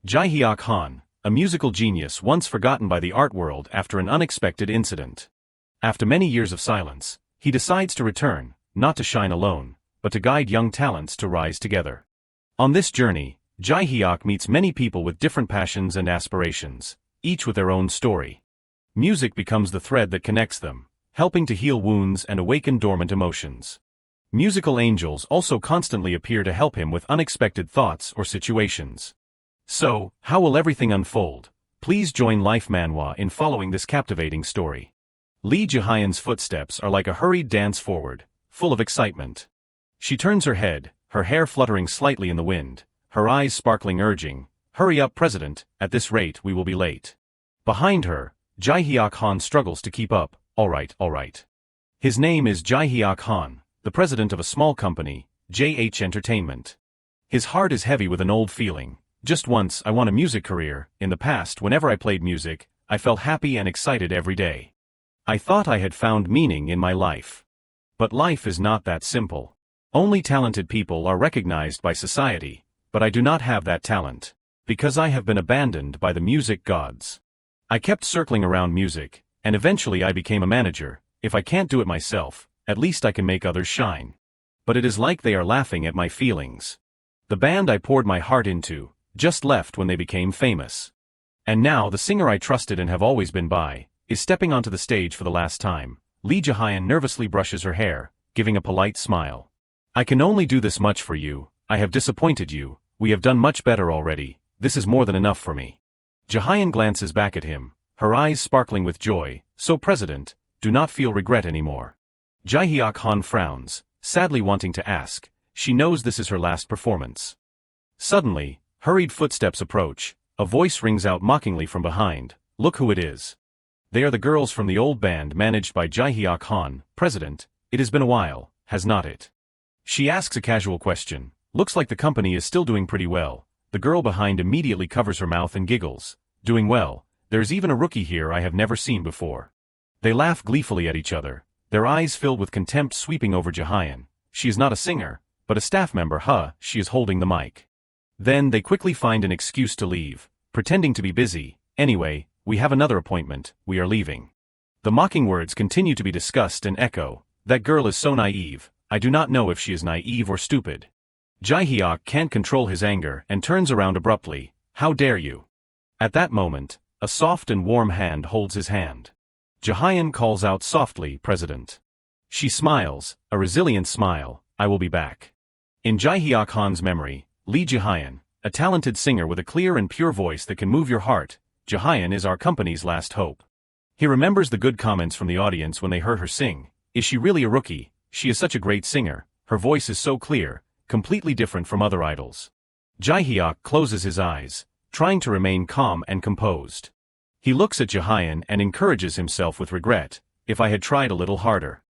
Jihiak Han, a musical genius once forgotten by the art world after an unexpected incident. After many years of silence, he decides to return, not to shine alone, but to guide young talents to rise together. On this journey, Jihiak meets many people with different passions and aspirations, each with their own story. Music becomes the thread that connects them, helping to heal wounds and awaken dormant emotions. Musical angels also constantly appear to help him with unexpected thoughts or situations. So, how will everything unfold? Please join Life Manhwa in following this captivating story. Lee Jihian's footsteps are like a hurried dance forward, full of excitement. She turns her head, her hair fluttering slightly in the wind, her eyes sparkling urging, "Hurry up, President, at this rate we will be late." Behind her, Jihiak Han struggles to keep up. All right. His name is Jihiak Han, the president of a small company, JJK Entertainment. His heart is heavy with an old feeling. Just once I want a music career. In the past, whenever I played music, I felt happy and excited every day. I thought I had found meaning in my life. But life is not that simple. Only talented people are recognized by society, but I do not have that talent, because I have been abandoned by the music gods. I kept circling around music, and eventually I became a manager. If I can't do it myself, at least I can make others shine. But it is like they are laughing at my feelings. The band I poured my heart into just left when they became famous. And now the singer I trusted and have always been by is stepping onto the stage for the last time. Lee Jihian nervously brushes her hair, giving a polite smile. "I can only do this much for you. I have disappointed you. We have done much better already. This is more than enough for me." Jihian glances back at him, her eyes sparkling with joy. "So, President, do not feel regret anymore." Jihiak Han frowns, sadly wanting to ask. She knows this is her last performance. Suddenly, hurried footsteps approach. A voice rings out mockingly from behind. "Look who it is." They are the girls from the old band managed by Jihiak Han. "President, it has been a while, has not it?" She asks a casual question. "Looks like the company is still doing pretty well." The girl behind immediately covers her mouth and giggles. "Doing well? There's even a rookie here I have never seen before." They laugh gleefully at each other, their eyes filled with contempt sweeping over Jihian. She is not a singer, but a staff member. She is holding the mic. Then they quickly find an excuse to leave, pretending to be busy. "Anyway, we have another appointment, we are leaving." The mocking words continue to be discussed and echo. "That girl is so naive. I do not know if she is naive or stupid." Jihiak can't control his anger and turns around abruptly. "How dare you?" At that moment, a soft and warm hand holds his hand. Jihian calls out softly, "President." She smiles, a resilient smile. "I will be back." In Jihiak Han's memory, Lee Jihian, a talented singer with a clear and pure voice that can move your heart. Jihian is our company's last hope. He remembers the good comments from the audience when they heard her sing. Is she really a rookie? She is such a great singer. Her voice is so clear, completely different from other idols. Jihiak closes his eyes, trying to remain calm and composed. He looks at Jihian and encourages himself with regret. "If I had tried a little harder."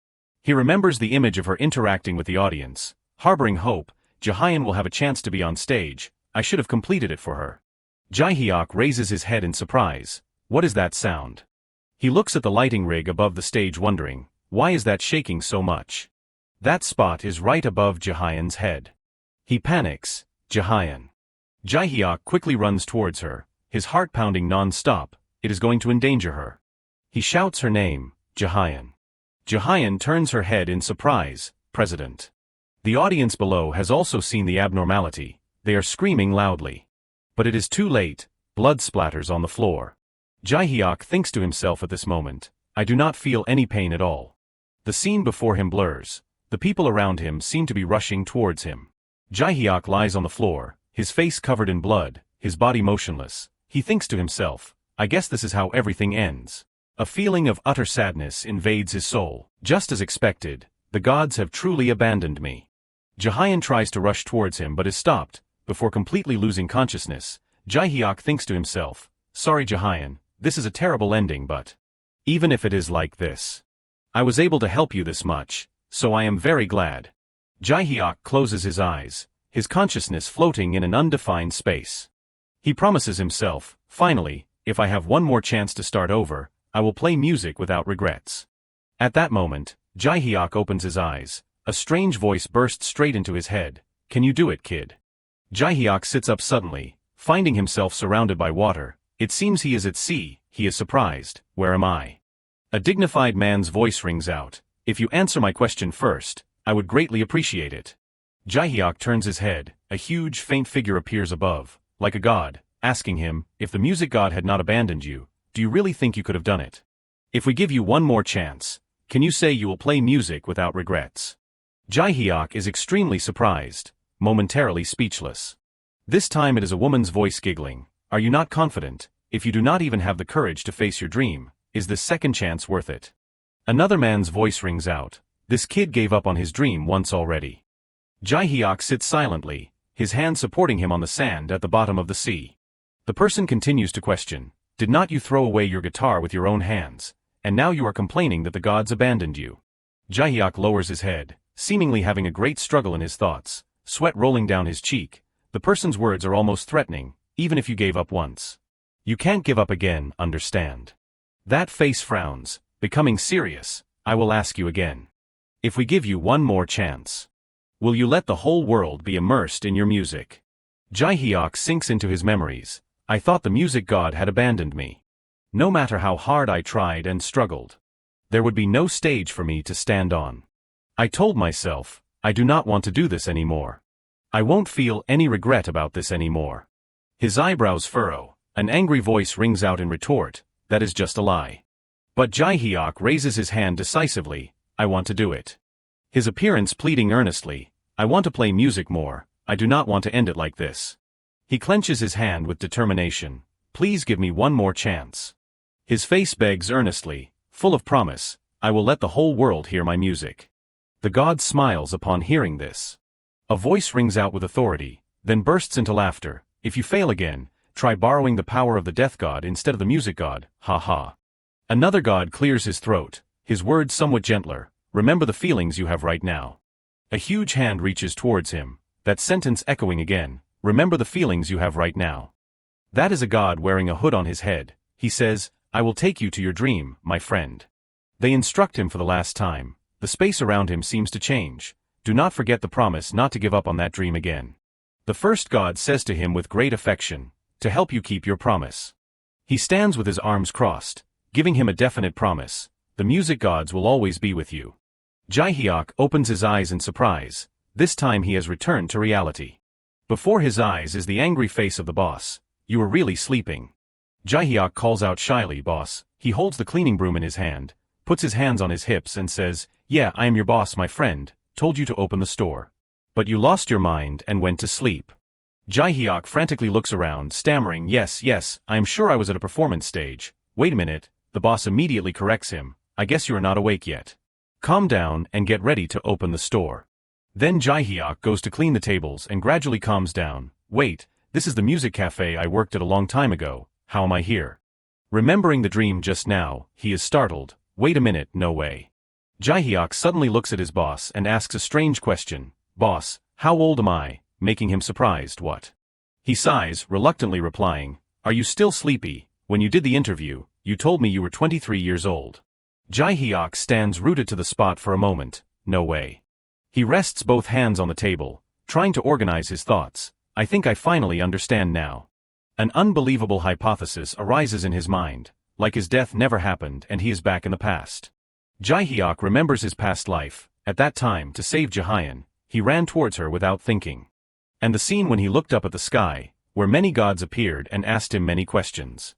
He remembers the image of her interacting with the audience. Harboring hope, Jihian will have a chance to be on stage. I should have completed it for her. Jihiak raises his head in surprise. What is that sound? He looks at the lighting rig above the stage wondering, why is that shaking so much? That spot is right above Jihian's head. He panics. Jihian. Jihiak quickly runs towards her, his heart pounding non-stop. It is going to endanger her. He shouts her name, Jihian. Jihian turns her head in surprise. "President." The audience below has also seen the abnormality. They are screaming loudly. But it is too late. Blood splatters on the floor. Jihiak thinks to himself at this moment, "I do not feel any pain at all." The scene before him blurs. The people around him seem to be rushing towards him. Jihiak lies on the floor, his face covered in blood, his body motionless. He thinks to himself, I guess this is how everything ends. A feeling of utter sadness invades his soul. Just as expected, the gods have truly abandoned me. Jihian tries to rush towards him but is stopped. Before completely losing consciousness, Jihiak thinks to himself, "Sorry Jihian, this is a terrible ending, but even if it is like this, I was able to help you this much, so I am very glad." Jihiak closes his eyes, his consciousness floating in an undefined space. He promises himself, "Finally, if I have one more chance to start over, I will play music without regrets." At that moment, Jihiak opens his eyes. A strange voice bursts straight into his head. "Can you do it, kid?" Jihiak sits up suddenly, Finding himself surrounded by water, it seems he is at sea. He is surprised. Where am I? A dignified man's voice rings out. If you answer my question first, I would greatly appreciate it. Jihiak turns his head. A huge, faint figure appears above, like a god, asking him, if the music god had not abandoned you, do you really think you could have done it? If we give you one more chance, can you say you will play music without regrets? Jihiak is extremely surprised, momentarily speechless. This time it is a woman's voice giggling. Are you not confident? If you do not even have the courage to face your dream, is this second chance worth it? Another man's voice rings out. This kid gave up on his dream once already. Jihiak sits silently, his hand supporting him on the sand at the bottom of the sea. The person continues to question. Did not you throw away your guitar with your own hands, and now you are complaining that the gods abandoned you? Jihiak lowers his head, seemingly having a great struggle in his thoughts, sweat rolling down his cheek. The person's words are almost threatening. Even if you gave up once, you can't give up again, understand? That face frowns, becoming serious. I will ask you again. If we give you one more chance, will you let the whole world be immersed in your music? Jihiak sinks into his memories. I thought the music god had abandoned me. No matter how hard I tried and struggled, there would be no stage for me to stand on. I told myself, I do not want to do this anymore. I won't feel any regret about this anymore. His eyebrows furrow. An angry voice rings out in retort. That is just a lie. But Jihiak raises his hand decisively. I want to do it. His appearance pleading earnestly. I want to play music more. I do not want to end it like this. He clenches his hand with determination. Please give me one more chance. His face begs earnestly, full of promise. I will let the whole world hear my music. The god smiles upon hearing this. A voice rings out with authority, then bursts into laughter. If you fail again, try borrowing the power of the death god instead of the music god, ha ha. Another god clears his throat, his words somewhat gentler. Remember the feelings you have right now. A huge hand reaches towards him, that sentence echoing again. Remember the feelings you have right now. That is a god wearing a hood on his head. He says, I will take you to your dream, my friend. They instruct him for the last time. The space around him seems to change. Do not forget the promise not to give up on that dream again. The first god says to him with great affection, to help you keep your promise. He stands with his arms crossed, giving him a definite promise. The music gods will always be with you. Jihiak opens his eyes in surprise. This time he has returned to reality. Before his eyes is the angry face of the boss. You are really sleeping. Jihiak calls out shyly, boss. He holds the cleaning broom in his hand, puts his hands on his hips and says, yeah, I am your boss, my friend. Told you to open the store. But you lost your mind and went to sleep. Jihiak frantically looks around, stammering, yes, I am sure I was at a performance stage. Wait a minute, the boss immediately corrects him. I guess you are not awake yet. Calm down and get ready to open the store. Then Jihiak goes to clean the tables and gradually calms down. Wait, this is the music cafe I worked at a long time ago. How am I here? Remembering the dream just now, he is startled. Wait a minute, no way. Jihiak suddenly looks at his boss and asks a strange question. Boss, how old am I? Making him surprised. What? He sighs, reluctantly replying, are you still sleepy? When you did the interview, you told me you were 23 years old. Jihiak stands rooted to the spot for a moment. No way. He rests both hands on the table, trying to organize his thoughts. I think I finally understand now. An unbelievable hypothesis arises in his mind, like his death never happened and he is back in the past. Jihiak remembers his past life. At that time, to save Jihian, he ran towards her without thinking. And the scene when he looked up at the sky, where many gods appeared and asked him many questions.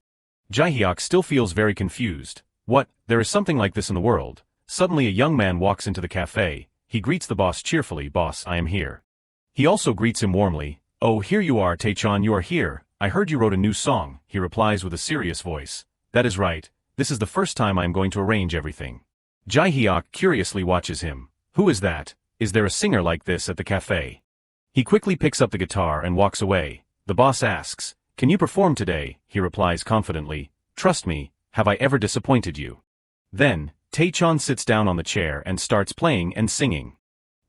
Jihiak still feels very confused. What, there is something like this in the world? Suddenly a young man walks into the cafe. He greets the boss cheerfully. Boss, I am here. He also greets him warmly. Oh, here you are, Taechan, you are here. I heard you wrote a new song, he replies with a serious voice. That is right. This is the first time I am going to arrange everything. Jihiak curiously watches him. Who is that? Is there a singer like this at the cafe? He quickly picks up the guitar and walks away. The boss asks, can you perform today? He replies confidently, trust me, have I ever disappointed you? Then, Taechan sits down on the chair and starts playing and singing.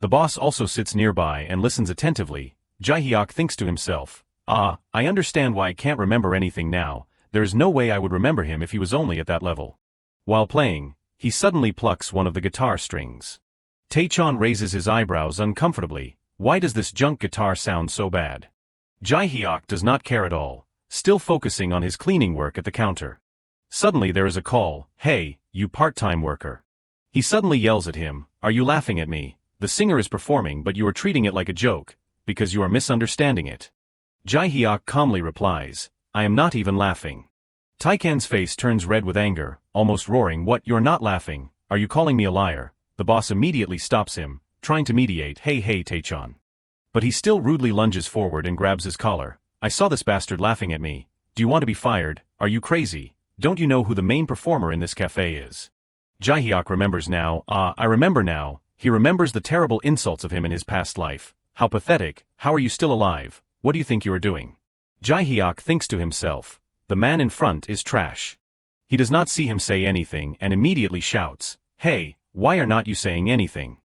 The boss also sits nearby and listens attentively. Jihiak thinks to himself, I understand why I can't remember anything now. There is no way I would remember him if he was only at that level. While playing, he suddenly plucks one of the guitar strings. Taechan raises his eyebrows uncomfortably. Why does this junk guitar sound so bad? Jihiak does not care at all, still focusing on his cleaning work at the counter. Suddenly there is a call, "Hey, you part-time worker." He suddenly yells at him, "Are you laughing at me? The singer is performing but you are treating it like a joke, because you are misunderstanding it." Jihiak calmly replies, "I am not even laughing." Taikan's face turns red with anger, almost roaring, "What, you're not laughing? Are you calling me a liar?" The boss immediately stops him, trying to mediate, "Hey Taichan." But he still rudely lunges forward and grabs his collar. "I saw this bastard laughing at me. Do you want to be fired? Are you crazy? Don't you know who the main performer in this cafe is?" Jihiak remembers now. I remember now. He remembers the terrible insults of him in his past life. How pathetic. How are you still alive? What do you think you are doing? Jihiak thinks to himself, the man in front is trash. He does not see him say anything and immediately shouts, "Hey, why are not you saying anything?"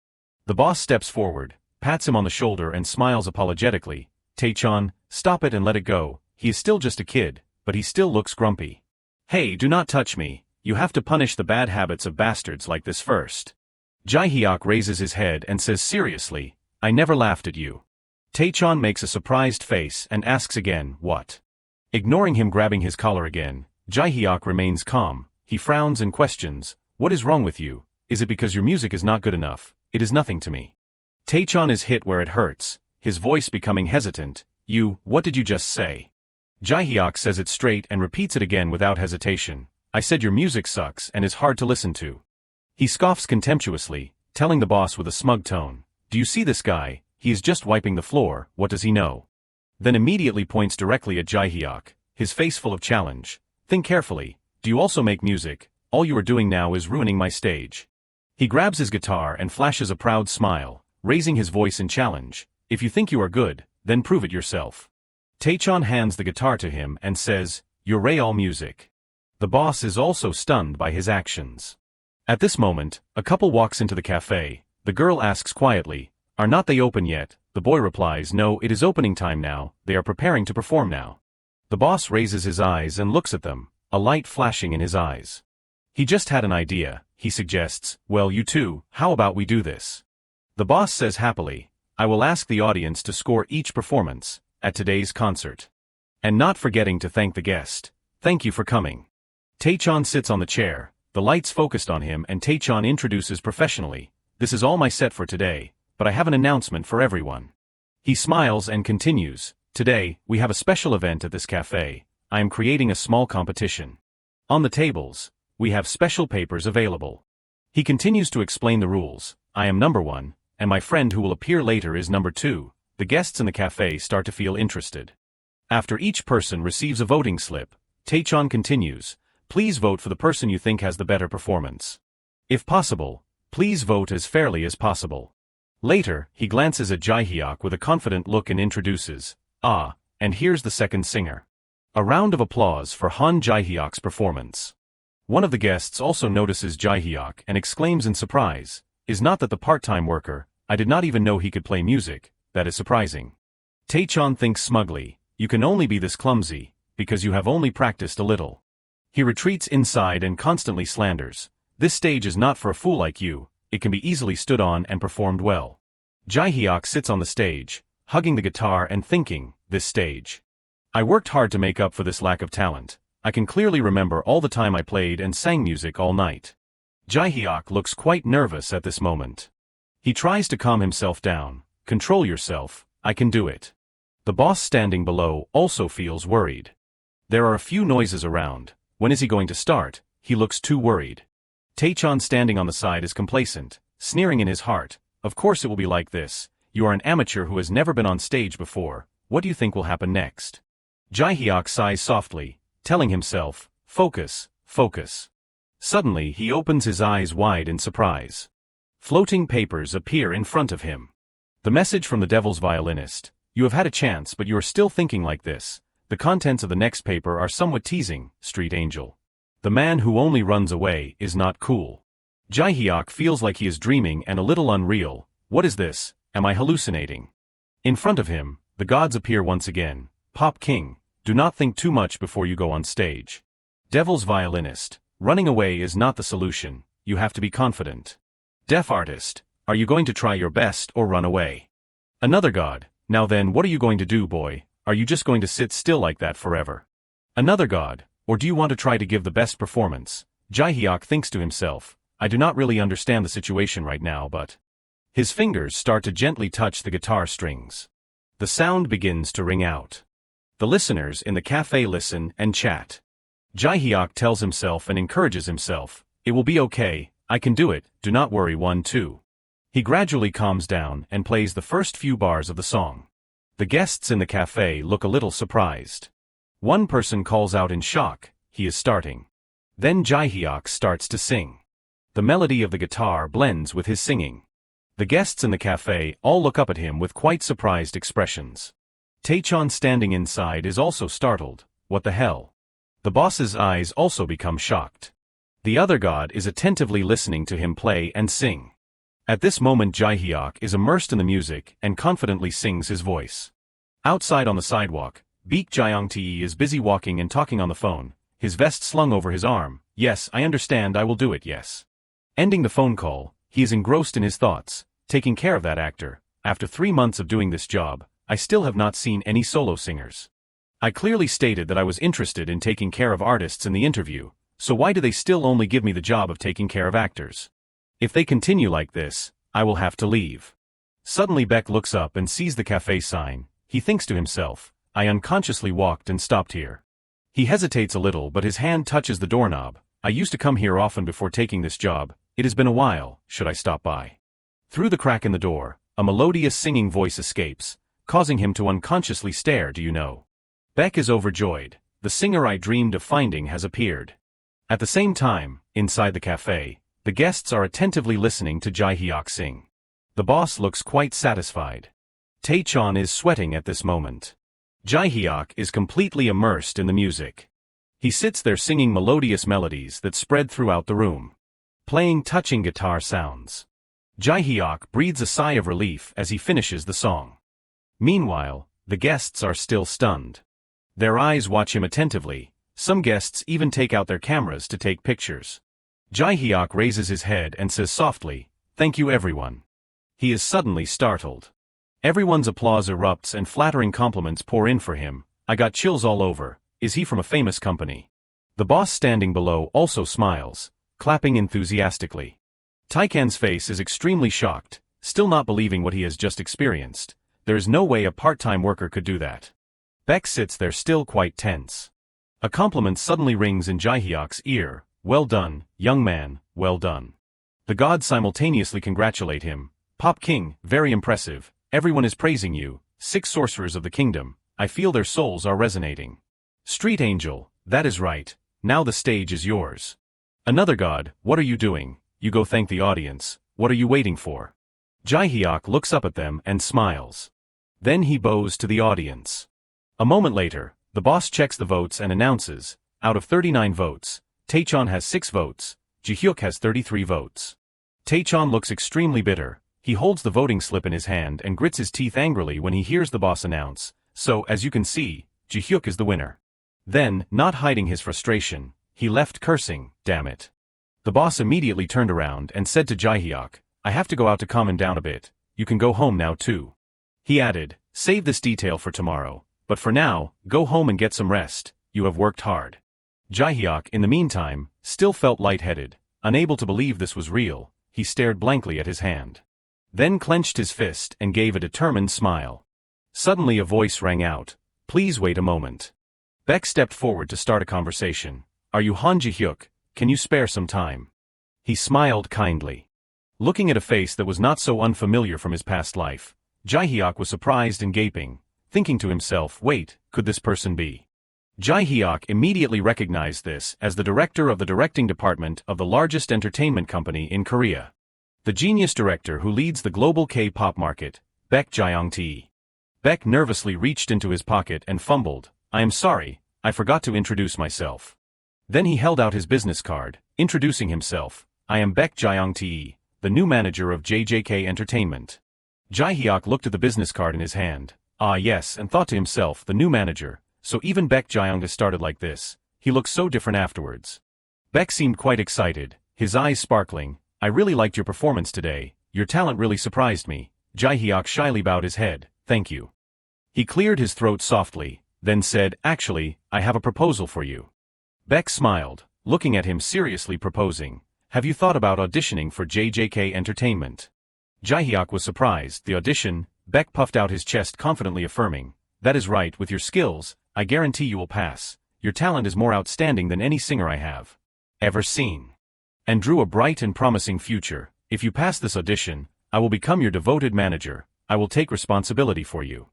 The boss steps forward, pats him on the shoulder and smiles apologetically. "Taichan, stop it and let it go. He is still just a kid, but he still looks grumpy. Hey, do not touch me. You have to punish the bad habits of bastards like this first." Jihiak raises his head and says seriously, "I never laughed at you." Taichan makes a surprised face and asks again, "What?" Ignoring him grabbing his collar again, Jihiak remains calm. He frowns and questions, "What is wrong with you? Is it because your music is not good enough?" "It is nothing to me." Taichan is hit where it hurts, his voice becoming hesitant. What did you just say?" Jihiak says it straight and repeats it again without hesitation. "I said your music sucks and is hard to listen to." He scoffs contemptuously, telling the boss with a smug tone, "Do you see this guy? He is just wiping the floor, what does he know?" Then immediately points directly at Jihiak, his face full of challenge. "Think carefully, do you also make music? All you are doing now is ruining my stage." He grabs his guitar and flashes a proud smile, raising his voice in challenge. "If you think you are good, then prove it yourself." Taichan hands the guitar to him and says, "You're real music." The boss is also stunned by his actions. At this moment, a couple walks into the cafe. The girl asks quietly, "Are not they open yet?" The boy replies, "No, it is opening time now, they are preparing to perform now." The boss raises his eyes and looks at them, a light flashing in his eyes. He just had an idea, he suggests, "Well, you two, how about we do this?" The boss says happily, "I will ask the audience to score each performance at today's concert. And not forgetting to thank the guest. Thank you for coming." Taichan sits on the chair, the lights focused on him, and Taichan introduces professionally, "This is all my set for today, but I have an announcement for everyone." He smiles and continues, "Today, we have a special event at this cafe. I am creating a small competition. On the tables, we have special papers available." He continues to explain the rules. "I am number 1, and my friend who will appear later is number 2. The guests in the cafe start to feel interested. After each person receives a voting slip, Taichan continues, "Please vote for the person you think has the better performance. If possible, please vote as fairly as possible." Later, he glances at Jihiak with a confident look and introduces, "And here's the second singer." A round of applause for Han Jihiak's performance. One of the guests also notices Jihiak and exclaims in surprise, "Is not that the part-time worker? I did not even know he could play music, that is surprising." Taichan thinks smugly, "You can only be this clumsy, because you have only practiced a little." He retreats inside and constantly slanders, "This stage is not for a fool like you, it can be easily stood on and performed well." Jihiak sits on the stage, hugging the guitar and thinking, "This stage. I worked hard to make up for this lack of talent. I can clearly remember all the time I played and sang music all night." Jihiak looks quite nervous at this moment. He tries to calm himself down. "Control yourself, I can do it." The boss standing below also feels worried. There are a few noises around. When is he going to start? He looks too worried. Taichan standing on the side is complacent, sneering in his heart, "Of course it will be like this. You are an amateur who has never been on stage before. What do you think will happen next?" Jihiak sighs softly, telling himself, "Focus, focus." Suddenly he opens his eyes wide in surprise. Floating papers appear in front of him. The message from the devil's violinist, "You have had a chance but you are still thinking like this. The contents of the next paper are somewhat teasing, Street Angel. The man who only runs away is not cool." Jihiak feels like he is dreaming and a little unreal. What is this? Am I hallucinating? In front of him, the gods appear once again. "Pop King, do not think too much before you go on stage. Devil's violinist, running away is not the solution, you have to be confident. Deaf artist, are you going to try your best or run away?" Another god, "Now then, what are you going to do, boy? Are you just going to sit still like that forever? Another god, or do you want to try to give the best performance? Jihiak thinks to himself, I do not really understand the situation right now, but... His fingers start to gently touch the guitar strings. The sound begins to ring out. The listeners in the cafe listen and chat. Jihiak tells himself and encourages himself, it will be okay, I can do it, do not worry 1, 2. He gradually calms down and plays the first few bars of the song. The guests in the cafe look a little surprised. One person calls out in shock, he is starting. Then Jihiak starts to sing. The melody of the guitar blends with his singing. The guests in the cafe all look up at him with quite surprised expressions. Taechan standing inside is also startled, what the hell? The boss's eyes also become shocked. The other god is attentively listening to him play and sing. At this moment Jihiak is immersed in the music and confidently sings his voice. Outside on the sidewalk, Baek Jiangte is busy walking and talking on the phone, his vest slung over his arm. Yes, I understand, I will do it, yes. Ending the phone call, he is engrossed in his thoughts, taking care of that actor. After 3 months of doing this job, I still have not seen any solo singers. I clearly stated that I was interested in taking care of artists in the interview, so why do they still only give me the job of taking care of actors? If they continue like this, I will have to leave. Suddenly Baek looks up and sees the cafe sign. He thinks to himself, I unconsciously walked and stopped here. He hesitates a little but his hand touches the doorknob. I used to come here often before taking this job. It has been a while, should I stop by? Through the crack in the door, a melodious singing voice escapes, causing him to unconsciously stare. Do you know? Baek is overjoyed. The singer I dreamed of finding has appeared. At the same time, inside the cafe, the guests are attentively listening to Jihiak sing. The boss looks quite satisfied. Taechan is sweating at this moment. Jihiak is completely immersed in the music. He sits there singing melodious melodies that spread throughout the room. Playing touching guitar sounds. Jihiak breathes a sigh of relief as he finishes the song. Meanwhile, the guests are still stunned. Their eyes watch him attentively. Some guests even take out their cameras to take pictures. Jihiak raises his head and says softly, "Thank you everyone." He is suddenly startled. Everyone's applause erupts and flattering compliments pour in for him. I got chills all over. Is he from a famous company? The boss standing below also smiles, clapping enthusiastically. Taikan's face is extremely shocked, still not believing what he has just experienced. There is no way a part-time worker could do that. Baek sits there still quite tense. A compliment suddenly rings in Jihiak's ear. Well done, young man, well done. The gods simultaneously congratulate him. Pop King, very impressive, everyone is praising you. 6 sorcerers of the kingdom, I feel their souls are resonating. Street Angel, that is right, now the stage is yours. Another god, what are you doing? You go thank the audience, what are you waiting for? Jihiak looks up at them and smiles. Then he bows to the audience. A moment later, the boss checks the votes and announces, out of 39 votes, Taechan has 6 votes, Jihyuk has 33 votes. Taechan looks extremely bitter. He holds the voting slip in his hand and grits his teeth angrily when he hears the boss announce, so as you can see, Jihyuk is the winner. Then, not hiding his frustration, he left cursing, damn it. The boss immediately turned around and said to Jihyuk, I have to go out to calm down a bit, you can go home now too. He added, save this detail for tomorrow, but for now, go home and get some rest, you have worked hard. Jihyuk, in the meantime, still felt lightheaded, unable to believe this was real. He stared blankly at his hand. Then clenched his fist and gave a determined smile. Suddenly a voice rang out, please wait a moment. Baek stepped forward to start a conversation. Are you Han Jihyuk? Can you spare some time? He smiled kindly. Looking at a face that was not so unfamiliar from his past life, Jihyuk was surprised and gaping, thinking to himself, wait, could this person be? Jihyuk immediately recognized this as the director of the directing department of the largest entertainment company in Korea. The genius director who leads the global K-pop market, Baek Jiangte. Baek nervously reached into his pocket and fumbled, I am sorry, I forgot to introduce myself. Then he held out his business card, introducing himself, I am Baek Jiangte, the new manager of JJK Entertainment. Jihyuk looked at the business card in his hand, ah yes, and thought to himself, the new manager, so even Baek Jiangte started like this, he looked so different afterwards. Baek seemed quite excited, his eyes sparkling, I really liked your performance today, your talent really surprised me. Jihyuk shyly bowed his head, thank you. He cleared his throat softly, then said, "Actually, I have a proposal for you." Beck smiled, looking at him seriously, proposing. "Have you thought about auditioning for JJK Entertainment?" Jihiak was surprised. "The audition?" Beck puffed out his chest confidently, affirming, "That is right, with your skills, I guarantee you will pass. Your talent is more outstanding than any singer I have ever seen, and drew a bright and promising future. If you pass this audition, I will become your devoted manager. I will take responsibility for you."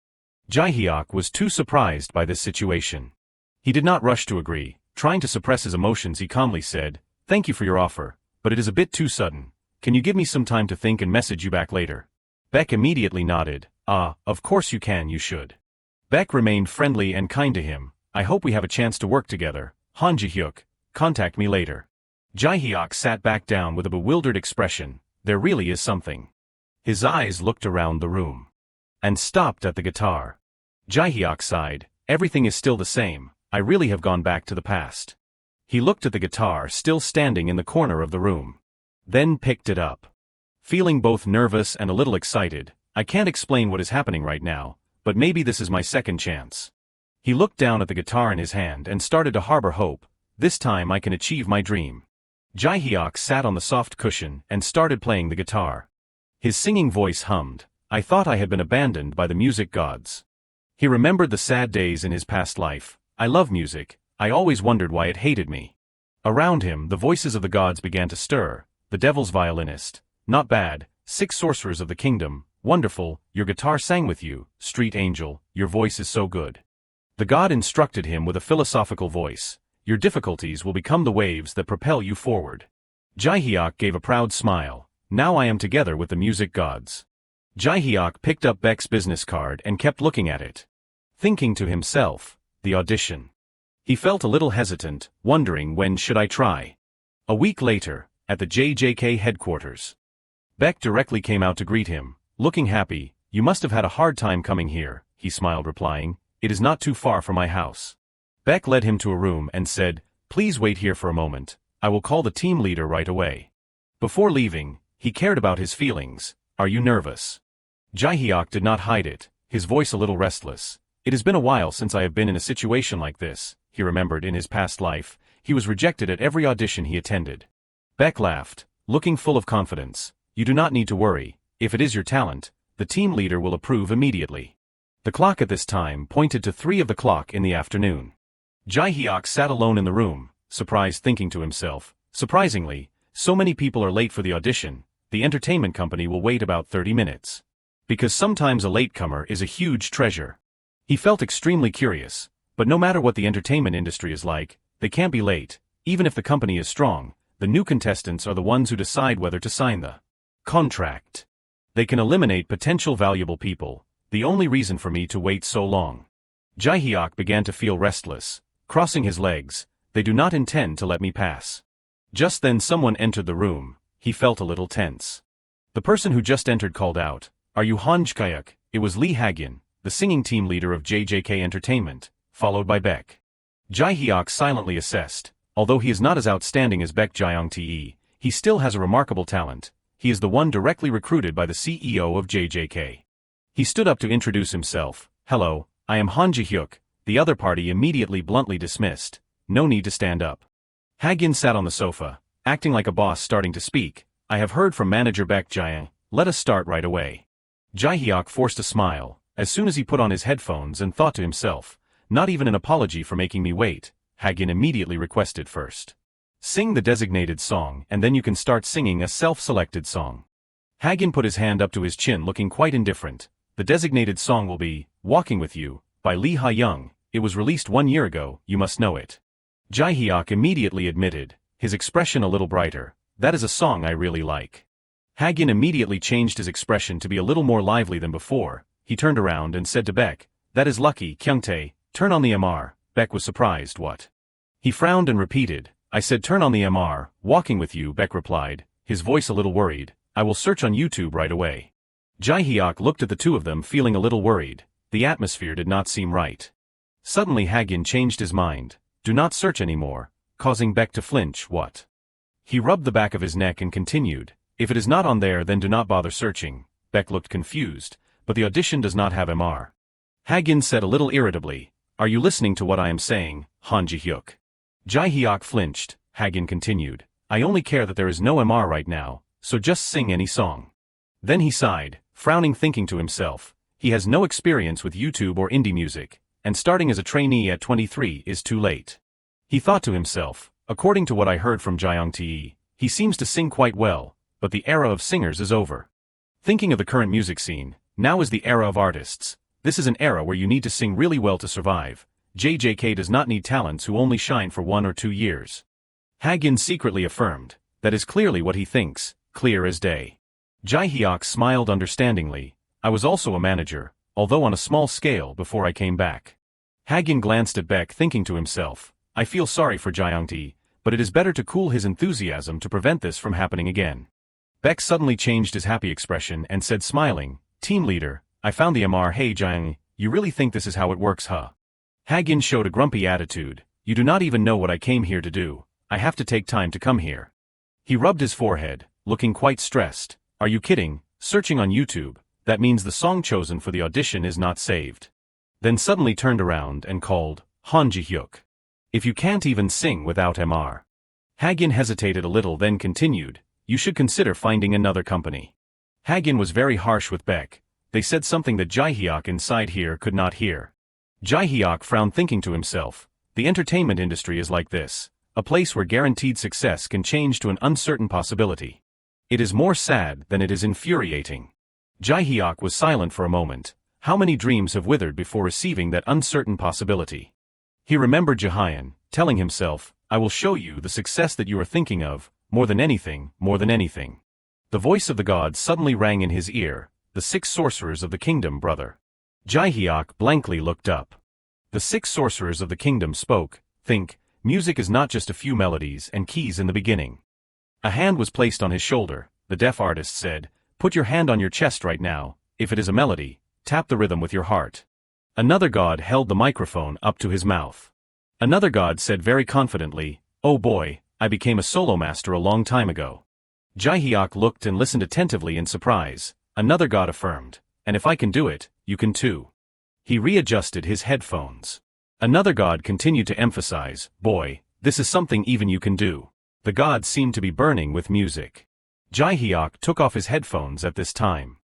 Jihiak was too surprised by this situation. He did not rush to agree. Trying to suppress his emotions, he calmly said, "Thank you for your offer, but it is a bit too sudden. Can you give me some time to think and message you back later?" Beck immediately nodded. "Ah, of course you can, you should." Beck remained friendly and kind to him. "I hope we have a chance to work together. Han Ji-hyuk, contact me later." Jihiak sat back down with a bewildered expression. There really is something. His eyes looked around the room and stopped at the guitar. Jihiak sighed. "Everything is still the same. I really have gone back to the past." He looked at the guitar still standing in the corner of the room, then picked it up. Feeling both nervous and a little excited, "I can't explain what is happening right now, but maybe this is my second chance." He looked down at the guitar in his hand and started to harbor hope. "This time I can achieve my dream." Jihiak sat on the soft cushion and started playing the guitar. His singing voice hummed, "I thought I had been abandoned by the music gods." He remembered the sad days in his past life. "I love music, I always wondered why it hated me." Around him, the voices of the gods began to stir. "The devil's violinist. Not bad. 6 sorcerers of the kingdom. Wonderful. Your guitar sang with you. Street angel, your voice is so good." The god instructed him with a philosophical voice. "Your difficulties will become the waves that propel you forward." Jihiak gave a proud smile. "Now I am together with the music gods." Jihiak picked up Beck's business card and kept looking at it, thinking to himself, the audition. He felt a little hesitant, wondering when should I try. A week later, at the JJK headquarters, Beck directly came out to greet him, looking happy. "You must have had a hard time coming here," he smiled, replying, "It is not too far from my house." Beck led him to a room and said, "Please wait here for a moment. I will call the team leader right away." Before leaving, he cared about his feelings. "Are you nervous?" Jihiak did not hide it, his voice a little restless. "It has been a while since I have been in a situation like this." He remembered in his past life, he was rejected at every audition he attended. Beck laughed, looking full of confidence. "You do not need to worry. If it is your talent, the team leader will approve immediately." The clock at this time pointed to 3 o'clock in the afternoon. Jihiak sat alone in the room, surprised, thinking to himself, "Surprisingly, so many people are late for the audition. The entertainment company will wait about 30 minutes. Because sometimes a latecomer is a huge treasure." He felt extremely curious, but no matter what the entertainment industry is like, they can't be late. Even if the company is strong, the new contestants are the ones who decide whether to sign the contract. They can eliminate potential valuable people. The only reason for me to wait so long. Jihiak began to feel restless, crossing his legs. "They do not intend to let me pass." Just then someone entered the room. He felt a little tense. The person who just entered called out, "Are you Han Ji-hyuk?" It was Li Hiang, the singing team leader of JJK Entertainment, followed by Beck. Jihiak silently assessed, although he is not as outstanding as Beck Jiang-te, he still has a remarkable talent. He is the one directly recruited by the CEO of JJK. He stood up to introduce himself. "Hello, I am Han Ji-hyuk." The other party immediately bluntly dismissed. "No need to stand up." Hagin sat on the sofa, acting like a boss, starting to speak. "I have heard from manager Beck Jiang. Let us start right away." Jihiak forced a smile, as soon as he put on his headphones, and thought to himself, "Not even an apology for making me wait." Hagin immediately requested, "First, sing the designated song and then you can start singing a self-selected song." Hagin put his hand up to his chin, looking quite indifferent. "The designated song will be Walking With You, by Li Hiang. It was released 1 year ago, you must know it." Jihiak immediately admitted, his expression a little brighter. "That is a song I really like." Hagin immediately changed his expression to be a little more lively than before. He turned around and said to Beck, "That is lucky, Kyungtae, turn on the MR." Beck was surprised. "What?" He frowned and repeated, "I said turn on the MR, Walking With You." Beck replied, his voice a little worried, "I will search on YouTube right away." Jihiak looked at the two of them, feeling a little worried. The atmosphere did not seem right. Suddenly Hagin changed his mind. "Do not search anymore," causing Beck to flinch. "What?" He rubbed the back of his neck and continued, "If it is not on there, then do not bother searching." Beck looked confused, "But the audition does not have MR." Hagin said a little irritably, "Are you listening to what I am saying, Han Jihyuk?" Jihiak flinched. Hagin continued, "I only care that there is no MR right now, so just sing any song." Then he sighed, frowning, thinking to himself, he has no experience with YouTube or indie music, and starting as a trainee at 23 is too late. He thought to himself, according to what I heard from Jiang Te, he seems to sing quite well, but the era of singers is over. Thinking of the current music scene, now is the era of artists. This is an era where you need to sing really well to survive. JJK does not need talents who only shine for 1 or 2 years. Hagin secretly affirmed, that is clearly what he thinks, clear as day. Jihyuk smiled understandingly, I was also a manager, although on a small scale before I came back. Hagin glanced at Beck, thinking to himself, I feel sorry for Jiangti, but it is better to cool his enthusiasm to prevent this from happening again. Beck suddenly changed his happy expression and said smiling, Team leader, I found the MR. Hey Jiang, you really think this is how it works, huh? Hagin showed a grumpy attitude, you do not even know what I came here to do, I have to take time to come here. He rubbed his forehead, looking quite stressed. Are you kidding? Searching on YouTube, that means the song chosen for the audition is not saved. Then suddenly turned around and called, Han Jihyuk. If you can't even sing without MR. Hagin hesitated a little, then continued, you should consider finding another company. Hagin was very harsh with Beck. They said something that Jihyuk inside here could not hear. Jihyuk frowned, thinking to himself, the entertainment industry is like this, a place where guaranteed success can change to an uncertain possibility. It is more sad than it is infuriating. Jihyuk was silent for a moment. How many dreams have withered before receiving that uncertain possibility? He remembered Jihian, telling himself, I will show you the success that you are thinking of, more than anything, more than anything. The voice of the god suddenly rang in his ear, the 6 sorcerers of the kingdom, brother. Jihyuk blankly looked up. The 6 sorcerers of the kingdom spoke, think, music is not just a few melodies and keys in the beginning. A hand was placed on his shoulder. The deaf artist said, put your hand on your chest right now. If it is a melody, tap the rhythm with your heart. Another god held the microphone up to his mouth. Another god said very confidently, oh boy, I became a solo master a long time ago. Jihyuk looked and listened attentively in surprise. Another god affirmed, and if I can do it, you can too. He readjusted his headphones. Another god continued to emphasize, boy, this is something even you can do. The god seemed to be burning with music. Jihyuk took off his headphones at this time.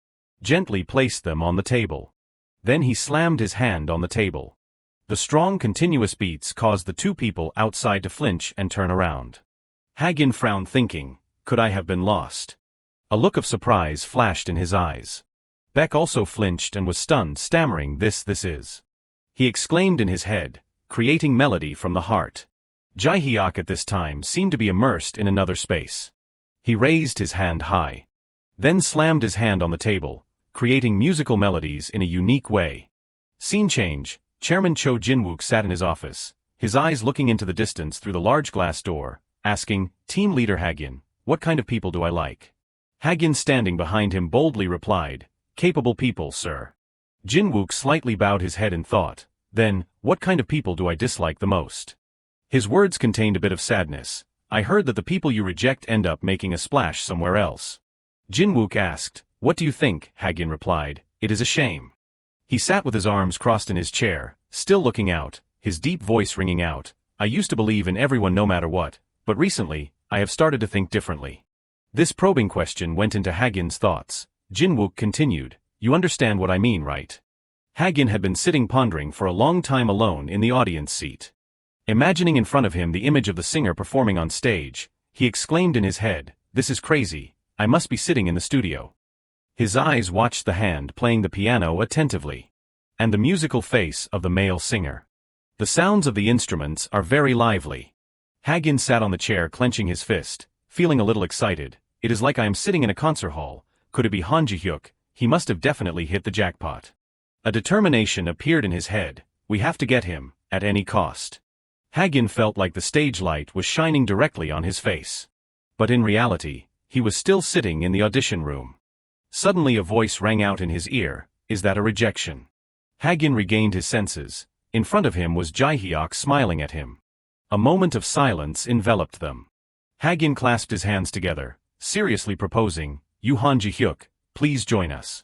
Gently placed them on the table. Then he slammed his hand on the table. The strong continuous beats caused the 2 people outside to flinch and turn around. Hagin frowned, thinking, could I have been lost? A look of surprise flashed in his eyes. Beck also flinched and was stunned, stammering, this is. He exclaimed in his head, creating melody from the heart. Jihyuk at this time seemed to be immersed in another space. He raised his hand high. Then slammed his hand on the table, creating musical melodies in a unique way. Scene change. Chairman Cho Jinwook sat in his office, his eyes looking into the distance through the large glass door, asking, Team leader Hagin, what kind of people do I like? Hagin, standing behind him, boldly replied, capable people, sir. Jinwook slightly bowed his head in thought, then, what kind of people do I dislike the most? His words contained a bit of sadness. I heard that the people you reject end up making a splash somewhere else. Jinwook asked, what do you think? Hagin replied, it is a shame. He sat with his arms crossed in his chair, still looking out, his deep voice ringing out, I used to believe in everyone no matter what, but recently, I have started to think differently. This probing question went into Hagin's thoughts. Jinwook continued, you understand what I mean, right? Hagin had been sitting pondering for a long time alone in the audience seat. Imagining in front of him the image of the singer performing on stage, he exclaimed in his head, this is crazy, I must be sitting in the studio. His eyes watched the hand playing the piano attentively. And the musical face of the male singer. The sounds of the instruments are very lively. Hagin sat on the chair clenching his fist, feeling a little excited, it is like I am sitting in a concert hall, could it be Han Jihyuk? He must have definitely hit the jackpot. A determination appeared in his head, we have to get him, at any cost. Hagin felt like the stage light was shining directly on his face. But in reality, he was still sitting in the audition room. Suddenly a voice rang out in his ear, is that a rejection? Hagin regained his senses. In front of him was Jihyuk smiling at him. A moment of silence enveloped them. Hagin clasped his hands together, seriously proposing, you Han Jihyuk, please join us.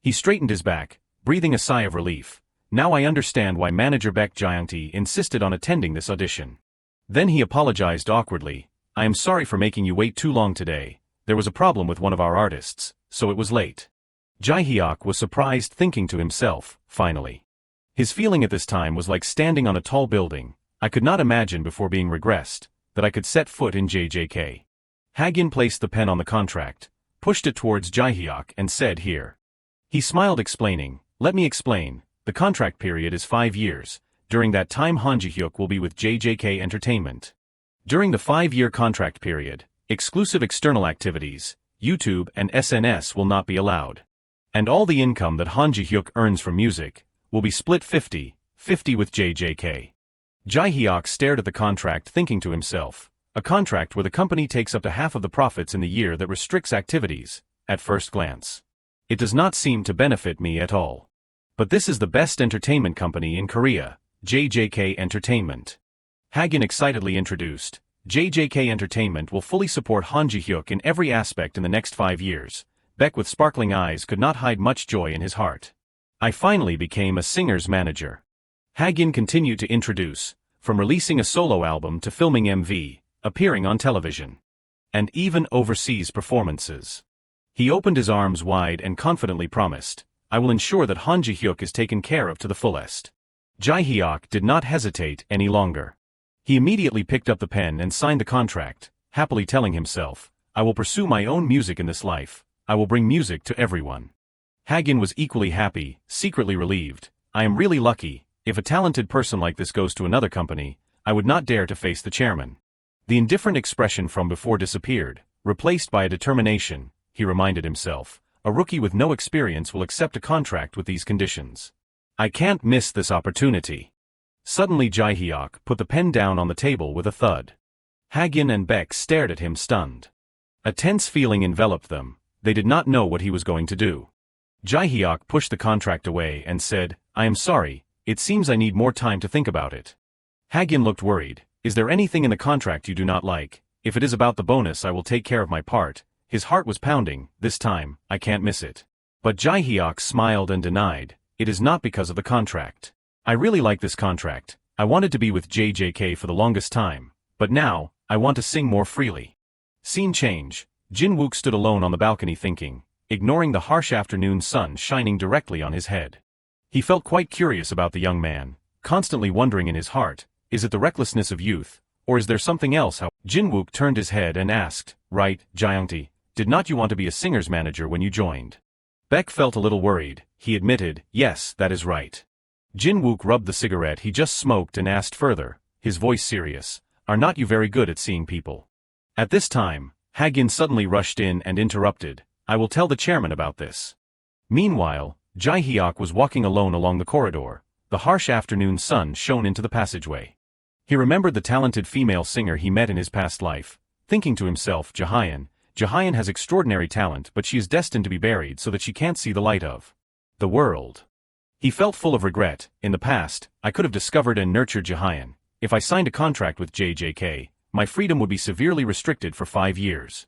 He straightened his back, breathing a sigh of relief. Now I understand why manager Baek Jiangti insisted on attending this audition. Then he apologized awkwardly. I am sorry for making you wait too long today. There was a problem with one of our artists, so it was late. Jihiak was surprised, thinking to himself, finally. His feeling at this time was like standing on a tall building. I could not imagine before being regressed that I could set foot in JJK. Hagin placed the pen on the contract, pushed it towards Jihiak and said, "Here." He smiled, explaining, "Let me explain. The contract period is 5 years. During that time Han Ji-hyuk will be with JJK Entertainment. During the 5-year contract period, exclusive external activities, YouTube and SNS will not be allowed. And all the income that Han Ji-hyuk earns from music will be split 50-50 with JJK. Jihiak stared at the contract, thinking to himself, a contract where the company takes up to half of the profits in the year that restricts activities, at first glance. It does not seem to benefit me at all. But this is the best entertainment company in Korea, JJK Entertainment. Hagin excitedly introduced, JJK Entertainment will fully support Han Ji-hyuk in every aspect in the next 5 years. Baek with sparkling eyes could not hide much joy in his heart. I finally became a singer's manager. Hagin continued to introduce, from releasing a solo album to filming MV, appearing on television, and even overseas performances. He opened his arms wide and confidently promised, I will ensure that Han Ji-hyuk is taken care of to the fullest. Jihiak did not hesitate any longer. He immediately picked up the pen and signed the contract, happily telling himself, I will pursue my own music in this life. I will bring music to everyone. Hagin was equally happy, secretly relieved. I am really lucky. If a talented person like this goes to another company, I would not dare to face the chairman. The indifferent expression from before disappeared, replaced by a determination. He reminded himself, a rookie with no experience will accept a contract with these conditions. I can't miss this opportunity. Suddenly Jihiak put the pen down on the table with a thud. Hagin and Baek stared at him, stunned. A tense feeling enveloped them. They did not know what he was going to do. Jihiak pushed the contract away and said, I am sorry, it seems I need more time to think about it. Hagin looked worried. Is there anything in the contract you do not like? If it is about the bonus, I will take care of my part. His heart was pounding. This time, I can't miss it. But Jihiak smiled and denied, it is not because of the contract. I really like this contract. I wanted to be with JJK for the longest time, but now, I want to sing more freely. Scene change. Jin-wook stood alone on the balcony thinking, ignoring the harsh afternoon sun shining directly on his head. He felt quite curious about the young man, constantly wondering in his heart, is it the recklessness of youth, or is there something else? How Jin-wook turned his head and asked, right, Jiangti, did not you want to be a singer's manager when you joined? Baek felt a little worried. He admitted, yes, that is right. Jin-wook rubbed the cigarette he just smoked and asked further, his voice serious, are not you very good at seeing people? At this time, Hagin suddenly rushed in and interrupted, I will tell the chairman about this. Meanwhile, Jihiak was walking alone along the corridor. The harsh afternoon sun shone into the passageway. He remembered the talented female singer he met in his past life, thinking to himself, Jihian has extraordinary talent, but she is destined to be buried so that she can't see the light of the world. He felt full of regret. In the past, I could have discovered and nurtured Jihian. If I signed a contract with JJK, my freedom would be severely restricted for 5 years.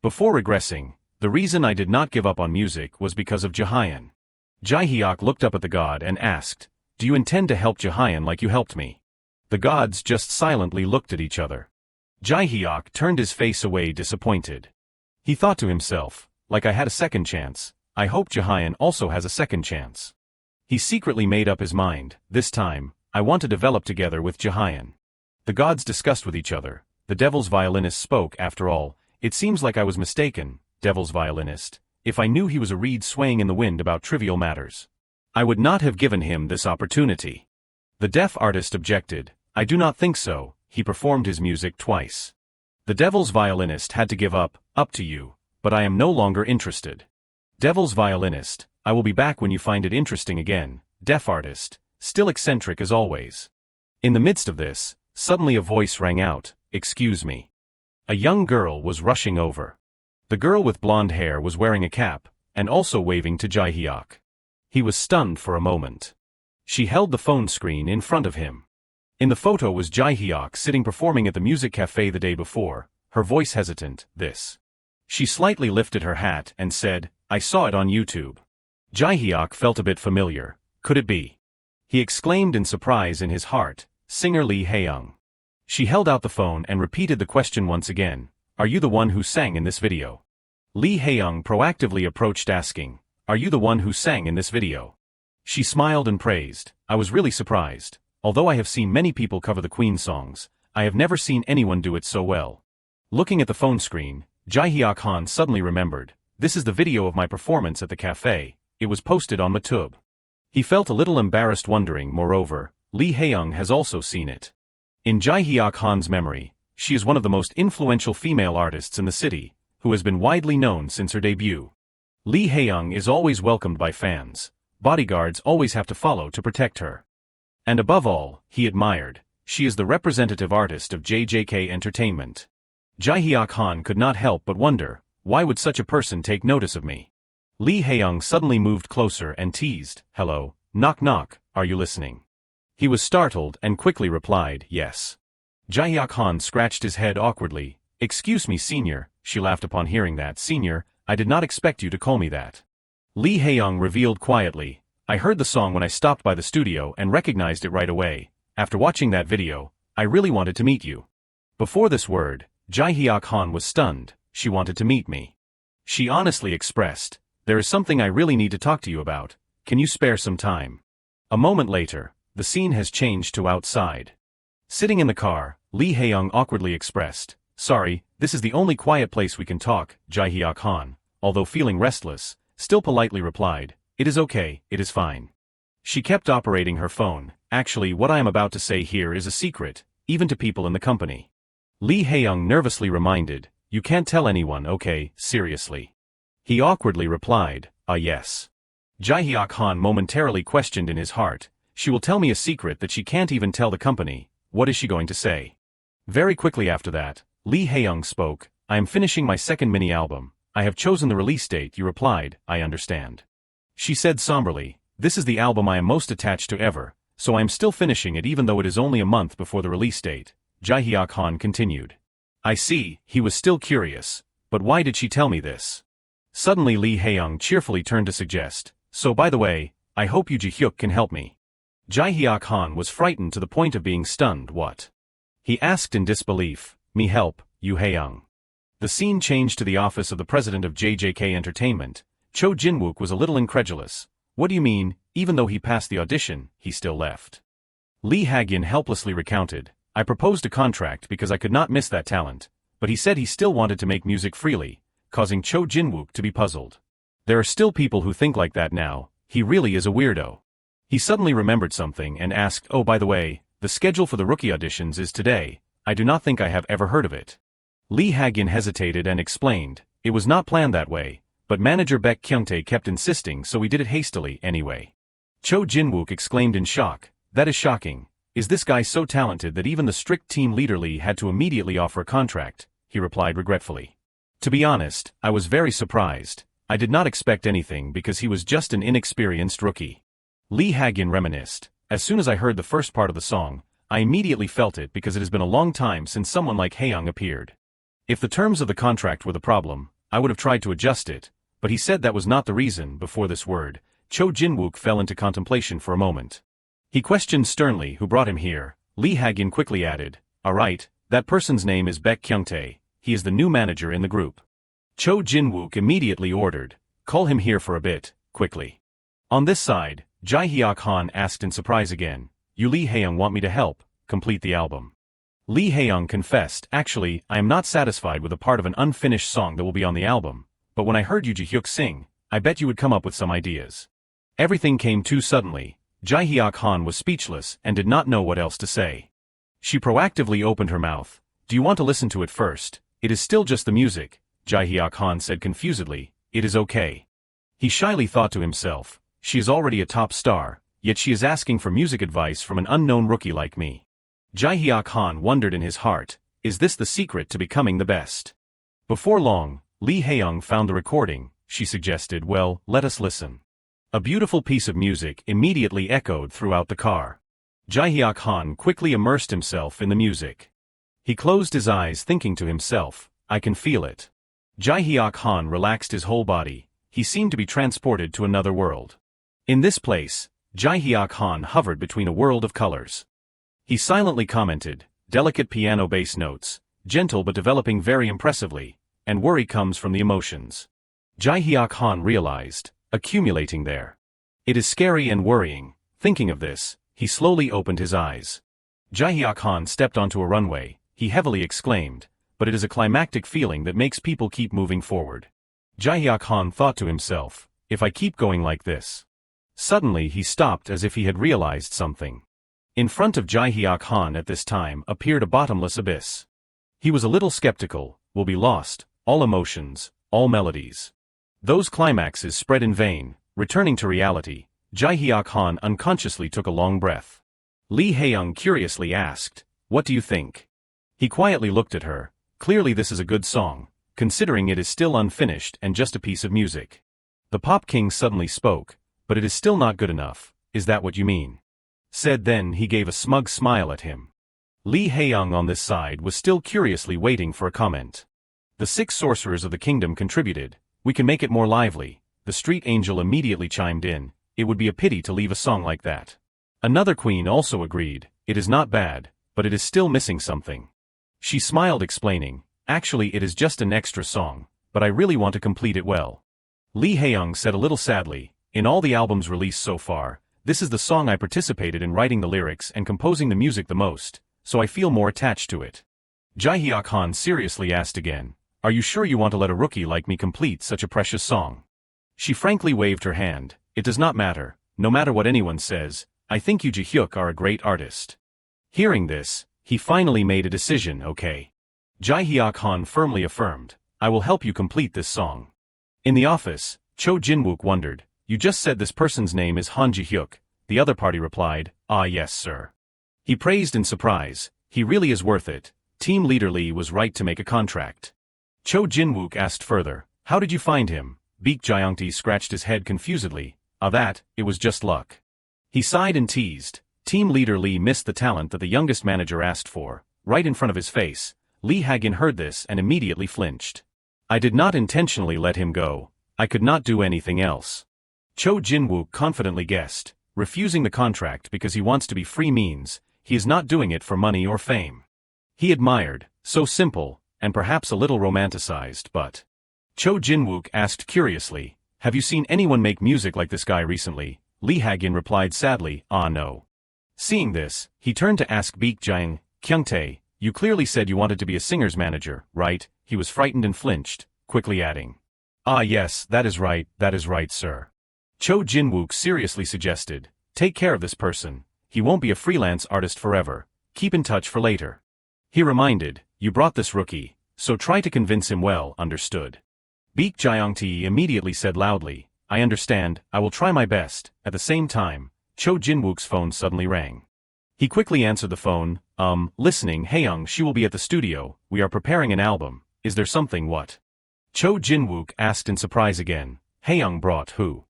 Before regressing, the reason I did not give up on music was because of Jihian. Jihiak looked up at the god and asked, do you intend to help Jihian like you helped me? The gods just silently looked at each other. Jihiak turned his face away, disappointed. He thought to himself, like I had a second chance, I hope Jihian also has a second chance. He secretly made up his mind, this time, I want to develop together with Jihian. The gods discussed with each other. The devil's violinist spoke. After all, it seems like I was mistaken, devil's violinist. If I knew he was a reed swaying in the wind about trivial matters, I would not have given him this opportunity. The deaf artist objected, I do not think so. He performed his music twice. The devil's violinist had to give up to you, but I am no longer interested. Devil's violinist, I will be back when you find it interesting again. Deaf artist, still eccentric as always. In the midst of this, suddenly a voice rang out, excuse me. A young girl was rushing over. The girl with blonde hair was wearing a cap, and also waving to Jihiak. He was stunned for a moment. She held the phone screen in front of him. In the photo was Jihiak sitting performing at the music cafe the day before, her voice hesitant, this. She slightly lifted her hat and said, I saw it on YouTube. Jihiak felt a bit familiar. Could it be? he exclaimed in surprise in his heart, singer Li Hiang. She held out the phone and repeated the question once again, "Are you the one who sang in this video?" Li Hiang proactively approached asking, "Are you the one who sang in this video?" She smiled and praised, "I was really surprised. Although I have seen many people cover the Queen songs, I have never seen anyone do it so well." Looking at the phone screen, Jihiak Han suddenly remembered, "This is the video of my performance at the cafe. It was posted on YouTube." He felt a little embarrassed wondering, moreover, Li Hiang has also seen it. In Jihiak Han's memory, she is one of the most influential female artists in the city, who has been widely known since her debut. Li Hiang is always welcomed by fans. Bodyguards always have to follow to protect her. And above all, he admired, she is the representative artist of JJK Entertainment. Jihiak Han could not help but wonder, why would such a person take notice of me? Li Hiang suddenly moved closer and teased, "Hello, knock knock, are you listening?" He was startled and quickly replied, "Yes." Jihiak Han scratched his head awkwardly. "Excuse me, senior," she laughed upon hearing that. "Senior, I did not expect you to call me that." Li Hiang revealed quietly, "I heard the song when I stopped by the studio and recognized it right away. After watching that video, I really wanted to meet you." Before this word, Jihiak Han was stunned. She wanted to meet me. She honestly expressed, "There is something I really need to talk to you about. Can you spare some time?" A moment later, the scene has changed to outside. Sitting in the car, Li Hiang awkwardly expressed, "Sorry, this is the only quiet place we can talk." Jihiak Han, although feeling restless, still politely replied, "It is okay, it is fine." She kept operating her phone. "Actually, what I am about to say here is a secret, even to people in the company." Li Hiang nervously reminded, "You can't tell anyone, okay, seriously." He awkwardly replied, Yes." Jihiak Han momentarily questioned in his heart, "She will tell me a secret that she can't even tell the company. What is she going to say?" Very quickly after that, Li Hiang spoke, "I am finishing my second mini-album. I have chosen the release date." You replied, "I understand." She said somberly, "This is the album I am most attached to ever, so I am still finishing it even though it is only a month before the release date." Jihiak Han continued. "I see." He was still curious, "But why did she tell me this?" Suddenly Li Hiang cheerfully turned to suggest, "So by the way, I hope you Jihyuk can help me." Jihiak Han was frightened to the point of being stunned. "What?" he asked in disbelief. "Me help, you Hiang." The scene changed to the office of the president of JJK Entertainment. Cho Jinwook was a little incredulous. "What do you mean, even though he passed the audition, he still left?" Li Hagyun helplessly recounted, "I proposed a contract because I could not miss that talent, but he said he still wanted to make music freely," causing Cho Jinwook to be puzzled. There are still people who think like that now. He really is a weirdo. He suddenly remembered something and asked, "Oh, by the way, the schedule for the rookie auditions is today. I do not think I have ever heard of it." Li Hagyun hesitated and explained, "It was not planned that way, but manager Baek Kyungtae kept insisting, so we did it hastily anyway." Cho Jinwook exclaimed in shock, "That is shocking. Is this guy so talented that even the strict team leader Lee had to immediately offer a contract?" He replied regretfully. "To be honest, I was very surprised. I did not expect anything because he was just an inexperienced rookie." Li Hagyun reminisced, "As soon as I heard the first part of the song, I immediately felt it because it has been a long time since someone like Haeyoung appeared. If the terms of the contract were the problem, I would have tried to adjust it, but he said that was not the reason." Before this word, Cho Jinwook fell into contemplation for a moment. He questioned sternly who brought him here. Li Hagyun quickly added, "Alright, that person's name is Baek Kyungtae. He is the new manager in the group." Cho Jinwook immediately ordered, "Call him here for a bit, quickly." On this side, Jihyuk Han asked in surprise again, "You Li Haeyoung want me to help complete the album?" Li Haeyoung confessed, "Actually, I am not satisfied with a part of an unfinished song that will be on the album, but when I heard you Jihyuk sing, I bet you would come up with some ideas." Everything came too suddenly. Jihyuk Han was speechless and did not know what else to say. She proactively opened her mouth. "Do you want to listen to it first? It is still just the music." Jihyuk Han said confusedly, "It is okay." He shyly thought to himself, "She is already a top star, yet she is asking for music advice from an unknown rookie like me." Jihyuk Han wondered in his heart, is this the secret to becoming the best? Before long, Li Haeyoung found the recording. She suggested, "Well, let us listen." A beautiful piece of music immediately echoed throughout the car. Jihyuk Han quickly immersed himself in the music. He closed his eyes thinking to himself, "I can feel it." Jihyuk Han relaxed his whole body. He seemed to be transported to another world. In this place, Jihiak Han hovered between a world of colors. He silently commented, delicate piano bass notes, gentle but developing very impressively, and worry comes from the emotions. Jihiak Han realized, accumulating there. It is scary and worrying. Thinking of this, he slowly opened his eyes. Jihiak Han stepped onto a runway, he heavily exclaimed, but it is a climactic feeling that makes people keep moving forward. Jihiak Han thought to himself, if I keep going like this. Suddenly he stopped as if he had realized something. In front of Jihiak Han at this time appeared a bottomless abyss. He was a little skeptical, will be lost, all emotions, all melodies. Those climaxes spread in vain. Returning to reality, Jihiak Han unconsciously took a long breath. Li Hiang curiously asked, what do you think? He quietly looked at her. Clearly this is a good song, considering it is still unfinished and just a piece of music. The Pop King suddenly spoke, but it is still not good enough, is that what you mean? Said then he gave a smug smile at him. Li Hiang on this side was still curiously waiting for a comment. The 6 sorcerers of the kingdom contributed, we can make it more lively. The street angel immediately chimed in, it would be a pity to leave a song like that. Another queen also agreed, it is not bad, but it is still missing something. She smiled explaining, actually it is just an extra song, but I really want to complete it well. Li Hiang said a little sadly, in all the albums released so far, this is the song I participated in writing the lyrics and composing the music the most, so I feel more attached to it. Jihiak Han seriously asked again, are you sure you want to let a rookie like me complete such a precious song? She frankly waved her hand, it does not matter, no matter what anyone says, I think you Jihyuk are a great artist. Hearing this, he finally made a decision, okay. Jihiak Han firmly affirmed, I will help you complete this song. In the office, Cho Jinwook wondered, you just said this person's name is Han Jihyuk, the other party replied, ah yes sir. He praised in surprise, he really is worth it, team leader Lee was right to make a contract. Cho Jinwook asked further, how did you find him? Baek Jiangti scratched his head confusedly, it was just luck. He sighed and teased, team leader Lee missed the talent that the youngest manager asked for, right in front of his face. Li Hagen heard this and immediately flinched. I did not intentionally let him go, I could not do anything else. Cho Jinwook confidently guessed, refusing the contract because he wants to be free means, he is not doing it for money or fame. He admired, so simple, and perhaps a little romanticized, but... Cho Jinwook asked curiously, have you seen anyone make music like this guy recently? Li Hagen replied sadly, no. Seeing this, he turned to ask Baek Jiang, Kyungtae, you clearly said you wanted to be a singer's manager, right? He was frightened and flinched, quickly adding. Yes, that is right, sir. Cho Jinwook seriously suggested, take care of this person, he won't be a freelance artist forever, keep in touch for later. He reminded, you brought this rookie, so try to convince him well, understood. Baek Jiangti immediately said loudly, I understand, I will try my best. At the same time, Cho Jinwook's phone suddenly rang. He quickly answered the phone, listening, Haeyoung, she will be at the studio, we are preparing an album, is there something what? Cho Jinwook asked in surprise again, Haeyoung brought who?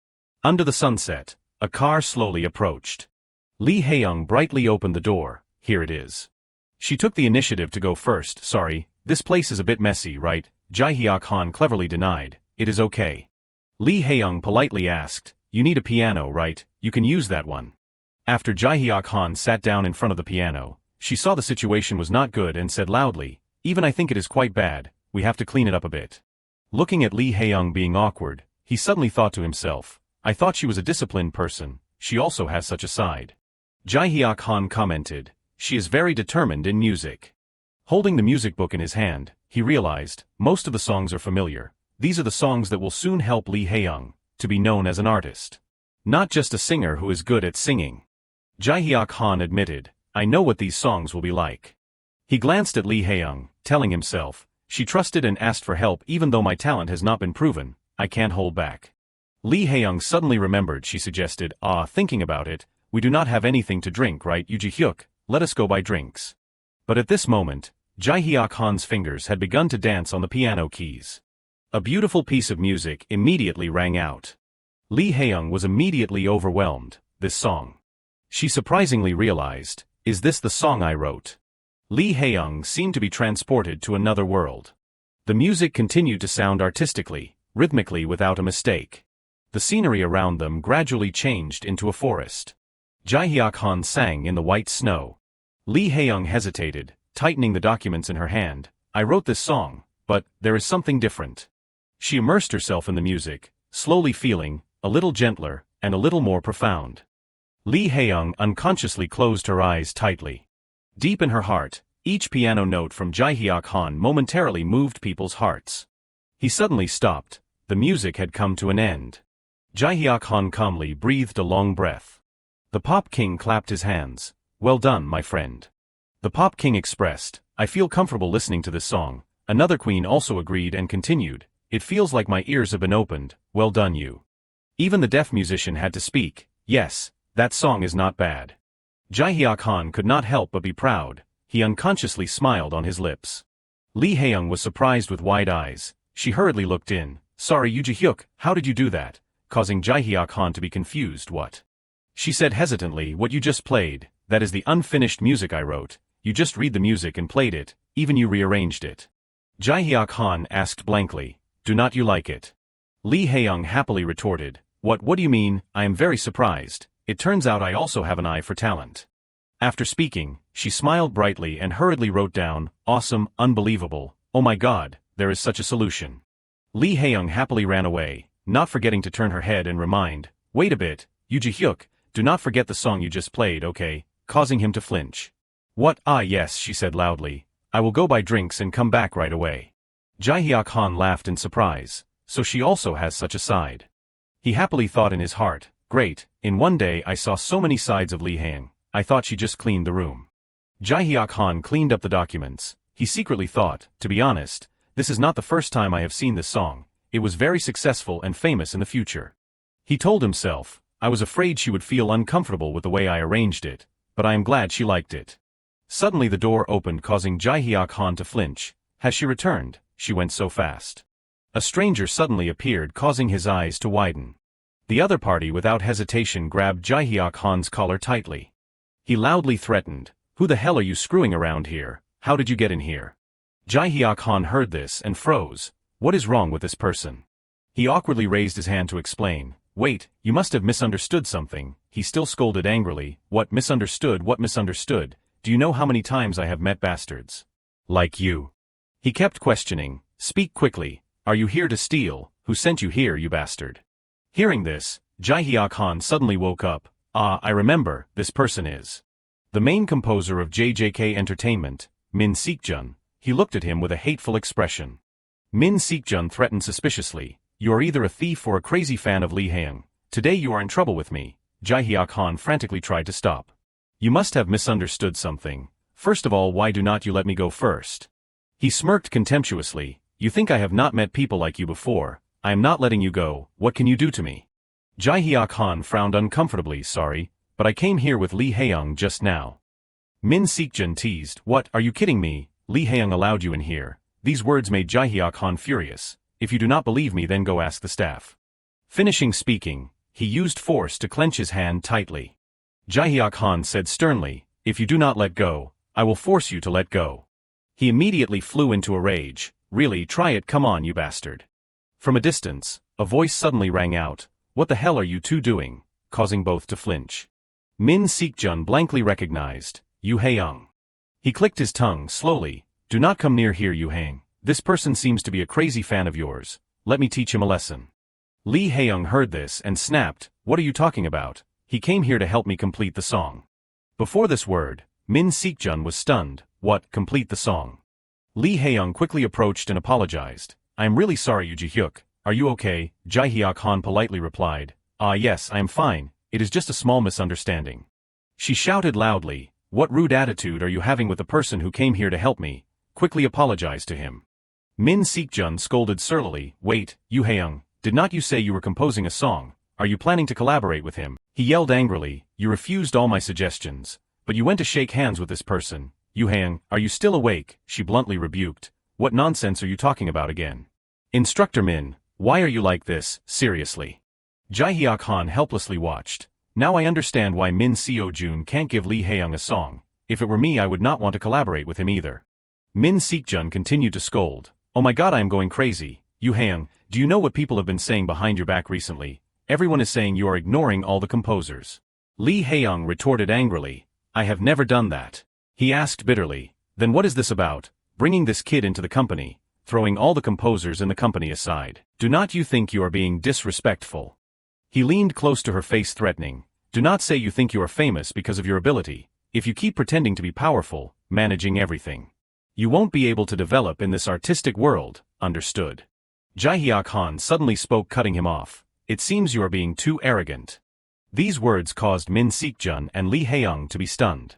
Under the sunset, a car slowly approached. Li Haeyoung brightly opened the door, here it is. She took the initiative to go first, sorry, this place is a bit messy, right? Jihiak Han cleverly denied, it is okay. Li Haeyoung politely asked, you need a piano, right? You can use that one. After Jihiak Han sat down in front of the piano, she saw the situation was not good and said loudly, even I think it is quite bad, we have to clean it up a bit. Looking at Li Haeyoung being awkward, he suddenly thought to himself, I thought she was a disciplined person, she also has such a side. Jihiak Han commented, she is very determined in music. Holding the music book in his hand, he realized, most of the songs are familiar, these are the songs that will soon help Li Haeyoung to be known as an artist. Not just a singer who is good at singing. Jihiak Han admitted, I know what these songs will be like. He glanced at Li Haeyoung, telling himself, she trusted and asked for help even though my talent has not been proven, I can't hold back. Li Haeyoung suddenly remembered, she suggested, thinking about it, we do not have anything to drink, right? You Jihyuk, let us go buy drinks. But at this moment, Jihiak Han's fingers had begun to dance on the piano keys. A beautiful piece of music immediately rang out. Li Haeyoung was immediately overwhelmed, this song. She surprisingly realized, is this the song I wrote? Li Haeyoung seemed to be transported to another world. The music continued to sound artistically, rhythmically without a mistake. The scenery around them gradually changed into a forest. Jihiak Han sang in the white snow. Li Hiang hesitated, tightening the documents in her hand. I wrote this song, but there is something different. She immersed herself in the music, slowly feeling a little gentler and a little more profound. Li Hiang unconsciously closed her eyes tightly. Deep in her heart, each piano note from Jihiak Han momentarily moved people's hearts. He suddenly stopped. The music had come to an end. Jihiak Han calmly breathed a long breath. The Pop King clapped his hands. Well done, my friend. The Pop King expressed, I feel comfortable listening to this song. Another queen also agreed and continued, it feels like my ears have been opened. Well done you. Even the deaf musician had to speak, yes, that song is not bad. Jihiak Han could not help but be proud. He unconsciously smiled on his lips. Li Hiang was surprised with wide eyes. She hurriedly looked in. Sorry Jihyuk, how did you do that? Causing Jihiak Han to be confused. What? She said hesitantly, what you just played, that is the unfinished music I wrote. You just read the music and played it, even you rearranged it. Jihiak Han asked blankly, do not you like it? Li Hiang happily retorted, what do you mean? I am very surprised. It turns out I also have an eye for talent. After speaking, she smiled brightly and hurriedly wrote down, awesome, unbelievable, oh my god, there is such a solution. Li Hiang happily ran away, not forgetting to turn her head and remind, wait a bit, Jihyuk, do not forget the song you just played, okay, causing him to flinch. What? Ah yes, she said loudly, I will go buy drinks and come back right away. Jihiak Han laughed in surprise, so she also has such a side. He happily thought in his heart, great, in one day I saw so many sides of Li Hiang, I thought she just cleaned the room. Jihiak Han cleaned up the documents. He secretly thought, to be honest, this is not the first time I have seen this song, it was very successful and famous in the future. He told himself, I was afraid she would feel uncomfortable with the way I arranged it, but I am glad she liked it. Suddenly the door opened causing Jihiak Han to flinch. Has she returned? She went so fast. A stranger suddenly appeared causing his eyes to widen. The other party without hesitation grabbed Jihiak Han's collar tightly. He loudly threatened, who the hell are you screwing around here? How did you get in here? Jihiak Han heard this and froze. What is wrong with this person? He awkwardly raised his hand to explain. Wait, you must have misunderstood something. He still scolded angrily. What misunderstood? What misunderstood? Do you know how many times I have met bastards like you? He kept questioning. Speak quickly. Are you here to steal? Who sent you here, you bastard? Hearing this, Jihiak Han suddenly woke up. Ah, I remember, this person is the main composer of JJK Entertainment, Min Seokjun. He looked at him with a hateful expression. Min Seokjun threatened suspiciously, you are either a thief or a crazy fan of Li Hiang. Today you are in trouble with me. Jihiak Han frantically tried to stop. You must have misunderstood something. First of all, why do not you let me go first? He smirked contemptuously. You think I have not met people like you before. I am not letting you go. What can you do to me? Jihiak Han frowned uncomfortably. Sorry, but I came here with Li Hiang just now. Min Seokjun teased. What, are you kidding me? Li Hiang allowed you in here. These words made Jihiak Han furious. If you do not believe me, then go ask the staff. Finishing speaking, he used force to clench his hand tightly. Jihiak Han said sternly, if you do not let go, I will force you to let go. He immediately flew into a rage. Really, try it, come on you bastard. From a distance, a voice suddenly rang out. What the hell are you two doing? Causing both to flinch. Min Seokjun blankly recognized, Yu Haeyoung. He clicked his tongue slowly. Do not come near here, Yu Hang. This person seems to be a crazy fan of yours. Let me teach him a lesson. Li Hiang heard this and snapped, what are you talking about? He came here to help me complete the song. Before this word, Min Seokjun was stunned. What, complete the song? Li Hiang quickly approached and apologized. I am really sorry, Yu Jihyuk. Are you okay? Jihiak Han politely replied. Ah yes, I am fine. It is just a small misunderstanding. She shouted loudly. What rude attitude are you having with the person who came here to help me? Quickly apologize to him. Min Seokjun scolded surlily. Wait, Yu Haeyoung, did not you say you were composing a song? Are you planning to collaborate with him? He yelled angrily. You refused all my suggestions, but you went to shake hands with this person. Yu Haeyoung, are you still awake? She bluntly rebuked. What nonsense are you talking about again? Instructor Min, why are you like this, seriously? Jihiak Han helplessly watched. Now I understand why Min Seokjun can't give Li Hiang a song. If it were me, I would not want to collaborate with him either. Min Seokjun continued to scold. Oh my god, I am going crazy. Yu Haeyoung, do you know what people have been saying behind your back recently? everyone is saying you are ignoring all the composers. Li Hiang retorted angrily, I have never done that. He asked bitterly, then what is this about, bringing this kid into the company, throwing all the composers in the company aside? Do not you think you are being disrespectful? He leaned close to her face threatening, do not say you think you are famous because of your ability. If you keep pretending to be powerful, managing everything, you won't be able to develop in this artistic world, understood? Jihiak Han suddenly spoke, cutting him off. It seems you are being too arrogant. These words caused Min Seokjun and Li Hiang to be stunned.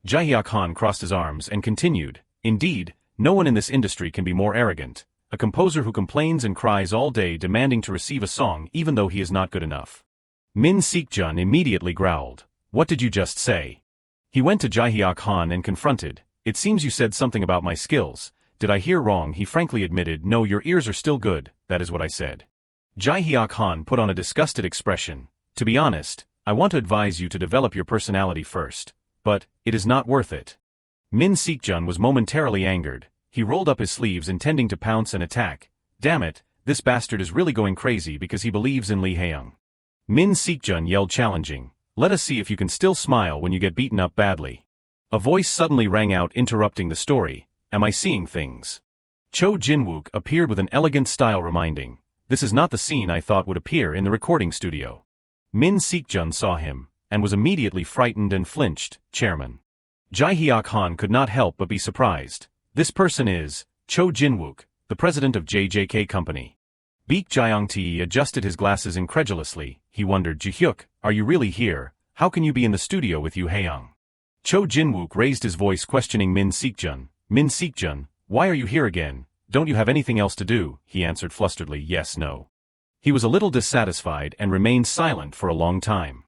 Jihiak Han crossed his arms and continued, indeed, no one in this industry can be more arrogant, a composer who complains and cries all day demanding to receive a song even though he is not good enough. Min Seokjun immediately growled, what did you just say? He went to Jihiak Han and confronted, it seems you said something about my skills, did I hear wrong? He frankly admitted, no, your ears are still good, that is what I said. Jihiak Han put on a disgusted expression, to be honest, I want to advise you to develop your personality first, but, it is not worth it. Min Seokjun was momentarily angered, he rolled up his sleeves intending to pounce and attack, damn it, this bastard is really going crazy because he believes in Li Hiang. Min Seokjun yelled challenging, let us see if you can still smile when you get beaten up badly. A voice suddenly rang out interrupting the story, am I seeing things? Cho Jinwook appeared with an elegant style reminding, this is not the scene I thought would appear in the recording studio. Min Seokjun saw him, and was immediately frightened and flinched, chairman. Jihiak Han could not help but be surprised, this person is, Cho Jinwook, the president of JJK Company. Baek Jyongtae adjusted his glasses incredulously, he wondered, Jihyuk, are you really here, how can you be in the studio with Yu Haeyoung? Cho Jinwook raised his voice questioning Min Seokjun, why are you here again, don't you have anything else to do? He answered flusteredly, yes, no. He was a little dissatisfied and remained silent for a long time.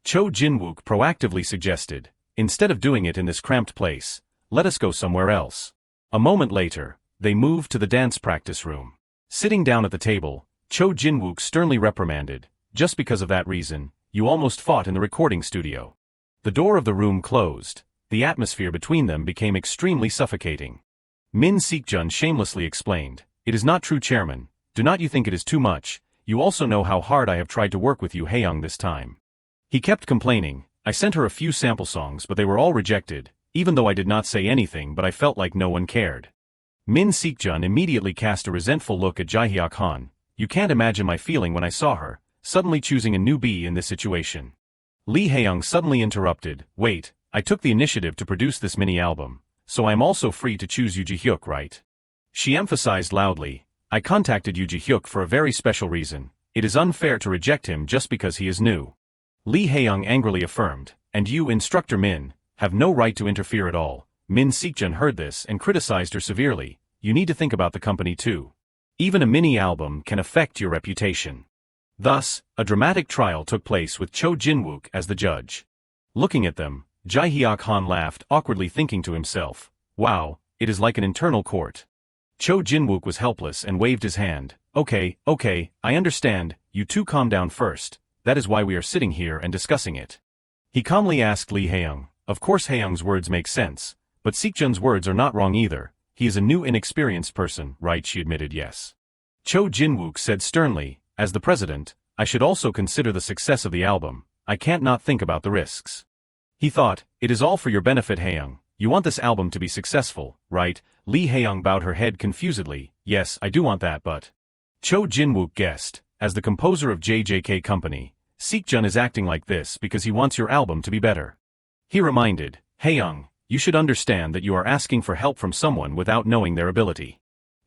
Cho Jinwook proactively suggested, instead of doing it in this cramped place, let us go somewhere else. A moment later, they moved to the dance practice room. Sitting down at the table, Cho Jinwook sternly reprimanded, just because of that reason, you almost fought in the recording studio. The door of the room closed, the atmosphere between them became extremely suffocating. Min Seokjun shamelessly explained, it is not true, chairman, do not you think it is too much, you also know how hard I have tried to work with Yu Haeyoung this time. He kept complaining, I sent her a few sample songs but they were all rejected, even though I did not say anything but I felt like no one cared. Min Seokjun immediately cast a resentful look at Jihiak Han, you can't imagine my feeling when I saw her, suddenly choosing a newbie in this situation. Li Hiang suddenly interrupted, wait, I took the initiative to produce this mini-album, so I am also free to choose Yoo Ji-hyuk, right? She emphasized loudly, I contacted Yoo Ji-hyuk for a very special reason, it is unfair to reject him just because he is new. Li Hiang angrily affirmed, and you, Instructor Min, have no right to interfere at all. Min Seokjun heard this and criticized her severely, you need to think about the company too. Even a mini-album can affect your reputation. Thus, a dramatic trial took place with Cho Jinwook as the judge. Looking at them, Jihiak Han laughed awkwardly, thinking to himself, wow, it is like an internal court. Cho Jinwook was helpless and waved his hand, okay, I understand, you two calm down first, that is why we are sitting here and discussing it. He calmly asked Li Hiang, of course Haeyoung's words make sense, but Seokjun's words are not wrong either, he is a new inexperienced person, right? She admitted yes. Cho Jinwook said sternly, as the president, I should also consider the success of the album, I can't not think about the risks. He thought, it is all for your benefit Haeyoung, you want this album to be successful, right? Li Hiang bowed her head confusedly, yes, I do want that, but... Cho Jinwook guessed, as the composer of JJK Company, Seokjun is acting like this because he wants your album to be better. He reminded, Haeyoung, you should understand that you are asking for help from someone without knowing their ability.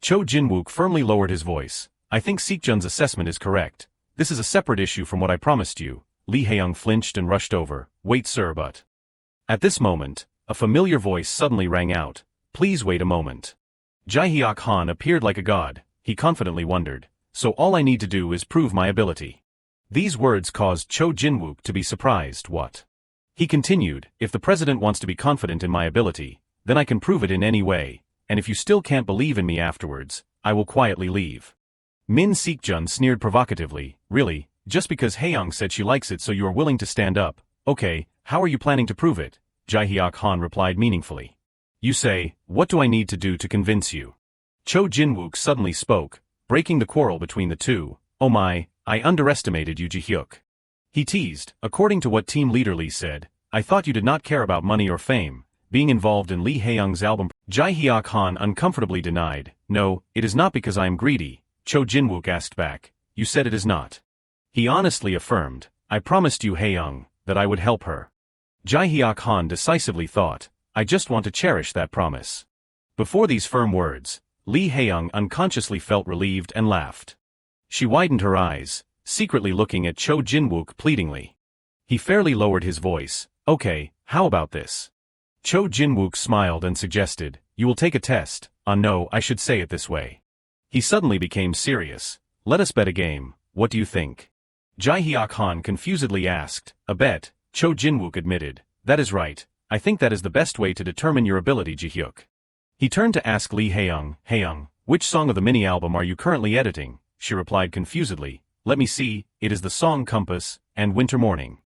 Cho Jinwook firmly lowered his voice, I think Seokjun's assessment is correct, this is a separate issue from what I promised you. Li Hiang flinched and rushed over, wait sir, but... At this moment, a familiar voice suddenly rang out, please wait a moment. Jihiak Han appeared like a god, he confidently wondered, so all I need to do is prove my ability. These words caused Cho Jinwook to be surprised, what? He continued, if the president wants to be confident in my ability, then I can prove it in any way, and if you still can't believe in me afterwards, I will quietly leave. Min Seokjun sneered provocatively, really, just because Haeyoung said she likes it so you are willing to stand up, okay, how are you planning to prove it? Jihiak Han replied meaningfully. You say, what do I need to do to convince you? Cho Jinwook suddenly spoke, breaking the quarrel between the two, oh my, I underestimated you, Jihiak. He teased, according to what team leader Li said, I thought you did not care about money or fame, being involved in Li Hiang's album. Jihiak Han uncomfortably denied, no, it is not because I am greedy. Cho Jinwook asked back, you said it is not. He honestly affirmed, I promised you Haeyoung, that I would help her. Jihiak Han decisively thought, I just want to cherish that promise. Before these firm words, Li Hiang unconsciously felt relieved and laughed. She widened her eyes, secretly looking at Cho Jinwook pleadingly. He fairly lowered his voice, okay, how about this? Cho Jinwook smiled and suggested, you will take a test, no, I should say it this way. He suddenly became serious, let us bet a game, what do you think? Jihiak Han confusedly asked, a bet, Cho Jinwook admitted, that is right, I think that is the best way to determine your ability, Jihyuk. He turned to ask Li Hiang, Haeyoung, which song of the mini-album are you currently editing? She replied confusedly, let me see, it is the song Compass, and Winter Morning.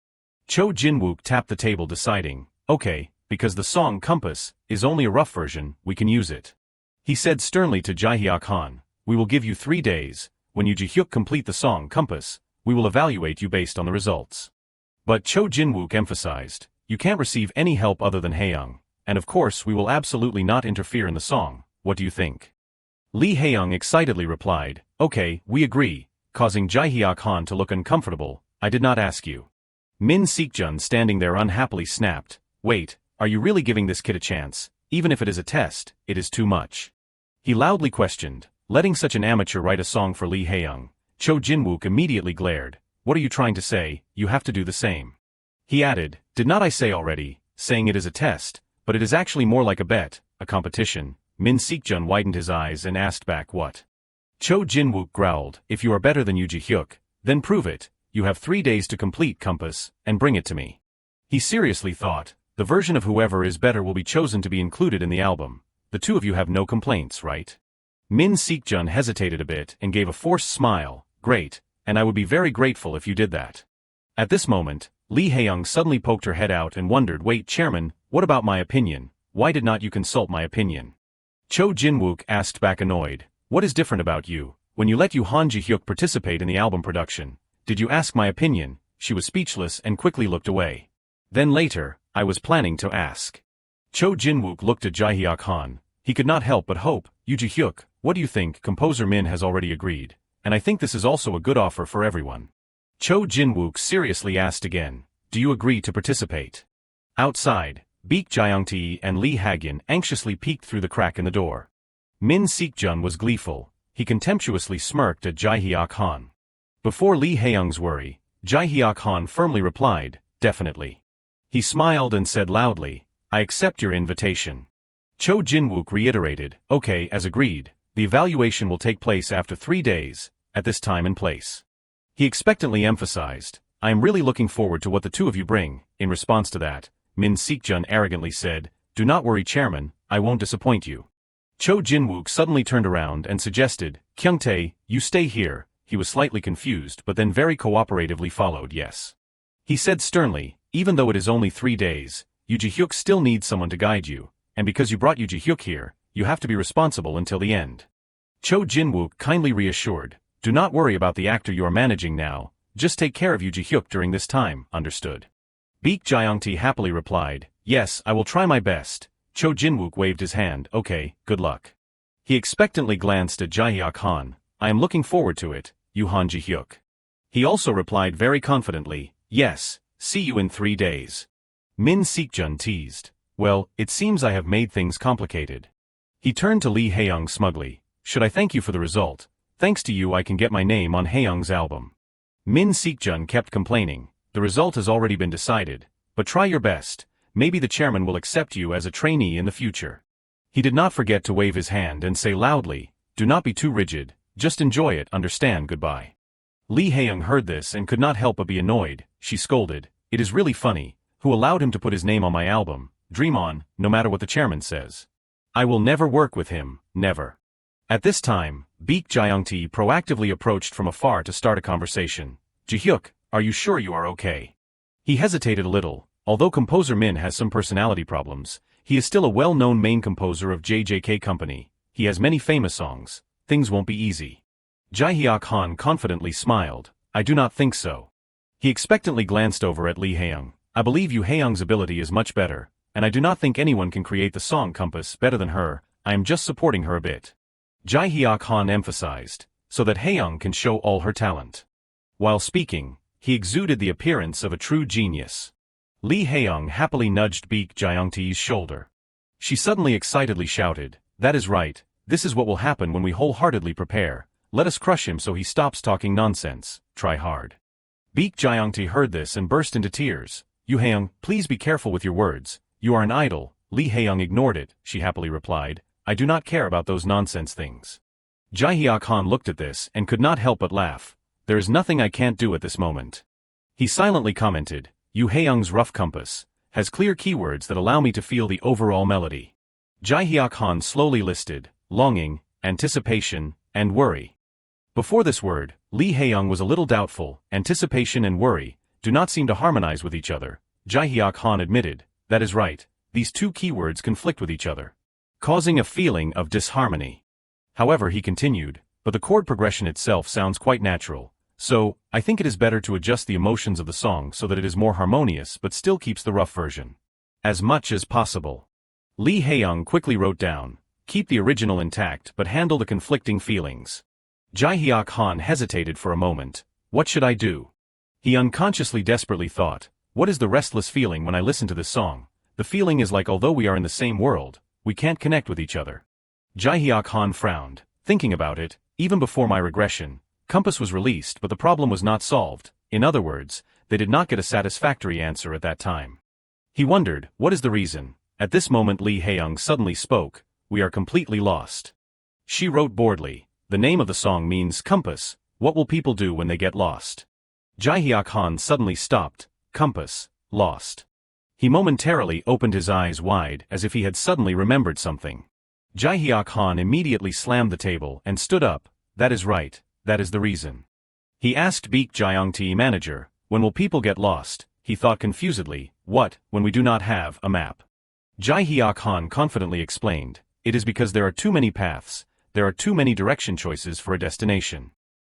Cho Jinwook tapped the table deciding, okay, because the song Compass is only a rough version, we can use it. He said sternly to Jihiak Han, we will give you 3 days, when you Jihyuk complete the song Compass, we will evaluate you based on the results. But Cho Jinwook emphasized, you can't receive any help other than Haeyoung, and of course we will absolutely not interfere in the song, what do you think? Li Hiang excitedly replied, okay, we agree, causing Jihiak Han to look uncomfortable, I did not ask you. Min Seokjun standing there unhappily snapped, wait, are you really giving this kid a chance? Even if it is a test, it is too much. He loudly questioned, letting such an amateur write a song for Li Hiang. Cho Jinwook immediately glared, what are you trying to say, you have to do the same. He added, did not I say already, saying it is a test, but it is actually more like a bet, a competition. Min Seokjun widened his eyes and asked back what? Cho Jinwook growled, if you are better than you Jihyuk, then prove it, you have 3 days to complete Compass, and bring it to me. He seriously thought, the version of whoever is better will be chosen to be included in the album. The two of you have no complaints, right? Min Seokjun hesitated a bit and gave a forced smile, great, and I would be very grateful if you did that. At this moment, Li Hiang suddenly poked her head out and wondered, wait chairman, what about my opinion, why did not you consult my opinion? Cho Jinwook asked back annoyed, what is different about you, when you let Han Jihyuk participate in the album production, did you ask my opinion? She was speechless and quickly looked away. Then later, I was planning to ask. Cho Jinwook looked at Jihiak Han, he could not help but hope, you Jihyuk, what do you think? Composer Min has already agreed, and I think this is also a good offer for everyone. Cho Jinwook seriously asked again, do you agree to participate? Outside, Baek Jyongtae and Lee Hagin anxiously peeked through the crack in the door. Min Seokjun was gleeful, he contemptuously smirked at Jihiak Han. Before Li Haeyoung's worry, Jihiak Han firmly replied, definitely. He smiled and said loudly, I accept your invitation. Cho Jinwook reiterated, okay, as agreed, the evaluation will take place after 3 days, at this time and place. He expectantly emphasized, I am really looking forward to what the two of you bring. In response to that, Min Seokjun arrogantly said, do not worry chairman, I won't disappoint you. Cho Jinwook suddenly turned around and suggested, Kyungtae, you stay here. He was slightly confused but then very cooperatively followed yes. He said sternly, even though it is only 3 days, Yoo Ji-hyuk still needs someone to guide you, and because you brought Yoo Ji-hyuk here, you have to be responsible until the end. Cho Jinwook kindly reassured, do not worry about the actor you are managing now, just take care of Yoo Ji-hyuk during this time, understood? Baek Jyongtae happily replied, yes, I will try my best. Cho Jinwook waved his hand, okay, good luck. He expectantly glanced at Jihiak Han, I am looking forward to it, Yoo Han Ji-hyuk. He also replied very confidently, yes, see you in 3 days. Min Seokjun teased, well, it seems I have made things complicated. He turned to Lee Haeyoung smugly, should I thank you for the result? Thanks to you I can get my name on Haeyoung's album. Min Seokjun kept complaining, the result has already been decided, but try your best, maybe the chairman will accept you as a trainee in the future. He did not forget to wave his hand and say loudly, do not be too rigid, just enjoy it, understand, goodbye. Lee Haeyoung heard this and could not help but be annoyed, she scolded, it is really funny, who allowed him to put his name on my album, dream on, no matter what the chairman says. I will never work with him, never. At this time, Baek Jyongtae proactively approached from afar to start a conversation. Ji-hyuk, are you sure you are okay? He hesitated a little, although composer Min has some personality problems, he is still a well-known main composer of JJK Company, he has many famous songs, things won't be easy. Jihiak Han confidently smiled, I do not think so. He expectantly glanced over at Li Hiang. I believe Yu Haiyang's ability is much better, and I do not think anyone can create the song compass better than her. I am just supporting her a bit. Jihiak Han emphasized, so that Haiyang can show all her talent. While speaking, he exuded the appearance of a true genius. Li Hiang happily nudged Baek Jiangti's shoulder. She suddenly excitedly shouted, "That is right, this is what will happen when we wholeheartedly prepare. Let us crush him so he stops talking nonsense, try hard." Baek Jiangti heard this and burst into tears. "Yu Haiyang, please be careful with your words, you are an idol." Li Hiang ignored it, she happily replied, "I do not care about those nonsense things." Jihiak Han looked at this and could not help but laugh. "There is nothing I can't do at this moment." He silently commented, "Yu Haiyang's rough compass has clear keywords that allow me to feel the overall melody." Jihiak Han slowly listed, longing, anticipation, and worry. Before this word, Li Hiang was a little doubtful. Anticipation and worry do not seem to harmonize with each other. Jihiak Han admitted, "That is right, these two keywords conflict with each other, causing a feeling of disharmony." However, he continued, "But the chord progression itself sounds quite natural, so I think it is better to adjust the emotions of the song so that it is more harmonious but still keeps the rough version as much as possible." Li Hiang quickly wrote down, "Keep the original intact but handle the conflicting feelings." Jihiak Han hesitated for a moment. What should I do? He unconsciously desperately thought, what is the restless feeling when I listen to this song? The feeling is like although we are in the same world, we can't connect with each other. Jihiak Han frowned, thinking about it. Even before my regression, Compass was released but the problem was not solved. In other words, they did not get a satisfactory answer at that time. He wondered, what is the reason? At this moment Li Hiang suddenly spoke, "We are completely lost." She wrote boredly, "The name of the song means compass. What will people do when they get lost?" Jihiak Han suddenly stopped. Compass, lost. He momentarily opened his eyes wide as if he had suddenly remembered something. Jihiak Han immediately slammed the table and stood up. "That is right, that is the reason." He asked Baek Jiangti manager, "When will people get lost?" He thought confusedly, "What, when we do not have a map?" Jihiak Han confidently explained, "It is because there are too many paths, there are too many direction choices for a destination."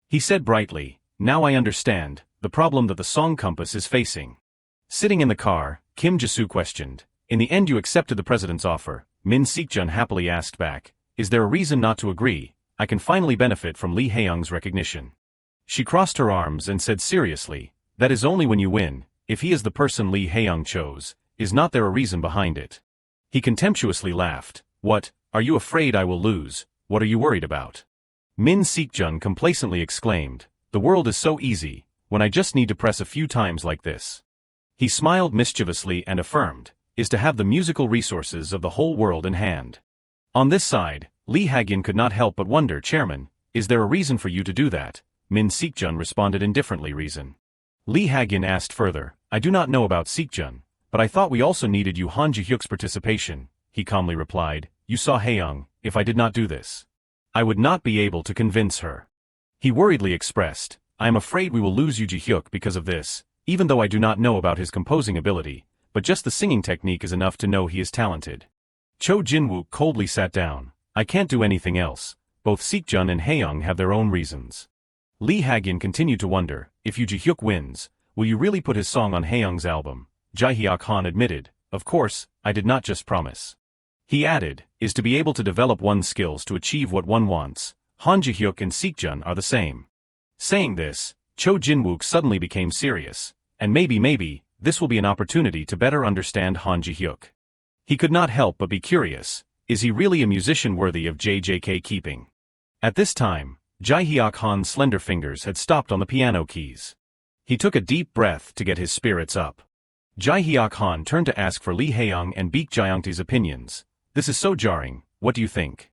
He said brightly, "Now I understand the problem that the song compass is facing." Sitting in the car, Kim Ji-soo questioned, "In the end you accepted the president's offer?" Min Sik-jun happily asked back, "Is there a reason not to agree? I can finally benefit from Li Hiang's recognition." She crossed her arms and said seriously, "That is only when you win. If he is the person Li Hiang chose, is not there a reason behind it?" He contemptuously laughed. "What, are you afraid I will lose? What are you worried about?" Min Sik-jun complacently exclaimed, "The world is so easy, when I just need to press a few times like this." He smiled mischievously and affirmed, "Is to have the musical resources of the whole world in hand." On this side, Li Hagyun could not help but wonder, "Chairman, is there a reason for you to do that?" Min Sik-jun responded indifferently, "Reason?" Li Hagyun asked further, "I do not know about Sik-jun, but I thought we also needed Yu Han Ji-hyuk's participation." He calmly replied, "You saw Haeyang, if I did not do this, I would not be able to convince her." He worriedly expressed, "I am afraid we will lose Yu Ji-hyuk because of this, even though I do not know about his composing ability, but just the singing technique is enough to know he is talented." Cho Jin-wook coldly sat down. "I can't do anything else. Both Sik-jun and Haeyang have their own reasons." Li Hagyun continued to wonder, "If Yu Ji-hyuk wins, will you really put his song on Haeyang's album?" Jihiak Han admitted, "Of course, I did not just promise." He added, "Is to be able to develop one's skills to achieve what one wants. Han Ji-hyuk and Sik-jun are the same." Saying this, Cho Jin-wook suddenly became serious, and maybe, this will be an opportunity to better understand Han Ji-hyuk. He could not help but be curious, is he really a musician worthy of JJK keeping? At this time, Jihiak Han's slender fingers had stopped on the piano keys. He took a deep breath to get his spirits up. Jihiak Han turned to ask for Li Hiang and Baek Jiangti's opinions. "This is so jarring, what do you think?"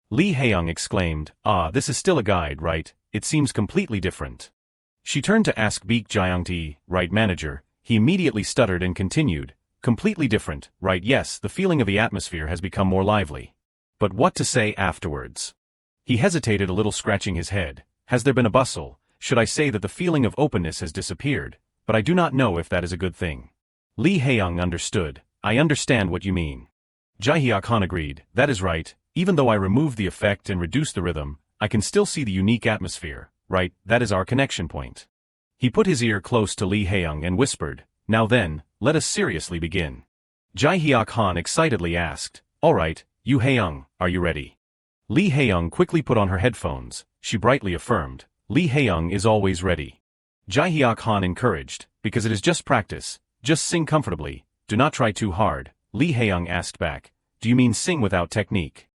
Li Hiang exclaimed, "This is still a guide, right? It seems completely different." She turned to ask Baek Jiangti, "Right, manager?" He immediately stuttered and continued, "Completely different, right? Yes, the feeling of the atmosphere has become more lively. But what to say afterwards?" He hesitated a little, scratching his head. "Has there been a bustle? Should I say that the feeling of openness has disappeared? But I do not know if that is a good thing." Li Hiang understood. "I understand what you mean." Jihiak Han agreed, "That is right, even though I removed the effect and reduced the rhythm, I can still see the unique atmosphere, right? That is our connection point." He put his ear close to Li Hiang and whispered, "Now then, let us seriously begin." Jihiak Han excitedly asked, "All right, Yu Hiang, are you ready?" Li Hiang quickly put on her headphones. She brightly affirmed, "Li Hiang is always ready." Jihiak Han encouraged, "Because it is just practice, just sing comfortably, do not try too hard." Li Hiang asked back, "Do you mean sing without technique?"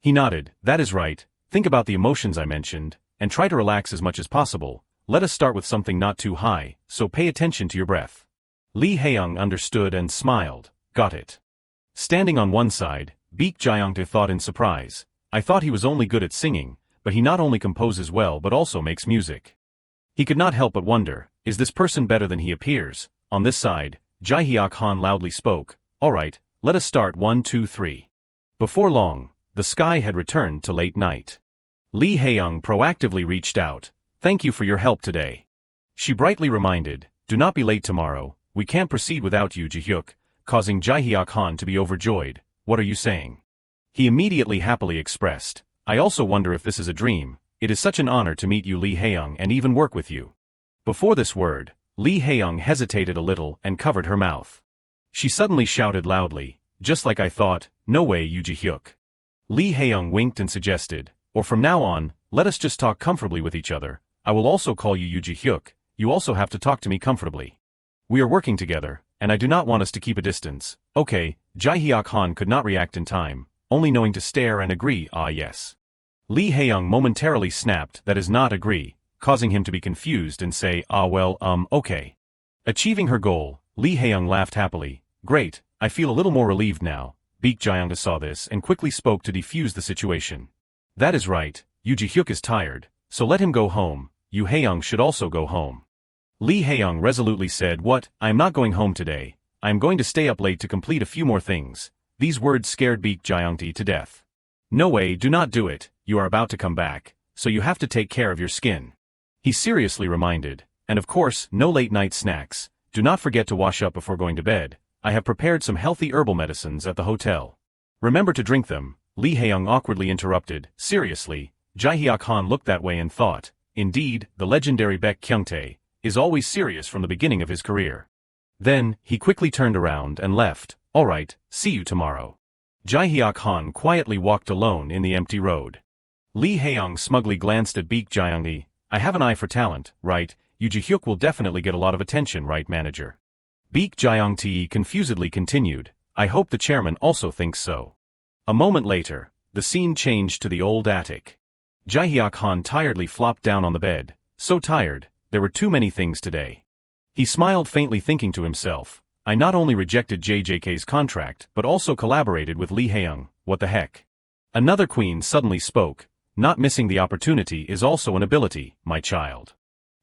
He nodded, "That is right, think about the emotions I mentioned, and try to relax as much as possible. Let us start with something not too high, so pay attention to your breath." Li Hiang understood and smiled, "Got it." Standing on one side, Baek Jiangte thought in surprise, "I thought he was only good at singing, but he not only composes well but also makes music." He could not help but wonder, is this person better than he appears? On this side, Jihiak Han loudly spoke, "All right, let us start 1 2 3. Before long, the sky had returned to late night. Li Hiang proactively reached out, "Thank you for your help today." She brightly reminded, "Do not be late tomorrow, we can't proceed without you, Jihyuk," causing Jihiak Han to be overjoyed. "What are you saying?" He immediately happily expressed, "I also wonder if this is a dream. It is such an honor to meet you, Li Hiang, and even work with you." Before this word, Li Hiang hesitated a little and covered her mouth. She suddenly shouted loudly, "Just like I thought, no way, Yu Jihyuk." Li Hiang winked and suggested, "Or from now on, let us just talk comfortably with each other. I will also call you Yu Jihyuk, you also have to talk to me comfortably. We are working together, and I do not want us to keep a distance." "Okay." Jihiak Han could not react in time, only knowing to stare and agree, "Ah yes." Li Hiang momentarily snapped, "That is not agree," causing him to be confused and say, "Ah well, okay." Achieving her goal, Li Hiang laughed happily, "Great, I feel a little more relieved now." Baek Jiangte saw this and quickly spoke to defuse the situation. "That is right, Yu Jihyuk is tired, so let him go home. Yu Hiang should also go home." Li Hiang resolutely said, "What? I am not going home today. I am going to stay up late to complete a few more things." These words scared Baek Jiangte to death. "No way, do not do it, you are about to come back, so you have to take care of your skin." He seriously reminded, "And of course, no late night snacks. Do not forget to wash up before going to bed. I have prepared some healthy herbal medicines at the hotel. Remember to drink them." Li Hiang awkwardly interrupted, "Seriously?" Jihiak Han looked that way and thought, indeed, the legendary Baek Kyungtae is always serious from the beginning of his career. Then, he quickly turned around and left. "All right, see you tomorrow." Jihiak Han quietly walked alone in the empty road. Li Hiang smugly glanced at Baek Jiangte. "I have an eye for talent, right? Yu Jihyuk will definitely get a lot of attention, right, manager?" Baek Jiangte confusedly continued, "I hope the chairman also thinks so." A moment later, the scene changed to the old attic. Jihiak Han tiredly flopped down on the bed, so tired, there were too many things today. He smiled faintly, thinking to himself, "I not only rejected JJK's contract but also collaborated with Li Hiang, what the heck?" Another queen suddenly spoke, "Not missing the opportunity is also an ability, my child."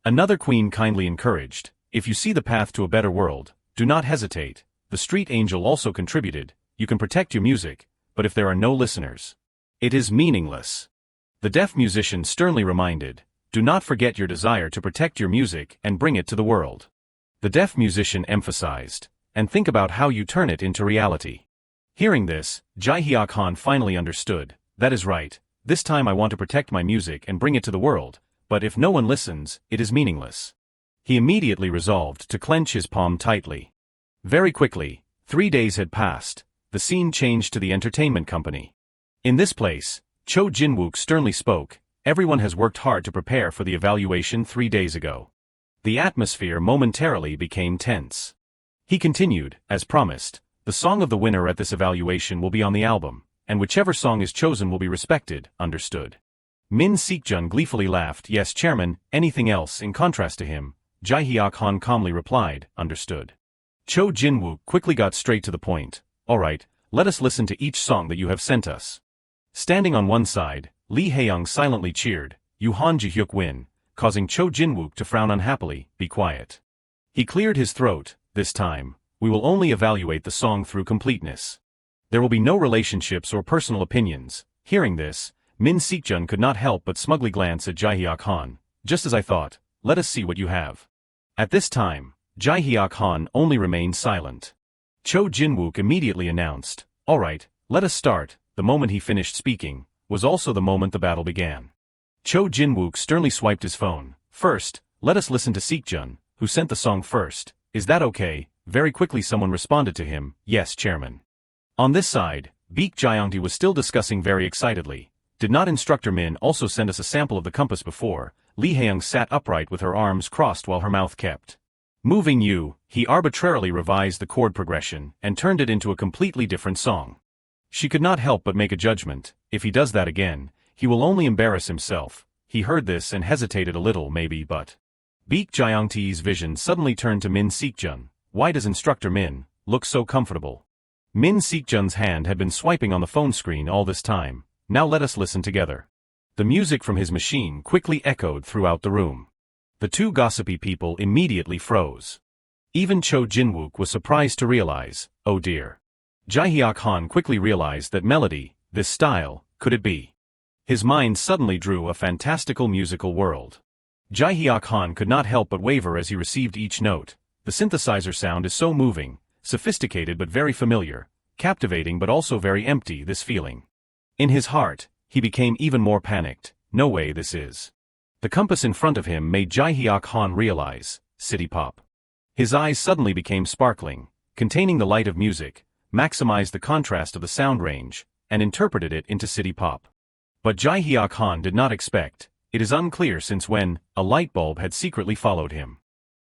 Another queen kindly encouraged, "If you see the path to a better world, do not hesitate." The street angel also contributed, "You can protect your music, but if there are no listeners, it is meaningless." The deaf musician sternly reminded, "Do not forget your desire to protect your music and bring it to the world." The deaf musician emphasized, "And think about how you turn it into reality." Hearing this, Jihiak Han finally understood, "That is right, this time I want to protect my music and bring it to the world, but if no one listens, it is meaningless." He immediately resolved to clench his palm tightly. Very quickly, 3 days had passed. The scene changed to the entertainment company. In this place, Cho Jinwook sternly spoke, "Everyone has worked hard to prepare for the evaluation 3 days ago." The atmosphere momentarily became tense. He continued, "As promised, the song of the winner at this evaluation will be on the album, and whichever song is chosen will be respected, understood?" Min Seekjun gleefully laughed, "Yes, chairman, anything else in contrast to him?" Jihiak Han calmly replied, "Understood." Cho Jinwook quickly got straight to the point, "All right, let us listen to each song that you have sent us." Standing on one side, Li Hiang silently cheered, "Yu Han Jihyuk win," causing Cho Jinwook to frown unhappily, "Be quiet." He cleared his throat, "This time, we will only evaluate the song through completeness. There will be no relationships or personal opinions." Hearing this, Min Seekjun could not help but smugly glance at Jihiak Han. "Just as I thought, let us see what you have." At this time, Jihiak Han only remained silent. Cho Jinwook immediately announced, "All right, let us start." The moment he finished speaking, was also the moment the battle began. Cho Jinwook sternly swiped his phone. "First, let us listen to Seekjun, who sent the song first. Is that okay? Very quickly someone responded to him, yes, chairman. On this side, Baek Jiangti was still discussing very excitedly. Did not Instructor Min also send us a sample of the compass before? Li Hiang sat upright with her arms crossed while her mouth kept moving. He arbitrarily revised the chord progression and turned it into a completely different song. She could not help but make a judgment. If he does that again, he will only embarrass himself. He heard this and hesitated a little maybe, but Baek Jiangti's vision suddenly turned to Min Seekjun. Why does Instructor Min look so comfortable? Min Seekjun's hand had been swiping on the phone screen all this time. Now let us listen together. The music from his machine quickly echoed throughout the room. The two gossipy people immediately froze. Even Cho Jinwook was surprised to realize, oh dear. Jihiak Han quickly realized that melody, this style, could it be? His mind suddenly drew a fantastical musical world. Jihiak Han could not help but waver as he received each note. The synthesizer sound is so moving, sophisticated but very familiar, captivating but also very empty, this feeling. In his heart, he became even more panicked. No way this is. The compass in front of him made Jihiak Han realize, city pop. His eyes suddenly became sparkling, containing the light of music, maximized the contrast of the sound range, and interpreted it into city pop. But Jihiak Han did not expect, it is unclear since when, a light bulb had secretly followed him.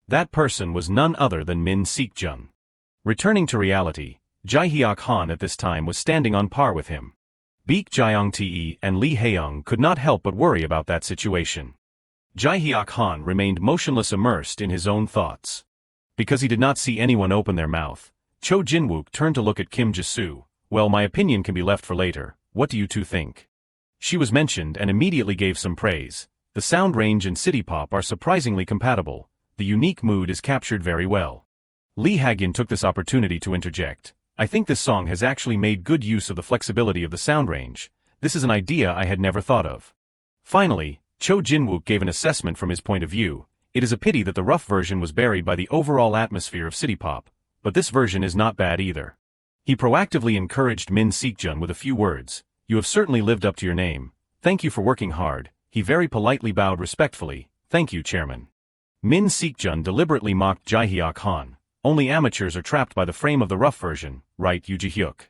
That person was none other than Min Seekjun. Returning to reality, Jihiak Han at this time was standing on par with him. Baek Jiangti and Li Hiang could not help but worry about that situation. Jihiak Han remained motionless, immersed in his own thoughts. Because he did not see anyone open their mouth, Cho Jinwook turned to look at Kim Jisoo. Well, my opinion can be left for later. What do you two think? She was mentioned and immediately gave some praise. The sound range and city pop are surprisingly compatible. The unique mood is captured very well. Lee Hagin took this opportunity to interject. I think this song has actually made good use of the flexibility of the sound range. This is an idea I had never thought of. Finally, Cho Jinwook gave an assessment from his point of view. It is a pity that the rough version was buried by the overall atmosphere of city pop, but this version is not bad either. He proactively encouraged Min Seekjun with a few words. You have certainly lived up to your name. Thank you for working hard. He very politely bowed respectfully. Thank you, Chairman. Min Seekjun deliberately mocked Jihiak Han. Only amateurs are trapped by the frame of the rough version, right, Yu Ji-hyuk?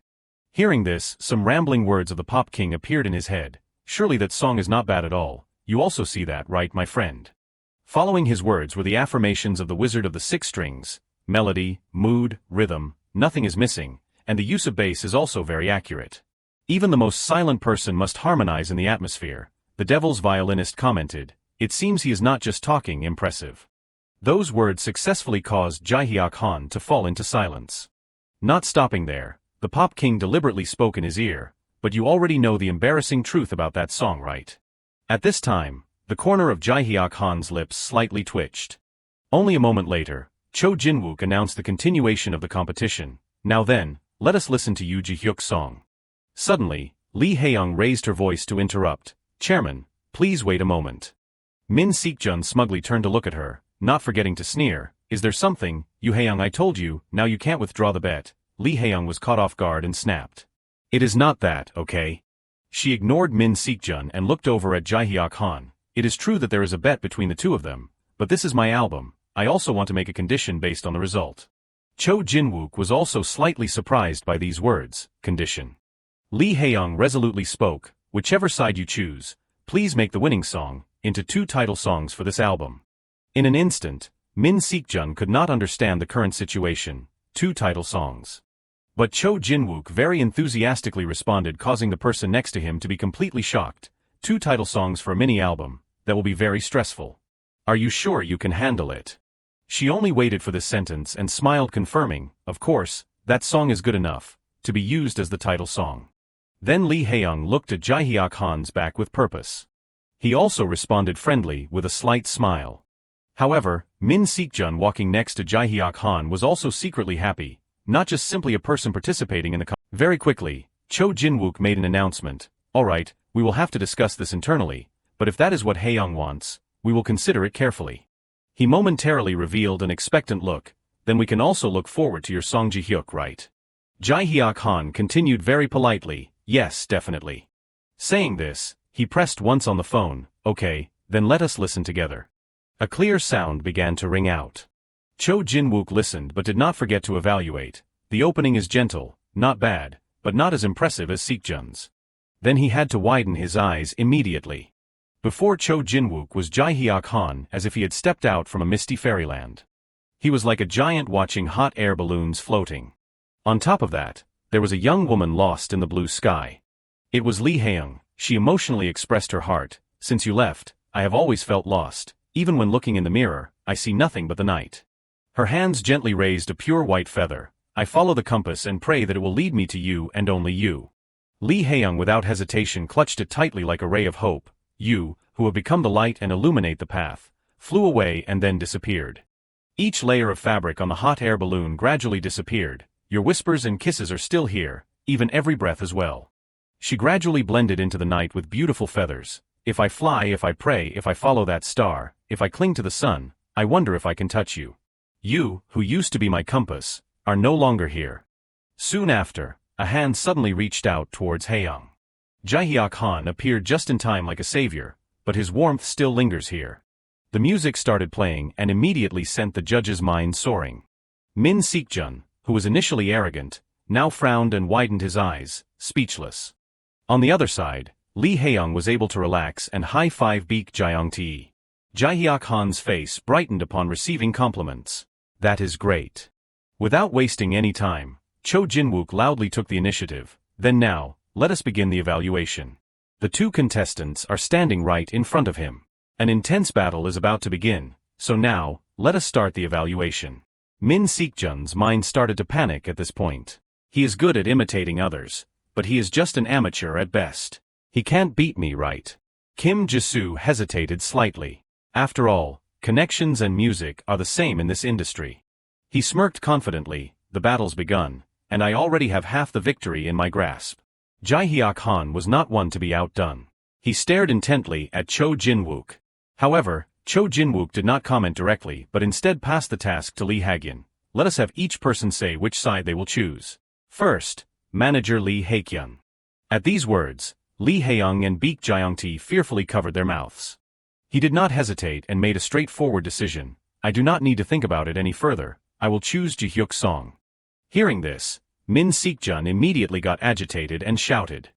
Hearing this, some rambling words of the Pop King appeared in his head. Surely that song is not bad at all. You also see that, right, my friend? Following his words were the affirmations of the Wizard of the Six Strings. Melody, mood, rhythm, nothing is missing, and the use of bass is also very accurate. Even the most silent person must harmonize in the atmosphere. The Devil's violinist commented, it seems he is not just talking. Impressive. Those words successfully caused Jihiak Han to fall into silence. Not stopping there, the Pop King deliberately spoke in his ear, but you already know the embarrassing truth about that song, right? At this time, the corner of Jihiak Han's lips slightly twitched. Only a moment later, Cho Jinwook announced the continuation of the competition. Now then, let us listen to Yu Ji-hyuk's song. Suddenly, Li Hiang raised her voice to interrupt. Chairman, please wait a moment. Min Seekjun smugly turned to look at her, not forgetting to sneer. Is there something, Yu Hiang? I told you, now you can't withdraw the bet. Li Hiang was caught off guard and snapped. It is not that, okay? She ignored Min Seekjun and looked over at Jihiak Han. It is true that there is a bet between the two of them, but this is my album. I also want to make a condition based on the result. Cho Jinwook was also slightly surprised by these words, condition. Li Hiang resolutely spoke, whichever side you choose, please make the winning song into 2 title songs for this album. In an instant, Min Seekjun could not understand the current situation, 2 title songs. But Cho Jinwook very enthusiastically responded, causing the person next to him to be completely shocked. 2 title songs for a mini-album, that will be very stressful. Are you sure you can handle it? She only waited for this sentence and smiled, confirming, of course, that song is good enough to be used as the title song. Then Li Hiang looked at Jihiak Han's back with purpose. He also responded friendly with a slight smile. However, Min Seekjun walking next to Jihiak Han was also secretly happy, not just simply a person participating in the Very quickly, Cho Jinwook made an announcement. Alright, we will have to discuss this internally, but if that is what Haeyoung wants, we will consider it carefully. He momentarily revealed an expectant look. Then we can also look forward to your song Ji-hyuk, right? Jihiak Han continued very politely, yes, definitely. Saying this, he pressed once on the phone. Okay, then let us listen together. A clear sound began to ring out. Cho Jin-wook listened but did not forget to evaluate. The opening is gentle, not bad, but not as impressive as Seokjun's. Then he had to widen his eyes immediately. Before Cho Jin-wook was Jihiak Han, as if he had stepped out from a misty fairyland. He was like a giant watching hot air balloons floating. On top of that, there was a young woman lost in the blue sky. It was Li Hiang. She emotionally expressed her heart. Since you left, I have always felt lost. Even when looking in the mirror, I see nothing but the night. Her hands gently raised a pure white feather. I follow the compass and pray that it will lead me to you and only you. Li Hiang without hesitation clutched it tightly like a ray of hope. You, who have become the light and illuminate the path, flew away and then disappeared. Each layer of fabric on the hot air balloon gradually disappeared. Your whispers and kisses are still here, even every breath as well. She gradually blended into the night with beautiful feathers. If I fly, if I pray, if I follow that star, if I cling to the sun, I wonder if I can touch you. You, who used to be my compass, are no longer here. Soon after, a hand suddenly reached out towards Haeyoung. Jihiak Han appeared just in time like a savior, but his warmth still lingers here. The music started playing and immediately sent the judge's mind soaring. Min Seokjun, who was initially arrogant, now frowned and widened his eyes, speechless. On the other side, Li Haeyoung was able to relax and high-five Baek Jeong-tae. Jihiak Han's face brightened upon receiving compliments. That is great. Without wasting any time, Cho Jin-wook loudly took the initiative. Then now, let us begin the evaluation. The two contestants are standing right in front of him. An intense battle is about to begin, so now, let us start the evaluation. Min Seokjun's mind started to panic at this point. He is good at imitating others, but he is just an amateur at best. He can't beat me, right? Kim Ji-soo hesitated slightly. After all, connections and music are the same in this industry. He smirked confidently. The battle's begun, and I already have half the victory in my grasp. Jihiak Han was not one to be outdone. He stared intently at Cho Jin-wook. However, Cho Jin-wook did not comment directly but instead passed the task to Lee Hagyun. Let us have each person say which side they will choose. First, manager Lee Haekyun. At these words, Lee Haeyoung and Baek Jeong-tae fearfully covered their mouths. He did not hesitate and made a straightforward decision. I do not need to think about it any further. I will choose Jihyuk's song. Hearing this, Min Seokjun immediately got agitated and shouted.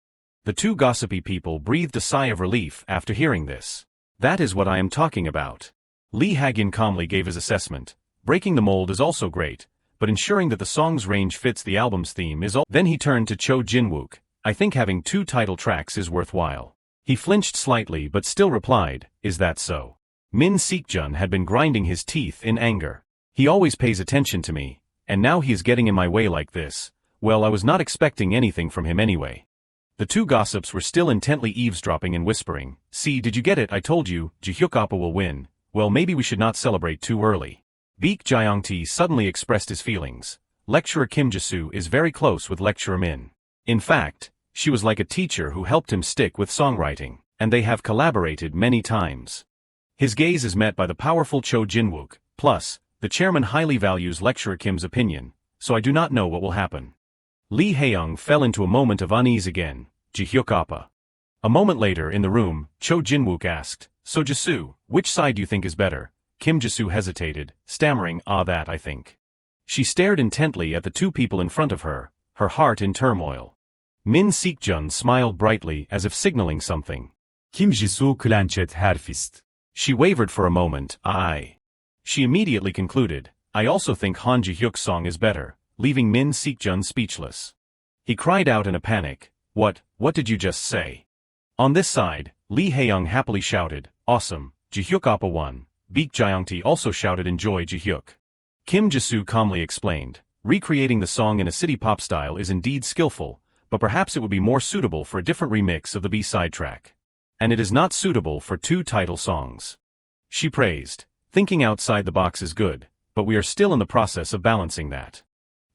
The two gossipy people breathed a sigh of relief after hearing this. That is what I am talking about. Lee Hagyun calmly gave his assessment. Breaking the mold is also great, but ensuring that the song's range fits the album's theme is all. Then he turned to Cho Jin-wook. I think having two title tracks is worthwhile. He flinched slightly but still replied, is that so? Min Seokjun had been grinding his teeth in anger. He always pays attention to me, and now he is getting in my way like this. Well, I was not expecting anything from him anyway. The two gossips were still intently eavesdropping and whispering. See, did you get it? I told you, Jihyuk Appa will win. Well, maybe we should not celebrate too early. Baek Jeong-tae suddenly expressed his feelings. Lecturer Kim Ji-soo is very close with Lecturer Min. In fact, she was like a teacher who helped him stick with songwriting, and they have collaborated many times. His gaze is met by the powerful Cho Jin-wook. Plus, the chairman highly values Lecturer Kim's opinion, so I do not know what will happen. Lee Haeyoung fell into a moment of unease again. Jihyuk Appa. A moment later in the room, Cho Jin-wook asked, so Ji-soo, which side do you think is better? Kim Ji-soo hesitated, stammering, that I think. She stared intently at the two people in front of her, her heart in turmoil. Min Seokjun smiled brightly as if signaling something. Kim Ji-soo clenched her fist. She wavered for a moment. She immediately concluded, I also think Han Ji-hyuk's song is better, leaving Min Seokjun speechless. He cried out in a panic, What did you just say? On this side, Lee Haeyoung happily shouted, awesome, Jihyuk Appa won. Baek Jeong-tae also shouted enjoy Jihyuk. Kim Ji-soo calmly explained, recreating the song in a city pop style is indeed skillful, but perhaps it would be more suitable for a different remix of the B-side track. And it is not suitable for two title songs. She praised, thinking outside the box is good, but we are still in the process of balancing that.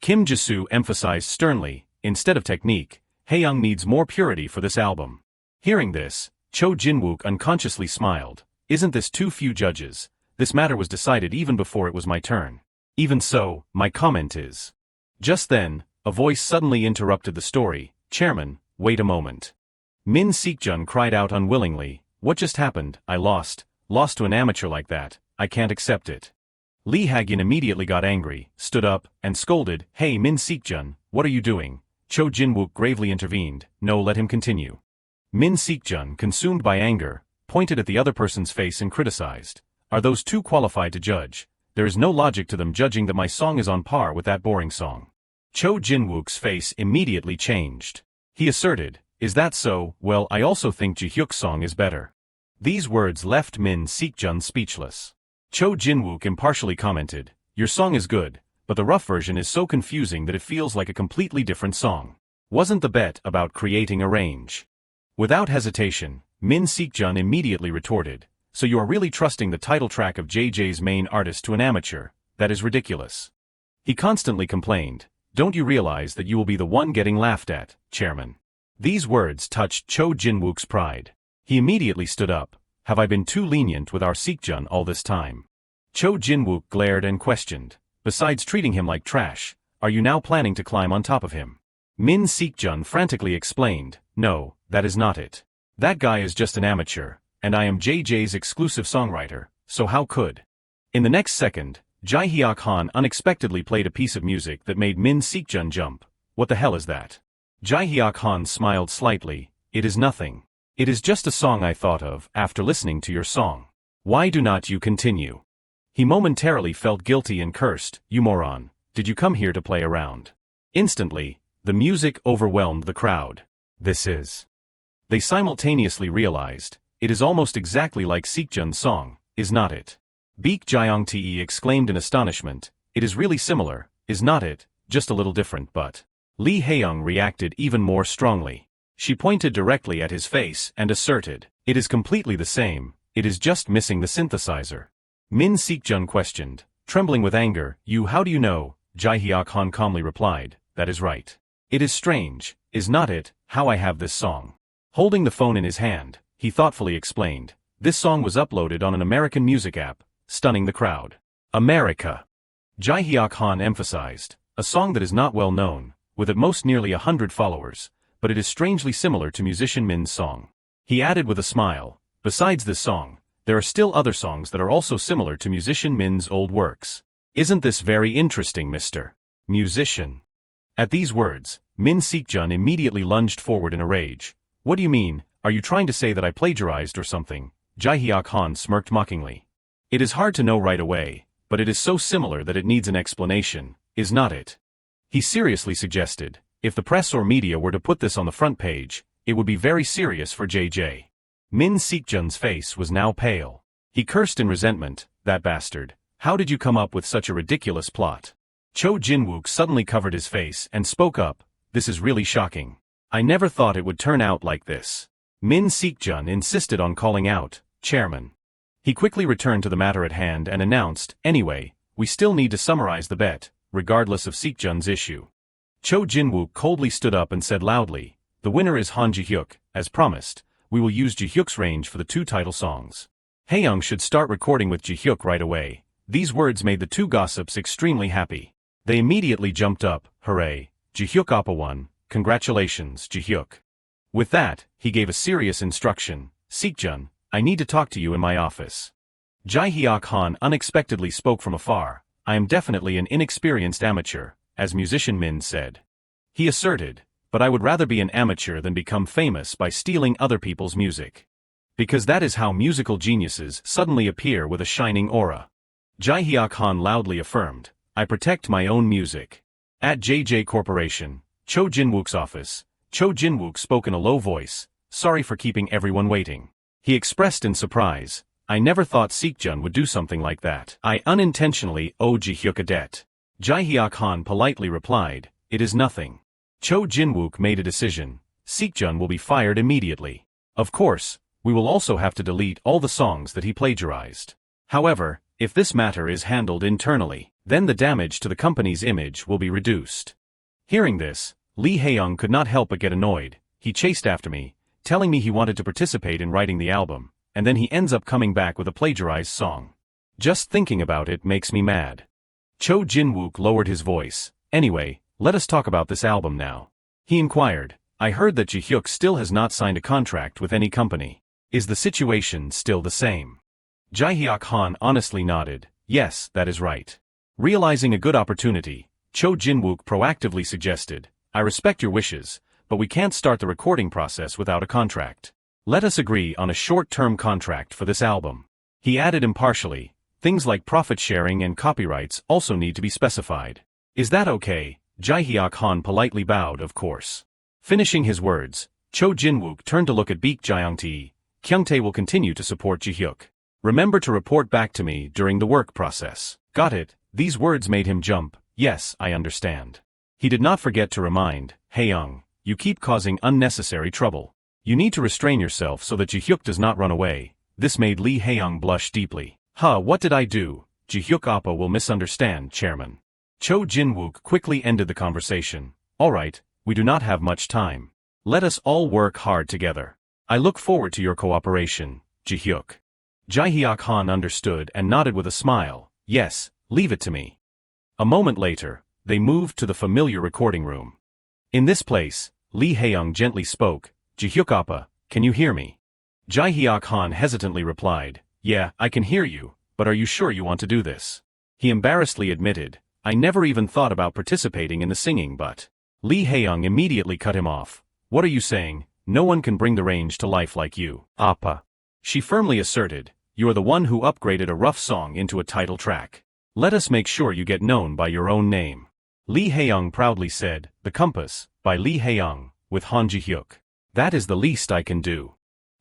Kim Ji-soo emphasized sternly, instead of technique, Haeyoung needs more purity for this album. Hearing this, Cho Jin-wook unconsciously smiled. Isn't this too few judges? This matter was decided even before it was my turn. Even so, my comment is. Just then, a voice suddenly interrupted the story. Chairman, wait a moment. Min Seokjun cried out unwillingly, what just happened? I lost to an amateur like that. I can't accept it. Li Hiang immediately got angry, stood up, and scolded, "Hey Min Seokjun, what are you doing?" Cho Jin-wook gravely intervened, "No, let him continue." Min Seokjun, consumed by anger, pointed at the other person's face and criticized, "Are those two qualified to judge? There is no logic to them judging that my song is on par with that boring song." Cho Jin-wook's face immediately changed. He asserted, "Is that so? Well, I also think Jihyuk's song is better." These words left Min Seokjun speechless. Cho Jin-wook impartially commented, "Your song is good, but the rough version is so confusing that it feels like a completely different song. Wasn't the bet about creating a range?" Without hesitation, Min Seokjun immediately retorted, "So you are really trusting the title track of JJ's main artist to an amateur? That is ridiculous." He constantly complained, "Don't you realize that you will be the one getting laughed at, Chairman?" These words touched Cho Jin-wook's pride. He immediately stood up. "Have I been too lenient with our Seokjun all this time?" Cho Jin-wook glared and questioned, "Besides treating him like trash, are you now planning to climb on top of him?" Min Seokjun frantically explained, "No, that is not it. That guy is just an amateur, and I am JJ's exclusive songwriter, so how could?" In the next second, Jihiak Han unexpectedly played a piece of music that made Min Seokjun jump. "What the hell is that?" Jihiak Han smiled slightly, "It is nothing. It is just a song I thought of after listening to your song. Why do not you continue?" He momentarily felt guilty and cursed, "You moron, did you come here to play around?" Instantly, the music overwhelmed the crowd. "This is..." They simultaneously realized, "It is almost exactly like Seokjun's song, is not it?" Baek Jyong-tae exclaimed in astonishment, "It is really similar, is not it, just a little different but..." Li Hiang reacted even more strongly. She pointed directly at his face and asserted, "It is completely the same, it is just missing the synthesizer." Min Seokjun questioned, trembling with anger, "How do you know?" Jihiak Han calmly replied, "That is right. It is strange, is not it, how I have this song?" Holding the phone in his hand, he thoughtfully explained, "This song was uploaded on an American music app, stunning the crowd." America. Jihiak Han emphasized, "A song that is not well known, with at most nearly 100 followers, but it is strangely similar to musician Min's song." He added with a smile, "Besides this song, there are still other songs that are also similar to musician Min's old works. Isn't this very interesting, Mr. Musician?" At these words, Min Seokjun immediately lunged forward in a rage. "What do you mean, are you trying to say that I plagiarized or something?" Jihiak Han smirked mockingly. "It is hard to know right away, but it is so similar that it needs an explanation, is not it?" He seriously suggested, "If the press or media were to put this on the front page, it would be very serious for JJ." Min Seokjun's face was now pale. He cursed in resentment, "That bastard, how did you come up with such a ridiculous plot?" Cho Jin-wook suddenly covered his face and spoke up, "This is really shocking. I never thought it would turn out like this." Min Seokjun insisted on calling out, "Chairman." He quickly returned to the matter at hand and announced, "Anyway, we still need to summarize the bet, regardless of Seokjun's issue." Cho Jin-wook coldly stood up and said loudly, "The winner is Han Jihyuk, as promised. We will use Jihyuk's range for the two title songs. Haeyoung should start recording with Jihyuk right away." These words made the two gossips extremely happy. They immediately jumped up, "Hooray, Jihyuk Oppa won, congratulations Jihyuk." With that, he gave a serious instruction, "Seokjun, I need to talk to you in my office." Jihiak Han unexpectedly spoke from afar, "I am definitely an inexperienced amateur, as musician Min said." He asserted, "But I would rather be an amateur than become famous by stealing other people's music. Because that is how musical geniuses suddenly appear with a shining aura." Jihiak Han loudly affirmed, "I protect my own music." At JJ Corporation, Cho Jin-wook's office, Cho Jin-wook spoke in a low voice, "Sorry for keeping everyone waiting." He expressed in surprise, "I never thought Seokjun would do something like that. I unintentionally owe Jihyuk a debt." Jihiak Han politely replied, "It is nothing." Cho Jin-wook made a decision, Seokjun will be fired immediately. Of course, we will also have to delete all the songs that he plagiarized. However, if this matter is handled internally, then the damage to the company's image will be reduced. Hearing this, Li Hiang could not help but get annoyed. He chased after me, telling me he wanted to participate in writing the album, and then he ends up coming back with a plagiarized song. Just thinking about it makes me mad. Cho Jin-wook lowered his voice, "Anyway, let us talk about this album now." He inquired, "I heard that Jihyuk still has not signed a contract with any company. Is the situation still the same?" Jihiak Han honestly nodded. Yes, that is right. Realizing a good opportunity, Cho Jinwook proactively suggested, I respect your wishes, but we can't start the recording process without a contract. Let us agree on a short-term contract for this album. He added impartially, things like profit sharing and copyrights also need to be specified. Is that okay? Jihiak Han politely bowed, of course. Finishing his words, Cho Jinwook turned to look at Baek Jyongtae. Kyungtae will continue to support Jihyuk. Remember to report back to me during the work process. Got it. These words made him jump. Yes, I understand. He did not forget to remind, Haeyoung, you keep causing unnecessary trouble. You need to restrain yourself so that Jihyuk does not run away. This made Lee Haeyoung blush deeply. What did I do? Jihyuk Appa will misunderstand, Chairman. Cho Jinwook quickly ended the conversation. Alright, we do not have much time. Let us all work hard together. I look forward to your cooperation, Jihyuk. Jihiak Han understood and nodded with a smile. Yes, leave it to me. A moment later, they moved to the familiar recording room. In this place, Lee Haeyoung gently spoke, Jihyuk Appa, can you hear me? Jihiak Han hesitantly replied, yeah, I can hear you, but are you sure you want to do this? He embarrassedly admitted, I never even thought about participating in the singing but... Lee Haeyoung immediately cut him off. What are you saying? No one can bring the range to life like you, Appa. She firmly asserted, you are the one who upgraded a rough song into a title track. Let us make sure you get known by your own name. Lee Haeyoung proudly said, The Compass, by Lee Haeyoung, with Han Jihyuk. That is the least I can do.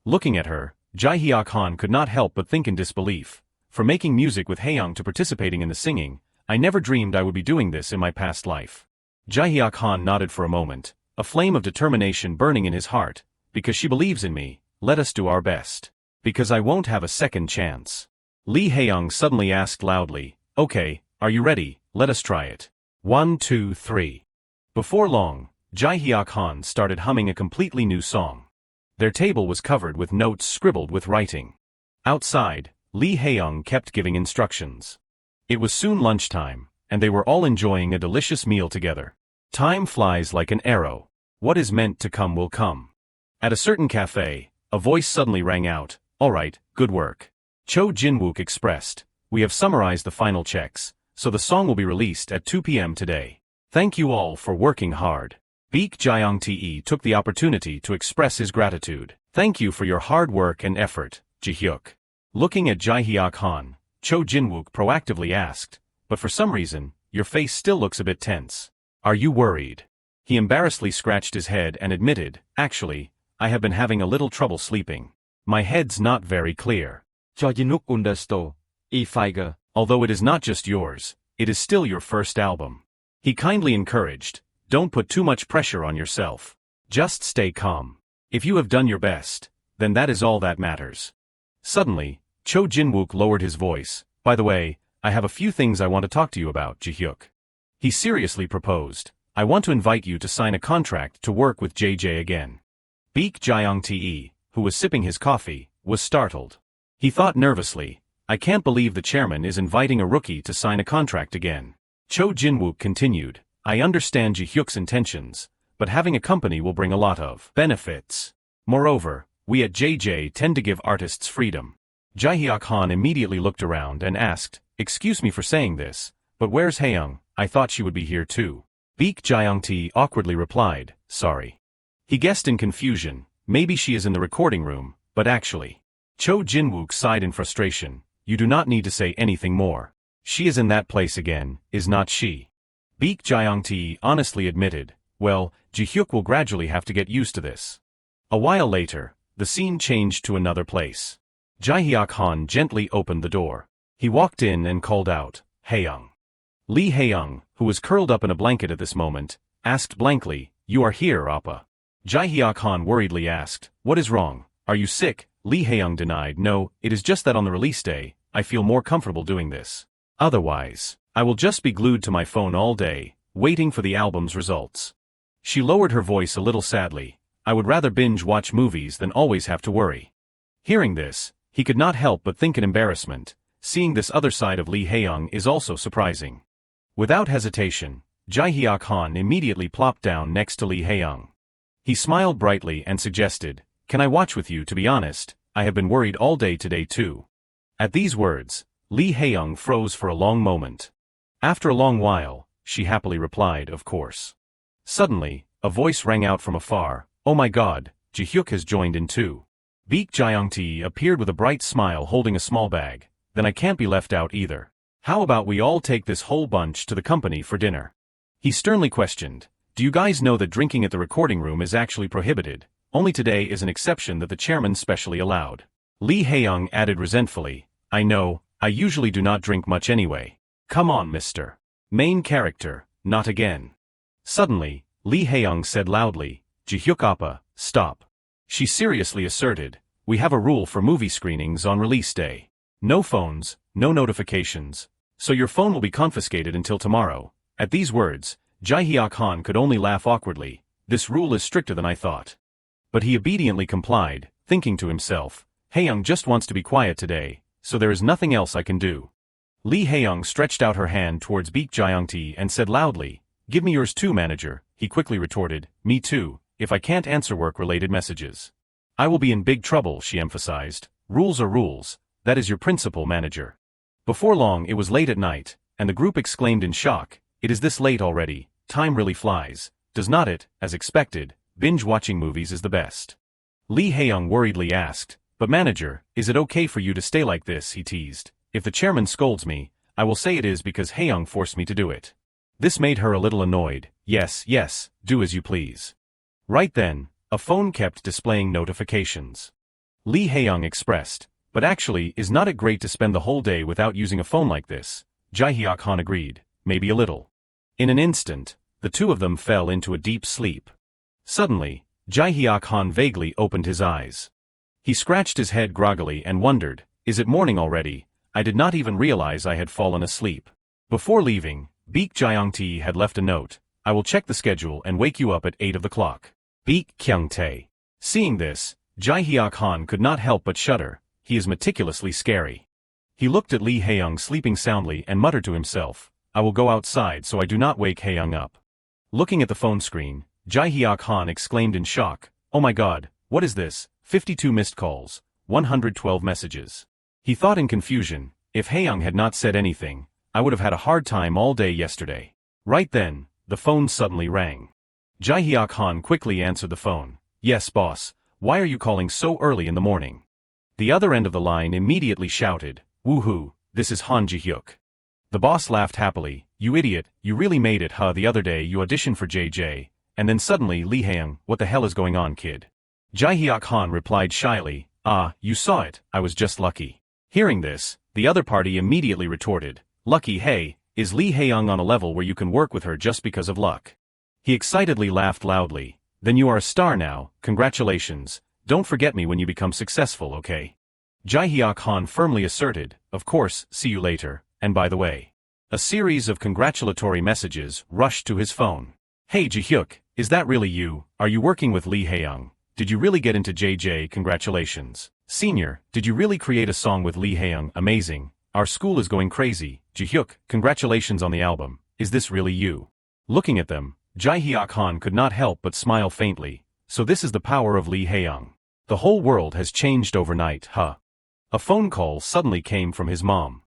Looking at her, Jihiak Han could not help but think in disbelief. From making music with Haeyoung to participating in the singing, I never dreamed I would be doing this in my past life. Jihiak Han nodded for a moment, a flame of determination burning in his heart. Because she believes in me, let us do our best. Because I won't have a second chance. Lee Haeyoung suddenly asked loudly, Okay, are you ready? Let us try it. 1, 2, 3. Before long, Jihiak Han started humming a completely new song. Their table was covered with notes scribbled with writing. Outside, Lee Haeyoung kept giving instructions. It was soon lunchtime, and they were all enjoying a delicious meal together. Time flies like an arrow. What is meant to come will come. At a certain cafe, a voice suddenly rang out, All right, good work. Cho Jinwook expressed, We have summarized the final checks, so the song will be released at 2 p.m. today. Thank you all for working hard. Baek Jyongtae took the opportunity to express his gratitude. Thank you for your hard work and effort, Jihyuk. Looking at Jihiak Han, Cho Jinwook proactively asked, But for some reason, your face still looks a bit tense. Are you worried? He embarrassedly scratched his head and admitted, Actually, I have been having a little trouble sleeping. My head's not very clear. Cho Jinwook understood. Although it is not just yours, it is still your first album. He kindly encouraged, Don't put too much pressure on yourself. Just stay calm. If you have done your best, then that is all that matters. Suddenly, Cho Jinwook lowered his voice. By the way, I have a few things I want to talk to you about, Jihyuk. He seriously proposed, I want to invite you to sign a contract to work with JJ again. Baek Jyongtae, who was sipping his coffee, was startled. He thought nervously, I can't believe the chairman is inviting a rookie to sign a contract again. Cho Jinwook continued, I understand Jihyuk's intentions, but having a company will bring a lot of benefits. Moreover, we at JJ tend to give artists freedom. Jihiak Han immediately looked around and asked, Excuse me for saying this, but where's Haeyoung? I thought she would be here too. Baek Jyongtae awkwardly replied, Sorry. He guessed in confusion, maybe she is in the recording room, but actually. Cho Jinwook sighed in frustration, You do not need to say anything more. She is in that place again, is not she? Baek Jyongtae honestly admitted, Well, Jihyuk will gradually have to get used to this. A while later, the scene changed to another place. Jihiak Han gently opened the door. He walked in and called out, Haeyoung. Lee Haeyoung, who was curled up in a blanket at this moment, asked blankly, You are here, Appa. Jihiak Han worriedly asked, What is wrong? Are you sick? Lee Haeyoung denied, No, it is just that on the release day, I feel more comfortable doing this. Otherwise, I will just be glued to my phone all day, waiting for the album's results. She lowered her voice a little sadly, I would rather binge-watch movies than always have to worry. Hearing this, he could not help but think in embarrassment. Seeing this other side of Lee Haeyoung is also surprising. Without hesitation, Jihiak Han immediately plopped down next to Lee Haeyoung. He smiled brightly and suggested, Can I watch with you? To be honest, I have been worried all day today too. At these words, Li Hiang froze for a long moment. After a long while, she happily replied, of course. Suddenly, a voice rang out from afar, oh my god, Jihiak has joined in too. Baek Jiangti appeared with a bright smile holding a small bag. Then I can't be left out either. How about we all take this whole bunch to the company for dinner? He sternly questioned, do you guys know that drinking at the recording room is actually prohibited? Only today is an exception that the chairman specially allowed. Li Hiang added resentfully, I know, I usually do not drink much anyway. Come on, Mr. Main character, not again. Suddenly, Li Hiang said loudly, Jihiak appa, stop. She seriously asserted, we have a rule for movie screenings on release day. No phones, no notifications, so your phone will be confiscated until tomorrow. At these words, Jihiak Han could only laugh awkwardly, this rule is stricter than I thought. But he obediently complied, thinking to himself, Hiang just wants to be quiet today, so there is nothing else I can do. Li Hiang stretched out her hand towards Baek Jiangti and said loudly, give me yours too, manager. He quickly retorted, me too, if I can't answer work-related messages. I will be in big trouble, she emphasized. Rules are rules, that is your principal, manager. Before long it was late at night, and the group exclaimed in shock, it is this late already, time really flies, does not it? As expected, binge-watching movies is the best. Li Hiang worriedly asked, but manager, is it okay for you to stay like this? He teased. If the chairman scolds me, I will say it is because Hiang forced me to do it. This made her a little annoyed. Yes, yes, do as you please. Right then, a phone kept displaying notifications. Li Hiang expressed, but actually, is not it great to spend the whole day without using a phone like this? Jihiak Han agreed, maybe a little. In an instant, the two of them fell into a deep sleep. Suddenly, Jihiak Han vaguely opened his eyes. He scratched his head groggily and wondered, is it morning already? I did not even realize I had fallen asleep. Before leaving, Baek Jiangti had left a note, I will check the schedule and wake you up at 8 o'clock. Baek Kyungtae. Seeing this, Jihiak Han could not help but shudder, he is meticulously scary. He looked at Li Hiang sleeping soundly and muttered to himself, I will go outside so I do not wake Hiang up. Looking at the phone screen, Jihiak Han exclaimed in shock, oh my god, what is this? 52 missed calls, 112 messages. He thought in confusion, if Hiang had not said anything, I would have had a hard time all day yesterday. Right then, the phone suddenly rang. Jihiak Han quickly answered the phone. Yes, boss, why are you calling so early in the morning? The other end of the line immediately shouted, woohoo, this is Han Jihiak. The boss laughed happily, you idiot, you really made it, huh? The other day you auditioned for JJ, and then suddenly Li Hiang, what the hell is going on, kid? Jihiak Han replied shyly, ah, you saw it, I was just lucky. Hearing this, the other party immediately retorted, lucky, hey, is Li Hiang on a level where you can work with her just because of luck? He excitedly laughed loudly, then you are a star now, congratulations, don't forget me when you become successful, okay? Jihiak Han firmly asserted, of course, see you later, and by the way. A series of congratulatory messages rushed to his phone. Hey Jihiak, is that really you? Are you working with Li Hiang? Did you really get into JJ? Congratulations. Senior, did you really create a song with Li Hiang? Amazing. Our school is going crazy. Jihiak, congratulations on the album. Is this really you? Looking at them, Jihiak Han could not help but smile faintly. So this is the power of Li Hiang. The whole world has changed overnight, huh? A phone call suddenly came from his mom.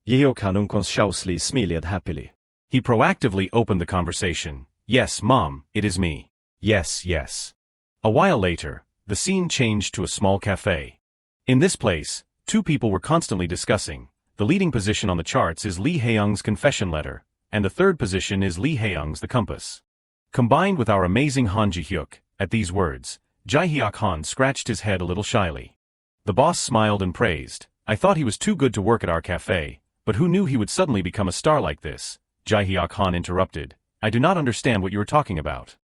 Jihiak Han unconsciously smiled happily. He proactively opened the conversation. Yes, mom, it is me. Yes, yes. A while later, the scene changed to a small cafe. In this place, two people were constantly discussing. The leading position on the charts is Li Hiang's confession letter, and the third position is Li Hiang's The Compass. Combined with our amazing Han Jihiak, at these words, Jihiak Han scratched his head a little shyly. The boss smiled and praised, I thought he was too good to work at our cafe, but who knew he would suddenly become a star like this? Jihiak Han interrupted, I do not understand what you are talking about.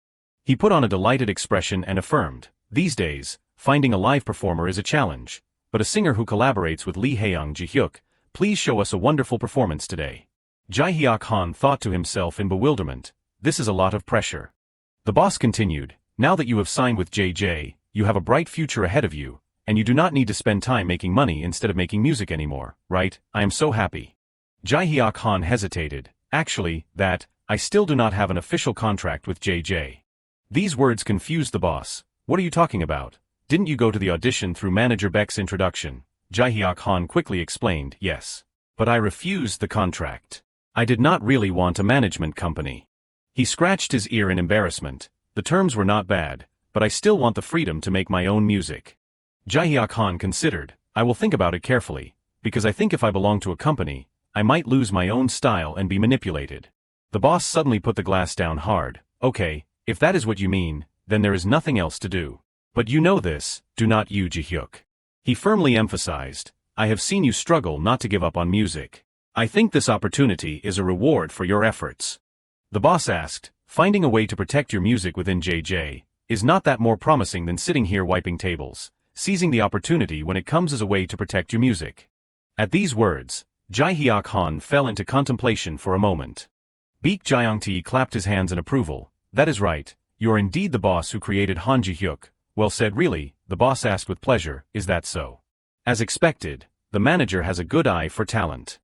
He put on a delighted expression and affirmed, these days, finding a live performer is a challenge, but a singer who collaborates with Li Hiang Jihiak, please show us a wonderful performance today. Jihiak Han thought to himself in bewilderment, this is a lot of pressure. The boss continued, now that you have signed with JJ, you have a bright future ahead of you, and you do not need to spend time making money instead of making music anymore, right? I am so happy. Jihiak Han hesitated, actually, I still do not have an official contract with JJ. These words confused the boss. What are you talking about? Didn't you go to the audition through Manager Beck's introduction? Jihiak Han quickly explained, yes. But I refused the contract. I did not really want a management company. He scratched his ear in embarrassment. The terms were not bad, but I still want the freedom to make my own music. Jihiak Han considered, I will think about it carefully, because I think if I belong to a company, I might lose my own style and be manipulated. The boss suddenly put the glass down hard. Okay, if that is what you mean, then there is nothing else to do. But you know this, do not you, Jihyuk? He firmly emphasized, I have seen you struggle not to give up on music. I think this opportunity is a reward for your efforts. The boss asked, finding a way to protect your music within JJ, is not that more promising than sitting here wiping tables, seizing the opportunity when it comes as a way to protect your music. At these words, Jihiak Han fell into contemplation for a moment. Baek Jiangti clapped his hands in approval. That is right, you are indeed the boss who created Han Jihyuk. Well said really, the boss asked with pleasure, is that so? As expected, the manager has a good eye for talent.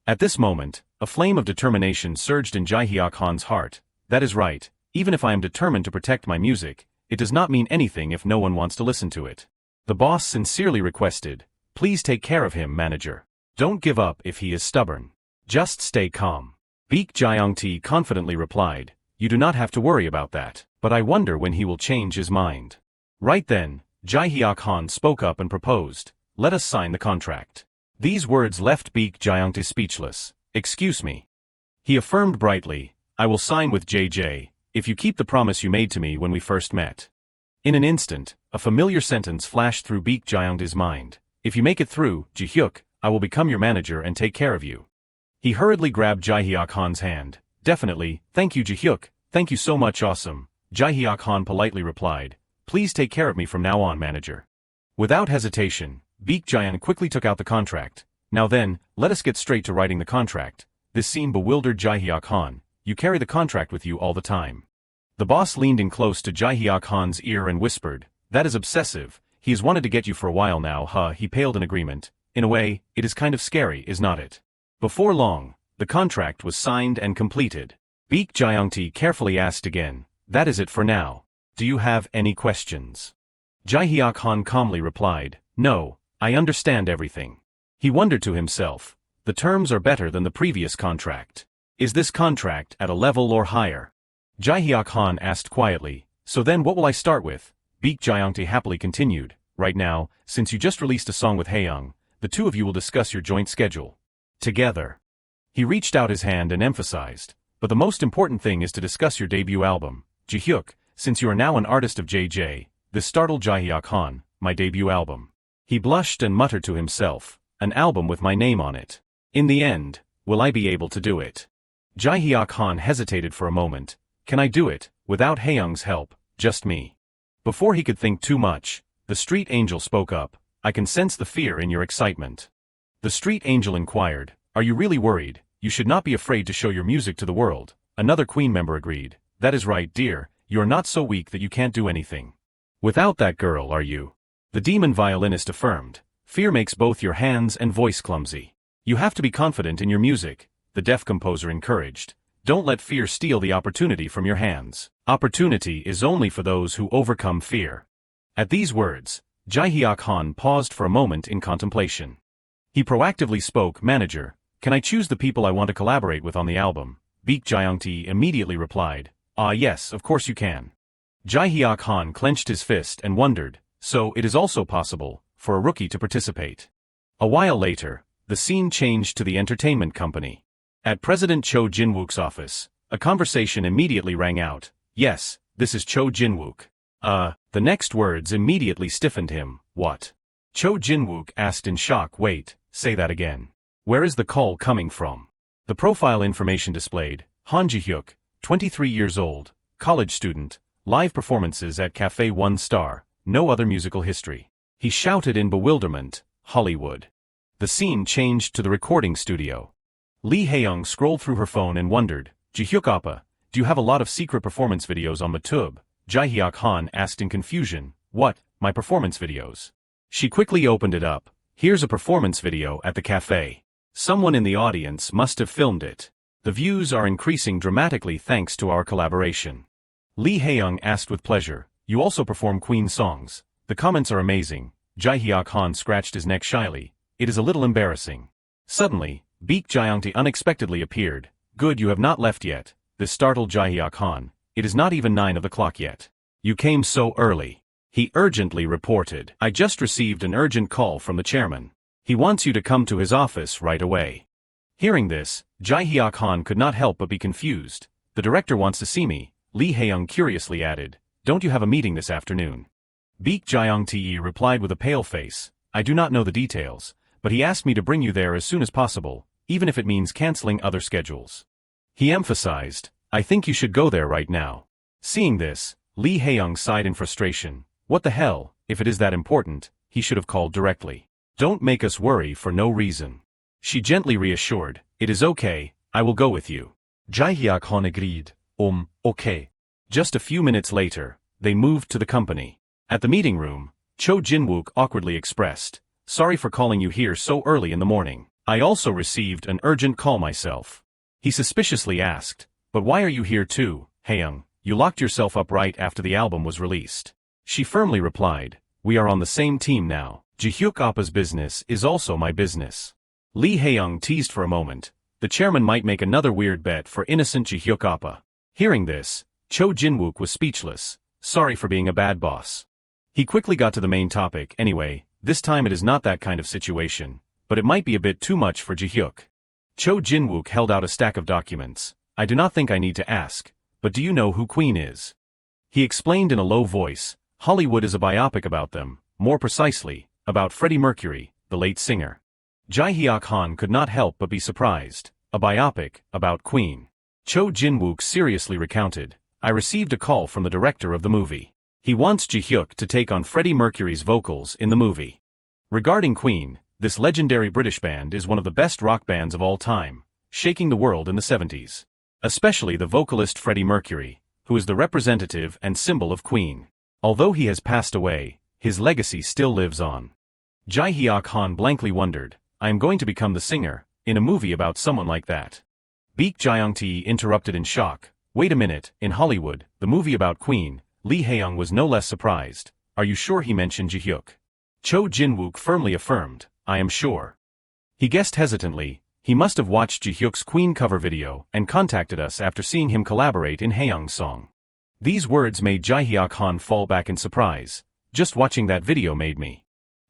At this moment, a flame of determination surged in Jihiak Han's heart. That is right, even if I am determined to protect my music, it does not mean anything if no one wants to listen to it. The boss sincerely requested, please take care of him, manager. Don't give up if he is stubborn. Just stay calm. Baek Jiangti confidently replied, you do not have to worry about that, but I wonder when he will change his mind. Right then, Jihiak Han spoke up and proposed, let us sign the contract. These words left Baek Jiangti speechless. Excuse me. He affirmed brightly, I will sign with JJ, if you keep the promise you made to me when we first met. In an instant, a familiar sentence flashed through Baek Jiangti's mind. If you make it through, Jihyuk, I will become your manager and take care of you. He hurriedly grabbed Jihiak Han's hand. Definitely, thank you Jihyuk, thank you so much awesome. Jihiak Han politely replied, please take care of me from now on, manager. Without hesitation, Baek Jian quickly took out the contract. Now then, let us get straight to writing the contract. This scene bewildered Jihiak Han. You carry the contract with you all the time. The boss leaned in close to Jihiak Han's ear and whispered, that is obsessive, he has wanted to get you for a while now, He paled in agreement. In a way, it is kind of scary, is not it? Before long, the contract was signed and completed. Baek Jiangti carefully asked again, that is it for now. Do you have any questions? Jihiak Han calmly replied, no, I understand everything. He wondered to himself, the terms are better than the previous contract. Is this contract at a level or higher? Jihiak Han asked quietly, so then what will I start with? Baek Jiangti happily continued, right now, since you just released a song with Li Hiang, the two of you will discuss your joint schedule. Together. He reached out his hand and emphasized, but the most important thing is to discuss your debut album. Jihyuk, since you are now an artist of JJ, this startled Jihiak Han, my debut album. He blushed and muttered to himself, an album with my name on it. In the end, will I be able to do it? Jihiak Han hesitated for a moment. Can I do it, without Hayoung's help, just me? Before he could think too much, the street angel spoke up, I can sense the fear in your excitement. The street angel inquired, are you really worried? You should not be afraid to show your music to the world. Another queen member agreed, that is right, dear, you are not so weak that you can't do anything. Without that girl, are you? The demon violinist affirmed, fear makes both your hands and voice clumsy. You have to be confident in your music, the deaf composer encouraged. Don't let fear steal the opportunity from your hands. Opportunity is only for those who overcome fear. At these words, Jihiak Han paused for a moment in contemplation. He proactively spoke, manager, can I choose the people I want to collaborate with on the album? Baek Jiangti immediately replied, yes, of course you can. Jihiak Han clenched his fist and wondered, so it is also possible for a rookie to participate. A while later, the scene changed to the entertainment company. At President Cho Jin-wook's office, a conversation immediately rang out. Yes, this is Cho Jin-wook. The next words immediately stiffened him. What? Cho Jin-wook asked in shock. Wait, say that again. Where is the call coming from? The profile information displayed, Han Jihyuk, 23 years old, college student, live performances at Cafe 1 Star, no other musical history. He shouted in bewilderment, Hollywood. The scene changed to the recording studio. Li Hiang scrolled through her phone and wondered, Jihyuk Appa, do you have a lot of secret performance videos on YouTube? Jihiak Han asked in confusion, what, my performance videos? She quickly opened it up. Here's a performance video at the cafe. Someone in the audience must have filmed it. The views are increasing dramatically thanks to our collaboration. Li Hiang asked with pleasure, you also perform Queen songs. The comments are amazing. Jihiak Han scratched his neck shyly. It is a little embarrassing. Suddenly, Baek Jiangti unexpectedly appeared. Good, you have not left yet. This startled Jihiak Han. It is not even 9 of the clock yet. You came so early. He urgently reported. I just received an urgent call from the chairman. He wants you to come to his office right away. Hearing this, Jihiak Han could not help but be confused. The director wants to see me, Li Hiang curiously added. Don't you have a meeting this afternoon? Baek Jiangti replied with a pale face. I do not know the details, but he asked me to bring you there as soon as possible, even if it means canceling other schedules. He emphasized, I think you should go there right now. Seeing this, Li Hiang sighed in frustration. What the hell, if it is that important, he should have called directly. Don't make us worry for no reason. She gently reassured, it is okay, I will go with you. Jihiak Han agreed. Okay. Just a few minutes later, they moved to the company. At the meeting room, Cho Jinwook awkwardly expressed, sorry for calling you here so early in the morning. I also received an urgent call myself. He suspiciously asked, but why are you here too, Haeyoung? You locked yourself up right after the album was released. She firmly replied, we are on the same team now. Jihyuk Oppa's business is also my business. Li Haeyoung teased for a moment. The chairman might make another weird bet for innocent Jihyuk Oppa. Hearing this, Cho Jinwook was speechless. Sorry for being a bad boss. He quickly got to the main topic. Anyway, this time it is not that kind of situation, but it might be a bit too much for Jihyuk. Cho Jinwook held out a stack of documents. I do not think I need to ask, but do you know who Queen is? He explained in a low voice. Hollywood is a biopic about them, more precisely, about Freddie Mercury, the late singer. Jihiak Han could not help but be surprised. A biopic, about Queen. Cho Jinwook seriously recounted. I received a call from the director of the movie. He wants Jihyuk to take on Freddie Mercury's vocals in the movie. Regarding Queen, this legendary British band is one of the best rock bands of all time, shaking the world in the 70s. Especially the vocalist Freddie Mercury, who is the representative and symbol of Queen. Although he has passed away, his legacy still lives on. Jihiak Han blankly wondered, I am going to become the singer, in a movie about someone like that. Baek Jiangti interrupted in shock. Wait a minute, in Hollywood, the movie about Queen. Li Hiang was no less surprised. Are you sure he mentioned Jihyuk? Cho Jinwook firmly affirmed, I am sure. He guessed hesitantly, he must have watched Jihyuk's Queen cover video and contacted us after seeing him collaborate in Haeyoung's song. These words made Jihiak Han fall back in surprise. Just watching that video made me.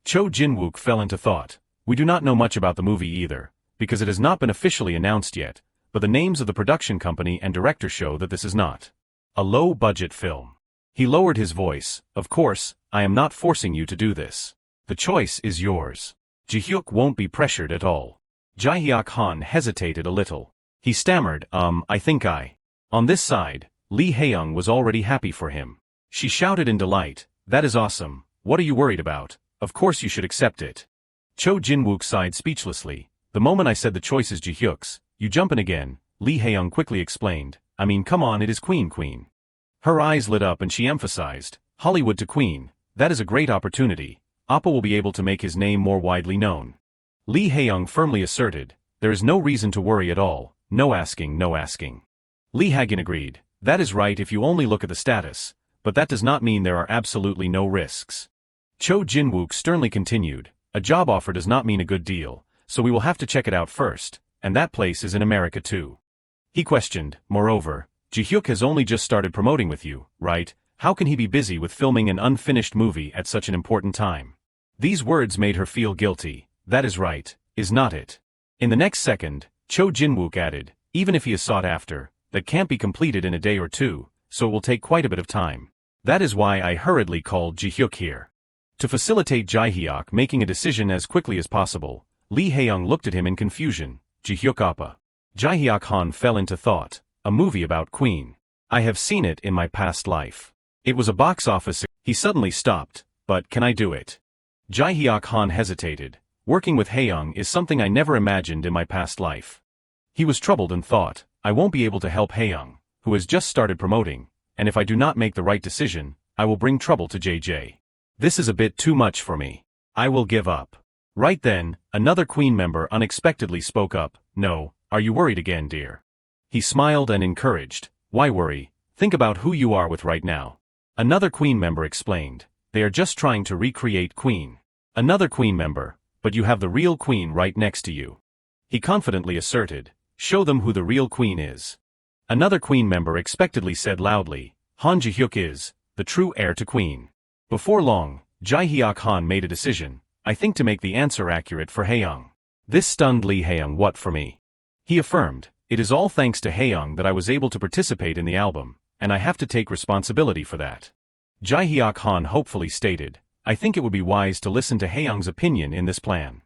Cho Jinwook fell into thought. We do not know much about the movie either, because it has not been officially announced yet, but the names of the production company and director show that this is not a low-budget film. He lowered his voice. Of course, I am not forcing you to do this. The choice is yours. Jihyuk won't be pressured at all. Jihiak Han hesitated a little. He stammered, I think I. On this side, Li Haeyoung was already happy for him. She shouted in delight, that is awesome, what are you worried about? Of course you should accept it. Cho Jinwook sighed speechlessly. The moment I said the choice is Jihyuk's, you jump in again, Li Haeyoung quickly explained. I mean come on, it is Queen. Her eyes lit up and she emphasized, Hollywood to Queen, that is a great opportunity. Appa will be able to make his name more widely known. Li Haeyoung firmly asserted, there is no reason to worry at all, no asking. Li Haeyoung agreed, that is right if you only look at the status, but that does not mean there are absolutely no risks. Cho Jinwook sternly continued, a job offer does not mean a good deal, so we will have to check it out first, and that place is in America too. He questioned, moreover, Jihyuk has only just started promoting with you, right? How can he be busy with filming an unfinished movie at such an important time? These words made her feel guilty. That is right, is not it? In the next second, Cho Jinwook added, even if he is sought after, that can't be completed in a day or two, so it will take quite a bit of time. That is why I hurriedly called Jihyuk here. To facilitate Jihyuk making a decision as quickly as possible, Li Haeyoung looked at him in confusion. Jihyuk Appa. Jihiak Han fell into thought. A movie about Queen. I have seen it in my past life. It was a box office. He suddenly stopped. But can I do it? Jihiak Han hesitated. Working with Haeyoung is something I never imagined in my past life. He was troubled and thought, I won't be able to help Haeyoung, who has just started promoting, and if I do not make the right decision, I will bring trouble to JJ. This is a bit too much for me. I will give up. Right then, another Queen member unexpectedly spoke up. No, are you worried again, dear? He smiled and encouraged. Why worry? Think about who you are with right now. Another Queen member explained. They are just trying to recreate Queen. Another Queen member, but you have the real Queen right next to you. He confidently asserted, show them who the real Queen is. Another Queen member expectedly said loudly, Han Jihiak is, the true heir to Queen. Before long, Jihiak Han made a decision, I think to make the answer accurate for Haeyoung. This stunned Li Hiang. What for me? He affirmed, it is all thanks to Haeyoung that I was able to participate in the album, and I have to take responsibility for that. Jihiak Han hopefully stated, I think it would be wise to listen to Haeyoung's opinion in this plan.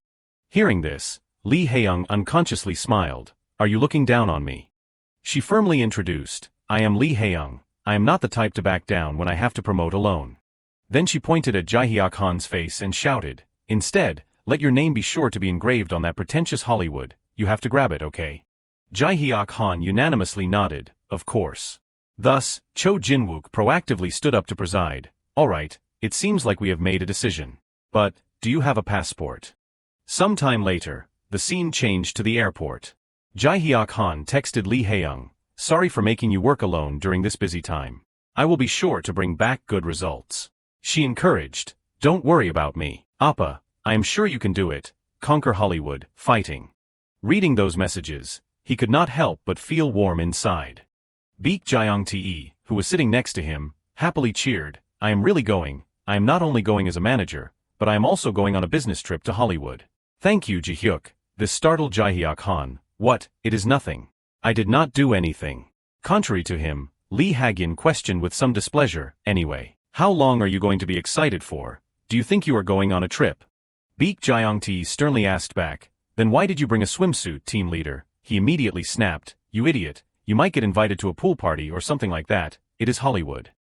Hearing this, Li Hiang unconsciously smiled, are you looking down on me? She firmly introduced, I am Li Hiang, I am not the type to back down when I have to promote alone. Then she pointed at Jihiak Han's face and shouted, instead, let your name be sure to be engraved on that pretentious Hollywood, you have to grab it, okay? Jihiak Han unanimously nodded, of course. Thus, Cho Jinwook proactively stood up to preside, alright, it seems like we have made a decision. But, do you have a passport? Some time later, the scene changed to the airport. Jihiak Han texted Li Hiang, sorry for making you work alone during this busy time. I will be sure to bring back good results. She encouraged, don't worry about me, Appa, I am sure you can do it, conquer Hollywood, fighting. Reading those messages, he could not help but feel warm inside. Baek Jeong-tae, who was sitting next to him, happily cheered, I am really going, I am not only going as a manager, but I am also going on a business trip to Hollywood. Thank you Jihyuk, this startled Jihiak Han, what, it is nothing. I did not do anything. Contrary to him, Lee Hagin questioned with some displeasure, anyway, how long are you going to be excited for? Do you think you are going on a trip? Baek Jeong-tae sternly asked back, then why did you bring a swimsuit, team leader? He immediately snapped, you idiot, you might get invited to a pool party or something like that, it is Hollywood.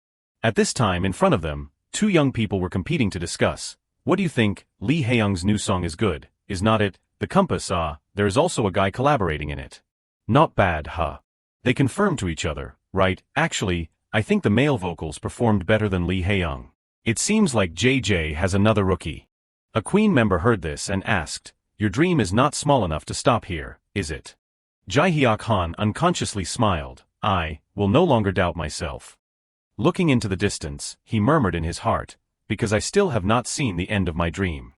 At this time in front of them, two young people were competing to discuss, what do you think, Lee Haeyoung's new song is good, is not it? The Compass, there is also a guy collaborating in it. Not bad, huh? They confirmed to each other, right, actually, I think the male vocals performed better than Lee Haeyoung. It seems like JJ has another rookie. A Queen member heard this and asked, your dream is not small enough to stop here, is it? Jihiak Han unconsciously smiled, I will no longer doubt myself. Looking into the distance, he murmured in his heart, because I still have not seen the end of my dream.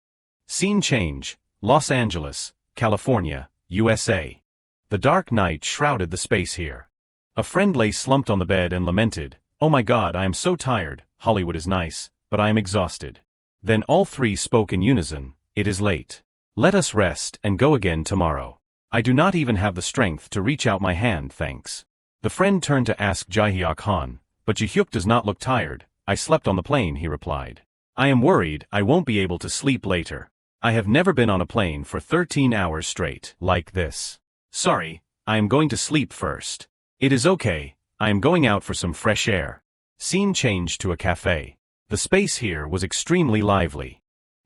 Scene change, Los Angeles, California, USA. The dark night shrouded the space here. A friend lay slumped on the bed and lamented, oh my god, I am so tired, Hollywood is nice, but I am exhausted. Then all three spoke in unison, it is late. Let us rest and go again tomorrow. I do not even have the strength to reach out my hand, thanks. The friend turned to ask Jihiak Han, but Jihyuk does not look tired, I slept on the plane, he replied. I am worried I won't be able to sleep later. I have never been on a plane for 13 hours straight, like this. Sorry, I am going to sleep first. It is okay, I am going out for some fresh air. Scene changed to a cafe. The space here was extremely lively.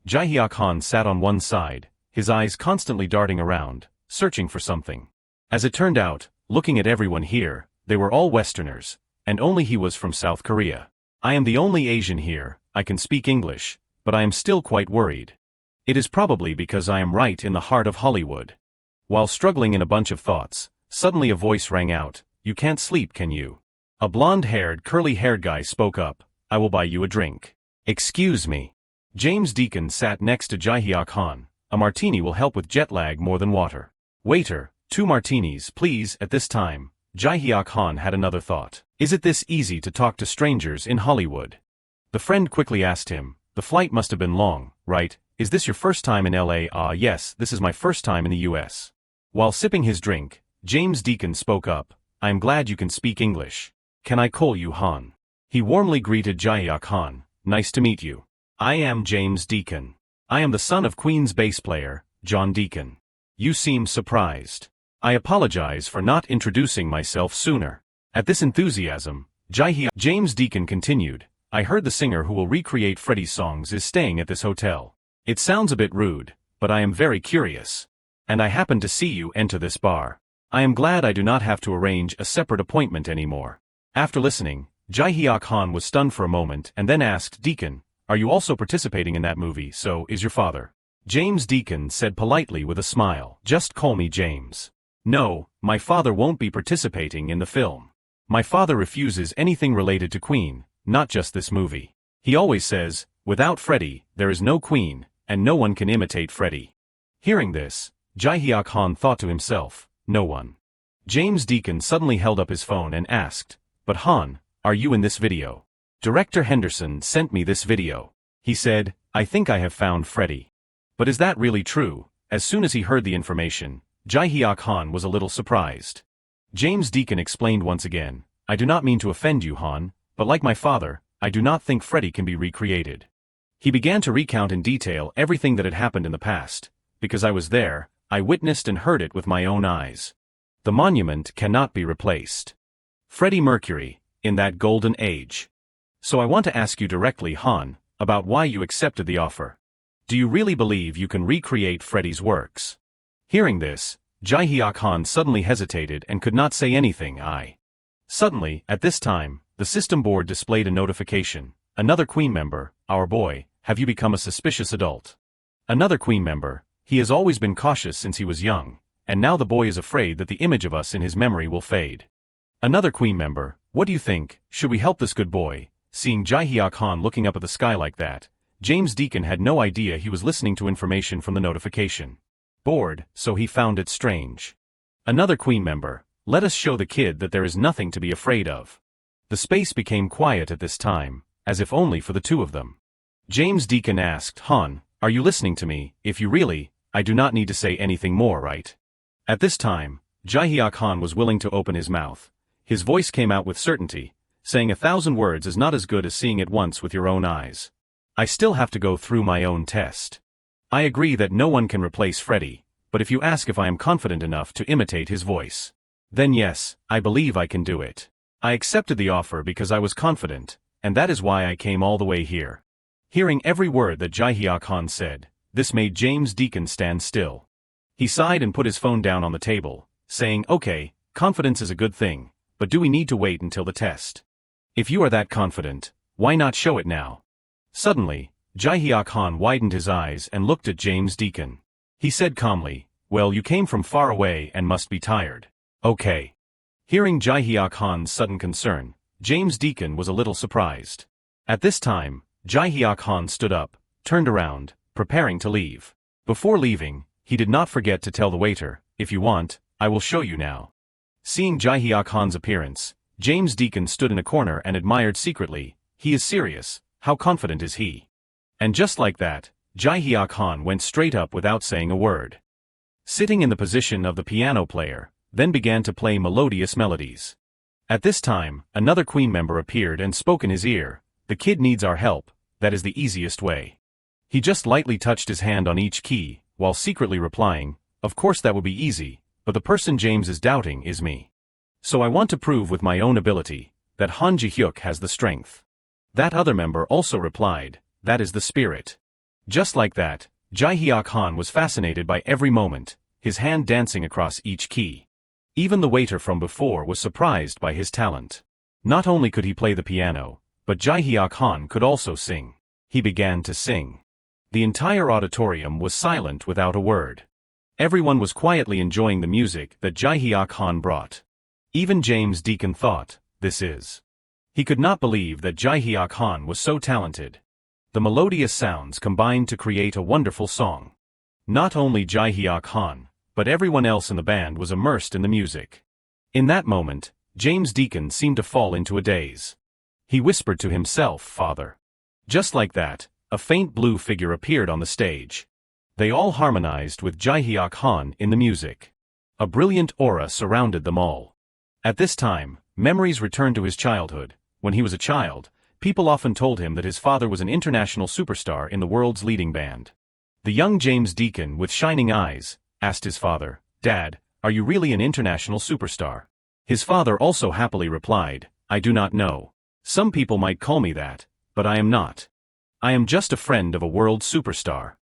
Jihiak Han sat on one side, his eyes constantly darting around, searching for something. As it turned out, looking at everyone here, they were all Westerners, and only he was from South Korea. I am the only Asian here, I can speak English, but I am still quite worried. It is probably because I am right in the heart of Hollywood. While struggling in a bunch of thoughts, suddenly a voice rang out, you can't sleep, can you? A blonde-haired, curly-haired guy spoke up, I will buy you a drink. Excuse me. James Deacon sat next to Jihiak Han, a martini will help with jet lag more than water. Waiter, 2 martinis, please. At this time, Jihiak Han had another thought. Is it this easy to talk to strangers in Hollywood? The friend quickly asked him, the flight must have been long, right? Is this your first time in LA? Yes, this is my first time in the US. While sipping his drink, James Deacon spoke up, I am glad you can speak English. Can I call you Han? He warmly greeted Jihiak Han, nice to meet you. I am James Deacon. I am the son of Queen's bass player, John Deacon. You seem surprised. I apologize for not introducing myself sooner. At this enthusiasm, James Deacon continued, I heard the singer who will recreate Freddie's songs is staying at this hotel. It sounds a bit rude, but I am very curious. And I happened to see you enter this bar. I am glad I do not have to arrange a separate appointment anymore. After listening, Jihiak Han was stunned for a moment and then asked, Deacon, are you also participating in that movie? So is your father? James Deacon said politely with a smile, just call me James. No, my father won't be participating in the film. My father refuses anything related to Queen, not just this movie. He always says, without Freddie, there is no Queen, and no one can imitate Freddy. Hearing this, Jihiak Han thought to himself, no one. James Deacon suddenly held up his phone and asked, "But Han, are you in this video? Director Henderson sent me this video. He said, I think I have found Freddy." But is that really true? As soon as he heard the information, Jihiak Han was a little surprised. James Deacon explained once again, "I do not mean to offend you, Han, but like my father, I do not think Freddy can be recreated." He began to recount in detail everything that had happened in the past. "Because I was there, I witnessed and heard it with my own eyes. The monument cannot be replaced. Freddie Mercury, in that golden age. So I want to ask you directly, Han, about why you accepted the offer. Do you really believe you can recreate Freddy's works?" Hearing this, Jihiak Han suddenly hesitated and could not say anything. Suddenly, at this time, the system board displayed a notification. "Another Queen member, our boy, have you become a suspicious adult?" Another Queen member, "He has always been cautious since he was young, and now the boy is afraid that the image of us in his memory will fade." Another Queen member, "What do you think, should we help this good boy?" Seeing Jihiak Han looking up at the sky like that, James Deacon had no idea he was listening to information from the notification board, so he found it strange. Another Queen member, "Let us show the kid that there is nothing to be afraid of." The space became quiet at this time, as if only for the two of them. James Deacon asked, "Han, are you listening to me? If you really, I do not need to say anything more, right?" At this time, Jihiak Han was willing to open his mouth. His voice came out with certainty, saying 1,000 words is not as good as seeing it once with your own eyes. I still have to go through my own test. I agree that no one can replace Freddy, but if you ask if I am confident enough to imitate his voice, then yes, I believe I can do it. I accepted the offer because I was confident, and that is why I came all the way here. Hearing every word that Jihiak Han said, this made James Deacon stand still. He sighed and put his phone down on the table, saying, "Okay, confidence is a good thing, but do we need to wait until the test? If you are that confident, why not show it now?" Suddenly, Jihiak Han widened his eyes and looked at James Deacon. He said calmly, "Well, you came from far away and must be tired. Okay." Hearing Jihiak Han's sudden concern, James Deacon was a little surprised. At this time, Jihiak Han stood up, turned around, preparing to leave. Before leaving, he did not forget to tell the waiter, "If you want, I will show you now." Seeing Jihiak Han's appearance, James Deacon stood in a corner and admired secretly. He is serious, how confident is he? And just like that, Jihiak Han went straight up without saying a word. Sitting in the position of the piano player, then began to play melodious melodies. At this time, another Queen member appeared and spoke in his ear, "The kid needs our help, that is the easiest way." He just lightly touched his hand on each key, while secretly replying, "Of course that would be easy, but the person James is doubting is me. So I want to prove with my own ability, that Han Ji-hyuk has the strength." That other member also replied, "That is the spirit." Just like that, Jihiak Han was fascinated by every moment, his hand dancing across each key. Even the waiter from before was surprised by his talent. Not only could he play the piano, but Jihiak Han could also sing. He began to sing. The entire auditorium was silent without a word. Everyone was quietly enjoying the music that Jihiak Han brought. Even James Deacon thought, "This is." He could not believe that Jihiak Han was so talented. The melodious sounds combined to create a wonderful song. Not only Jihiak Han, but everyone else in the band was immersed in the music. In that moment, James Deacon seemed to fall into a daze. He whispered to himself, "Father." Just like that, a faint blue figure appeared on the stage. They all harmonized with Jihiak Han in the music. A brilliant aura surrounded them all. At this time, memories returned to his childhood. When he was a child, people often told him that his father was an international superstar in the world's leading band. The young James Deacon, with shining eyes, asked his father, "Dad, are you really an international superstar?" His father also happily replied, "I do not know. Some people might call me that, but I am not. I am just a friend of a world superstar."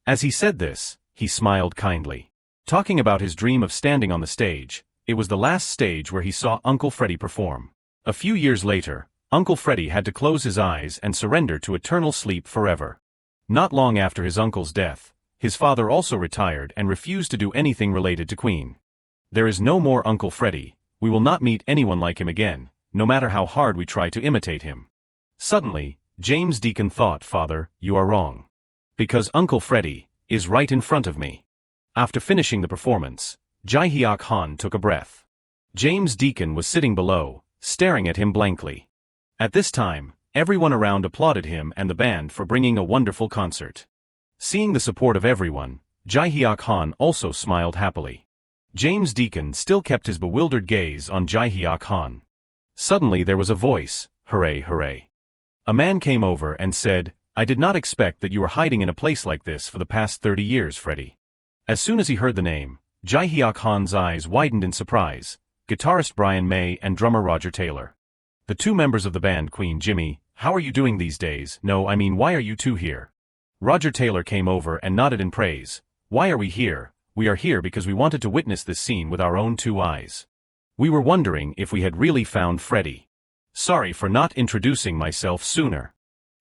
As he said this, he smiled kindly. Talking about his dream of standing on the stage, it was the last stage where he saw Uncle Freddy perform. A few years later, Uncle Freddy had to close his eyes and surrender to eternal sleep forever. Not long after his uncle's death, his father also retired and refused to do anything related to Queen. There is no more Uncle Freddy. We will not meet anyone like him again, no matter how hard we try to imitate him. Suddenly, James Deacon thought, "Father, you are wrong. Because Uncle Freddy is right in front of me. After finishing the performance, Jihiak Han took a breath. James Deacon was sitting below, staring at him blankly. At this time, everyone around applauded him and the band for bringing a wonderful concert. Seeing the support of everyone, Jihiak Han also smiled happily. James Deacon still kept his bewildered gaze on Jihiak Han. Suddenly there was a voice, "Hooray, hooray." A man came over and said, "I did not expect that you were hiding in a place like this for the past 30 years, Freddy." As soon as he heard the name, Jihiak Han's eyes widened in surprise. Guitarist Brian May and drummer Roger Taylor. The two members of the band Queen. "Jimmy, how are you doing these days? No, I mean, why are you two here?" Roger Taylor came over and nodded in praise. "Why are we here? We are here because we wanted to witness this scene with our own two eyes. We were wondering if we had really found Freddy. Sorry for not introducing myself sooner."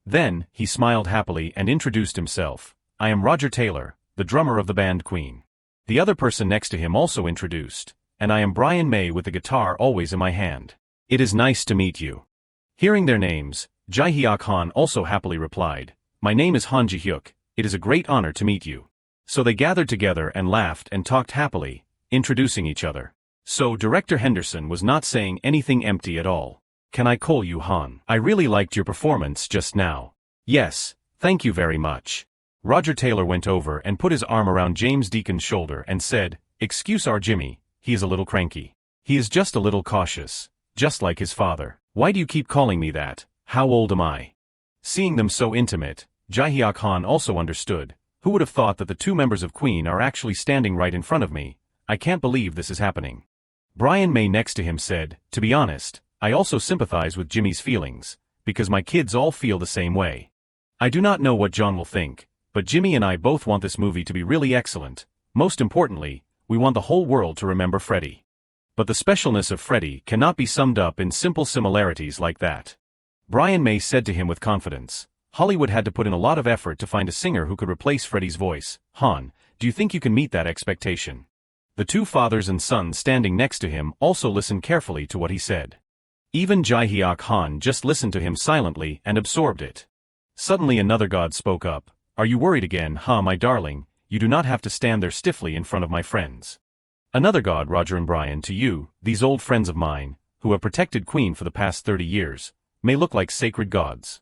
Then, he smiled happily and introduced himself. "I am Roger Taylor, the drummer of the band Queen." The other person next to him also introduced. "And I am Brian May with the guitar always in my hand. It is nice to meet you." Hearing their names, Jihiak Han also happily replied, "My name is Han Ji-hyuk, it is a great honor to meet you." So they gathered together and laughed and talked happily, introducing each other. So Director Henderson was not saying anything empty at all. "Can I call you Han? I really liked your performance just now." "Yes, thank you very much." Roger Taylor went over and put his arm around James Deacon's shoulder and said, "Excuse our Jimmy, he is a little cranky. He is just a little cautious, just like his father." "Why do you keep calling me that? How old am I?" Seeing them so intimate, Jihiak Han also understood. Who would have thought that the two members of Queen are actually standing right in front of me? I can't believe this is happening. Brian May next to him said, "To be honest, I also sympathize with Jimmy's feelings, because my kids all feel the same way. I do not know what John will think, but Jimmy and I both want this movie to be really excellent. Most importantly, we want the whole world to remember Freddy. But the specialness of Freddy cannot be summed up in simple similarities like that." Brian May said to him with confidence, "Hollywood had to put in a lot of effort to find a singer who could replace Freddy's voice. Han, do you think you can meet that expectation?" The two fathers and sons standing next to him also listened carefully to what he said. Even Jihiak Han just listened to him silently and absorbed it. Suddenly another god spoke up. "Are you worried again, huh, my darling? You do not have to stand there stiffly in front of my friends." Another god, "Roger and Brian, to you, these old friends of mine, who have protected Queen for the past 30 years, may look like sacred gods."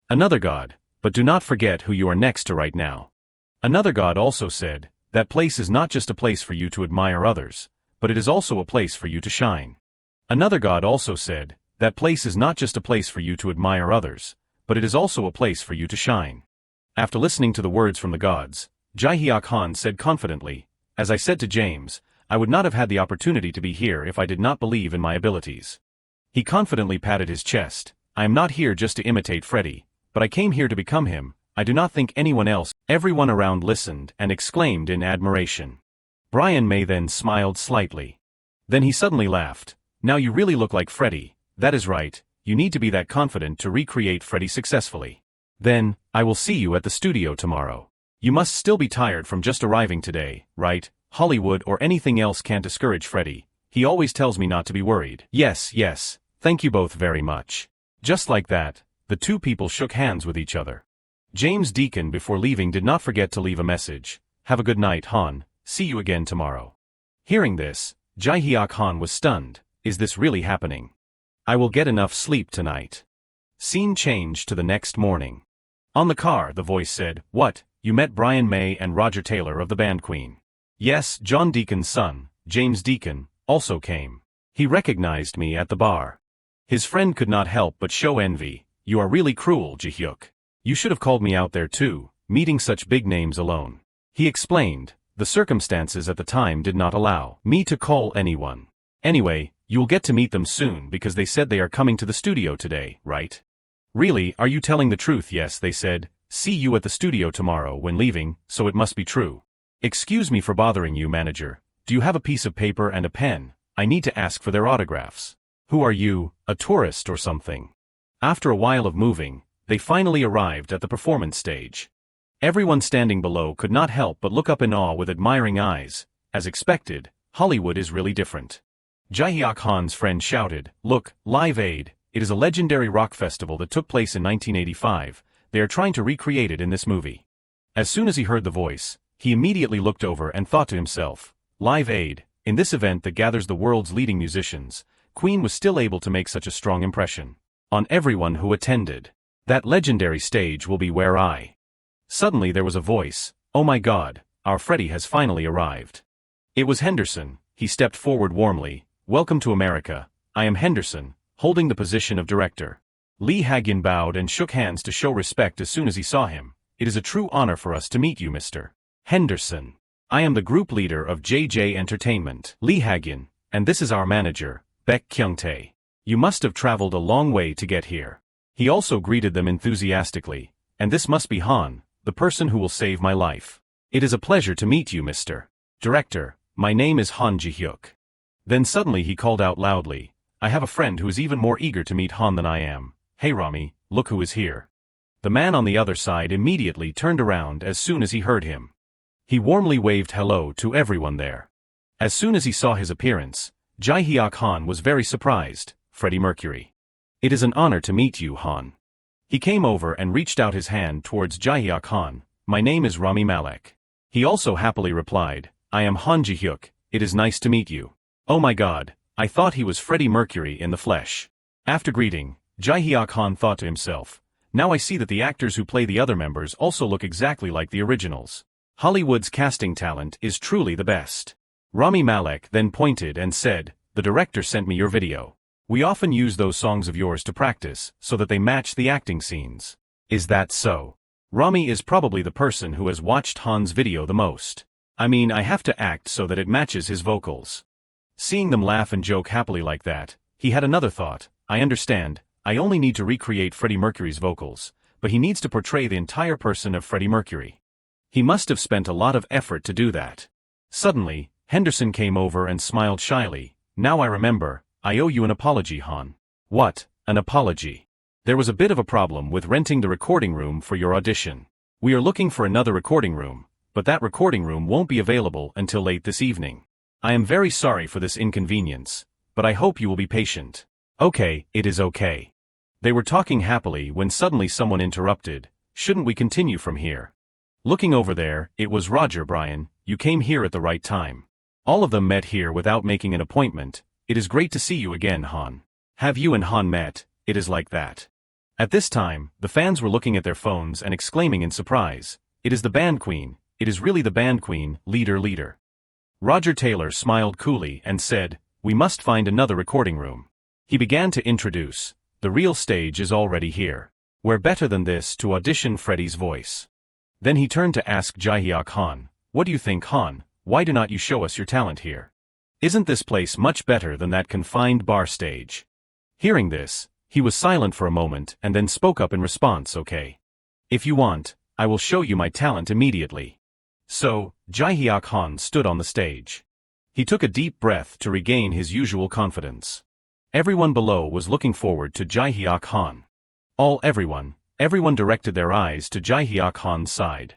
Another god, "But do not forget who you are next to right now." Another god also said, "That place is not just a place for you to admire others, but it is also a place for you to shine." Another god also said, "That place is not just a place for you to admire others, but it is also a place for you to shine." After listening to the words from the gods, Jihiak Han said confidently, "As I said to James, I would not have had the opportunity to be here if I did not believe in my abilities." He confidently patted his chest. "I am not here just to imitate Freddy, but I came here to become him. I do not think anyone else." Everyone around listened and exclaimed in admiration. Brian May then smiled slightly. Then he suddenly laughed. "Now you really look like Freddy. That is right, you need to be that confident to recreate Freddy successfully. Then, I will see you at the studio tomorrow. You must still be tired from just arriving today, right? Hollywood or anything else can't discourage Freddy. He always tells me not to be worried." "Yes, yes, thank you both very much." Just like that, the two people shook hands with each other. James Deacon before leaving did not forget to leave a message. "Have a good night, Han, see you again tomorrow." Hearing this, Jihiak Han was stunned. Is this really happening? I will get enough sleep tonight. Scene changed to the next morning. On the car, the voice said, "What, you met Brian May and Roger Taylor of the band Queen?" Yes, John Deacon's son, James Deacon, also came. He recognized me at the bar. His friend could not help but show envy. "You are really cruel, Jihyuk. You should have called me out there too, meeting such big names alone." He explained, "The circumstances at the time did not allow me to call anyone. Anyway, you'll get to meet them soon because they said they are coming to the studio today, right?" "Really, are you telling the truth?" "Yes," they said. "See you at the studio tomorrow when leaving, so it must be true." "Excuse me for bothering you, manager. Do you have a piece of paper and a pen? I need to ask for their autographs." "Who are you, a tourist or something?" After a while of moving, they finally arrived at the performance stage. Everyone standing below could not help but look up in awe with admiring eyes. As expected, Hollywood is really different. Jihiak Han's friend shouted, "Look, Live Aid, it is a legendary rock festival that took place in 1985, they are trying to recreate it in this movie." As soon as he heard the voice, he immediately looked over and thought to himself, Live Aid, in this event that gathers the world's leading musicians, Queen was still able to make such a strong impression on everyone who attended. That legendary stage will be where I. Suddenly there was a voice, oh my God, our Freddie has finally arrived. It was Henderson. He stepped forward warmly, welcome to America, I am Henderson, holding the position of director. Li Hiang bowed and shook hands to show respect as soon as he saw him. It is a true honor for us to meet you, Mr. Henderson. I am the group leader of JJK Entertainment, Li Hiang, and this is our manager, Baek Kyung-tae. You must have traveled a long way to get here. He also greeted them enthusiastically, and this must be Han, the person who will save my life. It is a pleasure to meet you, Mr. Director. My name is Han Jihiak. Then suddenly he called out loudly, I have a friend who is even more eager to meet Han than I am. Hey Rami, look who is here. The man on the other side immediately turned around as soon as he heard him. He warmly waved hello to everyone there. As soon as he saw his appearance, Jihiak Han was very surprised. Freddie Mercury. It is an honor to meet you, Han. He came over and reached out his hand towards Jihiak Han. My name is Rami Malek. He also happily replied, I am Han Jihyuk, it is nice to meet you. Oh my God, I thought he was Freddie Mercury in the flesh. After greeting, Jihiak Han thought to himself, now I see that the actors who play the other members also look exactly like the originals. Hollywood's casting talent is truly the best. Rami Malek then pointed and said, the director sent me your video. We often use those songs of yours to practice so that they match the acting scenes. Is that so? Rami is probably the person who has watched Han's video the most. I mean, I have to act so that it matches his vocals. Seeing them laugh and joke happily like that, he had another thought. I understand, I only need to recreate Freddie Mercury's vocals, but he needs to portray the entire person of Freddie Mercury. He must have spent a lot of effort to do that. Suddenly, Henderson came over and smiled shyly. Now I remember, I owe you an apology, Han. What, an apology? There was a bit of a problem with renting the recording room for your audition. We are looking for another recording room, but that recording room won't be available until late this evening. I am very sorry for this inconvenience, but I hope you will be patient. Okay, it is okay. They were talking happily when suddenly someone interrupted, shouldn't we continue from here? Looking over there, it was Roger. Brian, you came here at the right time. All of them met here without making an appointment. It is great to see you again, Han. Have you and Han met? It is like that. At this time, the fans were looking at their phones and exclaiming in surprise, it is the band queen. It is really the band queen, leader. Roger Taylor smiled coolly and said, we must find another recording room. He began to introduce, the real stage is already here. Where better than this to audition Freddie's voice. Then he turned to ask Jihiak Han, what do you think, Han, why do not you show us your talent here? Isn't this place much better than that confined bar stage? Hearing this, he was silent for a moment and then spoke up in response, okay. If you want, I will show you my talent immediately. So, Jihiak Han stood on the stage. He took a deep breath to regain his usual confidence. Everyone below was looking forward to Jihiak Han. Everyone directed their eyes to Jihiak Han's side.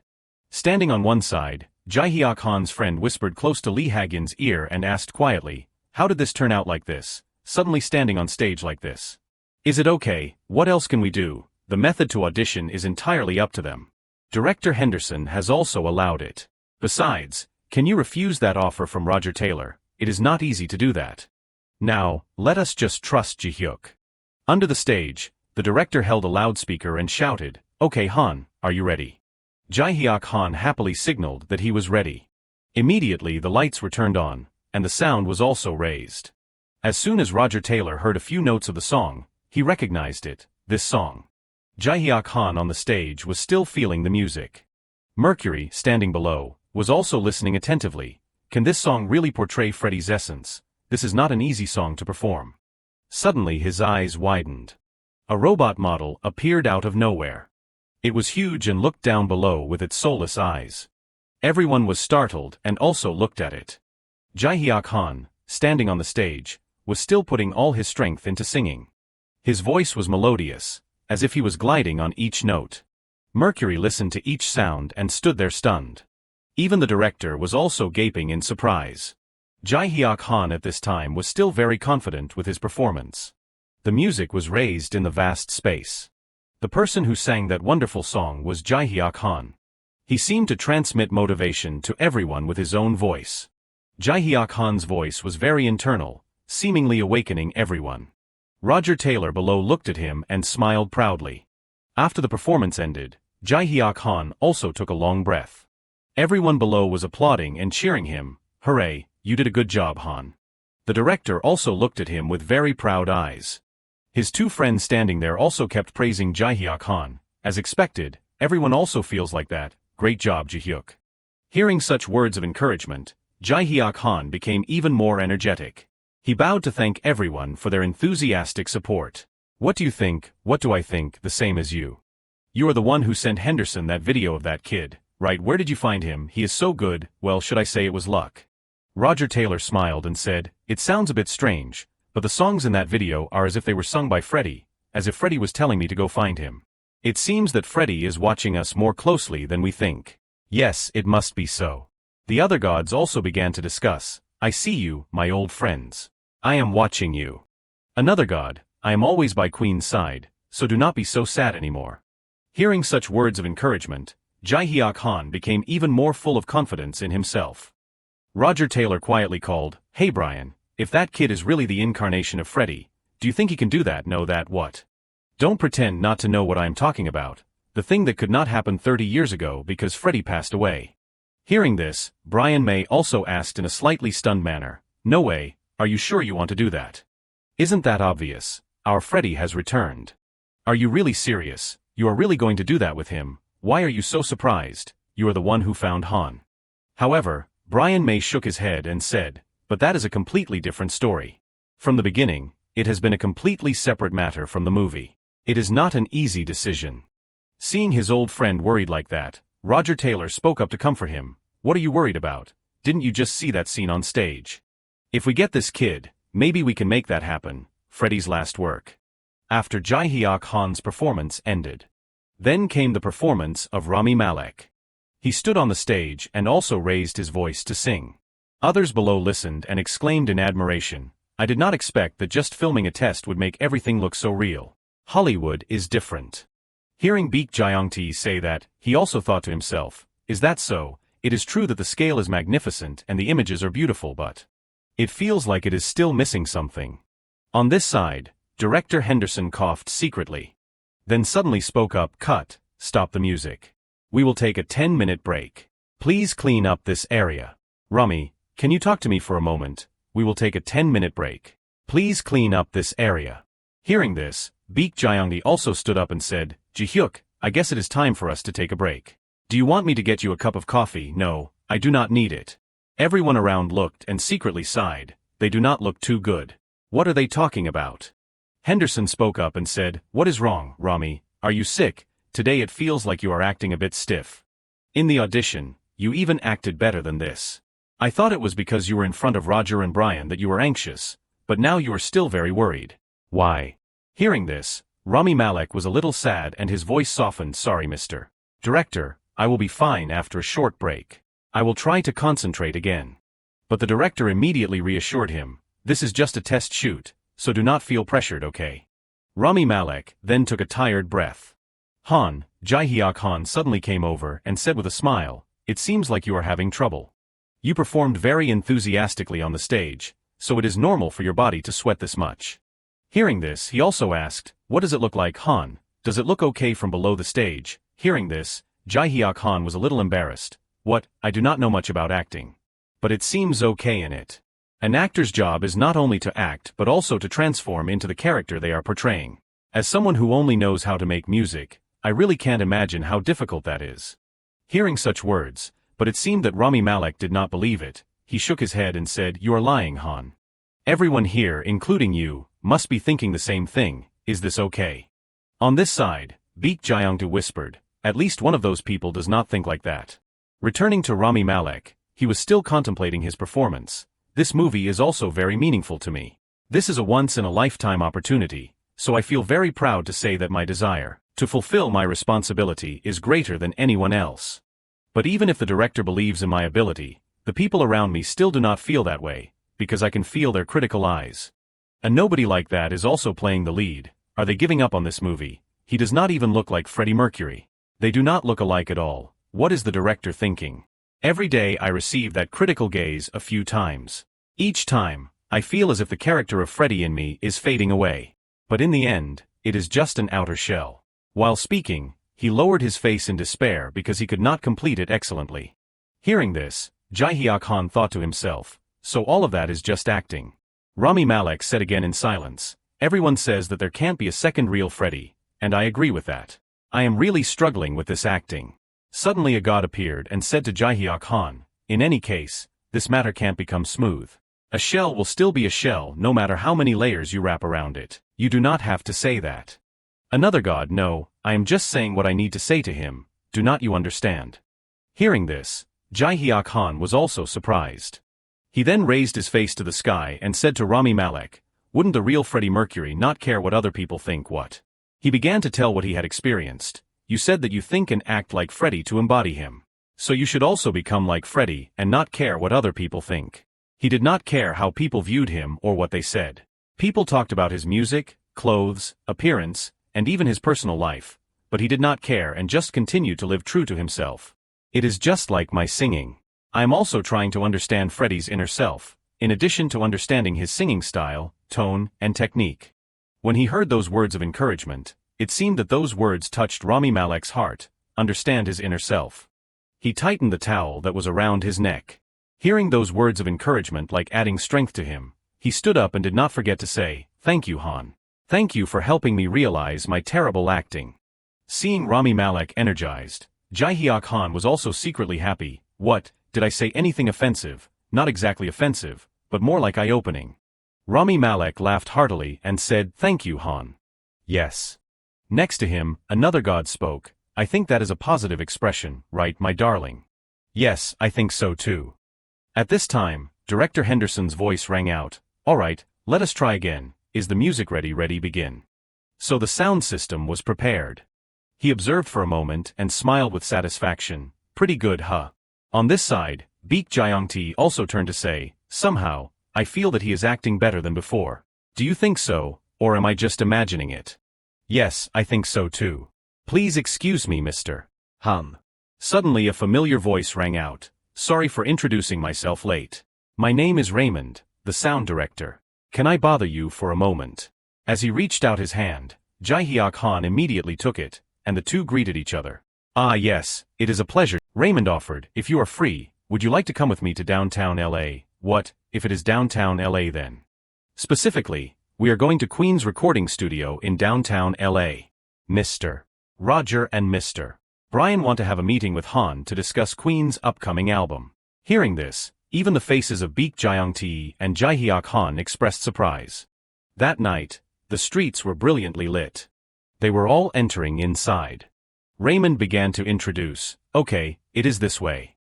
Standing on one side, Jihiak Han's friend whispered close to Li Hiang's ear and asked quietly, how did this turn out like this, suddenly standing on stage like this? Is it okay? What else can we do? The method to audition is entirely up to them. Director Henderson has also allowed it. Besides, can you refuse that offer from Roger Taylor? It is not easy to do that. Now, let us just trust Jihyuk. Under the stage, the director held a loudspeaker and shouted, okay Han, are you ready? Jihiak Han happily signaled that he was ready. Immediately the lights were turned on, and the sound was also raised. As soon as Roger Taylor heard a few notes of the song, he recognized it, this song. Jihiak Han on the stage was still feeling the music. Mercury, standing below, was also listening attentively. Can this song really portray Freddie's essence? This is not an easy song to perform. Suddenly his eyes widened. A robot model appeared out of nowhere. It was huge and looked down below with its soulless eyes. Everyone was startled and also looked at it. Jihiak Han, standing on the stage, was still putting all his strength into singing. His voice was melodious, as if he was gliding on each note. Mercury listened to each sound and stood there stunned. Even the director was also gaping in surprise. Jihiak Han at this time was still very confident with his performance. The music was raised in the vast space. The person who sang that wonderful song was Jihiak Han. He seemed to transmit motivation to everyone with his own voice. Jihiak Han's voice was very internal, seemingly awakening everyone. Roger Taylor below looked at him and smiled proudly. After the performance ended, Jihiak Han also took a long breath. Everyone below was applauding and cheering him. "Hooray, you did a good job, Han." The director also looked at him with very proud eyes. His two friends standing there also kept praising Jihiak Han. As expected, everyone also feels like that. "Great job, Jihyuk." Hearing such words of encouragement, Jihiak Han became even more energetic. He bowed to thank everyone for their enthusiastic support. "What do you think? What do I think? The same as you. You are the one who sent Henderson that video of that kid, right? Where did you find him? He is so good. Well, should I say it was luck?" Roger Taylor smiled and said, "It sounds a bit strange, but the songs in that video are as if they were sung by Freddie, as if Freddie was telling me to go find him. It seems that Freddie is watching us more closely than we think." Yes, it must be so. The other gods also began to discuss. "I see you, my old friends. I am watching you." Another god, "I am always by Queen's side, so do not be so sad anymore." Hearing such words of encouragement, Jihiak Han became even more full of confidence in himself. Roger Taylor quietly called, "Hey Brian, if that kid is really the incarnation of Freddie, do you think he can do that? Know that what? Don't pretend not to know what I am talking about. The thing that could not happen 30 years ago because Freddie passed away." Hearing this, Brian May also asked in a slightly stunned manner, "No way, are you sure you want to do that? Isn't that obvious? Our Freddie has returned. Are you really serious? You are really going to do that with him? Why are you so surprised? You are the one who found Han." However, Brian May shook his head and said, "But that is a completely different story. From the beginning, it has been a completely separate matter from the movie. It is not an easy decision." Seeing his old friend worried like that, Roger Taylor spoke up to comfort him. "What are you worried about? Didn't you just see that scene on stage? If we get this kid, maybe we can make that happen." Freddie's last work. After Jihiak Han's performance ended, then came the performance of Rami Malek. He stood on the stage and also raised his voice to sing. Others below listened and exclaimed in admiration, "I did not expect that just filming a test would make everything look so real. Hollywood is different." Hearing Baek Jyongtae say that, he also thought to himself, "Is that so? It is true that the scale is magnificent and the images are beautiful, but it feels like it is still missing something." On this side, Director Henderson coughed secretly. Then suddenly spoke up, "Cut, stop the music. We will take a 10-minute break. Please clean up this area. Rami, can you talk to me for a moment? We will take a 10-minute break. Please clean up this area." Hearing this, Baek Jyongtae also stood up and said, "Jihyuk, I guess it is time for us to take a break. Do you want me to get you a cup of coffee?" "No, I do not need it." Everyone around looked and secretly sighed. They do not look too good. What are they talking about? Henderson spoke up and said, "What is wrong, Rami? Are you sick? Today it feels like you are acting a bit stiff. In the audition, you even acted better than this. I thought it was because you were in front of Roger and Brian that you were anxious, but now you are still very worried. Why?" Hearing this, Rami Malek was a little sad and his voice softened. "Sorry, Mr. Director, I will be fine after a short break. I will try to concentrate again." But the director immediately reassured him, "This is just a test shoot, so do not feel pressured, okay?" Rami Malek then took a tired breath. Han, Jihiak Han suddenly came over and said with a smile, "It seems like you are having trouble. You performed very enthusiastically on the stage, so it is normal for your body to sweat this much." Hearing this, he also asked, "What does it look like, Han? Does it look okay from below the stage?" Hearing this, Jihiak Han was a little embarrassed. "What? I do not know much about acting. But it seems okay in it." An actor's job is not only to act but also to transform into the character they are portraying. As someone who only knows how to make music, I really can't imagine how difficult that is. Hearing such words, but it seemed that Rami Malek did not believe it, he shook his head and said, "You are lying, Han. Everyone here, including you, must be thinking the same thing. Is this okay?" On this side, Baek Jyongtae whispered, "At least one of those people does not think like that." Returning to Rami Malek, he was still contemplating his performance. "This movie is also very meaningful to me. This is a once-in-a-lifetime opportunity, so I feel very proud to say that my desire to fulfill my responsibility is greater than anyone else. But even if the director believes in my ability, the people around me still do not feel that way, because I can feel their critical eyes. A nobody like that is also playing the lead. Are they giving up on this movie? He does not even look like Freddie Mercury. They do not look alike at all. What is the director thinking? Every day I receive that critical gaze a few times. Each time, I feel as if the character of Freddy in me is fading away. But in the end, it is just an outer shell. While speaking, he lowered his face in despair because he could not complete it excellently. Hearing this, Jihiak Han thought to himself, so all of that is just acting. Rami Malek said again in silence, everyone says that there can't be a second real Freddy, and I agree with that. I am really struggling with this acting. Suddenly a god appeared and said to Jihiak Han, in any case, this matter can't become smooth. A shell will still be a shell no matter how many layers you wrap around it. You do not have to say that. Another god, no, I am just saying what I need to say to him, do not you understand? Hearing this, Jihiak Han was also surprised. He then raised his face to the sky and said to Rami Malek, wouldn't the real Freddie Mercury not care what other people think what? He began to tell what he had experienced. You said that you think and act like Freddie to embody him. So you should also become like Freddie and not care what other people think. He did not care how people viewed him or what they said. People talked about his music, clothes, appearance, and even his personal life, but he did not care and just continued to live true to himself. It is just like my singing. I am also trying to understand Freddie's inner self, in addition to understanding his singing style, tone, and technique. When he heard those words of encouragement, it seemed that those words touched Rami Malek's heart, understand his inner self. He tightened the towel that was around his neck. Hearing those words of encouragement like adding strength to him, he stood up and did not forget to say, thank you Han. Thank you for helping me realize my terrible acting. Seeing Rami Malek energized, Jihiak Han was also secretly happy. What, did I say anything offensive? Not exactly offensive, but more like eye-opening. Rami Malek laughed heartily and said, thank you Han. Yes. Next to him, another god spoke, I think that is a positive expression, right my darling? Yes, I think so too. At this time, Director Henderson's voice rang out, all right, let us try again, is the music ready begin. So the sound system was prepared. He observed for a moment and smiled with satisfaction, pretty good huh? On this side, Baek Jyongtae also turned to say, somehow, I feel that he is acting better than before. Do you think so, or am I just imagining it? Yes, I think so too. Please excuse me Mr. Han. Suddenly a familiar voice rang out, sorry for introducing myself late. My name is Raymond, the sound director. Can I bother you for a moment? As he reached out his hand, Jihiak Han immediately took it, and the two greeted each other. Ah yes, it is a pleasure, Raymond offered, if you are free, would you like to come with me to downtown LA? What, if it is downtown LA then? Specifically, we are going to Queen's recording studio in downtown LA. Mr. Roger and Mr. Brian want to have a meeting with Han to discuss Queen's upcoming album. Hearing this, even the faces of Baek Jyongtae and Jihiak Han expressed surprise. That night, the streets were brilliantly lit. They were all entering inside. Raymond began to introduce, okay, it is this way.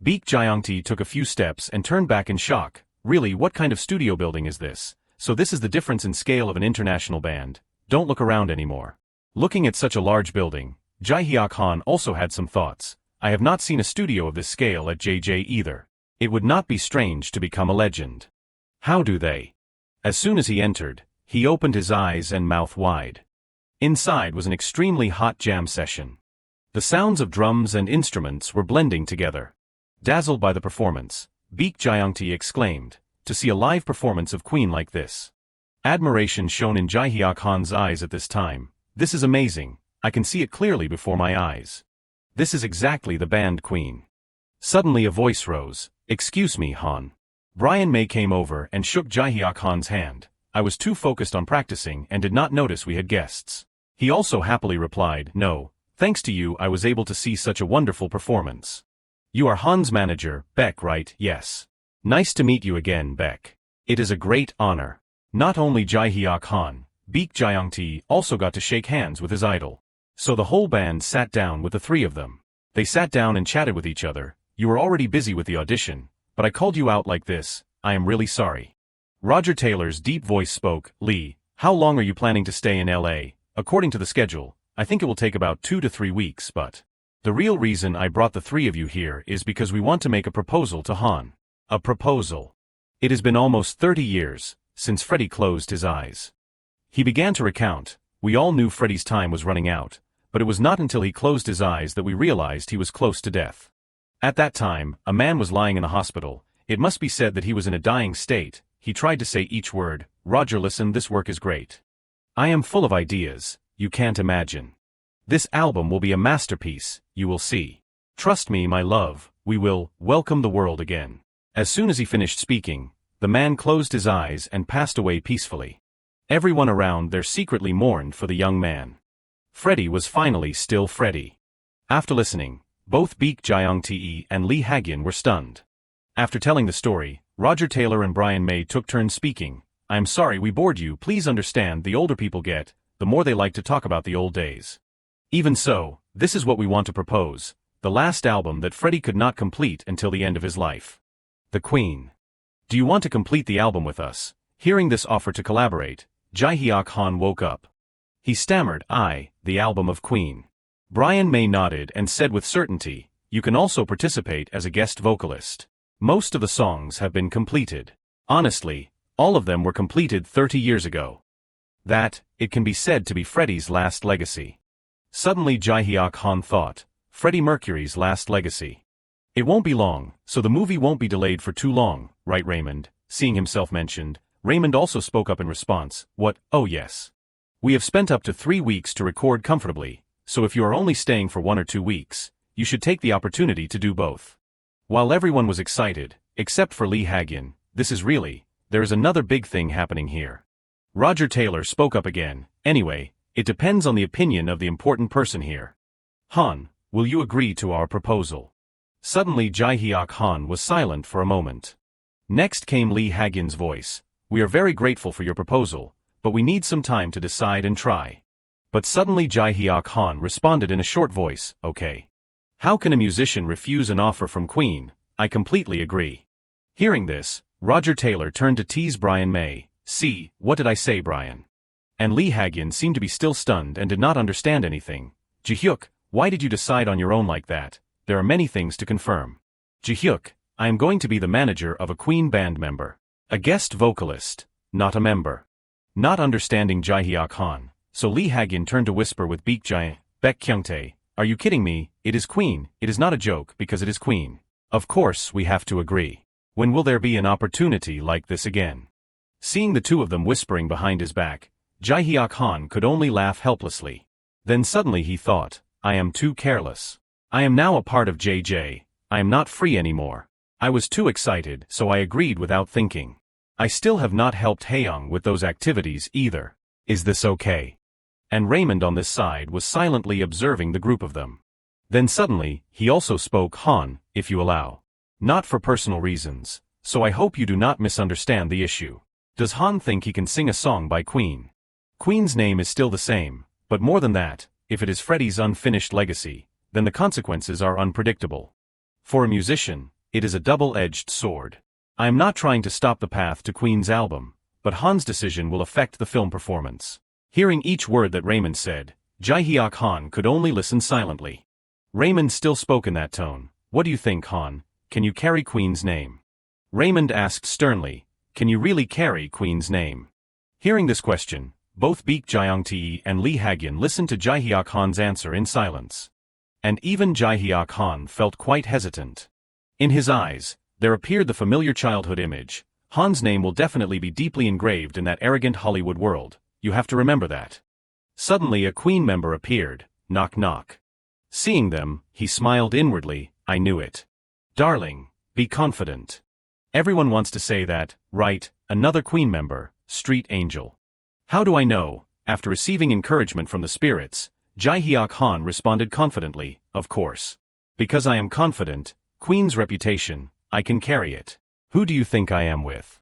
Baek Jyongtae took a few steps and turned back in shock, really what kind of studio building is this? So this is the difference in scale of an international band, don't look around anymore. Looking at such a large building, Jihiak Han also had some thoughts, I have not seen a studio of this scale at JJ either. It would not be strange to become a legend. How do they? As soon as he entered, he opened his eyes and mouth wide. Inside was an extremely hot jam session. The sounds of drums and instruments were blending together. Dazzled by the performance, Baek Jyongtae exclaimed, to see a live performance of Queen like this. Admiration shone in Jihiak Han's eyes at this time. This is amazing, I can see it clearly before my eyes. This is exactly the band Queen. Suddenly a voice rose, excuse me Han. Brian May came over and shook Jihiak Han's hand. I was too focused on practicing and did not notice we had guests. He also happily replied, no, thanks to you I was able to see such a wonderful performance. You are Han's manager, Baek, right? Yes. Nice to meet you again, Baek. It is a great honor. Not only Jihiak Han, Baek Jyongtae also got to shake hands with his idol. So the whole band sat down with the three of them. They sat down and chatted with each other. You were already busy with the audition, but I called you out like this, I am really sorry. Roger Taylor's deep voice spoke, Lee, how long are you planning to stay in LA? According to the schedule, I think it will take about 2 to 3 weeks, but the real reason I brought the three of you here is because we want to make a proposal to Han. A proposal. It has been almost 30 years since Freddie closed his eyes. He began to recount, we all knew Freddie's time was running out, but it was not until he closed his eyes that we realized he was close to death. At that time, a man was lying in a hospital. It must be said that he was in a dying state. He tried to say each word. Roger, listen, this work is great. I am full of ideas, you can't imagine. This album will be a masterpiece, you will see. Trust me, my love, we will welcome the world again. As soon as he finished speaking, the man closed his eyes and passed away peacefully. Everyone around there secretly mourned for the young man. Freddie was finally still Freddie. After listening, both Baek Jae-te and Li Hiang were stunned. After telling the story, Roger Taylor and Brian May took turns speaking. I'm sorry we bored you, please understand the older people get, the more they like to talk about the old days. Even so, this is what we want to propose, the last album that Freddie could not complete until the end of his life. The Queen. Do you want to complete the album with us? Hearing this offer to collaborate, Jihiak Han woke up. He stammered, the album of Queen. Brian May nodded and said with certainty, you can also participate as a guest vocalist. Most of the songs have been completed. Honestly, all of them were completed 30 years ago. That, it can be said to be Freddie's last legacy. Suddenly Jihiak Han thought, Freddie Mercury's last legacy. It won't be long, so the movie won't be delayed for too long, right Raymond? Seeing himself mentioned, Raymond also spoke up in response, what, oh yes. We have spent up to 3 weeks to record comfortably, so if you are only staying for 1 or 2 weeks, you should take the opportunity to do both. While everyone was excited, except for Li Hiang, there is another big thing happening here. Roger Taylor spoke up again, anyway, it depends on the opinion of the important person here. Han, will you agree to our proposal? Suddenly Jihiak Han was silent for a moment. Next came Li Hiang's voice, we are very grateful for your proposal, but we need some time to decide and try. But suddenly Jihiak Han responded in a short voice, okay. How can a musician refuse an offer from Queen? I completely agree. Hearing this, Roger Taylor turned to tease Brian May, see, what did I say, Brian? And Li Hiang seemed to be still stunned and did not understand anything. Jihyuk, why did you decide on your own like that? There are many things to confirm. Jihyuk, I am going to be the manager of a Queen band member. A guest vocalist, not a member. Not understanding Jihiak Han, so Li Hiang turned to whisper with Baek Jae-te, are you kidding me? It is Queen, it is not a joke because it is Queen. Of course we have to agree. When will there be an opportunity like this again? Seeing the two of them whispering behind his back, Jihiak Han could only laugh helplessly. Then suddenly he thought, I am too careless. I am now a part of JJ, I am not free anymore. I was too excited, so I agreed without thinking. I still have not helped Haeyoung with those activities either. Is this okay? And Raymond on this side was silently observing the group of them. Then suddenly, he also spoke, Han, if you allow. Not for personal reasons, so I hope you do not misunderstand the issue. Does Han think he can sing a song by Queen? Queen's name is still the same, but more than that, if it is Freddie's unfinished legacy, then the consequences are unpredictable. For a musician, it is a double-edged sword. I am not trying to stop the path to Queen's album, but Han's decision will affect the film performance. Hearing each word that Raymond said, Jihiak Han could only listen silently. Raymond still spoke in that tone. What do you think, Han? Can you carry Queen's name? Raymond asked sternly, can you really carry Queen's name? Hearing this question, both Baek Jae-te and Li Hiang listened to Jihiak Han's answer in silence. And even Jihiak Han felt quite hesitant. In his eyes, there appeared the familiar childhood image. Han's name will definitely be deeply engraved in that arrogant Hollywood world. You have to remember that. Suddenly a Queen member appeared. Knock knock. Seeing them, he smiled inwardly. I knew it. Darling, be confident. Everyone wants to say that, right? Another Queen member, street angel. How do I know? After receiving encouragement from the spirits, Jihiak Han responded confidently, of course. Because I am confident, Queen's reputation, I can carry it. Who do you think I am with?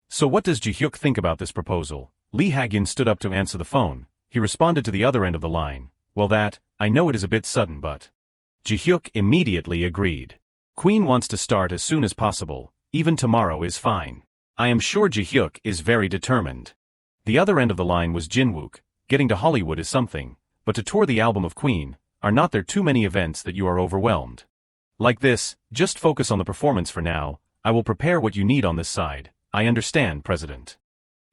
So what does Jihyuk think about this proposal? Li Hiang stood up to answer the phone. He responded to the other end of the line. Well I know it is a bit sudden but... Jihyuk immediately agreed. Queen wants to start as soon as possible, even tomorrow is fine. I am sure Jihyuk is very determined. The other end of the line was Jinwook. Getting to Hollywood is something, but to tour the album of Queen, are not there too many events that you are overwhelmed? Like this, just focus on the performance for now, I will prepare what you need on this side, I understand, President.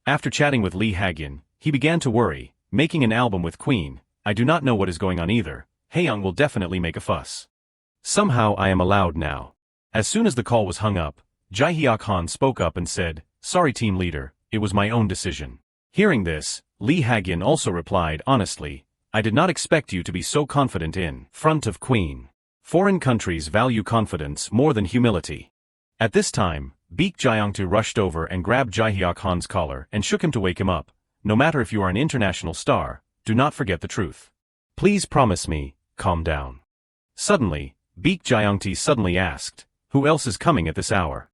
After chatting with Li Hiang, he began to worry, making an album with Queen, I do not know what is going on either. Hayoung will definitely make a fuss. Somehow I am allowed now. As soon as the call was hung up, Jihiak Han spoke up and said, "Sorry team leader, it was my own decision." Hearing this, Li Hiang also replied honestly, "I did not expect you to be so confident in front of Queen. Foreign countries value confidence more than humility." At this time, Baek Jiangtu rushed over and grabbed Jihiak Han's collar and shook him to wake him up. "No matter if you are an international star, do not forget the truth. Please promise me, calm down." Suddenly, Baek Jiangtu suddenly asked, "Who else is coming at this hour?"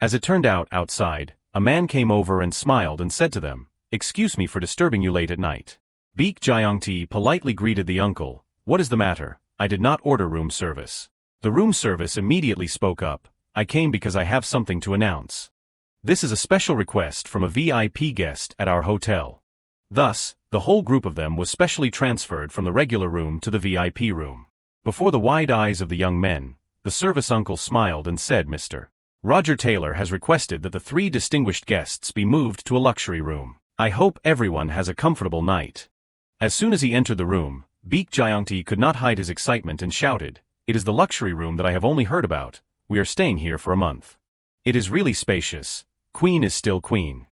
As it turned out outside, a man came over and smiled and said to them, "Excuse me for disturbing you late at night." Baek Jiangtu politely greeted the uncle, "What is the matter? I did not order room service." The room service immediately spoke up, "I came because I have something to announce. This is a special request from a VIP guest at our hotel." Thus, the whole group of them was specially transferred from the regular room to the VIP room. Before the wide eyes of the young men, the service uncle smiled and said, "Mr. Roger Taylor has requested that the 3 distinguished guests be moved to a luxury room. I hope everyone has a comfortable night." As soon as he entered the room, Baek Jiangtu could not hide his excitement and shouted, "It is the luxury room that I have only heard about. We are staying here for a month. It is really spacious. Queen is still queen."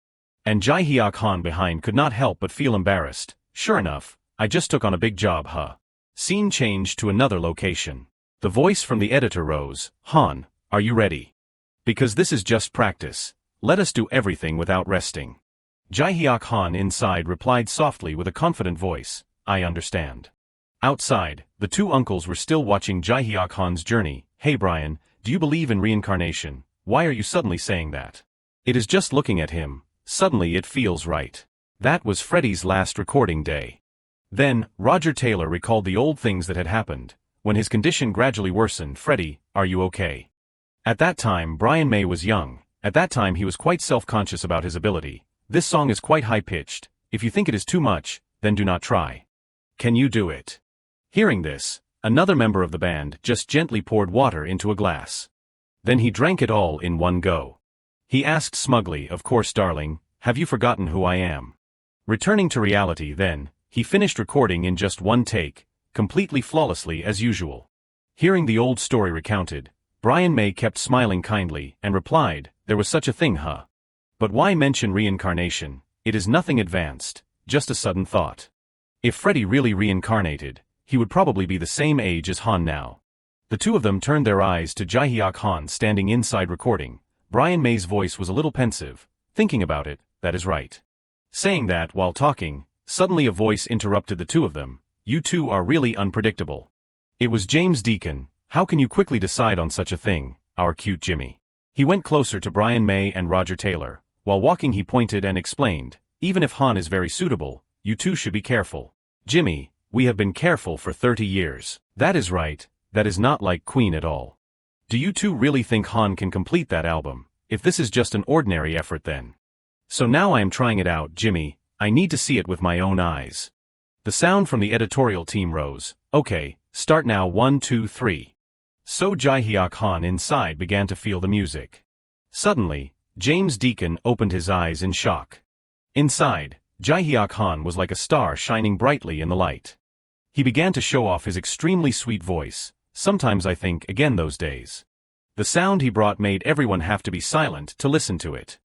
And Jihiak Han behind could not help but feel embarrassed. "Sure enough, I just took on a big job, huh?" Scene changed to another location. The voice from the editor rose, "Han, are you ready? Because this is just practice. Let us do everything without resting." Jihiak Han inside replied softly with a confident voice, "I understand." Outside, the 2 uncles were still watching Jihiak Han's journey. "Hey Brian, do you believe in reincarnation? Why are you suddenly saying that?" "It is just looking at him. Suddenly it feels right." That was Freddie's last recording day. Then, Roger Taylor recalled the old things that had happened. When his condition gradually worsened, "Freddie, are you okay?" At that time Brian May was young. At that time he was quite self-conscious about his ability. "This song is quite high-pitched. If you think it is too much, then do not try. Can you do it?" Hearing this, another member of the band just gently poured water into a glass. Then he drank it all in one go. He asked smugly, "Of course darling, have you forgotten who I am?" Returning to reality then, he finished recording in just one take, completely flawlessly as usual. Hearing the old story recounted, Brian May kept smiling kindly and replied, "There was such a thing, huh? But why mention reincarnation? It is nothing advanced, just a sudden thought. If Freddie really reincarnated, he would probably be the same age as Han now." The 2 of them turned their eyes to Jihiak Han standing inside recording. Brian May's voice was a little pensive. "Thinking about it, that is right." Saying that while talking, suddenly a voice interrupted the 2 of them. "You 2 are really unpredictable." It was James Deacon. "How can you quickly decide on such a thing, our cute Jimmy?" He went closer to Brian May and Roger Taylor. While walking he pointed and explained, "Even if Han is very suitable, you 2 should be careful. Jimmy, we have been careful for 30 years. That is right, that is not like Queen at all. Do you 2 really think Han can complete that album? If this is just an ordinary effort then. So now I am trying it out, Jimmy, I need to see it with my own eyes." The sound from the editorial team rose. "Okay, start now 1 2 3. So Jihiak Han inside began to feel the music. Suddenly, James Deacon opened his eyes in shock. Inside, Jihiak Han was like a star shining brightly in the light. He began to show off his extremely sweet voice. Sometimes I think again those days. The sound he brought made everyone have to be silent to listen to it.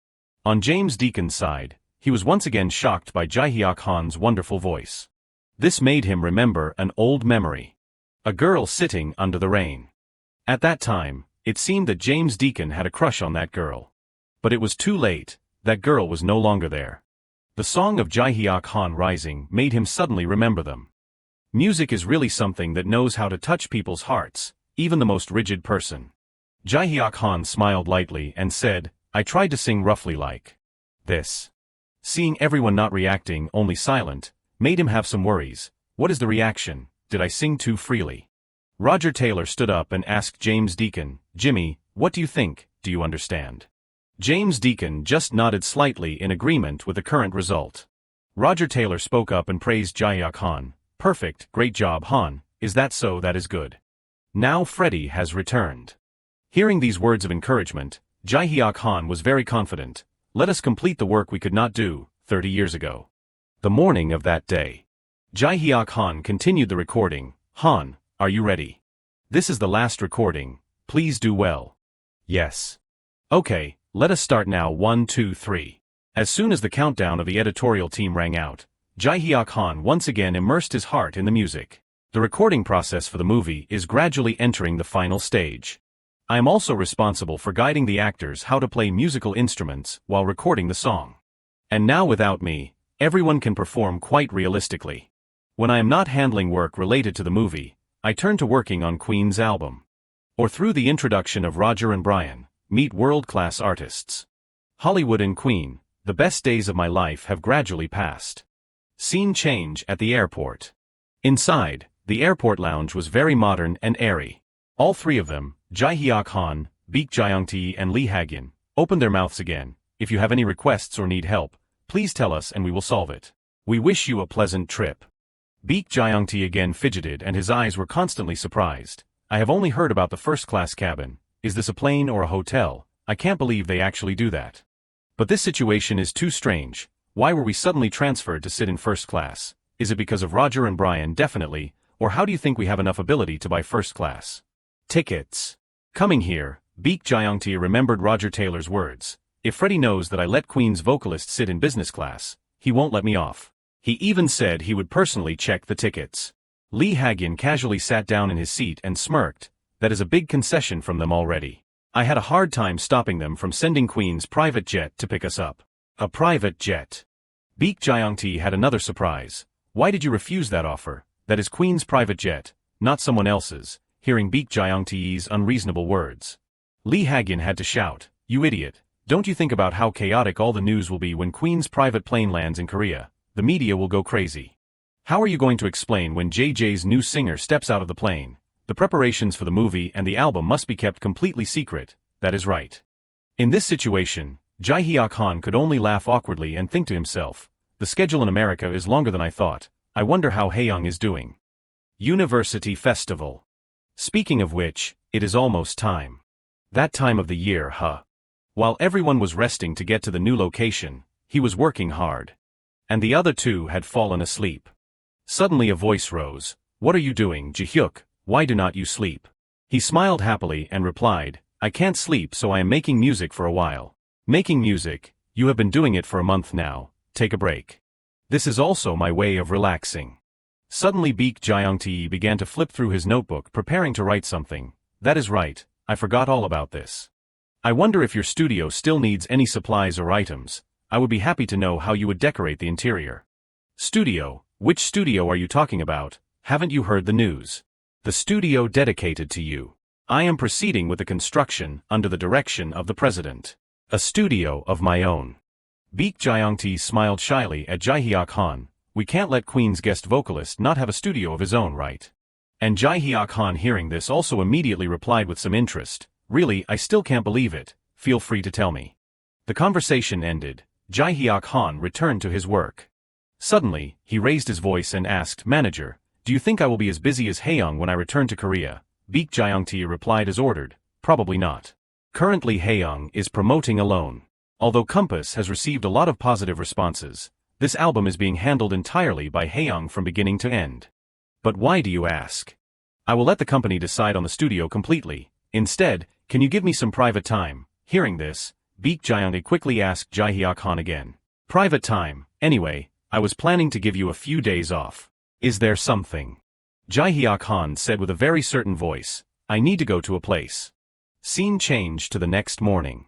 On James Deacon's side, he was once again shocked by Jihiak Han's wonderful voice. This made him remember an old memory. A girl sitting under the rain. At that time, it seemed that James Deacon had a crush on that girl. But it was too late, that girl was no longer there. The song of Jihiak Han rising made him suddenly remember them. Music is really something that knows how to touch people's hearts, even the most rigid person. Jihiak Han smiled lightly and said, "I tried to sing roughly like this." Seeing everyone not reacting, only silent, made him have some worries. What is the reaction? Did I sing too freely? Roger Taylor stood up and asked James Deacon, "Jimmy, what do you think? Do you understand?" James Deacon just nodded slightly in agreement with the current result. Roger Taylor spoke up and praised Jihiak Han. "Perfect, great job Han, is that so? That is good. Now Freddie has returned." Hearing these words of encouragement, Jihiak Han was very confident. "Let us complete the work we could not do 30 years ago." The morning of that day, Jihiak Han continued the recording. Han, are you ready? This is the last recording. Please do well. Yes. Okay, let us start now. 1, 2, 3. As soon as the countdown of the editorial team rang out, Jihiak Han once again immersed his heart in the music. The recording process for the movie is gradually entering the final stage. I am also responsible for guiding the actors how to play musical instruments while recording the song. And now without me, everyone can perform quite realistically. When I am not handling work related to the movie, I turn to working on Queen's album. Or through the introduction of Roger and Brian, meet world-class artists. Hollywood and Queen, the best days of my life have gradually passed. Scene change at the airport. Inside, the airport lounge was very modern and airy. All three of them, Jihiak Han, Baek Jae-young and Li Hiang, opened their mouths again. If you have any requests or need help, please tell us and we will solve it. We wish you a pleasant trip. Baek Jae-young again fidgeted and his eyes were constantly surprised. I have only heard about the first-class cabin. Is this a plane or a hotel? I can't believe they actually do that. But this situation is too strange. Why were we suddenly transferred to sit in first class? Is it because of Roger and Brian? Definitely. Or how do you think we have enough ability to buy first class tickets? Coming here, Baek Jae-young remembered Roger Taylor's words. If Freddie knows that I let Queen's vocalist sit in business class, he won't let me off. He even said he would personally check the tickets. Li Hiang casually sat down in his seat and smirked. That is a big concession from them already. I had a hard time stopping them from sending Queen's private jet to pick us up. A private jet. Baek Jae-young had another surprise. Why did you refuse that offer? That is Queen's private jet, not someone else's. Hearing Baek Jae-young's unreasonable words, Li Hiang had to shout, "You idiot! Don't you think about how chaotic all the news will be when Queen's private plane lands in Korea? The media will go crazy. How are you going to explain when JJ's new singer steps out of the plane? The preparations for the movie and the album must be kept completely secret." That is right. In this situation, Jihiak Han could only laugh awkwardly and think to himself, the schedule in America is longer than I thought. I wonder how Haeyoung is doing. University Festival. Speaking of which, it is almost time. That time of the year, huh? While everyone was resting to get to the new location, he was working hard. And the other two had fallen asleep. Suddenly a voice rose. "What are you doing, Jihyuk? Why do not you sleep?" He smiled happily and replied, "I can't sleep, so I am making music for a while." "Making music? You have been doing it for a month now. Take a break." "This is also my way of relaxing." Suddenly Baek Jae-young began to flip through his notebook preparing to write something. "That is right, I forgot all about this. I wonder if your studio still needs any supplies or items. I would be happy to know how you would decorate the interior." "Studio? Which studio are you talking about? Haven't you heard the news? The studio dedicated to you. I am proceeding with the construction under the direction of the president. A studio of my own." Baek Jae-young smiled shyly at Jihiak Han. "We can't let Queen's guest vocalist not have a studio of his own, right?" And Jihiak Han hearing this also immediately replied with some interest, "Really, I still can't believe it. Feel free to tell me." The conversation ended. Jihiak Han returned to his work. Suddenly, he raised his voice and asked, "Manager, do you think I will be as busy as Haeyoung when I return to Korea?" Baek Jae-young replied as ordered, "Probably not. Currently Haeyoung is promoting alone. Although Compass has received a lot of positive responses, this album is being handled entirely by Haeyoung from beginning to end." "But why do you ask?" "I will let the company decide on the studio completely. Instead, can you give me some private time?" Hearing this, Baek Jae-young quickly asked Jihiak Han again. "Private time? Anyway, I was planning to give you a few days off. Is there something?" Jihiak Han said with a very certain voice, "I need to go to a place." Scene changed to the next morning.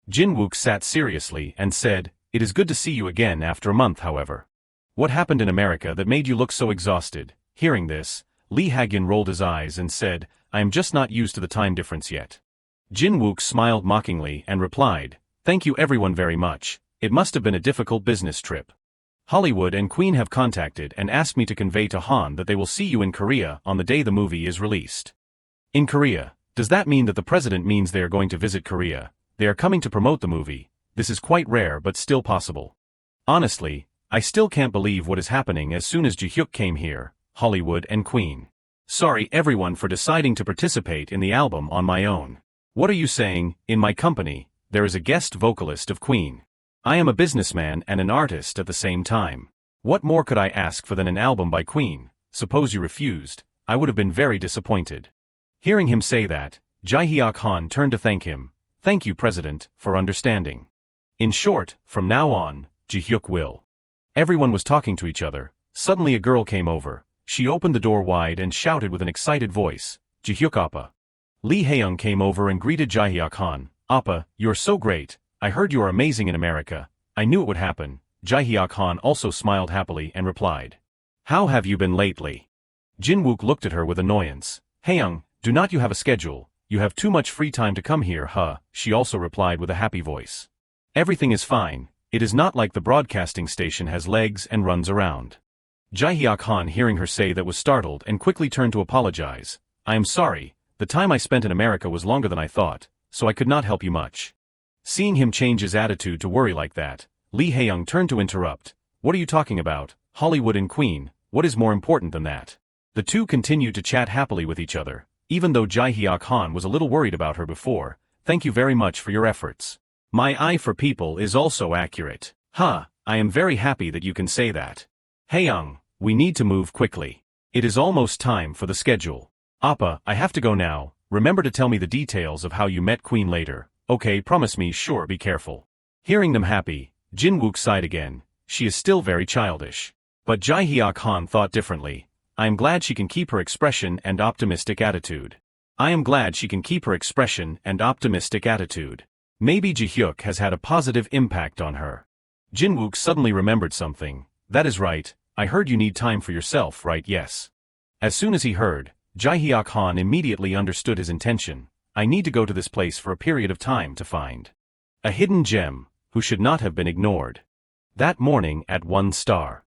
Jin-wook sat seriously and said, "It is good to see you again after a month, however. What happened in America that made you look so exhausted?" Hearing this, Li Hiang rolled his eyes and said, "I am just not used to the time difference yet." Jin-wook smiled mockingly and replied, "Thank you everyone very much. It must have been a difficult business trip. Hollywood and Queen have contacted and asked me to convey to Han that they will see you in Korea on the day the movie is released." "In Korea? Does that mean that the president means they are going to visit Korea? They are coming to promote the movie. This is quite rare but still possible. Honestly, I still can't believe what is happening. As soon as Jihyuk came here, Hollywood and Queen. Sorry everyone for deciding to participate in the album on my own. What are you saying? In my company, there is a guest vocalist of Queen. I am a businessman and an artist at the same time. What more could I ask for than an album by Queen? Suppose you refused, I would have been very disappointed. Hearing him say that, Jihiak Han turned to thank him. Thank you, President, for understanding. In short, from now on, Jihyuk will. Everyone was talking to each other. Suddenly a girl came over. She opened the door wide and shouted with an excited voice, Jihyuk Appa. Li Hiang came over and greeted Jihiak Han. Appa, you're so great. I heard you are amazing in America. I knew it would happen. Jihiak Han also smiled happily and replied. How have you been lately? Jinwook looked at her with annoyance. Hiang, do not you have a schedule? You have too much free time to come here, huh? She also replied with a happy voice. Everything is fine. It is not like the broadcasting station has legs and runs around. Jihiak Han hearing her say that was startled and quickly turned to apologize. I am sorry, the time I spent in America was longer than I thought, so I could not help you much. Seeing him change his attitude to worry like that, Li Hiang turned to interrupt. What are you talking about? Hollywood and Queen, what is more important than that? The two continued to chat happily with each other, even though Jihiak Han was a little worried about her before. Thank you very much for your efforts. My eye for people is also accurate. I am very happy that you can say that. Hiang, we need to move quickly. It is almost time for the schedule. Appa, I have to go now. Remember to tell me the details of how you met Queen later. Okay, promise me, sure, be careful. Hearing them happy, Jinwook sighed again. She is still very childish. But Jihiak Han thought differently. I am glad she can keep her expression and optimistic attitude. Maybe Jihyuk has had a positive impact on her. Jinwook suddenly remembered something. That is right, I heard you need time for yourself, right? Yes. As soon as he heard, Jihiak Han immediately understood his intention. I need to go to this place for a period of time to find a hidden gem, who should not have been ignored. That morning at 1 star.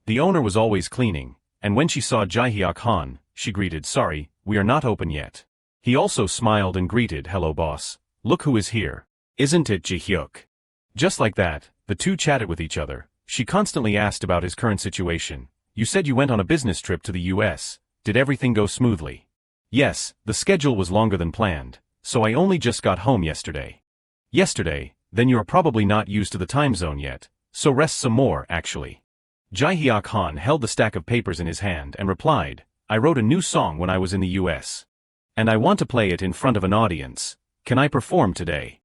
The owner was always cleaning, and when she saw Jihiak Han, she greeted, sorry, we are not open yet. He also smiled and greeted, hello boss, look who is here. Isn't it Jihyuk? Just like that, the two chatted with each other. She constantly asked about his current situation. You said you went on a business trip to the US. Did everything go smoothly? Yes, the schedule was longer than planned, so I only just got home yesterday. Yesterday? Then you are probably not used to the time zone yet, so rest some more, actually. Jihiak Han held the stack of papers in his hand and replied, I wrote a new song when I was in the US. And I want to play it in front of an audience. Can I perform today?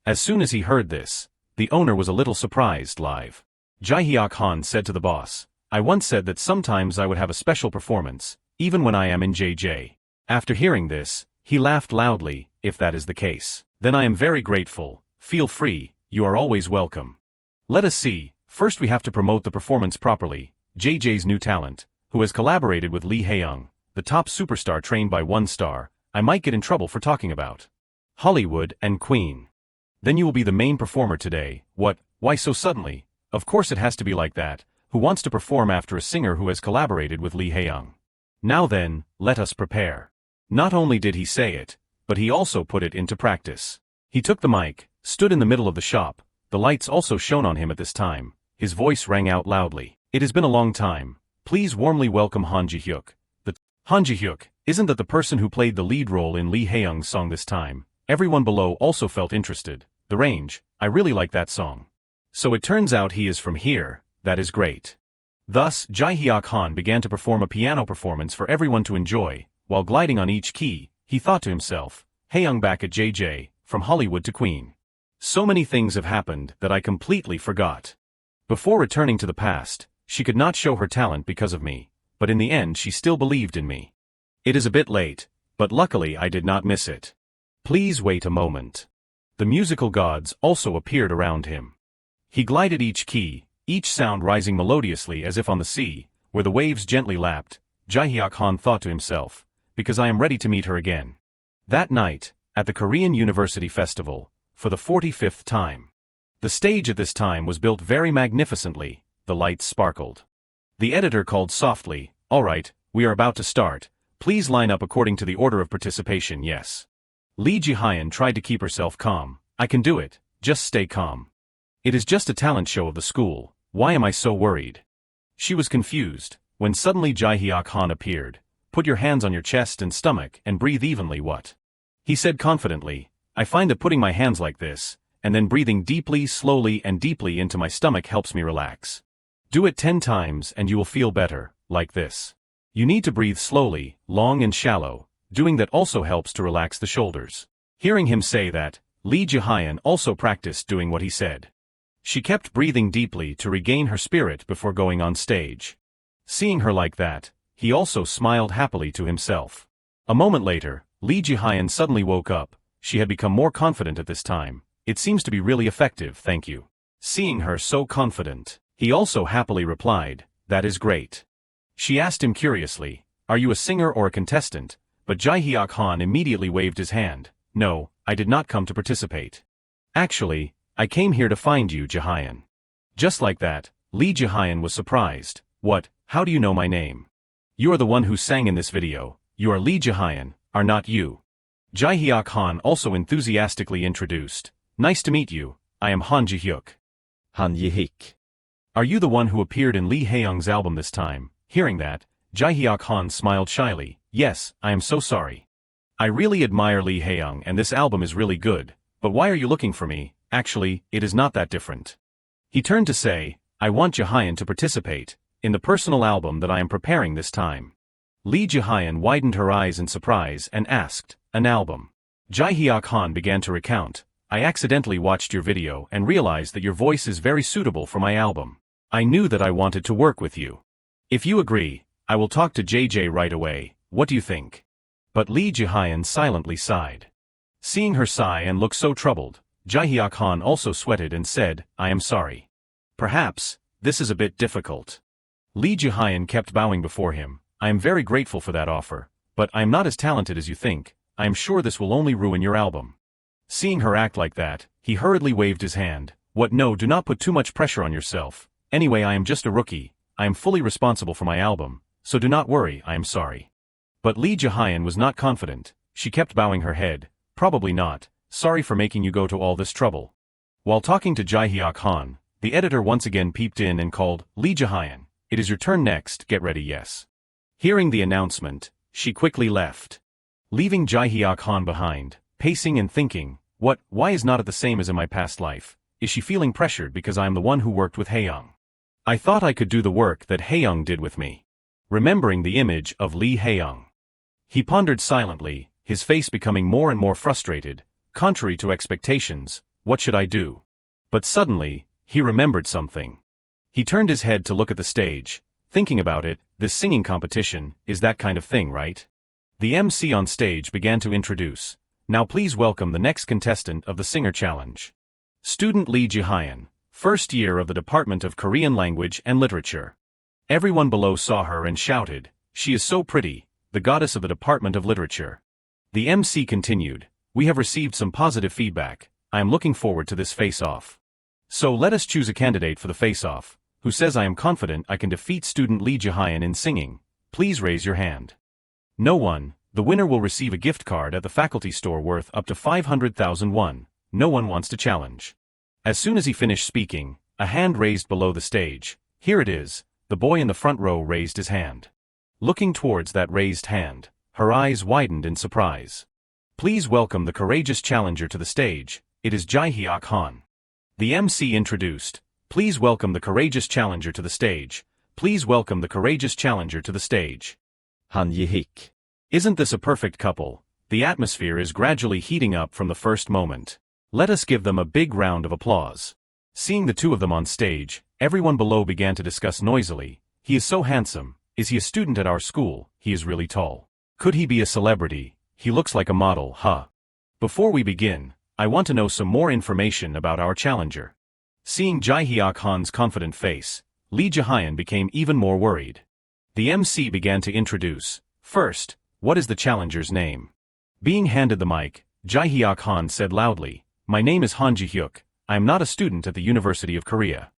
As soon as he heard this, the owner was a little surprised. Live. Jihiak Han said to the boss, I once said that sometimes I would have a special performance, even when I am in JJ. After hearing this, he laughed loudly. If that is the case, then I am very grateful. Feel free, you are always welcome. Let us see, first we have to promote the performance properly. JJ's new talent, who has collaborated with Li Hiang, the top superstar trained by 1 star. I might get in trouble for talking about Hollywood and Queen. Then you will be the main performer today. What? Why so suddenly? Of course it has to be like that. Who wants to perform after a singer who has collaborated with Li Hiang? Now then, let us prepare. Not only did he say it, but he also put it into practice. He took the mic, stood in the middle of the shop. The lights also shone on him at this time. His voice rang out loudly. It has been a long time. Please warmly welcome Han Jihyuk. Han Jihyuk, isn't that the person who played the lead role in Li Hiang's song this time? Everyone below also felt interested. The range, I really like that song. So it turns out he is from here, that is great. Thus, Jihiak Han began to perform a piano performance for everyone to enjoy. While gliding on each key, he thought to himself, Hiang back at JJ, from Hollywood to Queen. So many things have happened that I completely forgot. Before returning to the past, she could not show her talent because of me, but in the end she still believed in me. It is a bit late, but luckily I did not miss it. Please wait a moment. The musical gods also appeared around him. He glided each key, each sound rising melodiously as if on the sea, where the waves gently lapped. Jihiak Han thought to himself, because I am ready to meet her again. That night, at the Korean University Festival, for the 45th time. The stage at this time was built very magnificently, the lights sparkled. The editor called softly, all right, we are about to start, please line up according to the order of participation, yes. Li Jihian tried to keep herself calm. I can do it, just stay calm. It is just a talent show of the school, why am I so worried? She was confused, when suddenly Jihiak Han appeared. Put your hands on your chest and stomach and breathe evenly. What? He said confidently, I find that putting my hands like this, and then breathing deeply, slowly and deeply into my stomach helps me relax. Do it 10 times and you will feel better, like this. You need to breathe slowly, long and shallow, doing that also helps to relax the shoulders. Hearing him say that, Li Hiang also practiced doing what he said. She kept breathing deeply to regain her spirit before going on stage. Seeing her like that, he also smiled happily to himself. A moment later, Li Hiang suddenly woke up. She had become more confident at this time. It seems to be really effective, thank you. Seeing her so confident, he also happily replied, that is great. She asked him curiously, are you a singer or a contestant? But Jihiak Han immediately waved his hand. No, I did not come to participate. Actually, I came here to find you, Jihian. Just like that, Li Jihian was surprised. What, how do you know my name? You are the one who sang in this video. You are Li Jihian, are not you? Jihiak Han also enthusiastically introduced. Nice to meet you, I am Han Jihyuk. Han Jihiak. Are you the one who appeared in Li Hiang's album this time? Hearing that, Jihiak Han smiled shyly. Yes, I am so sorry. I really admire Li Hiang and this album is really good, but why are you looking for me? Actually, it is not that different. He turned to say, I want Jihian to participate in the personal album that I am preparing this time. Li Jihian widened her eyes in surprise and asked, an album? Jihiak Han began to recount, I accidentally watched your video and realized that your voice is very suitable for my album. I knew that I wanted to work with you. If you agree, I will talk to JJ right away, what do you think? But Li Jihian silently sighed. Seeing her sigh and look so troubled, Jihiak Han also sweated and said, I am sorry. Perhaps, this is a bit difficult. Li Jihian kept bowing before him. I am very grateful for that offer, but I am not as talented as you think. I am sure this will only ruin your album. Seeing her act like that, he hurriedly waved his hand. What, no, do not put too much pressure on yourself. Anyway, I am just a rookie. I am fully responsible for my album, so do not worry, I am sorry. But Li Jihian was not confident. She kept bowing her head. Probably not. Sorry for making you go to all this trouble. While talking to Jihiak Han, the editor once again peeped in and called, Li Jihian, it is your turn next, get ready, yes. Hearing the announcement, she quickly left. Leaving Jihiak Han behind, pacing and thinking, what, why is not it the same as in my past life? Is she feeling pressured because I am the one who worked with Hayoung? I thought I could do the work that Hayoung did with me. Remembering the image of Li Hayoung, he pondered silently, his face becoming more and more frustrated. Contrary to expectations, what should I do? But suddenly, he remembered something. He turned his head to look at the stage. Thinking about it, this singing competition is that kind of thing, right? The MC on stage began to introduce. Now please welcome the next contestant of the Singer Challenge. Student Li Jihian, first year of the Department of Korean Language and Literature. Everyone below saw her and shouted, she is so pretty, the goddess of the Department of Literature. The MC continued, we have received some positive feedback. I am looking forward to this face-off. So let us choose a candidate for the face-off, who says I am confident I can defeat student Li Jihian in singing. Please raise your hand. No one. The winner will receive a gift card at the faculty store worth up to 500,000 won. No one wants to challenge. As soon as he finished speaking, a hand raised below the stage. Here it is. The boy in the front row raised his hand. Looking towards that raised hand, her eyes widened in surprise. Please welcome the courageous challenger to the stage. It is Jihiak Han. The MC introduced. Please welcome the courageous challenger to the stage. Please welcome the courageous challenger to the stage. Han Jihiak. Isn't this a perfect couple? The atmosphere is gradually heating up from the first moment. Let us give them a big round of applause. Seeing the two of them on stage, everyone below began to discuss noisily. He is so handsome. Is he a student at our school? He is really tall. Could he be a celebrity? He looks like a model, huh? Before we begin, I want to know some more information about our challenger. Seeing Jihiak Han's confident face, Li Jihian became even more worried. The MC began to introduce. First, what is the challenger's name? Being handed the mic, Jihiak Han said loudly, my name is Han Jihyuk. I am not a student at the University of Korea.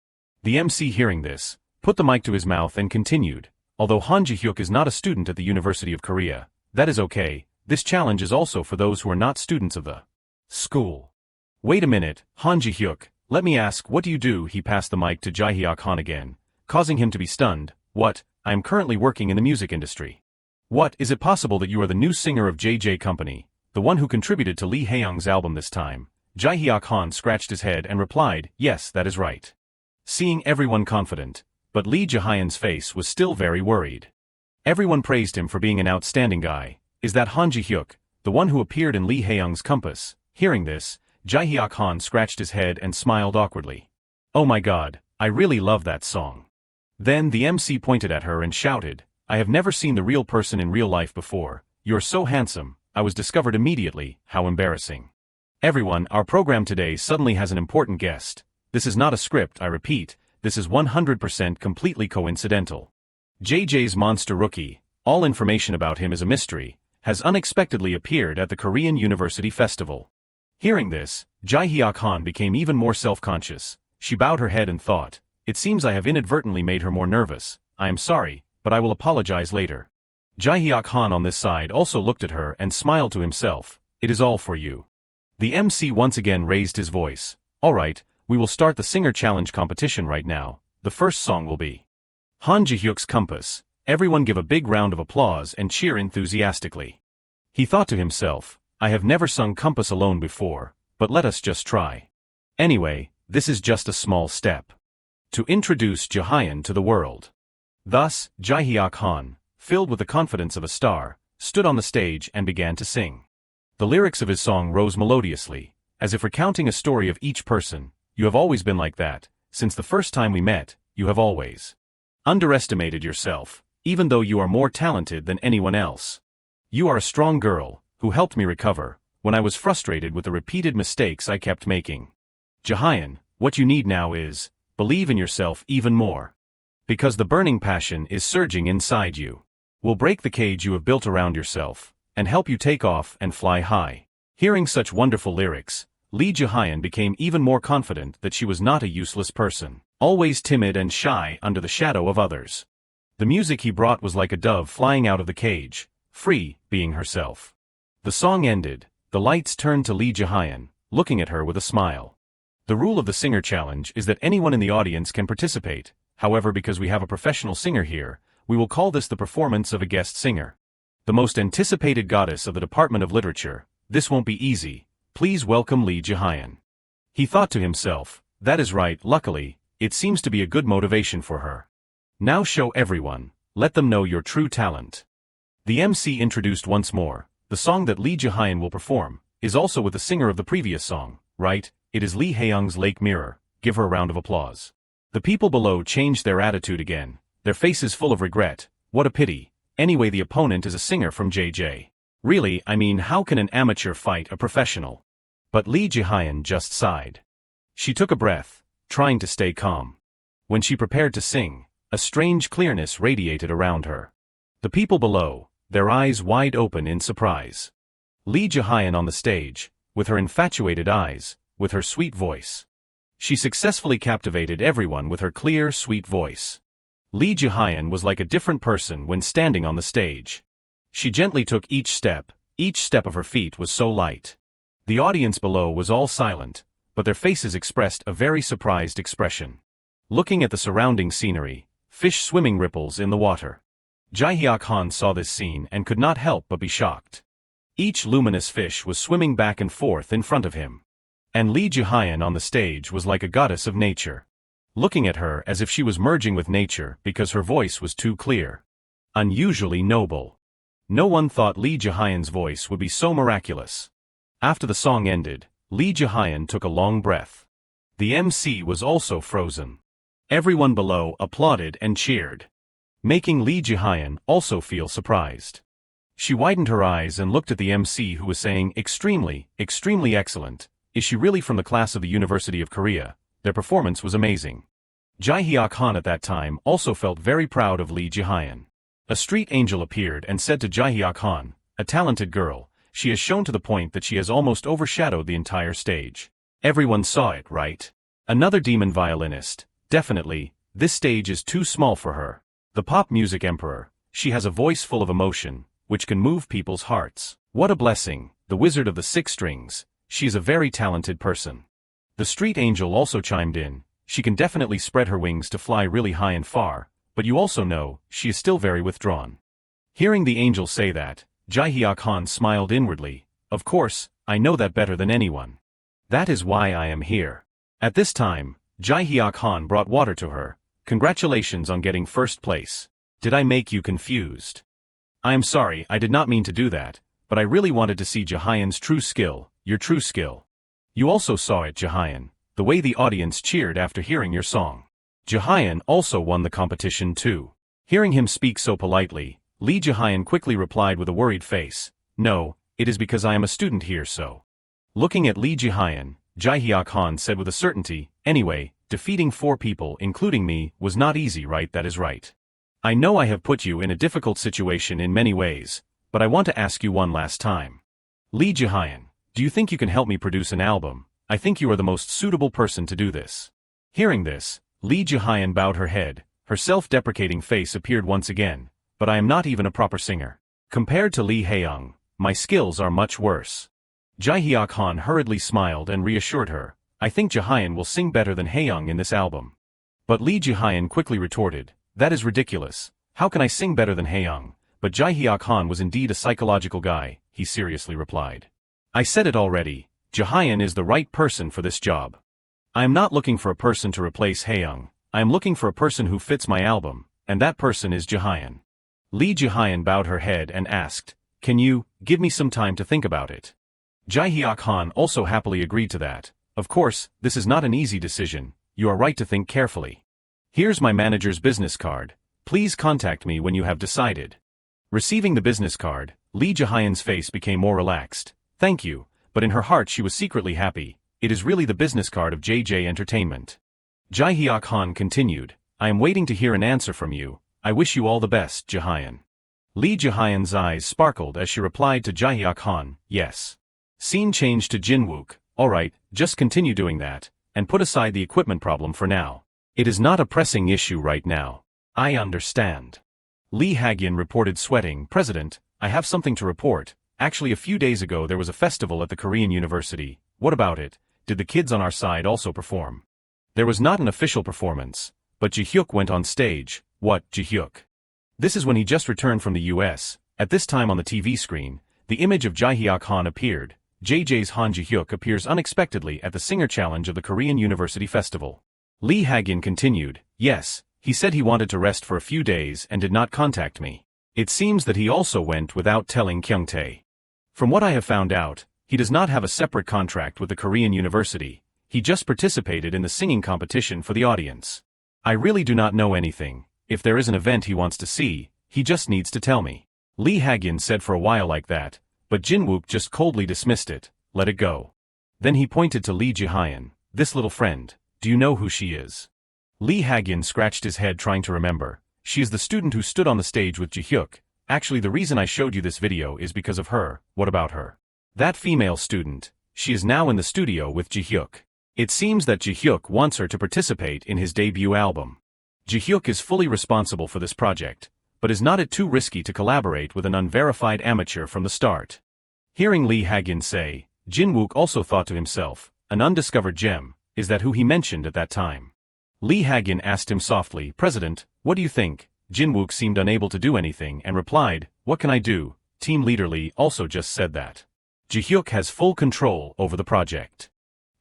The MC hearing this, put the mic to his mouth and continued, although Han Jihyuk is not a student at the University of Korea, that is okay, this challenge is also for those who are not students of the school. Wait a minute, Han Jihyuk, let me ask, what do you do? He passed the mic to Jihiak Han again, causing him to be stunned. What? I am currently working in the music industry. What, is it possible that you are the new singer of JJ Company, the one who contributed to Li Hayoung's album this time? Jihiak Han scratched his head and replied, yes, that is right. Seeing everyone confident, but Li Jihian's face was still very worried. Everyone praised him for being an outstanding guy. Is that Han Jihiak, the one who appeared in Li Hiang's compass? Hearing this, Jihiak Han scratched his head and smiled awkwardly. Oh my god, I really love that song. Then the MC pointed at her and shouted, I have never seen the real person in real life before. You're so handsome. I was discovered immediately. How embarrassing. Everyone, our program today suddenly has an important guest. This is not a script, I repeat, this is 100% completely coincidental. JJ's monster rookie, all information about him is a mystery, has unexpectedly appeared at the Korean University Festival. Hearing this, Jihiak Han became even more self-conscious. She bowed her head and thought, it seems I have inadvertently made her more nervous. I am sorry, but I will apologize later. Jihiak Han on this side also looked at her and smiled to himself. It is all for you. The MC once again raised his voice. Alright, we will start the singer challenge competition right now. The first song will be Han Jihyuk's Compass. Everyone give a big round of applause and cheer enthusiastically. He thought to himself, I have never sung Compass alone before, but let us just try. Anyway, this is just a small step. To introduce Jihian to the world. Thus, Jihiak Han, filled with the confidence of a star, stood on the stage and began to sing. The lyrics of his song rose melodiously, as if recounting a story of each person. You have always been like that, since the first time we met, you have always underestimated yourself, even though you are more talented than anyone else. You are a strong girl, who helped me recover, when I was frustrated with the repeated mistakes I kept making. Jihian, what you need now is, believe in yourself even more. Because the burning passion is surging inside you. Will break the cage you have built around yourself, and help you take off and fly high. Hearing such wonderful lyrics, Li Jihian became even more confident that she was not a useless person, always timid and shy under the shadow of others. The music he brought was like a dove flying out of the cage, free, being herself. The song ended, the lights turned to Li Jihian, looking at her with a smile. The rule of the singer challenge is that anyone in the audience can participate, however because we have a professional singer here, we will call this the performance of a guest singer. The most anticipated goddess of the Department of Literature, this won't be easy. Please welcome Li Jihian. He thought to himself, that is right, luckily, it seems to be a good motivation for her. Now show everyone, let them know your true talent. The MC introduced once more, the song that Li Jihian will perform, is also with the singer of the previous song, right? It is Li Hiang's Lake Mirror, give her a round of applause. The people below changed their attitude again, their faces full of regret. What a pity, anyway the opponent is a singer from JJ. Really, I mean how can an amateur fight a professional? But Li Jihian just sighed. She took a breath, trying to stay calm. When she prepared to sing, a strange clearness radiated around her. The people below, their eyes wide open in surprise. Li Jihian on the stage, with her infatuated eyes, with her sweet voice. She successfully captivated everyone with her clear, sweet voice. Li Jihian was like a different person when standing on the stage. She gently took each step of her feet was so light. The audience below was all silent, but their faces expressed a very surprised expression. Looking at the surrounding scenery, fish swimming ripples in the water. Jihiak Han saw this scene and could not help but be shocked. Each luminous fish was swimming back and forth in front of him. And Li Jihian on the stage was like a goddess of nature. Looking at her as if she was merging with nature because her voice was too clear. Unusually noble. No one thought Li Jihian's voice would be so miraculous. After the song ended, Li Jihian took a long breath. The MC was also frozen. Everyone below applauded and cheered, making Li Jihian also feel surprised. She widened her eyes and looked at the MC who was saying, extremely, extremely excellent. Is she really from the class of the University of Korea? Their performance was amazing. Jihiak Han at that time also felt very proud of Li Jihian. A street angel appeared and said to Jihiak Han, a talented girl, she has shown to the point that she has almost overshadowed the entire stage. Everyone saw it, right? Another demon violinist. Definitely, this stage is too small for her. The pop music emperor, she has a voice full of emotion, which can move people's hearts. What a blessing, the wizard of the six strings, she is a very talented person. The street angel also chimed in, she can definitely spread her wings to fly really high and far, but you also know, she is still very withdrawn. Hearing the angel say that, Jihiak Han smiled inwardly, of course, I know that better than anyone. That is why I am here. At this time, Jihiak Han brought water to her, Congratulations on getting first place. Did I make you confused? I am sorry, I did not mean to do that, but I really wanted to see Jihian's true skill, your true skill. You also saw it, Jihian, the way the audience cheered after hearing your song. Jihian also won the competition too. Hearing him speak so politely, Li Jihian quickly replied with a worried face, "No, it is because I am a student here so." Looking at Li Jihian, Jihiak Han said with a certainty, "Anyway, defeating 4 people including me was not easy, right? That is right. I know I have put you in a difficult situation in many ways, but I want to ask you one last time. Li Jihian, do you think you can help me produce an album? I think you are the most suitable person to do this." Hearing this, Li Jihian bowed her head, her self-deprecating face appeared once again, "But I am not even a proper singer. Compared to Li Hiang, my skills are much worse." Jihiak Han hurriedly smiled and reassured her, "I think Jihian will sing better than Hiang in this album." But Li Jihian quickly retorted, "That is ridiculous. How can I sing better than Hiang?" But Jihiak Han was indeed a psychological guy, he seriously replied. "I said it already, Jihian is the right person for this job. I am not looking for a person to replace Hiang, I am looking for a person who fits my album, and that person is Jihian." Li Jihian bowed her head and asked, "Can you give me some time to think about it?" Jihiak Han also happily agreed to that. "Of course, this is not an easy decision, you are right to think carefully. Here's my manager's business card, please contact me when you have decided." Receiving the business card, Li Jihian's face became more relaxed. "Thank you," but in her heart she was secretly happy. "It is really the business card of JJK Entertainment." Jihiak Han continued, "I am waiting to hear an answer from you. I wish you all the best, Jihian." Li Jihian's eyes sparkled as she replied to Jihiak Han, "Yes." Scene changed to Jinwook. "Alright, just continue doing that, and put aside the equipment problem for now. It is not a pressing issue right now." "I understand." Li Hagian reported sweating, "President, I have something to report. Actually a few days ago there was a festival at the Korean University. What about it? Did the kids on our side also perform?" "There was not an official performance, but Jihyuk went on stage." "What, Jihyuk?" This is when he just returned from the US. At this time on the TV screen, the image of Jihiak Han appeared. JJ's Han Jihyuk appears unexpectedly at the Singer Challenge of the Korean University Festival. Li Hagian continued, "Yes, he said he wanted to rest for a few days and did not contact me. It seems that he also went without telling Kyungtae. From what I have found out, he does not have a separate contract with the Korean University, he just participated in the singing competition for the audience. I really do not know anything. If there is an event he wants to see, he just needs to tell me." Li Hagian said for a while like that, but Jinwook just coldly dismissed it, "Let it go." Then he pointed to Li Jihian, "This little friend, do you know who she is?" Li Hagian scratched his head trying to remember. "She is the student who stood on the stage with Jihyuk. Actually the reason I showed you this video is because of her." "What about her?" "That female student, she is now in the studio with Jihyuk. It seems that Jihyuk wants her to participate in his debut album. Jihyuk is fully responsible for this project, but is not it too risky to collaborate with an unverified amateur from the start?" Hearing Li Hagian say, Jinwook also thought to himself, "An undiscovered gem, is that who he mentioned at that time?" Li Hagian asked him softly, "President, what do you think?" Jinwook seemed unable to do anything and replied, "What can I do? Team leader Li also just said that Jihyuk has full control over the project."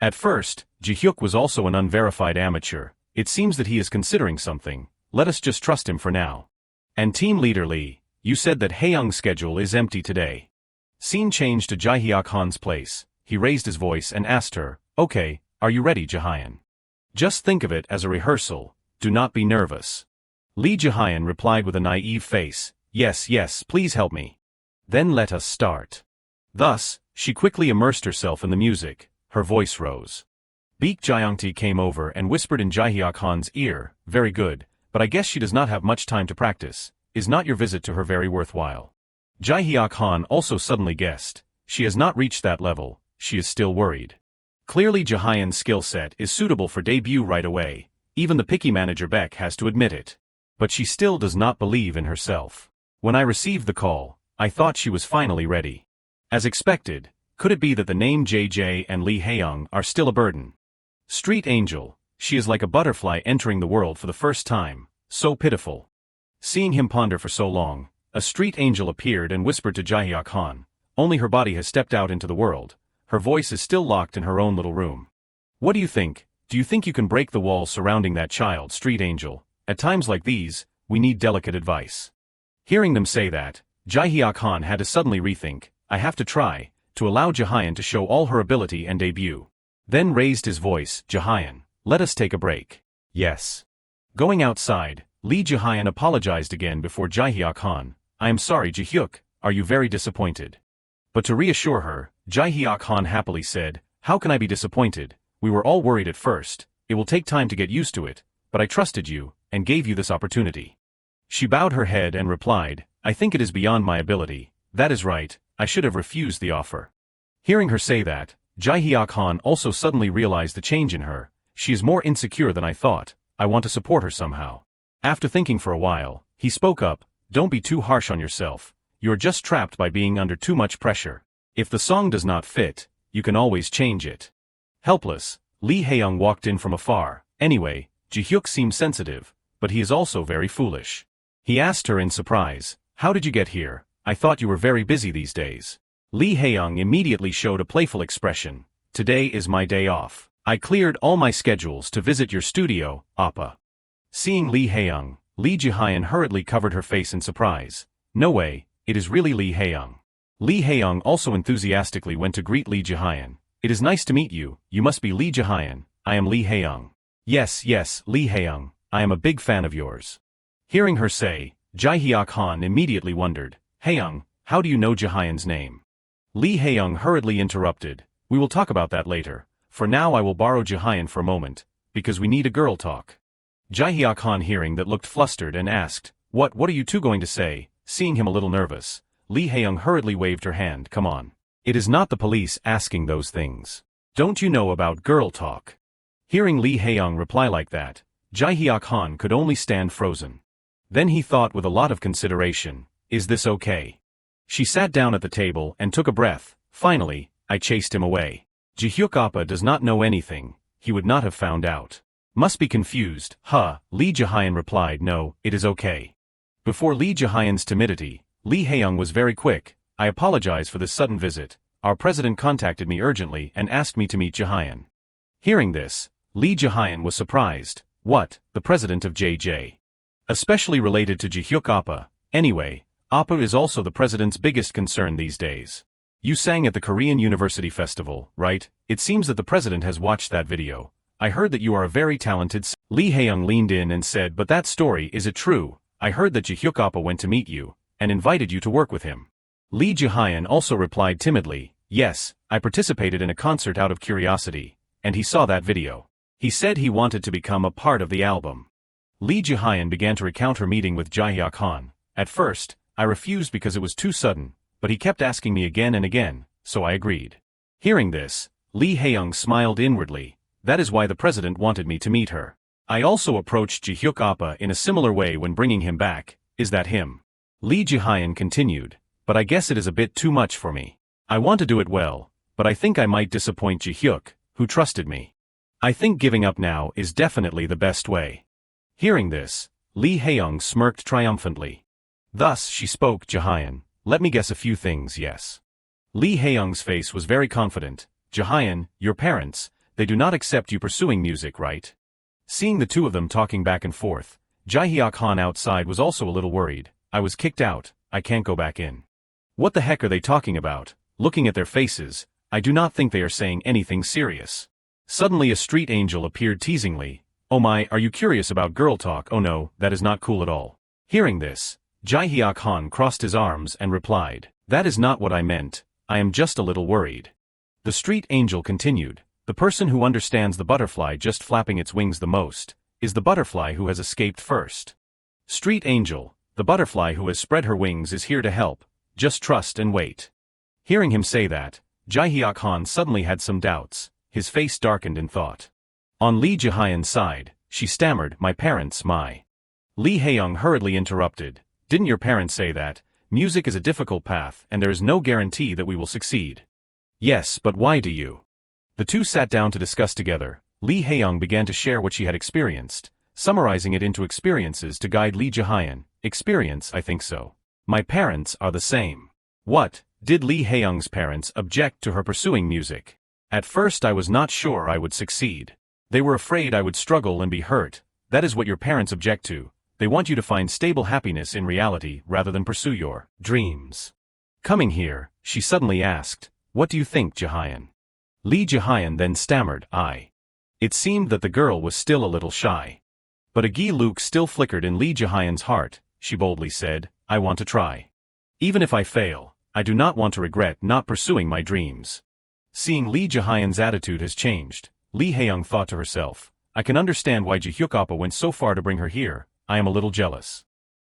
At first, Jihyuk was also an unverified amateur. It seems that he is considering something. Let us just trust him for now. "And team leader Li, you said that Haeyoung's schedule is empty today." Scene changed to Jihiak Han's place. He raised his voice and asked her, "Okay, are you ready, Jihian? Just think of it as a rehearsal, do not be nervous." Li Jihian replied with a naive face, "Yes, yes, please help me." "Then let us start." Thus, she quickly immersed herself in the music. Her voice rose. Baek Jyongtae came over and whispered in Jihiak Han's ear, "Very good, but I guess she does not have much time to practice. Is not your visit to her very worthwhile?" Jihiak Han also suddenly guessed, "She has not reached that level, she is still worried." Clearly Jihian's skill set is suitable for debut right away, even the picky manager Baek has to admit it. But she still does not believe in herself. "When I received the call, I thought she was finally ready." As expected, could it be that the name JJ and Li Hiang are still a burden? Street Angel, she is like a butterfly entering the world for the first time, so pitiful. Seeing him ponder for so long, a street angel appeared and whispered to Jihiak Han, "Only her body has stepped out into the world. Her voice is still locked in her own little room. What do you think? Do you think you can break the wall surrounding that child, Street Angel?" At times like these, we need delicate advice. Hearing them say that, Jihiak Han had to suddenly rethink, I have to try, to allow Jihian to show all her ability and debut. Then raised his voice, Jihian, let us take a break. Yes. Going outside, Li Jihian apologized again before Jihiak Han. I am sorry Jihyuk, are you very disappointed? But to reassure her, Jihiak Han happily said, how can I be disappointed? We were all worried at first, it will take time to get used to it, but I trusted you, and gave you this opportunity. She bowed her head and replied, I think it is beyond my ability, that is right, I should have refused the offer. Hearing her say that, Jihiak Han also suddenly realized the change in her. She is more insecure than I thought, I want to support her somehow. After thinking for a while, he spoke up, don't be too harsh on yourself, you're just trapped by being under too much pressure. If the song does not fit, you can always change it. Helpless, Li Hiang walked in from afar. Anyway, Jihyuk seemed sensitive, but he is also very foolish. He asked her in surprise, how did you get here? I thought you were very busy these days. Li Hiang immediately showed a playful expression. Today is my day off. I cleared all my schedules to visit your studio, Appa. Seeing Li Hiang, Li Jihian hurriedly covered her face in surprise. No way, it is really Li Hiang. Li Hiang also enthusiastically went to greet Li Jihian. It is nice to meet you, you must be Li Jihian, I am Li Hiang. Yes, Li Hiang, I am a big fan of yours. Hearing her say, Jihiak Han immediately wondered, Hiang, how do you know Jihian's name? Li Hiang hurriedly interrupted, we will talk about that later, for now I will borrow Jihian for a moment, because we need a girl talk. Jihiak Han hearing that looked flustered and asked, what are you two going to say? Seeing him a little nervous, Li Hiang hurriedly waved her hand, come on. It is not the police asking those things. Don't you know about girl talk? Hearing Li Hiang reply like that, Jihiak Han could only stand frozen. Then he thought with a lot of consideration, is this okay? She sat down at the table and took a breath. Finally, I chased him away. Jihyuk Appa does not know anything, he would not have found out. Must be confused, huh? Li Jihian replied, no, it is okay. Before Li Jihian's timidity, Li Hiang was very quick. I apologize for this sudden visit. Our president contacted me urgently and asked me to meet Jihian. Hearing this, Li Jihian was surprised. What, the president of JJ? Especially related to Jihyuk Appa. Anyway, Appa is also the president's biggest concern these days. You sang at the Korean University Festival, right? It seems that the president has watched that video. I heard that you are a very talented Li Hiang leaned in and said, but that story, is it true? I heard that Jihyuk Appa went to meet you, and invited you to work with him. Li Jihian also replied timidly, yes, I participated in a concert out of curiosity, and he saw that video. He said he wanted to become a part of the album. Li Jihian began to recount her meeting with Jihiak Han. At first, I refused because it was too sudden, but he kept asking me again and again, so I agreed. Hearing this, Li Hiang smiled inwardly, that is why the president wanted me to meet her. I also approached Jihyuk Appa in a similar way when bringing him back, is that him? Li Jihian continued, but I guess it is a bit too much for me. I want to do it well, but I think I might disappoint Jihyuk, who trusted me. I think giving up now is definitely the best way. Hearing this, Li Hiang smirked triumphantly. Thus she spoke, Jihian, let me guess a few things, yes. Li Hiang's face was very confident. Jihian, your parents, they do not accept you pursuing music, right? Seeing the two of them talking back and forth, Jihiak Han outside was also a little worried. I was kicked out, I can't go back in. What the heck are they talking about? Looking at their faces, I do not think they are saying anything serious. Suddenly a street angel appeared teasingly. Oh my, are you curious about girl talk? Oh no, that is not cool at all. Hearing this, Jihiak Han crossed his arms and replied, that is not what I meant, I am just a little worried. The street angel continued, the person who understands the butterfly just flapping its wings the most, is the butterfly who has escaped first. Street angel, the butterfly who has spread her wings is here to help, just trust and wait. Hearing him say that, Jihiak Han suddenly had some doubts, his face darkened in thought. On Li Jihian's side, she stammered, my parents, my. Li Hiang hurriedly interrupted, didn't your parents say that? Music is a difficult path and there is no guarantee that we will succeed. Yes, but why do you? The two sat down to discuss together. Li Hiang began to share what she had experienced, summarizing it into experiences to guide Li Jihian. Experience, I think so. My parents are the same. What, did Li Hiang's parents object to her pursuing music? At first I was not sure I would succeed. They were afraid I would struggle and be hurt, That is what your parents object to. They want you to find stable happiness in reality rather than pursue your dreams. Coming here, she suddenly asked, "What do you think, Jihian?" Li Jihian then stammered, "I." It seemed that the girl was still a little shy. But a gi-look still flickered in Li Jihian's heart. She boldly said, "I want to try. Even if I fail, I do not want to regret not pursuing my dreams." Seeing Li Jihian's attitude has changed, Li Hiang thought to herself, "I can understand why Jihiak Appa went so far to bring her here. I am a little jealous."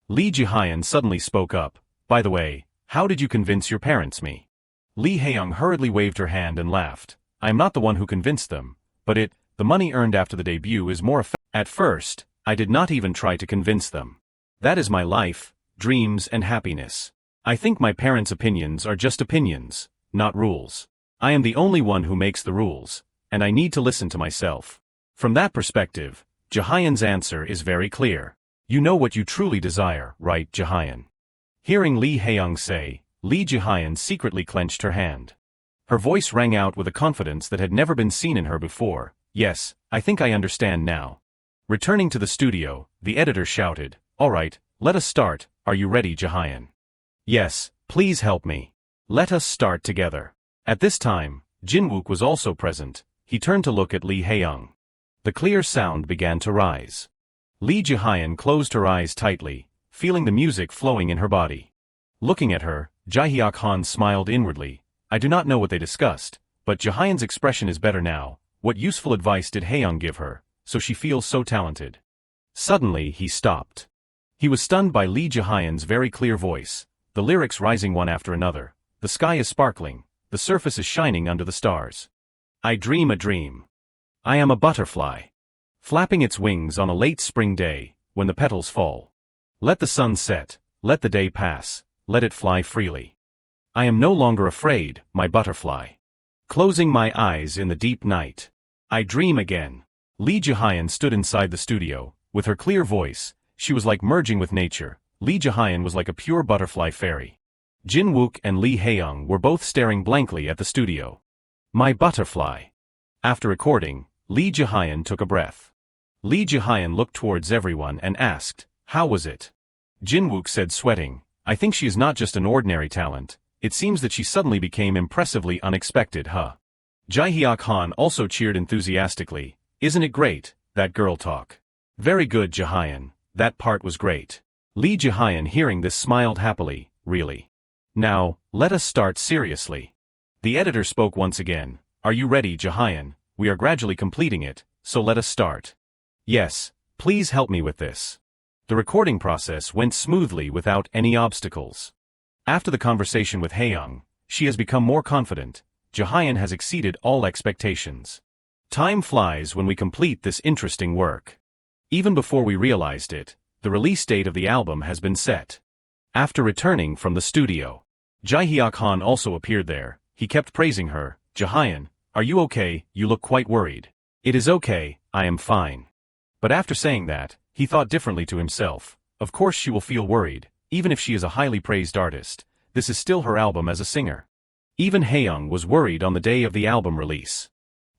Li Jihian suddenly spoke up, "By the way, how did you convince your parents me?" Li Hiang hurriedly waved her hand and laughed. "I am not the one who convinced them, but the money earned after the debut is more effective. At first, I did not even try to convince them. That is my life, dreams and happiness. I think my parents' opinions are just opinions, not rules. I am the only one who makes the rules, and I need to listen to myself." From that perspective, Jihian's answer is very clear. You know what you truly desire, right, Jihian? Hearing Li Hiang say, Li Jihian secretly clenched her hand. Her voice rang out with a confidence that had never been seen in her before. "Yes, I think I understand now." Returning to the studio, the editor shouted, "All right, let us start. Are you ready, Jihian?" "Yes, please help me. Let us start together." At this time, Jinwook was also present. He turned to look at Li Hiang. The clear sound began to rise. Li Jihian closed her eyes tightly, feeling the music flowing in her body. Looking at her, Jihiak Han smiled inwardly. I do not know what they discussed, but Jihian's expression is better now. What useful advice did Hiang give her, so she feels so talented? Suddenly he stopped. He was stunned by Li Jihian's very clear voice, the lyrics rising one after another. The sky is sparkling, the surface is shining under the stars. I dream a dream. I am a butterfly, flapping its wings on a late spring day, when the petals fall. Let the sun set, let the day pass, let it fly freely. I am no longer afraid, my butterfly. Closing my eyes in the deep night, I dream again. Li Jihian stood inside the studio. With her clear voice, she was like merging with nature. Li Jihian was like a pure butterfly fairy. Jinwook and Li Hiang were both staring blankly at the studio. My butterfly. After recording, Li Jihian took a breath. Li Jihian looked towards everyone and asked, "How was it?" Jinwook said, sweating, "I think she is not just an ordinary talent. It seems that she suddenly became impressively unexpected, huh?" Jihiak Han also cheered enthusiastically. "Isn't it great, that girl talk?" "Very good, Jihian, that part was great." Li Jihian hearing this smiled happily, "Really? Now, let us start seriously." The editor spoke once again. "Are you ready, Jihian? We are gradually completing it, so let us start." "Yes, please help me with this." The recording process went smoothly without any obstacles. After the conversation with Hiang, she has become more confident. Jihian has exceeded all expectations. Time flies when we complete this interesting work. Even before we realized it, the release date of the album has been set. After returning from the studio, Jihiak Han also appeared there. He kept praising her. "Jihian, are you okay? You look quite worried." "It is okay, I am fine." But after saying that, he thought differently to himself. Of course she will feel worried, even if she is a highly praised artist. This is still her album as a singer. Even Hiang was worried on the day of the album release.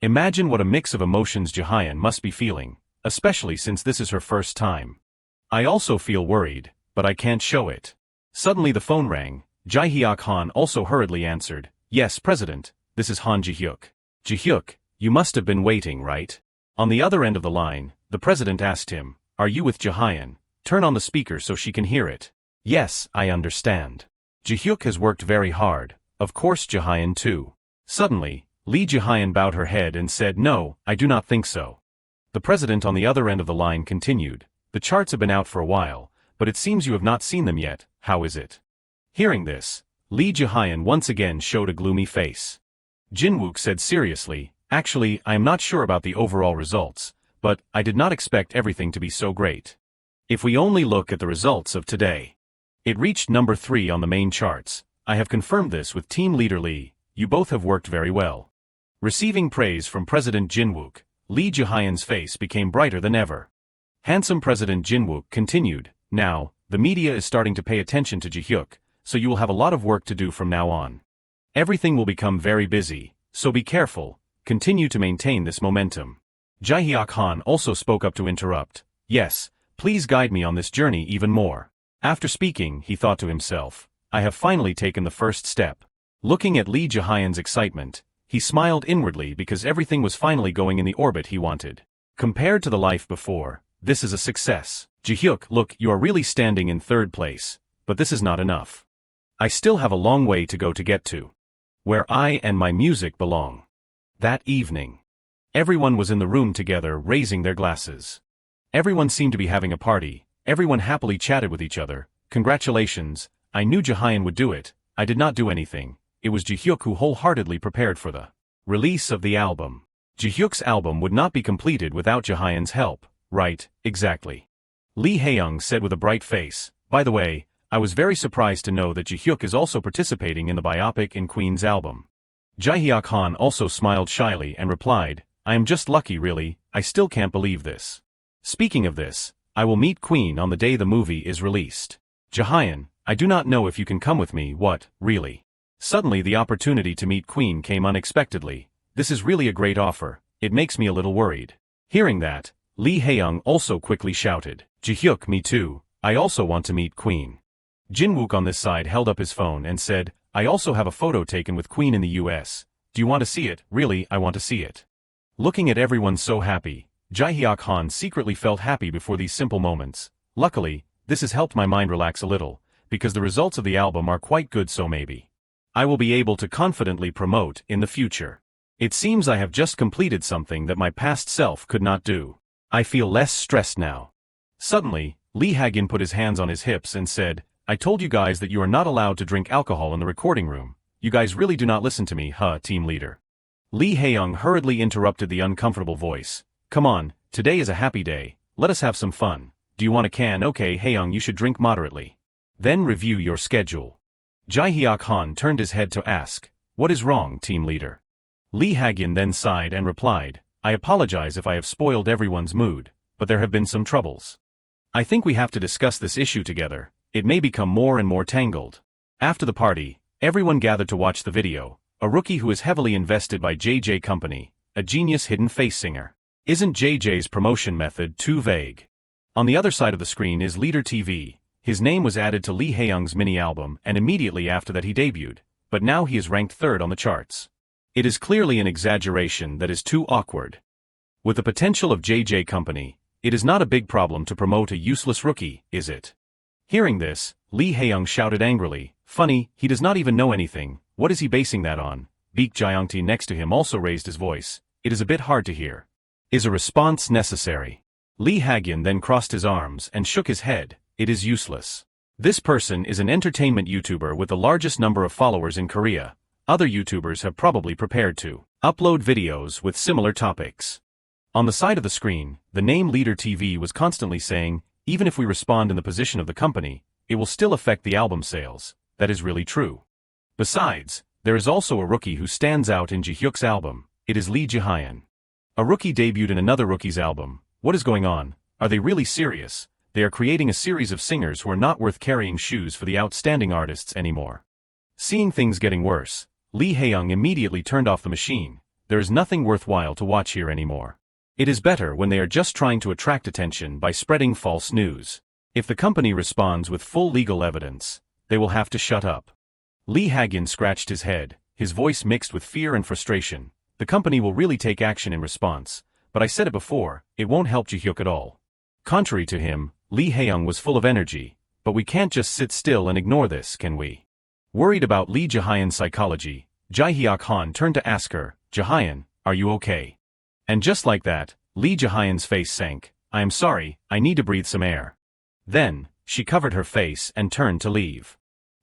Imagine what a mix of emotions Jihian must be feeling, especially since this is her first time. "I also feel worried, but I can't show it." Suddenly the phone rang. Jihiak Han also hurriedly answered, "Yes, President, this is Han Jihyuk." "Jihyuk, you must have been waiting, right?" On the other end of the line, the president asked him, "Are you with Jihian? Turn on the speaker so she can hear it." "Yes, I understand. Jihyuk has worked very hard, of course Jihian too." Suddenly, Li Jihian bowed her head and said, "No, I do not think so." The president on the other end of the line continued, "The charts have been out for a while, but it seems you have not seen them yet. How is it?" Hearing this, Li Jihian once again showed a gloomy face. Jinwook said seriously, "Actually, I am not sure about the overall results, but I did not expect everything to be so great. If we only look at the results of today. It reached number 3 on the main charts. I have confirmed this with team leader Li. You both have worked very well." Receiving praise from President Jinwook, Li Jihian's face became brighter than ever. Handsome President Jinwook continued, "Now, the media is starting to pay attention to Jihyuk, so you will have a lot of work to do from now on. Everything will become very busy, so be careful, continue to maintain this momentum." Jihiak Han also spoke up to interrupt. Yes, please guide me on this journey even more. After speaking, he thought to himself, I have finally taken the first step. Looking at Li Jihian's excitement, he smiled inwardly because everything was finally going in the orbit he wanted. Compared to the life before, this is a success. Jihiak, look, you are really standing in third place, but this is not enough. I still have a long way to go to get to where I and my music belong. That evening, everyone was in the room together raising their glasses. Everyone seemed to be having a party, everyone happily chatted with each other. Congratulations, I knew Jihian would do it, I did not do anything. It was Jihiak who wholeheartedly prepared for the release of the album. Jihyuk's album would not be completed without Jihian's help, right, exactly. Li Hiang said with a bright face, by the way, I was very surprised to know that Jihiak is also participating in the biopic in Queen's album. Jihiak Han also smiled shyly and replied, I am just lucky really, I still can't believe this. Speaking of this, I will meet Queen on the day the movie is released. Jihian, I do not know if you can come with me, what, really? Suddenly the opportunity to meet Queen came unexpectedly. This is really a great offer, it makes me a little worried. Hearing that, Li Hiang also quickly shouted, Jihyuk, me too, I also want to meet Queen. Jinwook on this side held up his phone and said, I also have a photo taken with Queen in the US. Do you want to see it? Really, I want to see it. Looking at everyone so happy, Jihiak Han secretly felt happy before these simple moments. Luckily, this has helped my mind relax a little, because the results of the album are quite good, so maybe I will be able to confidently promote in the future. It seems I have just completed something that my past self could not do. I feel less stressed now. Suddenly, Li Hiang put his hands on his hips and said, I told you guys that you are not allowed to drink alcohol in the recording room. You guys really do not listen to me, huh, team leader? Li Hiang hurriedly interrupted the uncomfortable voice. Come on, today is a happy day, let us have some fun. Do you want a can? Okay, Hiang, you should drink moderately. Then review your schedule. Jihiak Han turned his head to ask, what is wrong, team leader? Li Hiang then sighed and replied, I apologize if I have spoiled everyone's mood, but there have been some troubles. I think we have to discuss this issue together. It may become more and more tangled. After the party, everyone gathered to watch the video. A rookie who is heavily invested by JJ Company, a genius hidden face singer. Isn't JJ's promotion method too vague? On the other side of the screen is Leader TV. His name was added to Li Hiang's mini-album and immediately after that he debuted, but now he is ranked third on the charts. It is clearly an exaggeration that is too awkward. With the potential of JJ Company, it is not a big problem to promote a useless rookie, is it? Hearing this, Li Hiang shouted angrily, funny, he does not even know anything, what is he basing that on? Baek Jiangti next to him also raised his voice, it is a bit hard to hear. Is a response necessary? Li Hiang then crossed his arms and shook his head, it is useless. This person is an entertainment YouTuber with the largest number of followers in Korea. Other YouTubers have probably prepared to upload videos with similar topics. On the side of the screen, the name Leader TV was constantly saying, even if we respond in the position of the company, it will still affect the album sales. That is really true. Besides, there is also a rookie who stands out in Jihyuk's album. It is Li Jihian. A rookie debuted in another rookie's album. What is going on? Are they really serious? They are creating a series of singers who are not worth carrying shoes for the outstanding artists anymore. Seeing things getting worse, Li Hiang immediately turned off the machine. There is nothing worthwhile to watch here anymore. It is better when they are just trying to attract attention by spreading false news. If the company responds with full legal evidence, they will have to shut up. Li Hiang scratched his head, his voice mixed with fear and frustration. The company will really take action in response, but I said it before, it won't help Jihyuk at all. Contrary to him, Li Hiang was full of energy, but we can't just sit still and ignore this, can we? Worried about Li Jihian's psychology, Jihiak Han turned to ask her, Jihian, are you okay? And just like that, Li Jihian's face sank. I am sorry, I need to breathe some air. Then, she covered her face and turned to leave.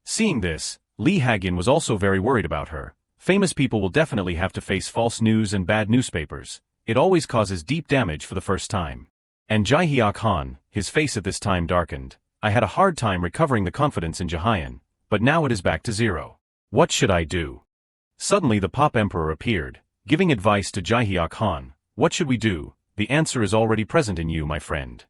Seeing this, Li Hiang was also very worried about her. Famous people will definitely have to face false news and bad newspapers. It always causes deep damage for the first time. And Jihiak Han, his face at this time darkened. I had a hard time recovering the confidence in Jihian, but now it is back to zero. What should I do? Suddenly the Pop Emperor appeared, giving advice to Jihiak Han. What should we do? The answer is already present in you, my friend.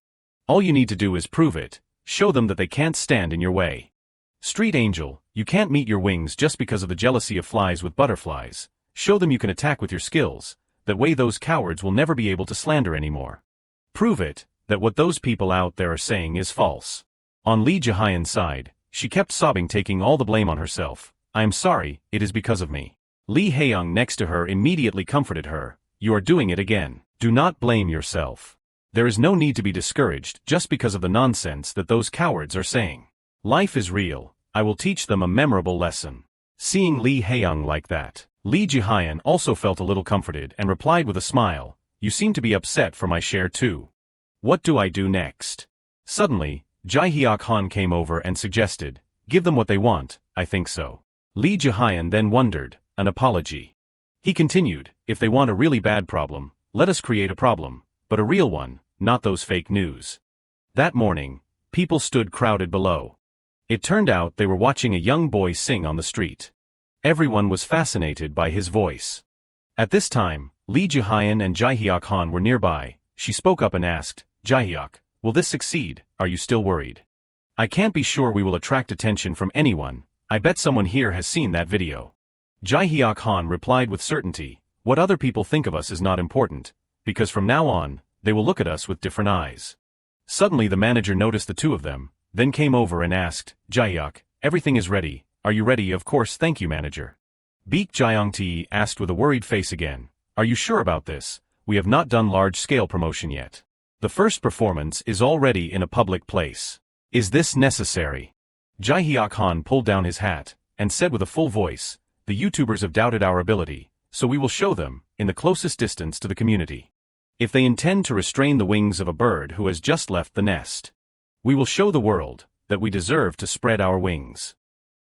All you need to do is prove it. Show them that they can't stand in your way. Street Angel, you can't meet your wings just because of the jealousy of flies with butterflies. Show them you can attack with your skills. That way those cowards will never be able to slander anymore. Prove it, that what those people out there are saying is false. On Li Jihian's side, she kept sobbing, taking all the blame on herself. I am sorry, it is because of me. Li Hiang next to her immediately comforted her. You are doing it again. Do not blame yourself. There is no need to be discouraged just because of the nonsense that those cowards are saying. Life is real. I will teach them a memorable lesson. Seeing Li Hiang like that, Li Jihian also felt a little comforted and replied with a smile, you seem to be upset for my share too. What do I do next? Suddenly, Jihiak Han came over and suggested, give them what they want. I think so. Li Jihian then wondered, an apology. He continued, if they want a really bad problem, let us create a problem, but a real one, not those fake news. That morning, people stood crowded below. It turned out they were watching a young boy sing on the street. Everyone was fascinated by his voice. At this time, Li Jihian and Jihiak Han were nearby. She spoke up and asked, Jihiak, will this succeed? Are you still worried? I can't be sure we will attract attention from anyone. I bet someone here has seen that video. Jihiak Han replied with certainty, what other people think of us is not important, because from now on, they will look at us with different eyes. Suddenly the manager noticed the two of them, then came over and asked, Jihiak, everything is ready. Are you ready? Of course, thank you, manager. Baek Jiangti asked with a worried face again, are you sure about this? We have not done large-scale promotion yet. The first performance is already in a public place. Is this necessary? Jihiak Han pulled down his hat, and said with a full voice, the YouTubers have doubted our ability, so we will show them, in the closest distance to the community. If they intend to restrain the wings of a bird who has just left the nest, we will show the world that we deserve to spread our wings.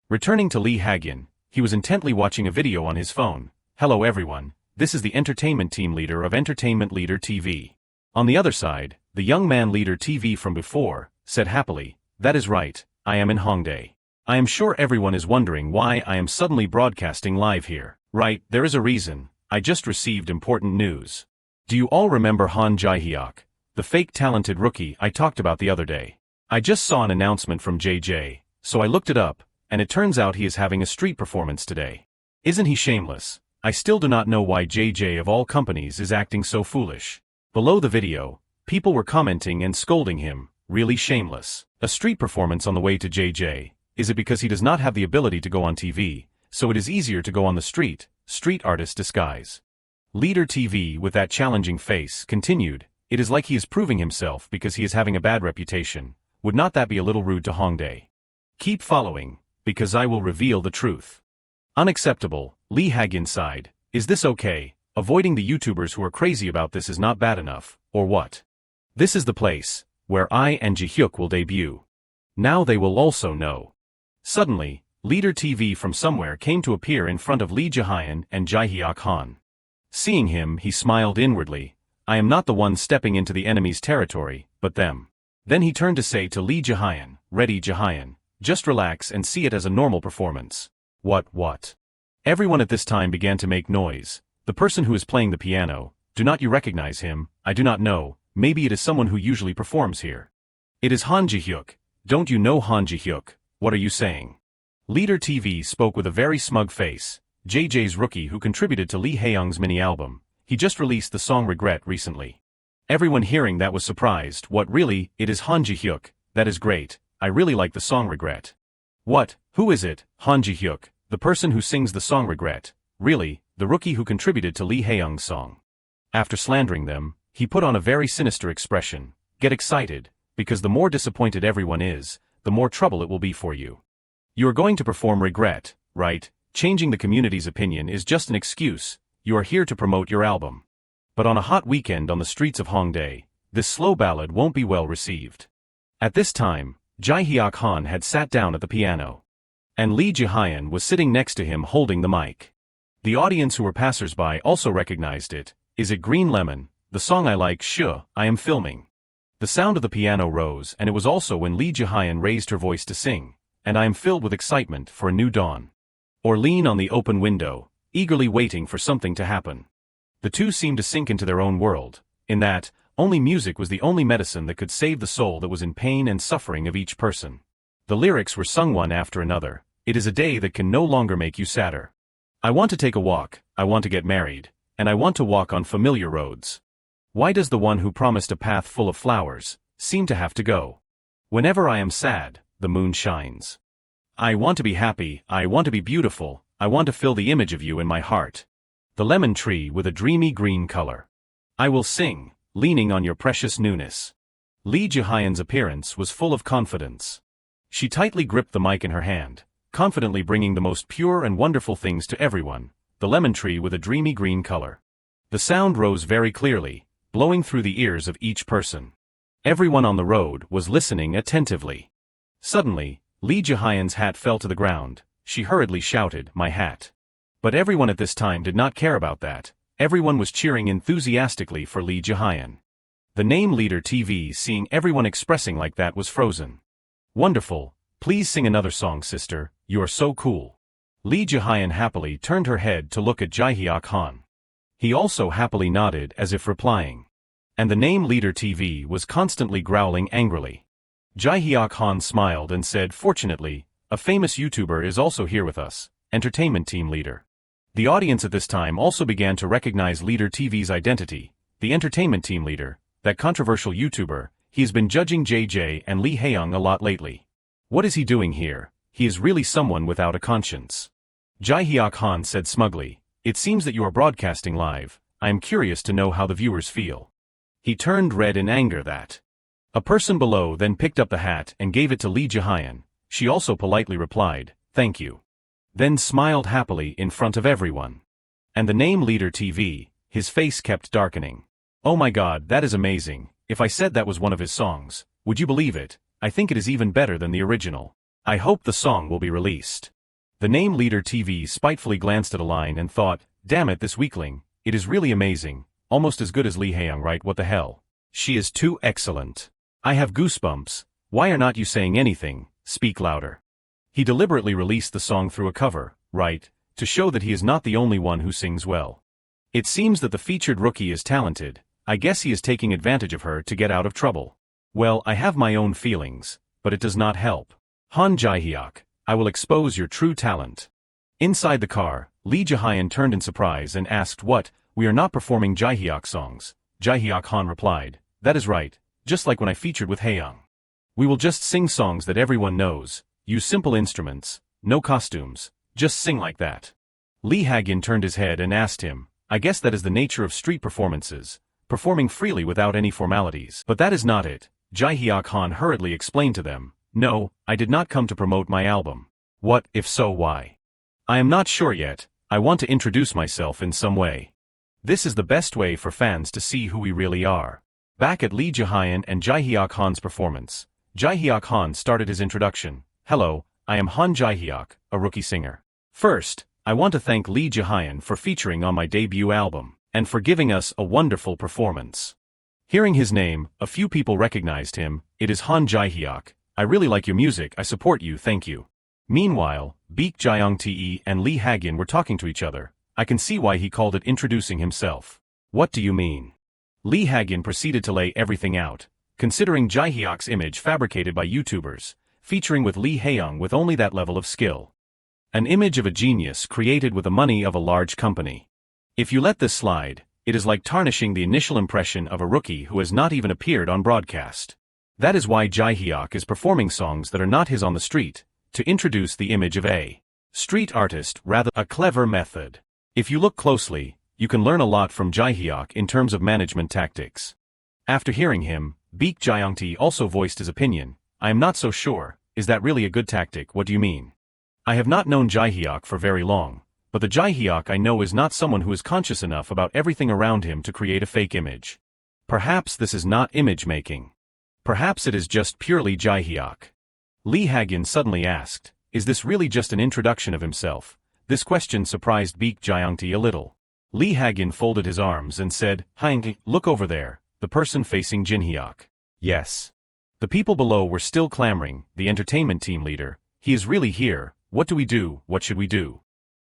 Returning to Li Hiang, he was intently watching a video on his phone. Hello everyone, this is the entertainment team leader of Entertainment Leader TV. On the other side, the young man leader TV from before, said happily, that is right, I am in Hongdae. I am sure everyone is wondering why I am suddenly broadcasting live here. Right, there is a reason. I just received important news. Do you all remember Han Jihiak, the fake talented rookie I talked about the other day? I just saw an announcement from JJ, so I looked it up, and it turns out he is having a street performance today. Isn't he shameless? I still do not know why JJ of all companies is acting so foolish. Below the video, people were commenting and scolding him, really shameless. A street performance on the way to JJ. Is it because he does not have the ability to go on TV, so it is easier to go on the street artist disguise? Leader TV with that challenging face continued, it is like he is proving himself because he is having a bad reputation. Would not that be a little rude to Hongdae? Keep following, because I will reveal the truth. Unacceptable, Li Hiang sighed, is this okay? Avoiding the YouTubers who are crazy about this is not bad enough, or what? This is the place where I and Jihiak will debut. Now they will also know. Suddenly, Leader TV from somewhere came to appear in front of Li Jihian and Jihiak Han. Seeing him, he smiled inwardly, I am not the one stepping into the enemy's territory, but them. Then he turned to say to Li Jihian, ready Jihian, just relax and see it as a normal performance. What? Everyone at this time began to make noise. The person who is playing the piano, do not you recognize him? I do not know, maybe it is someone who usually performs here. It is Han Jihiak. Don't you know Han Jihiak? What are you saying? Leader TV spoke with a very smug face. JJ's rookie who contributed to Li Hiang's mini-album. He just released the song Regret recently. Everyone hearing that was surprised. What really? It is Han Jihiak. That is great. I really like the song Regret. What? Who is it? Han Jihiak, the person who sings the song Regret. Really, the rookie who contributed to Li Hiang's song. After slandering them, he put on a very sinister expression. Get excited, because the more disappointed everyone is, the more trouble it will be for you. You are going to perform Regret, right? Changing the community's opinion is just an excuse. You are here to promote your album. But on a hot weekend on the streets of Hongdae, this slow ballad won't be well received. At this time, Jihiak Han had sat down at the piano. And Li Jihian was sitting next to him holding the mic. The audience who were passers-by also recognized it. Is it Green Lemon, the song I like? Sure, I am filming. The sound of the piano rose, and it was also when Li Jihian raised her voice to sing, and I am filled with excitement for a new dawn. Or lean on the open window, eagerly waiting for something to happen. The two seemed to sink into their own world, in that, only music was the only medicine that could save the soul that was in pain and suffering of each person. The lyrics were sung one after another. It is a day that can no longer make you sadder. I want to take a walk, I want to get married, and I want to walk on familiar roads. Why does the one who promised a path full of flowers seem to have to go? Whenever I am sad, the moon shines. I want to be happy, I want to be beautiful, I want to fill the image of you in my heart. The lemon tree with a dreamy green color. I will sing, leaning on your precious newness. Lee Jihian's appearance was full of confidence. She tightly gripped the mic in her hand, confidently bringing the most pure and wonderful things to everyone, the lemon tree with a dreamy green color. The sound rose very clearly, blowing through the ears of each person. Everyone on the road was listening attentively. Suddenly, Lee Jihian's hat fell to the ground. She hurriedly shouted, "My hat." But everyone at this time did not care about that. Everyone was cheering enthusiastically for Li Hiang. The name leader TV, seeing everyone expressing like that, was frozen. "Wonderful, please sing another song, sister, you are so cool." Li Hiang happily turned her head to look at Jihiak Han. He also happily nodded as if replying. And the name leader TV was constantly growling angrily. Jihiak Han smiled and said, "Fortunately, a famous YouTuber is also here with us, entertainment team leader." The audience at this time also began to recognize Leader TV's identity, the entertainment team leader, that controversial YouTuber. He's been judging JJ and Li Hiang a lot lately. What is he doing here? He is really someone without a conscience. Jihiak Han said smugly, "It seems that you are broadcasting live. I am curious to know how the viewers feel." He turned red in anger that. A person below then picked up the hat and gave it to Li Hiang. She also politely replied, "Thank you." Then smiled happily in front of everyone. And the name leader TV, his face kept darkening. "Oh my god, that is amazing. If I said that was one of his songs, would you believe it? I think it is even better than the original. I hope the song will be released." The name leader TV spitefully glanced at a line and thought, "Damn it, this weakling, it is really amazing, almost as good as Li Hiang, right? What the hell? She is too excellent. I have goosebumps. Why are not you saying anything? Speak louder." He deliberately released the song through a cover, right, to show that he is not the only one who sings well. It seems that the featured rookie is talented. I guess he is taking advantage of her to get out of trouble. Well, I have my own feelings, but it does not help. Han Jihiak, I will expose your true talent. Inside the car, Li Hiang turned in surprise and asked, "What, we are not performing Jihiak songs?" Jihiak Han replied, "That is right, just like when I featured with Hiang. We will just sing songs that everyone knows, use simple instruments, no costumes, just sing like that." Li Hiang turned his head and asked him, "I guess that is the nature of street performances, performing freely without any formalities." "But that is not it," Jihiak Han hurriedly explained to them. "No, I did not come to promote my album." "What, if so, why?" "I am not sure yet. I want to introduce myself in some way. This is the best way for fans to see who we really are." Back at Li Hiang and Jihiak Han's performance, Jihiak Han started his introduction. "Hello, I am Han Jihiak, a rookie singer. First, I want to thank Li Hiang for featuring on my debut album, and for giving us a wonderful performance." Hearing his name, a few people recognized him. "It is Han Jihiak. I really like your music, I support you, thank you." Meanwhile, Baek Jiang-te and Li Hiang were talking to each other. I can see why he called it introducing himself. "What do you mean?" Li Hiang proceeded to lay everything out, considering Jihiak's image fabricated by YouTubers, featuring with Li Hiang with only that level of skill. An image of a genius created with the money of a large company. If you let this slide, it is like tarnishing the initial impression of a rookie who has not even appeared on broadcast. That is why Jihiak is performing songs that are not his on the street, to introduce the image of a street artist, rather a clever method. If you look closely, you can learn a lot from Jihiak in terms of management tactics. After hearing him, Baek Jiang-te also voiced his opinion. "I am not so sure, is that really a good tactic? What do you mean? I have not known Jihiak for very long, but the Jihiak I know is not someone who is conscious enough about everything around him to create a fake image. Perhaps this is not image making. Perhaps it is just purely Jihiak." Li Hiang suddenly asked, "Is this really just an introduction of himself?" This question surprised Baek Jiang-te a little. Li Hiang folded his arms and said, "Hiang, look over there, the person facing Jihiak." Yes. The people below were still clamoring, "The entertainment team leader, he is really here, what do we do, what should we do?"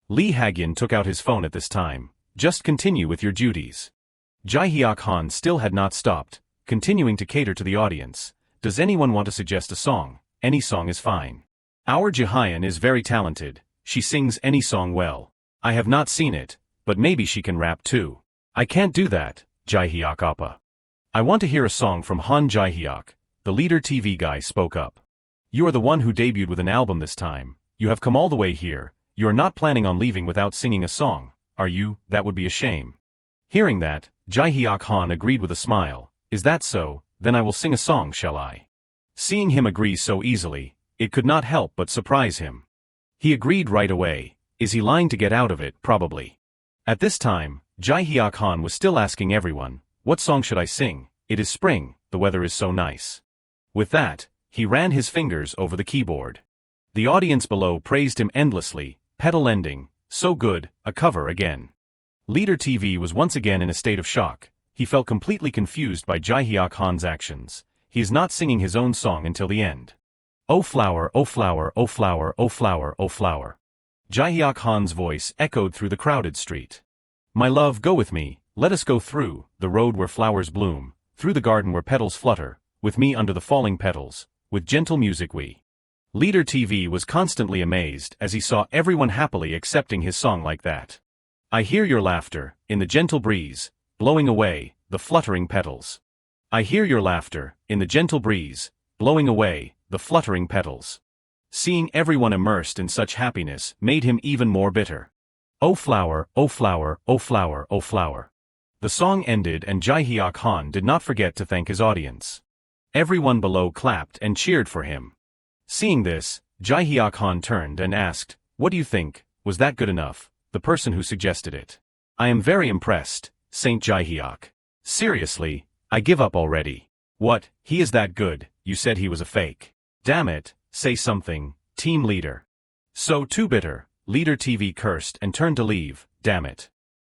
Li Hiang took out his phone at this time. "Just continue with your duties." Jihiak Han still had not stopped, continuing to cater to the audience. "Does anyone want to suggest a song? Any song is fine. Our Jihian is very talented, she sings any song well. I have not seen it, but maybe she can rap too." "I can't do that, Jihiak Appa. I want to hear a song from Han Jihiak, the leader TV guy spoke up. You are the one who debuted with an album this time. You have come all the way here. You are not planning on leaving without singing a song, are you? That would be a shame. Hearing that, Jihiak Han agreed with a smile. Is that so? Then I will sing a song, shall I? Seeing him agree so easily, it could not help but surprise him. He agreed right away. Is he lying to get out of it? Probably. At this time, Jihiak Han was still asking everyone, what song should I sing? It is spring, the weather is so nice. With that, he ran his fingers over the keyboard. The audience below praised him endlessly, pedal ending, so good, a cover again. Leader TV was once again in a state of shock. He felt completely confused by Jihiak Han's actions. He is not singing his own song until the end. Oh flower, oh flower, oh flower, oh flower, oh flower. Jihiak Han's voice echoed through the crowded street. My love, go with me, let us go through the road where flowers bloom, through the garden where petals flutter, with me under the falling petals, with gentle music we. Leader TV was constantly amazed as he saw everyone happily accepting his song like that. I hear your laughter, in the gentle breeze, blowing away, the fluttering petals. I hear your laughter, in the gentle breeze, blowing away, the fluttering petals. Seeing everyone immersed in such happiness made him even more bitter. Oh flower, oh flower, oh flower, oh flower. The song ended and Jihiak Han did not forget to thank his audience. Everyone below clapped and cheered for him. Seeing this, Jihiak Han turned and asked, what do you think, was that good enough? The person who suggested it. I am very impressed, Saint Jihiak. Seriously, I give up already. What, he is that good? You said he was a fake. Damn it, say something, team leader. So too bitter, Leader TV cursed and turned to leave, damn it.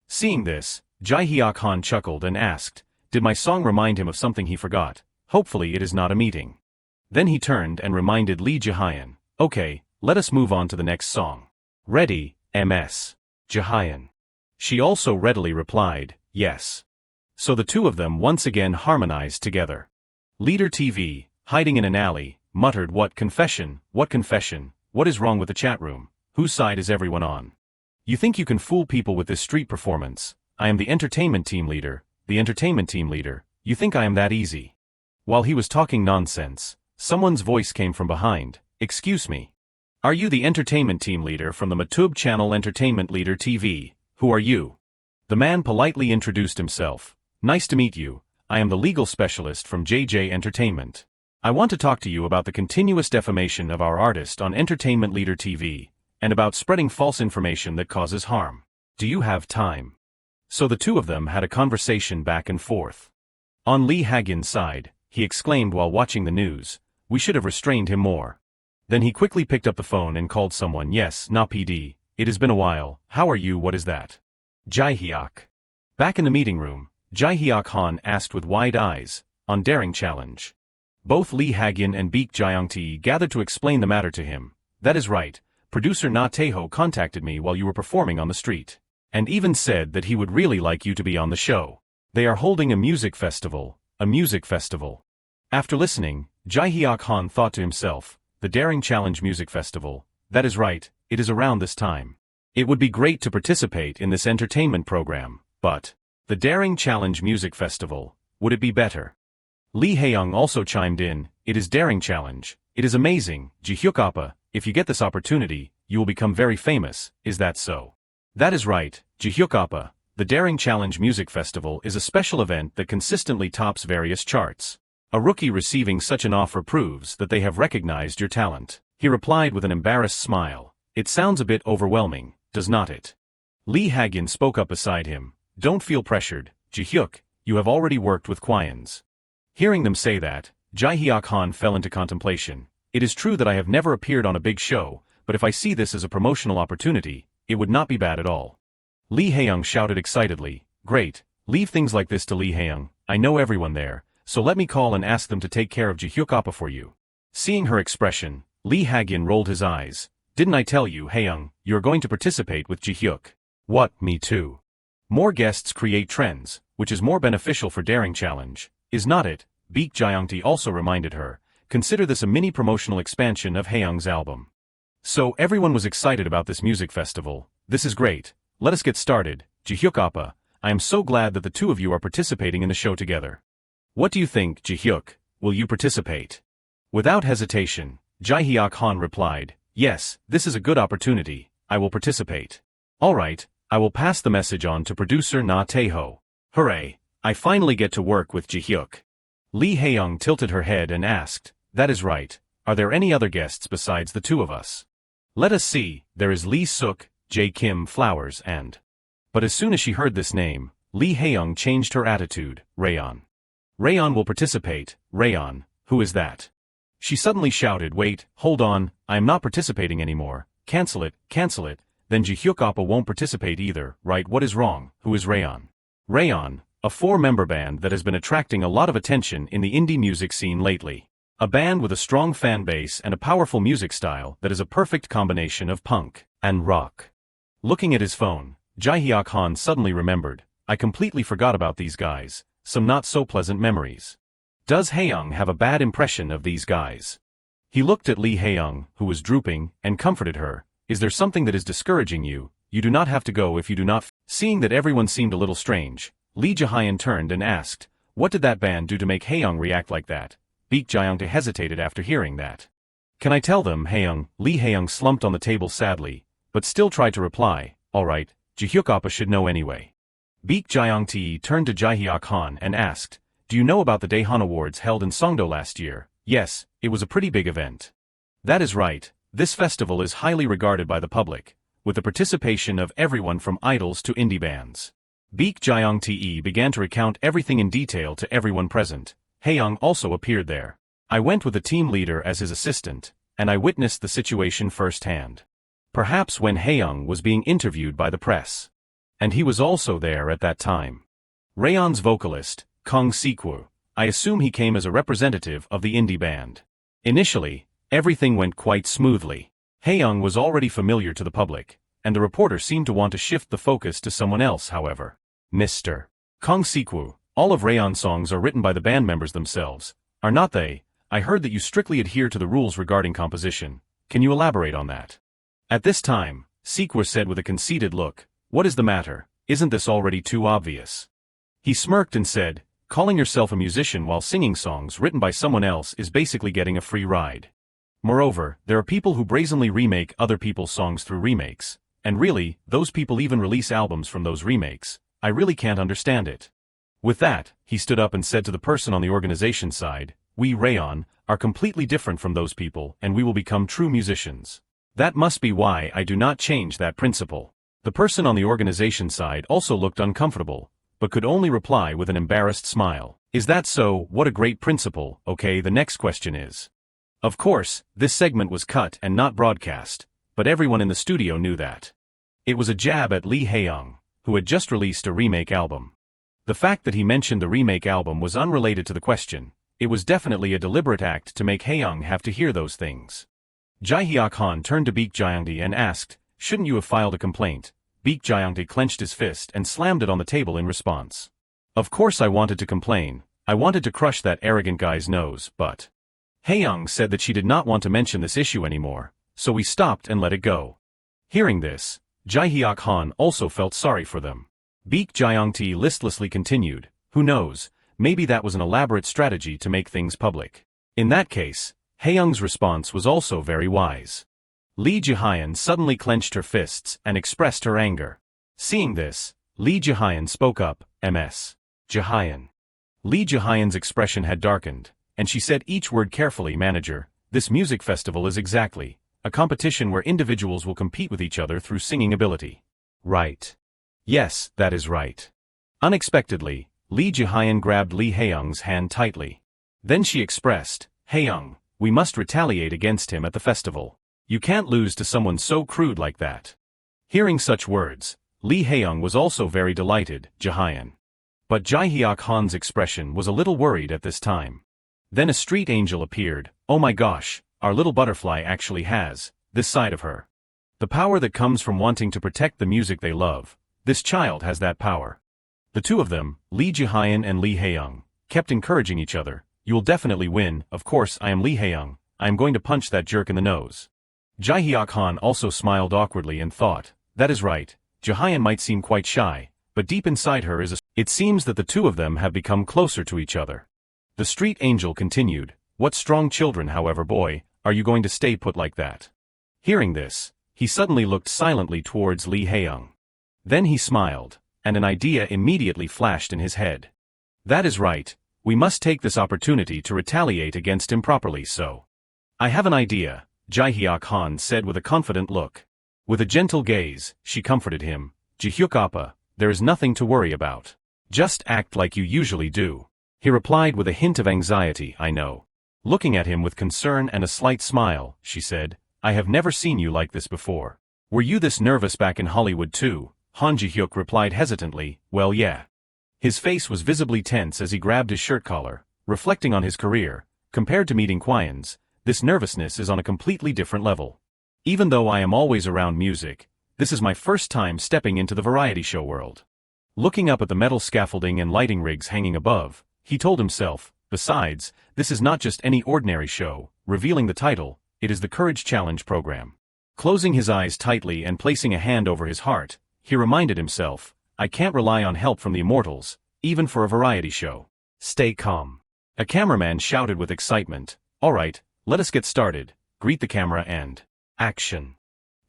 Seeing this, Jihiak Han chuckled and asked, did my song remind him of something he forgot? Hopefully it is not a meeting. Then he turned and reminded Li Hiang, okay, let us move on to the next song. Ready, MS. Jihiang. She also readily replied, yes. So the two of them once again harmonized together. Leader TV, hiding in an alley, muttered what confession, what is wrong with the chat room, whose side is everyone on? You think you can fool people with this street performance? I am the entertainment team leader, you think I am that easy? While he was talking nonsense, someone's voice came from behind, excuse me. Are you the entertainment team leader from the YouTube channel Entertainment Leader TV? Who are you? The man politely introduced himself. Nice to meet you, I am the legal specialist from JJK Entertainment. I want to talk to you about the continuous defamation of our artist on Entertainment Leader TV, and about spreading false information that causes harm. Do you have time? So the two of them had a conversation back and forth. On Li Hiang's side, he exclaimed while watching the news, we should have restrained him more. Then he quickly picked up the phone and called someone. Yes, Na PD, it has been a while, how are you? What is that? Jihiak. Back in the meeting room, Jihiak Han asked with wide eyes, on daring challenge. Both Li Hiang and Baek Jiangti gathered to explain the matter to him. That is right, producer Na Taeho contacted me while you were performing on the street, and even said that he would really like you to be on the show. They are holding a music festival. After listening, Jihiak Han thought to himself, the Daring Challenge Music Festival, that is right, it is around this time. It would be great to participate in this entertainment program, but the Daring Challenge Music Festival, would it be better? Li Hiang also chimed in, it is Daring Challenge, it is amazing, Jihiak, if you get this opportunity, you will become very famous, is that so? That is right, Jihiak, the Daring Challenge Music Festival is a special event that consistently tops various charts. A rookie receiving such an offer proves that they have recognized your talent. He replied with an embarrassed smile. It sounds a bit overwhelming, does not it? Li Hiang spoke up beside him. Don't feel pressured, Jihiak, you have already worked with Kwaians. Hearing them say that, Jihiak Han fell into contemplation. It is true that I have never appeared on a big show, but if I see this as a promotional opportunity, it would not be bad at all. Li Hiang shouted excitedly, great, leave things like this to Li Hiang, I know everyone there, so let me call and ask them to take care of Jihiak for you. Seeing her expression, Li Hiang rolled his eyes. Didn't I tell you, Hiang, you are going to participate with Jihiak? What, me too? More guests create trends, which is more beneficial for Daring Challenge, is not it? Baek Jiangti also reminded her, consider this a mini promotional expansion of Hiang's album. So everyone was excited about this music festival. This is great. Let us get started, Jihiak, I am so glad that the two of you are participating in the show together. What do you think, Jihiak? Will you participate? Without hesitation, Jihiak Han replied, yes, this is a good opportunity, I will participate. Alright, I will pass the message on to producer Na Taeho. Hooray, I finally get to work with Jihyuk. Li Hiang tilted her head and asked, that is right, are there any other guests besides the two of us? Let us see, there is Lee Suk, J. Kim Flowers and... But as soon as she heard this name, Li Hiang changed her attitude, Rayon. Rayon will participate, Rayon, who is that? She suddenly shouted, wait, hold on, I am not participating anymore, cancel it, then Jihyuk Oppa won't participate either, right? What is wrong, who is Rayon? Rayon, a 4-member band that has been attracting a lot of attention in the indie music scene lately. A band with a strong fan base and a powerful music style that is a perfect combination of punk and rock. Looking at his phone, Jihiak Han suddenly remembered, I completely forgot about these guys, some not so pleasant memories. Does Haeyoung have a bad impression of these guys? He looked at Li Hiang, who was drooping, and comforted her, is there something that is discouraging you? You do not have to go if you do not. Seeing that everyone seemed a little strange, Lee Jae-hyun turned and asked, what did that band do to make Haeyoung react like that? Baek Jae-young hesitated after hearing that. Can I tell them, Haeyoung? Lee Haeyoung slumped on the table sadly, but still tried to reply, alright, Jihyuk Oppa should know anyway. Baek Jae-young turned to Jihiak Han and asked, do you know about the Daehan Awards held in Songdo last year? Yes, it was a pretty big event. That is right, this festival is highly regarded by the public, with the participation of everyone from idols to indie bands. Baek Jae-young began to recount everything in detail to everyone present. Haeyoung also appeared there. I went with the team leader as his assistant, and I witnessed the situation firsthand. Perhaps when Haeyoung was being interviewed by the press. And he was also there at that time. Rayon's vocalist, Kang Si-kwo, I assume he came as a representative of the indie band. Initially, everything went quite smoothly. Haeyoung was already familiar to the public, and the reporter seemed to want to shift the focus to someone else however. Mr. Kang Si-kwo, all of Rayon's songs are written by the band members themselves, are not they? I heard that you strictly adhere to the rules regarding composition. Can you elaborate on that? At this time, Si-kwo said with a conceited look, what is the matter? Isn't this already too obvious? He smirked and said, calling yourself a musician while singing songs written by someone else is basically getting a free ride. Moreover, there are people who brazenly remake other people's songs through remakes, and really, those people even release albums from those remakes. I really can't understand it. With that, he stood up and said to the person on the organization side, we, Rayon, are completely different from those people and we will become true musicians. That must be why I do not change that principle. The person on the organization side also looked uncomfortable, but could only reply with an embarrassed smile. Is that so? What a great principle. Okay, the next question is. Of course, this segment was cut and not broadcast, but everyone in the studio knew that. It was a jab at Lee Haeyoung, who had just released a remake album. The fact that he mentioned the remake album was unrelated to the question. It was definitely a deliberate act to make Haeyoung have to hear those things. Jihiak Han turned to Baek Jae-young and asked, shouldn't you have filed a complaint? Baek Jae-young clenched his fist and slammed it on the table in response. Of course I wanted to complain. I wanted to crush that arrogant guy's nose, but... Haeyoung said that she did not want to mention this issue anymore, so we stopped and let it go. Hearing this, Jihiak Han also felt sorry for them. Baek Jae-young listlessly continued, who knows, maybe that was an elaborate strategy to make things public. In that case, Haeyoung's response was also very wise. Lee Jae-hyun suddenly clenched her fists and expressed her anger. Seeing this, Lee Jae-hyun spoke up, Ms. Jae-hyun. Lee Jae-hyun's expression had darkened, and she said each word carefully, manager, this music festival is exactly a competition where individuals will compete with each other through singing ability. Right. Yes, that is right. Unexpectedly, Lee Jae-hyun grabbed Lee Haeyoung's hand tightly. Then she expressed, Haeyoung, we must retaliate against him at the festival. You can't lose to someone so crude like that. Hearing such words, Lee Haeyoung was also very delighted, Jae-hyun. But Jihiak Han's expression was a little worried at this time. Then a street angel appeared. Oh my gosh, our little butterfly actually has this side of her. The power that comes from wanting to protect the music they love. This child has that power. The two of them, Lee Jae-hyun and Lee Haeyoung, kept encouraging each other. You will definitely win. Of course I am Lee Haeyoung. I am going to punch that jerk in the nose. Jihiak Han also smiled awkwardly and thought, that is right, Jae-hyun might seem quite shy, but deep inside her is a... It seems that the two of them have become closer to each other. The street angel continued, "What strong children, however, boy, are you going to stay put like that?" Hearing this, he suddenly looked silently towards Li Hiang. Then he smiled, and an idea immediately flashed in his head. "That is right, we must take this opportunity to retaliate against him properly so." "I have an idea," Jihiak Han said with a confident look. With a gentle gaze, she comforted him, "Jihiak Appa, there is nothing to worry about. Just act like you usually do." He replied with a hint of anxiety, "I know." Looking at him with concern and a slight smile, she said, "I have never seen you like this before. Were you this nervous back in Hollywood too?" Han Jihyuk replied hesitantly, "Well, yeah." His face was visibly tense as he grabbed his shirt collar, reflecting on his career. Compared to meeting Kwaians, this nervousness is on a completely different level. Even though I am always around music, this is my first time stepping into the variety show world. Looking up at the metal scaffolding and lighting rigs hanging above, he told himself, besides, this is not just any ordinary show, revealing the title, it is the Courage Challenge program. Closing his eyes tightly and placing a hand over his heart, he reminded himself, I can't rely on help from the Immortals, even for a variety show. Stay calm. A cameraman shouted with excitement, "All right, let us get started, greet the camera and action."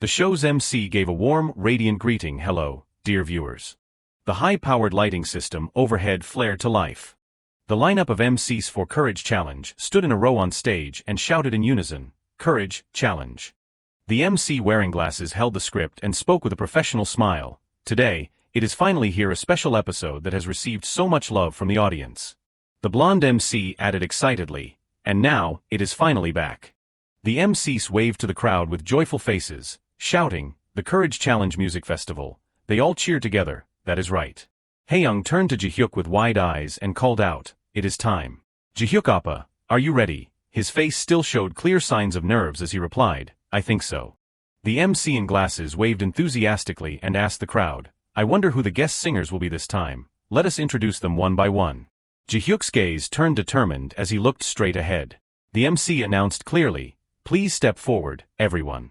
The show's MC gave a warm, radiant greeting, "Hello, dear viewers." The high-powered lighting system overhead flared to life. The lineup of MCs for Courage Challenge stood in a row on stage and shouted in unison, "Courage Challenge." The MC wearing glasses held the script and spoke with a professional smile, "Today, it is finally here, a special episode that has received so much love from the audience." The blonde MC added excitedly, "And now, it is finally back." The MCs waved to the crowd with joyful faces, shouting, "The Courage Challenge Music Festival." They all cheered together, "That is right." Haeyoung turned to Jihyuk with wide eyes and called out, "It is time." "Jihyuk Appa, are you ready?" His face still showed clear signs of nerves as he replied, "I think so." The MC in glasses waved enthusiastically and asked the crowd, "I wonder who the guest singers will be this time. Let us introduce them one by one." Jihyuk's gaze turned determined as he looked straight ahead. The MC announced clearly, "Please step forward, everyone."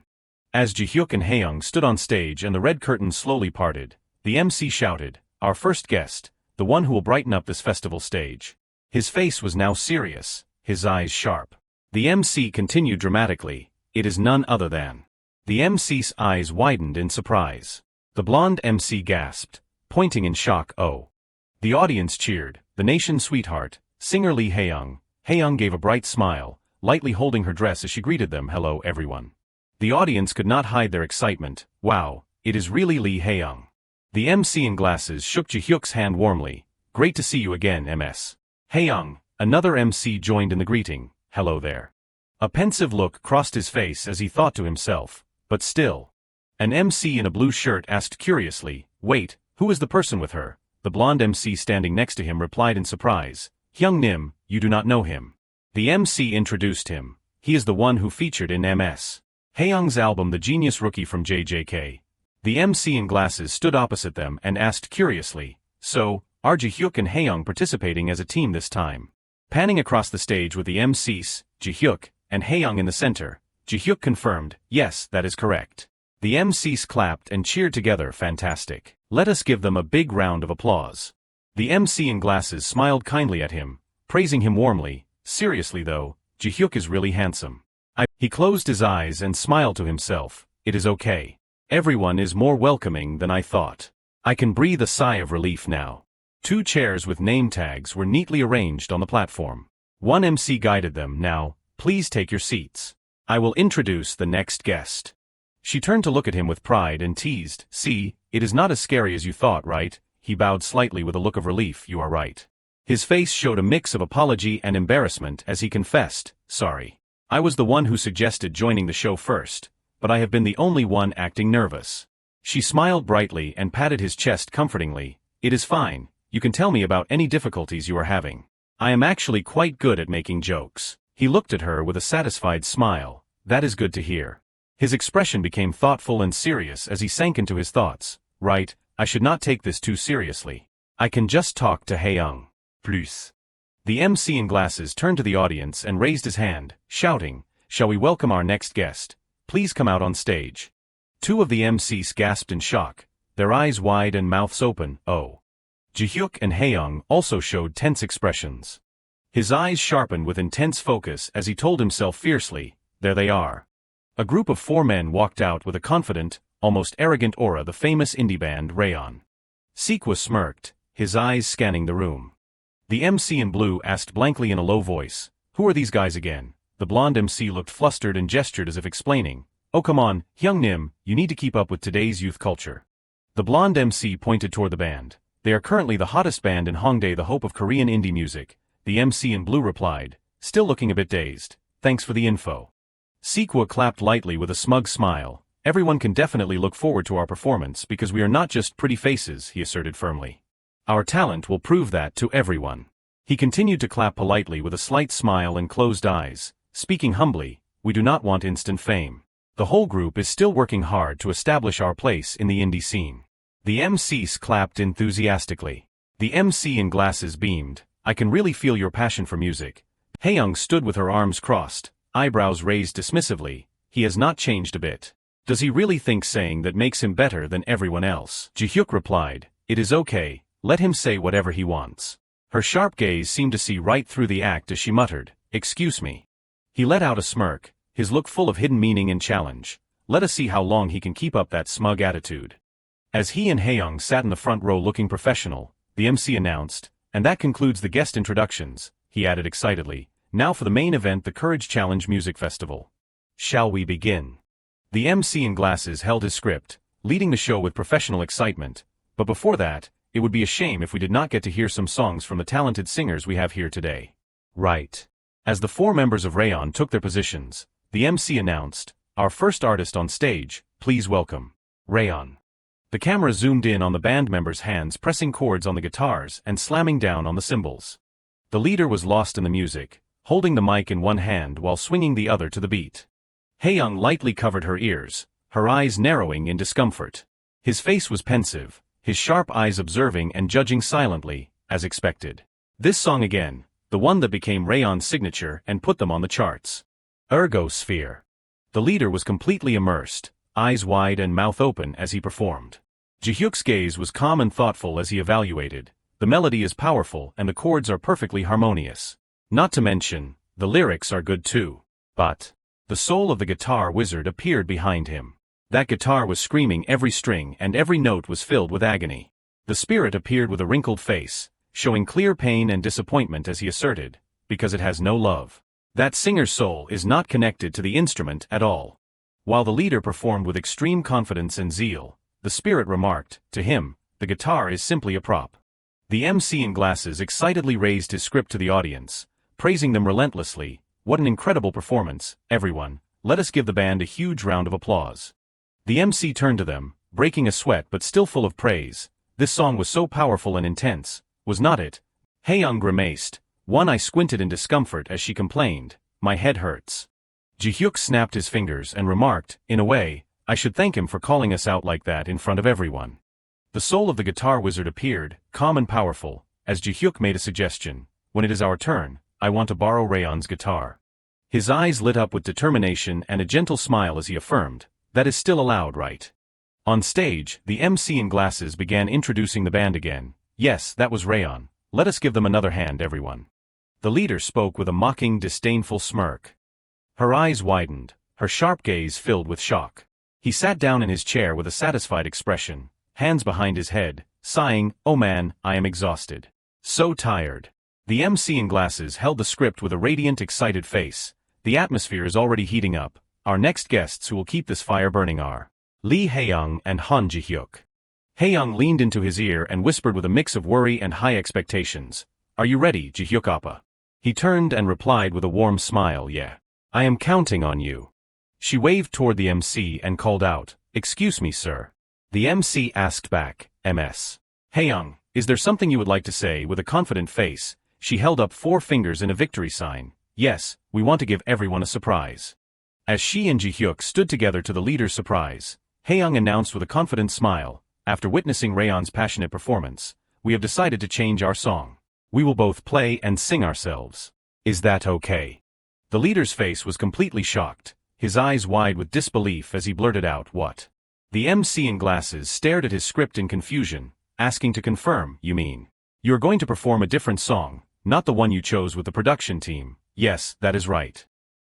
As Jihyuk and Haeyoung stood on stage and the red curtain slowly parted, the MC shouted, "Our first guest, the one who will brighten up this festival stage." His face was now serious, his eyes sharp. The MC continued dramatically, "It is none other than." The MC's eyes widened in surprise. The blonde MC gasped, pointing in shock, "Oh." The audience cheered, "The nation's sweetheart, singer Li Hiang." Haeyoung gave a bright smile, lightly holding her dress as she greeted them, "Hello everyone." The audience could not hide their excitement, "Wow, it is really Li Hiang." The MC in glasses shook Jihyuk's hand warmly, "Great to see you again, MS." "Haeyoung," another MC joined in the greeting, "Hello there." A pensive look crossed his face as he thought to himself, "But still." An MC in a blue shirt asked curiously, "Wait, who is the person with her?" The blonde MC standing next to him replied in surprise, "Hyung Nim, you do not know him." The MC introduced him, "He is the one who featured in MS Haeyoung's album The Genius Rookie from JJK. The MC in glasses stood opposite them and asked curiously, "So, are Jihyuk and Haeyoung participating as a team this time?" Panning across the stage with the MCs, Jihyuk, and Haeyoung in the center, Jihyuk confirmed, "Yes, that is correct." The MCs clapped and cheered together, "Fantastic. Let us give them a big round of applause." The MC in glasses smiled kindly at him, praising him warmly, "Seriously though, Jihyuk is really handsome." He closed his eyes and smiled to himself, "It is okay. Everyone is more welcoming than I thought. I can breathe a sigh of relief now." 2 chairs with name tags were neatly arranged on the platform. One MC guided them, "Now, please take your seats. I will introduce the next guest." She turned to look at him with pride and teased, "See, it is not as scary as you thought, right?" He bowed slightly with a look of relief, "You are right." His face showed a mix of apology and embarrassment as he confessed, "Sorry. I was the one who suggested joining the show first, but I have been the only one acting nervous." She smiled brightly and patted his chest comfortingly, "It is fine, you can tell me about any difficulties you are having. I am actually quite good at making jokes." He looked at her with a satisfied smile, "That is good to hear." His expression became thoughtful and serious as he sank into his thoughts, "Right, I should not take this too seriously. I can just talk to Haeyoung. Plus." The MC in glasses turned to the audience and raised his hand, shouting, "Shall we welcome our next guest? Please come out on stage." 2 of the MCs gasped in shock, their eyes wide and mouths open, "Oh." Jihyuk and Haeyoung also showed tense expressions. His eyes sharpened with intense focus as he told himself fiercely, there they are. A group of 4 men walked out with a confident, almost arrogant aura, the famous indie band Rayon. Sikwa smirked, his eyes scanning the room. The MC in blue asked blankly in a low voice, who are these guys again? The blonde MC looked flustered and gestured as if explaining, oh come on, Hyung Nim, you need to keep up with today's youth culture. The blonde MC pointed toward the band. They are currently the hottest band in Hongdae, the hope of Korean indie music. The MC in blue replied, still looking a bit dazed, thanks for the info. Sikwa clapped lightly with a smug smile. Everyone can definitely look forward to our performance because we are not just pretty faces, he asserted firmly. Our talent will prove that to everyone. He continued to clap politely with a slight smile and closed eyes, speaking humbly, we do not want instant fame. The whole group is still working hard to establish our place in the indie scene. The MCs clapped enthusiastically. The MC in glasses beamed, I can really feel your passion for music. Haeyoung stood with her arms crossed, eyebrows raised dismissively, he has not changed a bit. Does he really think saying that makes him better than everyone else? Jihyuk replied, it is okay, let him say whatever he wants. Her sharp gaze seemed to see right through the act as she muttered, excuse me. He let out a smirk, his look full of hidden meaning and challenge. Let us see how long he can keep up that smug attitude. As he and Haeyoung sat in the front row looking professional, the MC announced, and that concludes the guest introductions, he added excitedly, now for the main event, the Courage Challenge Music Festival. Shall we begin? The MC in glasses held his script, leading the show with professional excitement, but before that, it would be a shame if we did not get to hear some songs from the talented singers we have here today. Right. As the 4 members of Rayon took their positions, the MC announced, our first artist on stage, please welcome, Rayon. The camera zoomed in on the band members' hands pressing chords on the guitars and slamming down on the cymbals. The leader was lost in the music, holding the mic in one hand while swinging the other to the beat. Haeyoung lightly covered her ears, her eyes narrowing in discomfort. His face was pensive, his sharp eyes observing and judging silently, as expected. This song again, the one that became Rayon's signature and put them on the charts. Ergosphere. The leader was completely immersed, eyes wide and mouth open as he performed. Jihyuk's gaze was calm and thoughtful as he evaluated. The melody is powerful and the chords are perfectly harmonious. Not to mention, the lyrics are good too. But the soul of the guitar wizard appeared behind him. That guitar was screaming every string and every note was filled with agony. The spirit appeared with a wrinkled face, showing clear pain and disappointment as he asserted, because it has no love. That singer's soul is not connected to the instrument at all. While the leader performed with extreme confidence and zeal, the spirit remarked, to him, the guitar is simply a prop. The MC in glasses excitedly raised his script to the audience, praising them relentlessly. What an incredible performance, everyone, let us give the band a huge round of applause. The MC turned to them, breaking a sweat but still full of praise. This song was so powerful and intense, was not it? Haeyoung grimaced, one eye squinted in discomfort as she complained, my head hurts. Jihyuk snapped his fingers and remarked, in a way, I should thank him for calling us out like that in front of everyone. The soul of the guitar wizard appeared, calm and powerful, as Jihyuk made a suggestion, when it is our turn, I want to borrow Rayon's guitar. His eyes lit up with determination and a gentle smile as he affirmed, that is still allowed, right? On stage, the MC in glasses began introducing the band again. Yes, that was Rayon. Let us give them another hand, everyone. The leader spoke with a mocking, disdainful smirk. Her eyes widened, her sharp gaze filled with shock. He sat down in his chair with a satisfied expression, hands behind his head, sighing, oh man, I am exhausted. So tired. The MC in glasses held the script with a radiant, excited face. The atmosphere is already heating up. Our next guests who will keep this fire burning are Li Hiang and Han Jihyuk. Haeyoung leaned into his ear and whispered with a mix of worry and high expectations. Are you ready, Jihyuk Appa? He turned and replied with a warm smile, yeah. I am counting on you. She waved toward the MC and called out, excuse me, sir. The MC asked back, MS. Haeyoung, is there something you would like to say? With a confident face, she held up 4 fingers in a victory sign. Yes, we want to give everyone a surprise. As she and Jihyuk stood together to the leader's surprise, Haeyoung announced with a confident smile, after witnessing Rayon's passionate performance, we have decided to change our song. We will both play and sing ourselves. Is that okay? The leader's face was completely shocked, his eyes wide with disbelief as he blurted out, what? The MC in glasses stared at his script in confusion, asking to confirm, you mean? You're going to perform a different song, not the one you chose with the production team. Yes, that is right.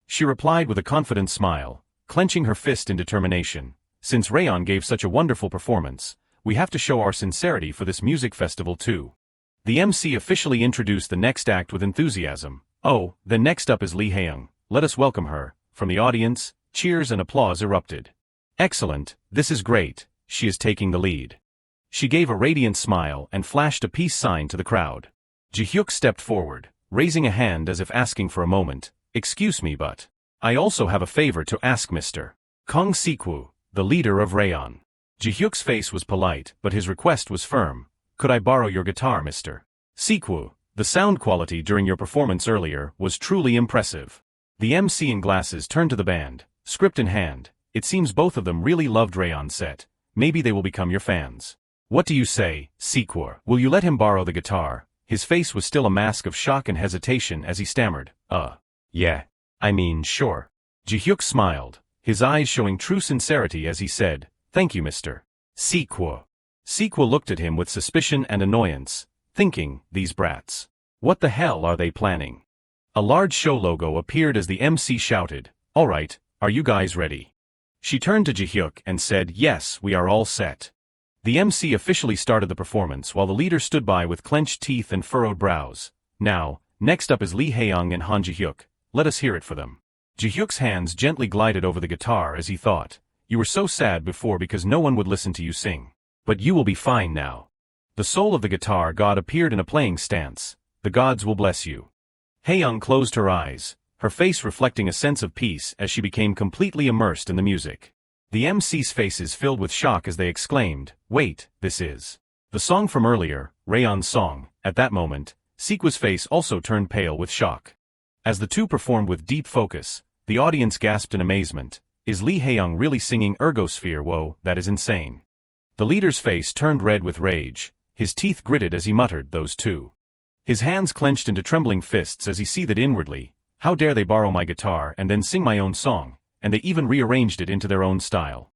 She replied with a confident smile, clenching her fist in determination. Since Rayon gave such a wonderful performance, we have to show our sincerity for this music festival too. The MC officially introduced the next act with enthusiasm. Oh, then next up is Li Hiang. Let us welcome her. From the audience, cheers and applause erupted. Excellent, this is great, she is taking the lead. She gave a radiant smile and flashed a peace sign to the crowd. Jihiak stepped forward, raising a hand as if asking for a moment. Excuse me, but I also have a favor to ask Mr. Kong Sikwu, the leader of Rayon. Jihyuk's face was polite, but his request was firm. Could I borrow your guitar, Mr. Sikwu? The sound quality during your performance earlier was truly impressive. The MC in glasses turned to the band, script in hand. It seems both of them really loved Rayon's set. Maybe they will become your fans. What do you say, Sikwu? Will you let him borrow the guitar? His face was still a mask of shock and hesitation as he stammered, yeah. I mean, sure. Jihyuk smiled, his eyes showing true sincerity as he said, thank you, Mr. Sikwu. Sikwu looked at him with suspicion and annoyance, thinking, these brats. What the hell are they planning? A large show logo appeared as the MC shouted, all right, are you guys ready? She turned to Jihyuk and said, yes, we are all set. The MC officially started the performance while the leader stood by with clenched teeth and furrowed brows. Now, next up is Li Hiang and Han Jihyuk. Let us hear it for them. Jihyuk's hands gently glided over the guitar as he thought, you were so sad before because no one would listen to you sing. But you will be fine now. The soul of the guitar god appeared in a playing stance. The gods will bless you. Haeyoung closed her eyes, her face reflecting a sense of peace as she became completely immersed in the music. The MC's faces filled with shock as they exclaimed, wait, this is the song from earlier, Rayon's song. At that moment, Sikwu's face also turned pale with shock. As the two performed with deep focus, the audience gasped in amazement. Is Li Hiang really singing Ergosphere? Whoa, that is insane. The leader's face turned red with rage, his teeth gritted as he muttered those two. His hands clenched into trembling fists as he seethed inwardly. How dare they borrow my guitar and then sing my own song, and they even rearranged it into their own style.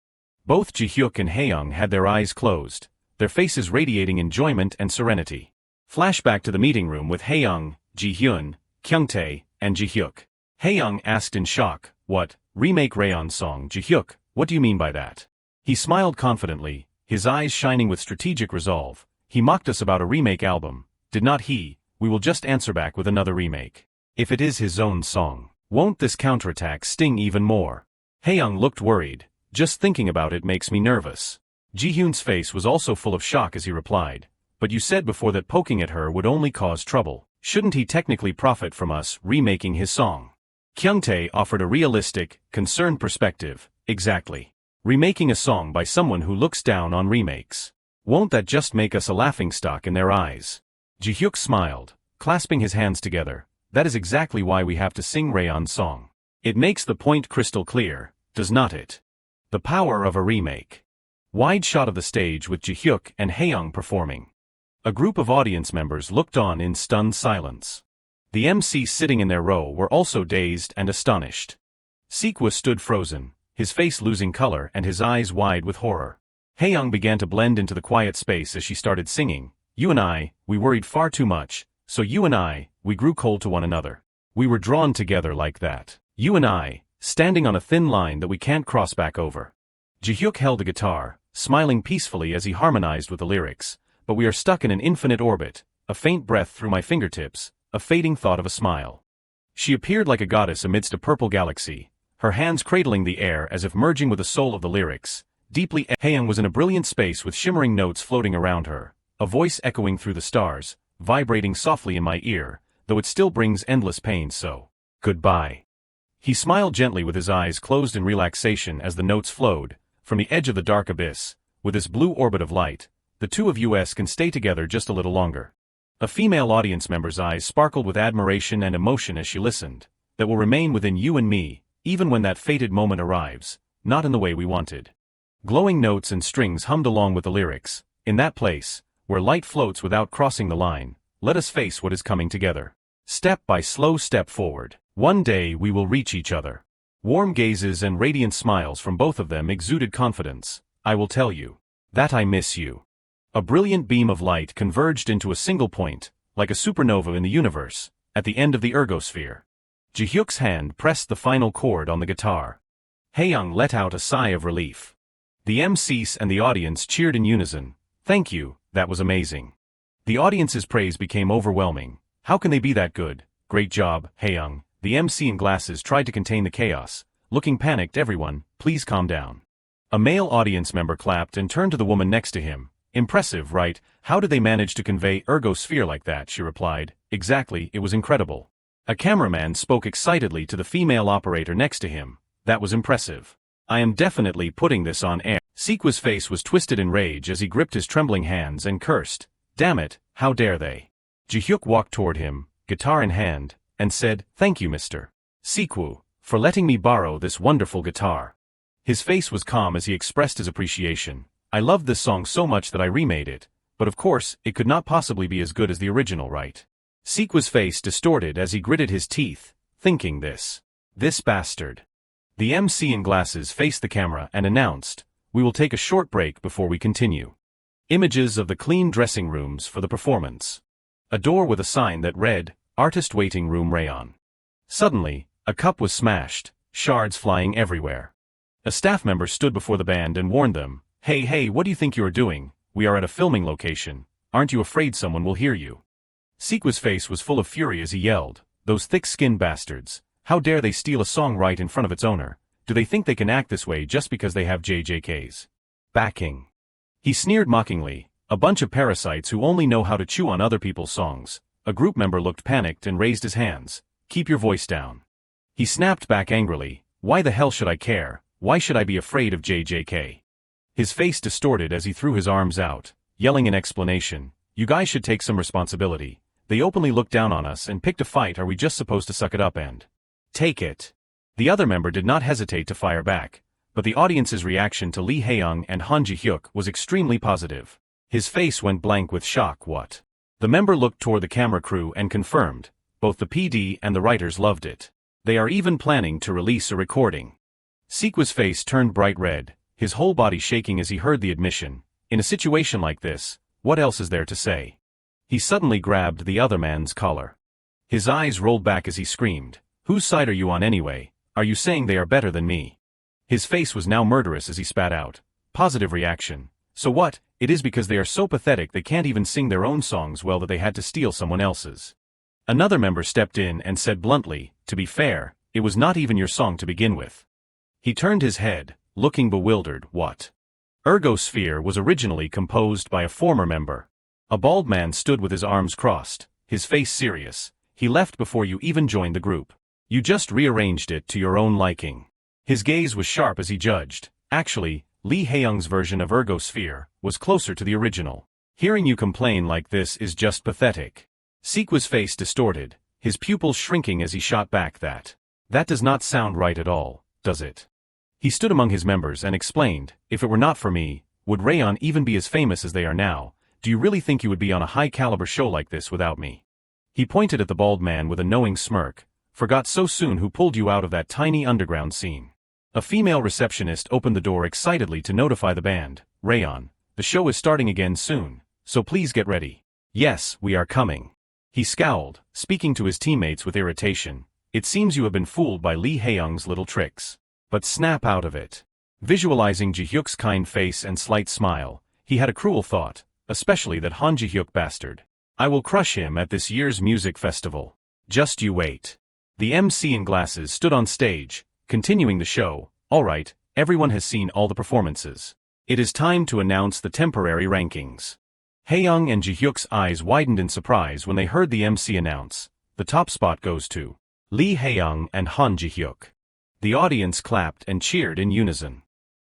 Both Jihyuk and Haeyoung had their eyes closed, their faces radiating enjoyment and serenity. Flashback to the meeting room with Haeyoung, Jihyun, Kyungtae, and Jihyuk. Haeyoung asked in shock, what, remake Rayon's song? Jihyuk, what do you mean by that? He smiled confidently, his eyes shining with strategic resolve. He mocked us about a remake album, did not he? We will just answer back with another remake. If it is his own song, won't this counterattack sting even more? Haeyoung looked worried, just thinking about it makes me nervous. Jihyun's face was also full of shock as he replied, but you said before that poking at her would only cause trouble. Shouldn't he technically profit from us remaking his song? Kyungtae offered a realistic, concerned perspective. Exactly. Remaking a song by someone who looks down on remakes. Won't that just make us a laughingstock in their eyes? Jihyuk smiled, clasping his hands together. That is exactly why we have to sing Rayon's song. It makes the point crystal clear, does not it? The power of a remake. Wide shot of the stage with Jihyuk and Haeyoung performing. A group of audience members looked on in stunned silence. The MC sitting in their row were also dazed and astonished. Sikwu stood frozen, his face losing color and his eyes wide with horror. Haeyoung began to blend into the quiet space as she started singing. You and I, we worried far too much, so you and I, we grew cold to one another. We were drawn together like that. You and I, standing on a thin line that we can't cross back over. Jihyuk held the guitar, smiling peacefully as he harmonized with the lyrics. But we are stuck in an infinite orbit, a faint breath through my fingertips, a fading thought of a smile. She appeared like a goddess amidst a purple galaxy, her hands cradling the air as if merging with the soul of the lyrics. Deeply Haeyoung was in a brilliant space with shimmering notes floating around her, a voice echoing through the stars, vibrating softly in my ear, though it still brings endless pain so. Goodbye. He smiled gently with his eyes closed in relaxation as the notes flowed, from the edge of the dark abyss, with this blue orbit of light. The two of us can stay together just a little longer. A female audience member's eyes sparkled with admiration and emotion as she listened. That will remain within you and me, even when that fated moment arrives, not in the way we wanted. Glowing notes and strings hummed along with the lyrics. In that place, where light floats without crossing the line, let us face what is coming together. Step by slow step forward. One day we will reach each other. Warm gazes and radiant smiles from both of them exuded confidence. I will tell you that I miss you. A brilliant beam of light converged into a single point, like a supernova in the universe, at the end of the ergosphere. Jihyuk's hand pressed the final chord on the guitar. Haeyoung let out a sigh of relief. The MCs and the audience cheered in unison. Thank you, that was amazing. The audience's praise became overwhelming. How can they be that good? Great job, Haeyoung. The MC in glasses tried to contain the chaos. Looking panicked, everyone, please calm down. A male audience member clapped and turned to the woman next to him. Impressive, right? How did they manage to convey ergosphere like that? She replied. Exactly, it was incredible. A cameraman spoke excitedly to the female operator next to him. That was impressive. I am definitely putting this on air. Sequa's face was twisted in rage as he gripped his trembling hands and cursed. Damn it, how dare they? Jihyuk walked toward him, guitar in hand, and said, Thank you, Mr. Sequo, for letting me borrow this wonderful guitar. His face was calm as he expressed his appreciation. I loved this song so much that I remade it, but of course, it could not possibly be as good as the original, right? Sequa's face distorted as he gritted his teeth, thinking this bastard. The MC in glasses faced the camera and announced, We will take a short break before we continue. Images of the clean dressing rooms for the performance. A door with a sign that read, Artist Waiting Room Rayon. Suddenly, a cup was smashed, shards flying everywhere. A staff member stood before the band and warned them, Hey, what do you think you are doing? We are at a filming location. Aren't you afraid someone will hear you? Sequa's face was full of fury as he yelled, Those thick-skinned bastards. How dare they steal a song right in front of its owner? Do they think they can act this way just because they have JJK's backing? He sneered mockingly, a bunch of parasites who only know how to chew on other people's songs. A group member looked panicked and raised his hands. Keep your voice down. He snapped back angrily, Why the hell should I care? Why should I be afraid of JJK? His face distorted as he threw his arms out, yelling in explanation, You guys should take some responsibility. They openly looked down on us and picked a fight. Are we just supposed to suck it up and take it? The other member did not hesitate to fire back, but the audience's reaction to Li Hiang and Han Jihyuk was extremely positive. His face went blank with shock. What? The member looked toward the camera crew and confirmed, both the PD and the writers loved it. They are even planning to release a recording. Sequa's face turned bright red, his whole body shaking as he heard the admission. In a situation like this, what else is there to say? He suddenly grabbed the other man's collar. His eyes rolled back as he screamed, Whose side are you on anyway? Are you saying they are better than me? His face was now murderous as he spat out. Positive reaction. So what? It is because they are so pathetic they can't even sing their own songs well that they had to steal someone else's. Another member stepped in and said bluntly, To be fair, it was not even your song to begin with. He turned his head, looking bewildered. What? Ergosphere was originally composed by a former member. A bald man stood with his arms crossed, his face serious. He left before you even joined the group. You just rearranged it to your own liking. His gaze was sharp as he judged. Actually, Li Haeyoung's version of Ergosphere was closer to the original. Hearing you complain like this is just pathetic. Sequa's face distorted, his pupils shrinking as he shot back. That does not sound right at all, does it? He stood among his members and explained, If it were not for me, would Rayon even be as famous as they are now? Do you really think you would be on a high-caliber show like this without me? He pointed at the bald man with a knowing smirk. Forgot so soon who pulled you out of that tiny underground scene. A female receptionist opened the door excitedly to notify the band, Rayon, the show is starting again soon, so please get ready. Yes, we are coming. He scowled, speaking to his teammates with irritation. It seems you have been fooled by Li Haeyoung's little tricks. But snap out of it. Visualizing Jihyuk's kind face and slight smile, he had a cruel thought, especially that Han Jihyuk bastard. I will crush him at this year's music festival. Just you wait. The MC in glasses stood on stage, continuing the show. All right, everyone has seen all the performances. It is time to announce the temporary rankings. Haeyoung and Jihyuk's eyes widened in surprise when they heard the MC announce, The top spot goes to Li Haeyoung and Han Jihyuk. The audience clapped and cheered in unison.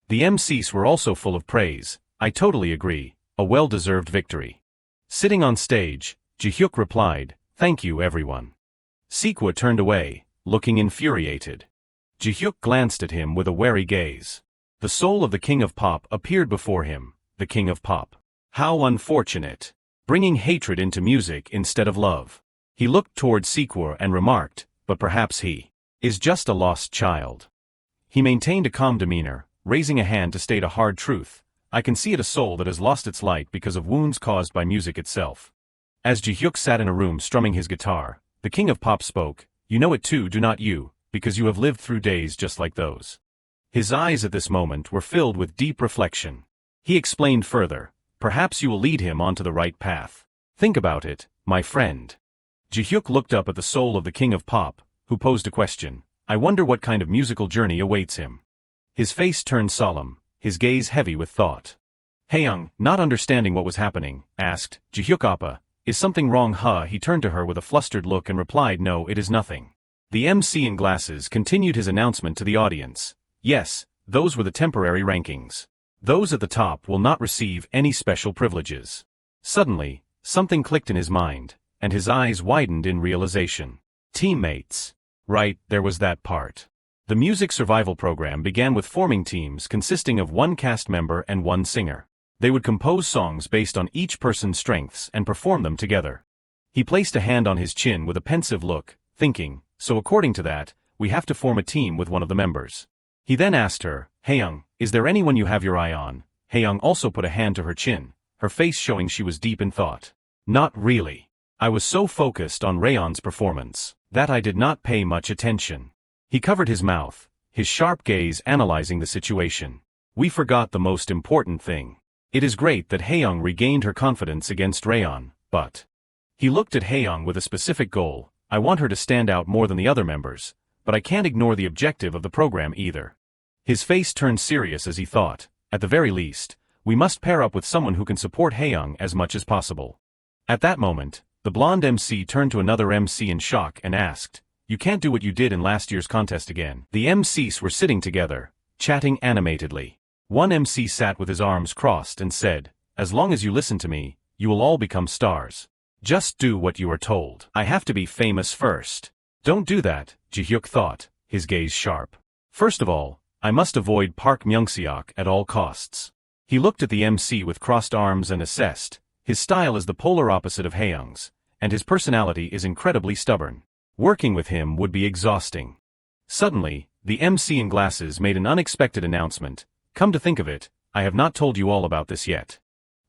The MCs were also full of praise. I totally agree, a well-deserved victory. Sitting on stage, Jihyuk replied, Thank you everyone. Sequo turned away, looking infuriated. Jihyuk glanced at him with a wary gaze. The soul of the King of Pop appeared before him, the King of Pop. How unfortunate. Bringing hatred into music instead of love. He looked toward Sequo and remarked, But perhaps he is just a lost child. He maintained a calm demeanor, raising a hand to state a hard truth. I can see it, a soul that has lost its light because of wounds caused by music itself. As Jihyuk sat in a room strumming his guitar, the king of pop spoke, "You know it too, do not you, because you have lived through days just like those." His eyes at this moment were filled with deep reflection. He explained further, "Perhaps you will lead him onto the right path. Think about it, my friend." Jihyuk looked up at the soul of the king of pop, who posed a question. "I wonder what kind of musical journey awaits him." His face turned solemn, his gaze heavy with thought. Haeyoung, not understanding what was happening, asked, "Jihyuk appa, is something wrong huh?" He turned to her with a flustered look and replied, "No, it is nothing." The MC in glasses continued his announcement to the audience. "Yes, those were the temporary rankings. Those at the top will not receive any special privileges." Suddenly, something clicked in his mind, and his eyes widened in realization. Teammates. Right, there was that part. The music survival program began with forming teams consisting of one cast member and one singer. They would compose songs based on each person's strengths and perform them together. He placed a hand on his chin with a pensive look, thinking, "So according to that, we have to form a team with one of the members." He then asked her, "Haeyoung, is there anyone you have your eye on?" Haeyoung also put a hand to her chin, her face showing she was deep in thought. "Not really. I was so focused on Rayon's performance that I did not pay much attention." He covered his mouth, his sharp gaze analyzing the situation. "We forgot the most important thing. It is great that Haeyoung regained her confidence against Rayon, but..." He looked at Haeyoung with a specific goal. "I want her to stand out more than the other members, but I can't ignore the objective of the program either." His face turned serious as he thought, "At the very least, we must pair up with someone who can support Haeyoung as much as possible." At that moment, the blonde MC turned to another MC in shock and asked, "You can't do what you did in last year's contest again." The MCs were sitting together, chatting animatedly. One MC sat with his arms crossed and said, "As long as you listen to me, you will all become stars. Just do what you are told." "I have to be famous first." "Don't do that," Jihyuk thought, his gaze sharp. "First of all, I must avoid Park Myungseok at all costs." He looked at the MC with crossed arms and assessed, "His style is the polar opposite of Haeyoung's, and his personality is incredibly stubborn. Working with him would be exhausting." Suddenly, the MC in glasses made an unexpected announcement. "Come to think of it, I have not told you all about this yet."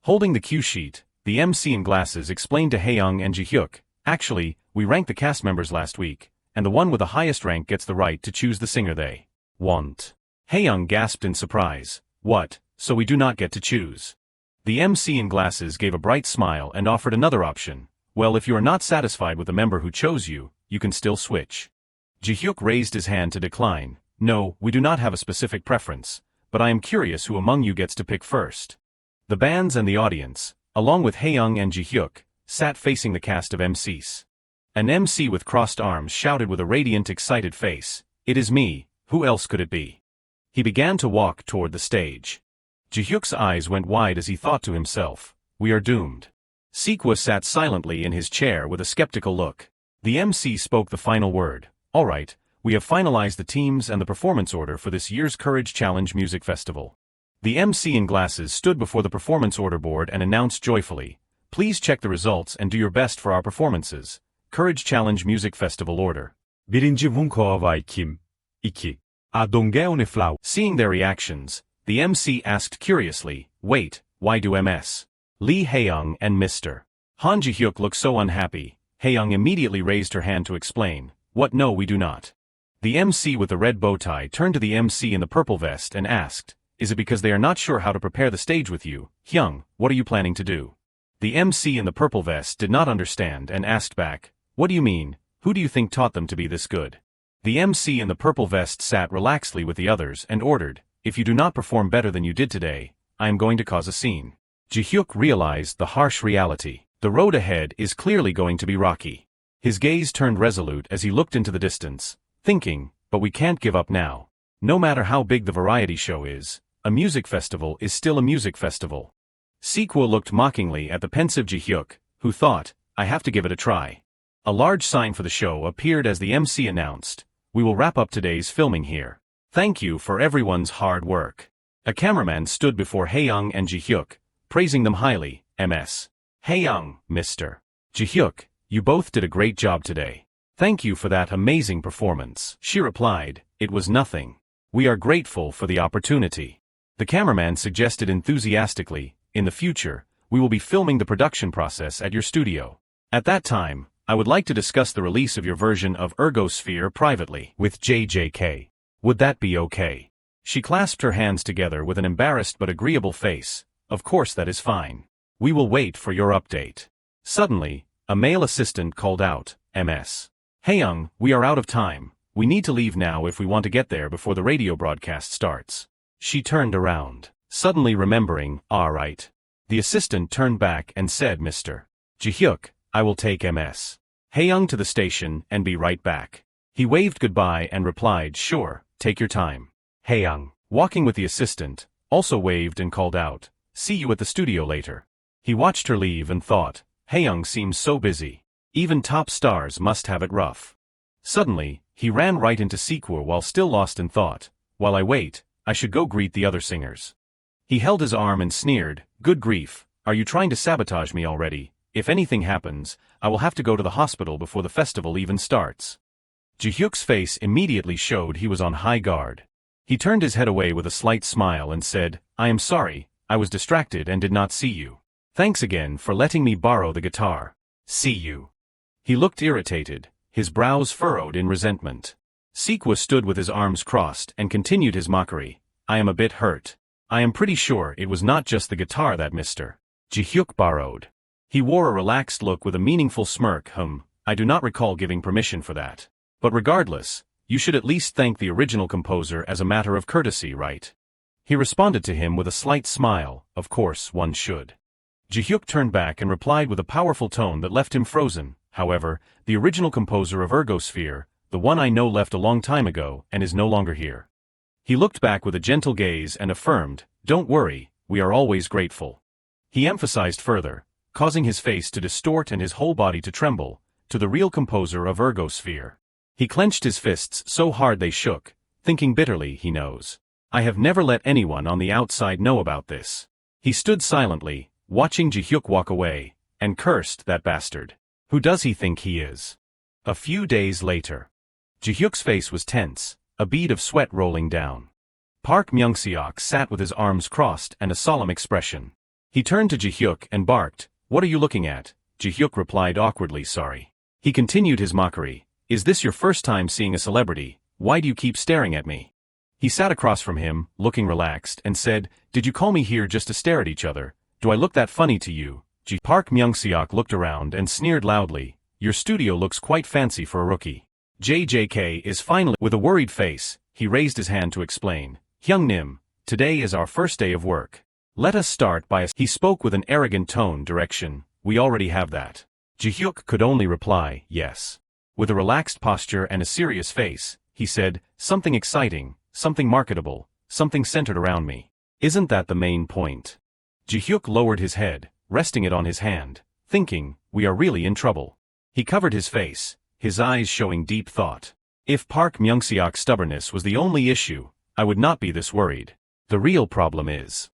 Holding the cue sheet, the MC in glasses explained to Haeyoung and Jihyuk, "Actually, we ranked the cast members last week, and the one with the highest rank gets the right to choose the singer they want." Haeyoung gasped in surprise. "What, so we do not get to choose?" The MC in glasses gave a bright smile and offered another option. "Well, if you are not satisfied with the member who chose you, you can still switch." Jihyuk raised his hand to decline. "No, we do not have a specific preference, but I am curious who among you gets to pick first." The bands and the audience, along with Haeyoung and Jihyuk, sat facing the cast of MCs. An MC with crossed arms shouted with a radiant, excited face, "It is me, who else could it be?" He began to walk toward the stage. Jihyuk's eyes went wide as he thought to himself, "We are doomed." Sikwa sat silently in his chair with a skeptical look. The MC spoke the final word. "All right, we have finalized the teams and the performance order for this year's Courage Challenge Music Festival." The MC in glasses stood before the performance order board and announced joyfully, "Please check the results and do your best for our performances. Courage Challenge Music Festival order. Birinci Vunkova Kim. 2. Adongeone Flow. Seeing their reactions, the MC asked curiously, "Wait, why do MS? Li Hiang and Mr. Han Jihyuk look so unhappy?" Haeyoung immediately raised her hand to explain, "What? No, we do not." The MC with the red bow tie turned to the MC in the purple vest and asked, "Is it because they are not sure how to prepare the stage with you? Hyung, what are you planning to do?" The MC in the purple vest did not understand and asked back, "What do you mean? Who do you think taught them to be this good?" The MC in the purple vest sat relaxedly with the others and ordered, "If you do not perform better than you did today, I am going to cause a scene." Jihyuk realized the harsh reality. The road ahead is clearly going to be rocky. His gaze turned resolute as he looked into the distance, thinking, "But we can't give up now. No matter how big the variety show is, a music festival is still a music festival." Sikwa looked mockingly at the pensive Jihyuk, who thought, "I have to give it a try." A large sign for the show appeared as the MC announced, "We will wrap up today's filming here. Thank you for everyone's hard work." A cameraman stood before Haeyoung and Jihyuk, praising them highly. MS. "Haeyoung, Mr. Jihyuk, you both did a great job today. Thank you for that amazing performance." She replied, "It was nothing. We are grateful for the opportunity." The cameraman suggested enthusiastically, "In the future, we will be filming the production process at your studio. At that time, I would like to discuss the release of your version of Ergosphere privately with JJK. Would that be okay? She clasped her hands together with an embarrassed but agreeable face. Of course that is fine. We will wait for your update. Suddenly, a male assistant called out, Ms. Hyung, we are out of time. We need to leave now if we want to get there before the radio broadcast starts. She turned around, suddenly remembering, right. The assistant turned back and said, Mr. Jihiak, I will take Ms. Hyung to the station and be right back. He waved goodbye and replied, sure, take your time. Hyung, walking with the assistant, also waved and called out, see you at the studio later. He watched her leave and thought, Hyung seems so busy. Even top stars must have it rough. Suddenly, he ran right into Sequel while still lost in thought. While I wait, I should go greet the other singers. He held his arm and sneered, good grief, are you trying to sabotage me already? If anything happens, I will have to go to the hospital before the festival even starts. Jihyuk's face immediately showed he was on high guard. He turned his head away with a slight smile and said, I am sorry, I was distracted and did not see you. Thanks again for letting me borrow the guitar. See you. He looked irritated, his brows furrowed in resentment. Sequel stood with his arms crossed and continued his mockery. I am a bit hurt. I am pretty sure it was not just the guitar that Mr. Jihyuk borrowed. He wore a relaxed look with a meaningful smirk. I do not recall giving permission for that. But regardless, you should at least thank the original composer as a matter of courtesy, right? He responded to him with a slight smile, of course one should. Jihyuk turned back and replied with a powerful tone that left him frozen. However, the original composer of Ergosphere, the one I know left a long time ago and is no longer here. He looked back with a gentle gaze and affirmed, don't worry, we are always grateful. He emphasized further, causing his face to distort and his whole body to tremble, to the real composer of Ergosphere. He clenched his fists so hard they shook, thinking bitterly, he knows. I have never let anyone on the outside know about this. He stood silently, watching Jihyuk walk away, and cursed that bastard. Who does he think he is? A few days later. Jihyuk's face was tense, a bead of sweat rolling down. Park Myung-seok sat with his arms crossed and a solemn expression. He turned to Jihyuk and barked, what are you looking at? Jihyuk replied awkwardly, sorry. He continued his mockery. Is this your first time seeing a celebrity? Why do you keep staring at me? He sat across from him, looking relaxed, and said, did you call me here just to stare at each other? Do I look that funny to you? Park Myung-seok looked around and sneered loudly, your studio looks quite fancy for a rookie. JJK is finally, with a worried face, he raised his hand to explain, Hyung-nim, today is our first day of work. Let us start by he spoke with an arrogant tone direction, we already have that. Jihyuk could only reply, yes. With a relaxed posture and a serious face, he said, something exciting, something marketable, something centered around me. Isn't that the main point? Jihyuk lowered his head, resting it on his hand, thinking, we are really in trouble. He covered his face, his eyes showing deep thought. If Park Myung-seok's stubbornness was the only issue, I would not be this worried. The real problem is.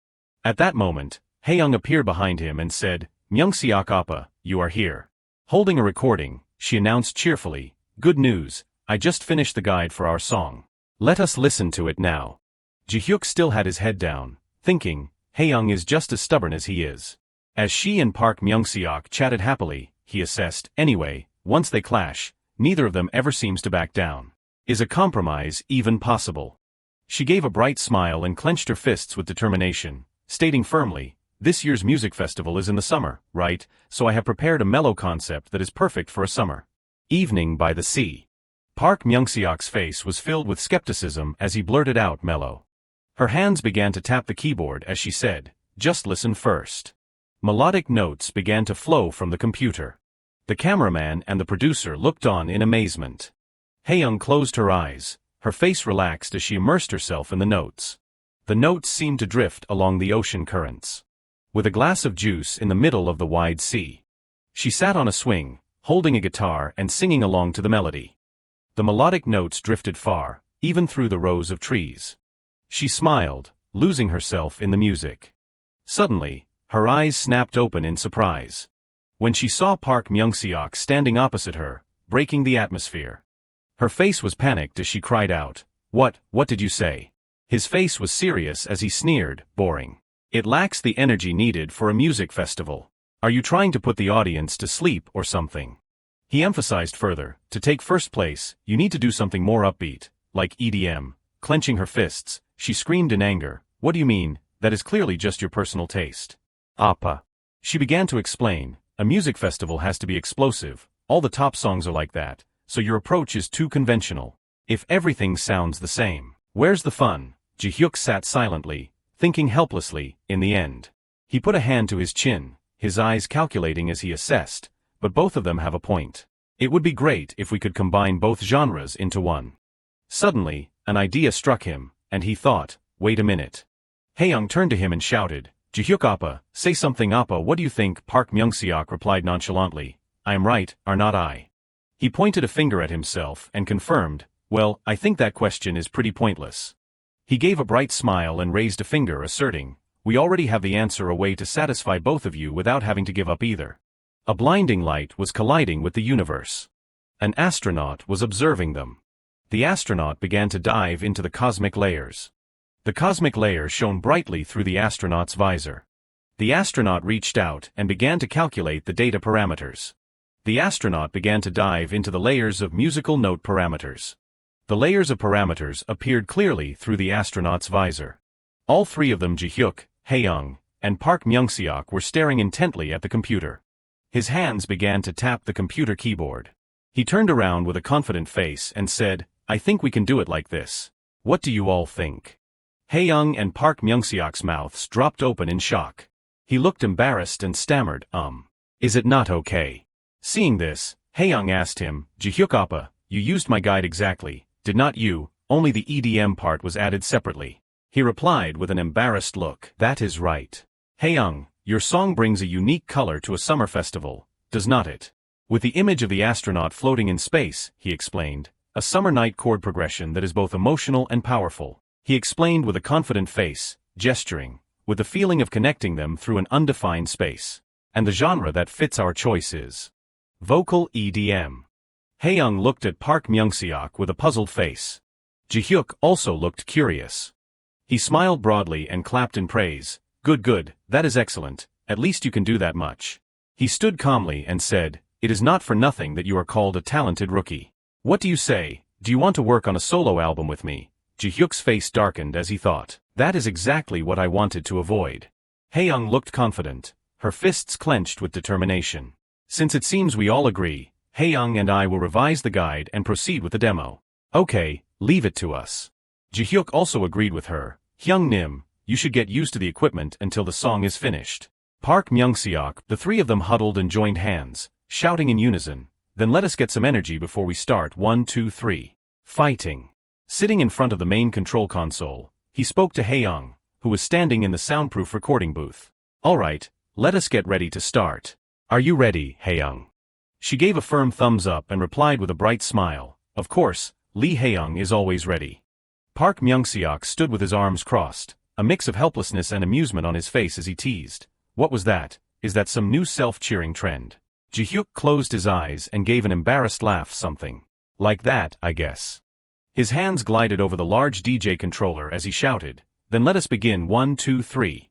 At that moment, Hyung appeared behind him and said, Myung-seok Appa, you are here. Holding a recording, she announced cheerfully, good news, I just finished the guide for our song. Let us listen to it now. Jihyuk still had his head down, thinking, Hyung is just as stubborn as he is. As she and Park Myung-seok chatted happily, he assessed, anyway, once they clash, neither of them ever seems to back down. Is a compromise even possible? She gave a bright smile and clenched her fists with determination, stating firmly, this year's music festival is in the summer, right, so I have prepared a mellow concept that is perfect for a summer evening by the sea. Park Myung-seok's face was filled with skepticism as he blurted out mellow. Her hands began to tap the keyboard as she said, just listen first. Melodic notes began to flow from the computer. The cameraman and the producer looked on in amazement. Hyung closed her eyes, her face relaxed as she immersed herself in the notes. The notes seemed to drift along the ocean currents. With a glass of juice in the middle of the wide sea. She sat on a swing, holding a guitar and singing along to the melody. The melodic notes drifted far, even through the rows of trees. She smiled, losing herself in the music. Suddenly, her eyes snapped open in surprise. When she saw Park Myung-seok standing opposite her, breaking the atmosphere. Her face was panicked as she cried out, what did you say? His face was serious as he sneered, boring. It lacks the energy needed for a music festival. Are you trying to put the audience to sleep or something? He emphasized further, to take first place, you need to do something more upbeat, like EDM. Clenching her fists, she screamed in anger, what do you mean? That is clearly just your personal taste. Appa. She began to explain, a music festival has to be explosive, all the top songs are like that, so your approach is too conventional. If everything sounds the same, where's the fun? Jihyuk sat silently, thinking helplessly, in the end. He put a hand to his chin, his eyes calculating as he assessed, but both of them have a point. It would be great if we could combine both genres into one. Suddenly, an idea struck him, and he thought, wait a minute. Haeyoung turned to him and shouted, Jihyuk Appa, say something Appa, what do you think? Park Myung-seok replied nonchalantly, I am right, are not I? He pointed a finger at himself and confirmed, well, I think that question is pretty pointless. He gave a bright smile and raised a finger asserting, we already have the answer, a way to satisfy both of you without having to give up either. A blinding light was colliding with the universe. An astronaut was observing them. The astronaut began to dive into the cosmic layers. The cosmic layer shone brightly through the astronaut's visor. The astronaut reached out and began to calculate the data parameters. The astronaut began to dive into the layers of musical note parameters. The layers of parameters appeared clearly through the astronaut's visor. All three of them, Jihyuk, Haeyoung, and Park Myung-seok, were staring intently at the computer. His hands began to tap the computer keyboard. He turned around with a confident face and said, I think we can do it like this. What do you all think? Haeyoung and Park Myung-seok's mouths dropped open in shock. He looked embarrassed and stammered, Is it not okay? Seeing this, Haeyoung asked him, Jihyuk Appa, you used my guide exactly, did not you? Only the EDM part was added separately. He replied with an embarrassed look, that is right. Haeyoung, your song brings a unique color to a summer festival, does not it? With the image of the astronaut floating in space, he explained, a summer night chord progression that is both emotional and powerful. He explained with a confident face, gesturing, with the feeling of connecting them through an undefined space. And the genre that fits our choice is vocal EDM. Haeyoung looked at Park Myung-seok with a puzzled face. Jihyuk also looked curious. He smiled broadly and clapped in praise, good, that is excellent, at least you can do that much. He stood calmly and said, it is not for nothing that you are called a talented rookie. What do you say, do you want to work on a solo album with me? Jihyuk's face darkened as he thought, that is exactly what I wanted to avoid. Haeyoung looked confident, her fists clenched with determination. Since it seems we all agree, Haeyoung and I will revise the guide and proceed with the demo. Okay, leave it to us. Jihyuk also agreed with her, Hyung-nim, you should get used to the equipment until the song is finished. Park Myung-seok, the three of them huddled and joined hands, shouting in unison, then let us get some energy before we start. 1, 2, 3. Fighting. Sitting in front of the main control console, he spoke to Haeyoung, who was standing in the soundproof recording booth. Alright, let us get ready to start. Are you ready, Haeyoung? She gave a firm thumbs up and replied with a bright smile, of course, Lee Haeyoung is always ready. Park Myung-seok stood with his arms crossed, a mix of helplessness and amusement on his face as he teased. What was that? Is that some new self-cheering trend? Jihyuk closed his eyes and gave an embarrassed laugh. Something like that, I guess. His hands glided over the large DJ controller as he shouted, then let us begin. 1, 2, 3.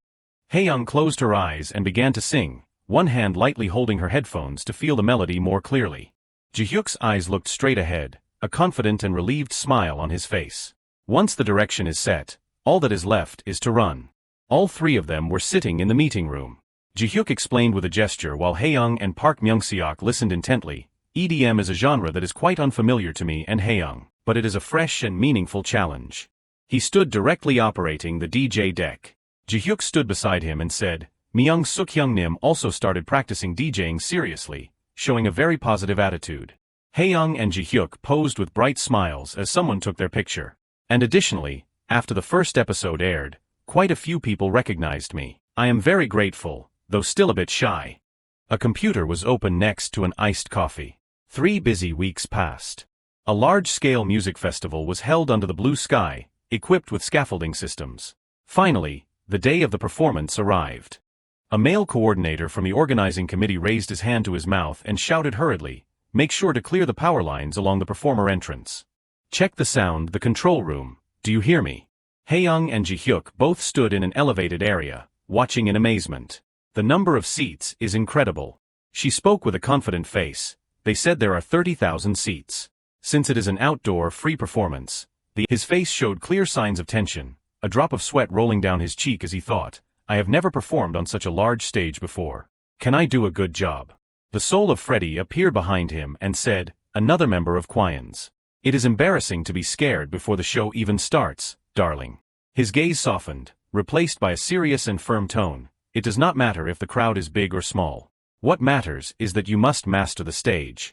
Haeyoung closed her eyes and began to sing, one hand lightly holding her headphones to feel the melody more clearly. Jihyuk's eyes looked straight ahead, a confident and relieved smile on his face. Once the direction is set, all that is left is to run. All three of them were sitting in the meeting room. Jihyuk explained with a gesture while Haeyoung and Park Myung-seok listened intently, EDM is a genre that is quite unfamiliar to me and Haeyoung, but it is a fresh and meaningful challenge. He stood directly operating the DJ deck. Jihyuk stood beside him and said, Myung-suk Hyung-nim also started practicing DJing seriously, showing a very positive attitude. Haeyoung and Jihyuk posed with bright smiles as someone took their picture. And additionally, after the first episode aired, quite a few people recognized me. I am very grateful, though still a bit shy. A computer was open next to an iced coffee. 3 busy weeks passed. A large-scale music festival was held under the blue sky, equipped with scaffolding systems. Finally, the day of the performance arrived. A male coordinator from the organizing committee raised his hand to his mouth and shouted hurriedly, make sure to clear the power lines along the performer entrance. Check the sound, the control room, do you hear me? Haeyoung and Jihyuk both stood in an elevated area, watching in amazement. The number of seats is incredible. She spoke with a confident face. They said there are 30,000 seats. Since it is an outdoor, free performance, his face showed clear signs of tension, a drop of sweat rolling down his cheek as he thought, I have never performed on such a large stage before. Can I do a good job? The soul of Freddy appeared behind him and said, another member of Quion's. It is embarrassing to be scared before the show even starts, darling. His gaze softened, replaced by a serious and firm tone. It does not matter if the crowd is big or small. What matters is that you must master the stage.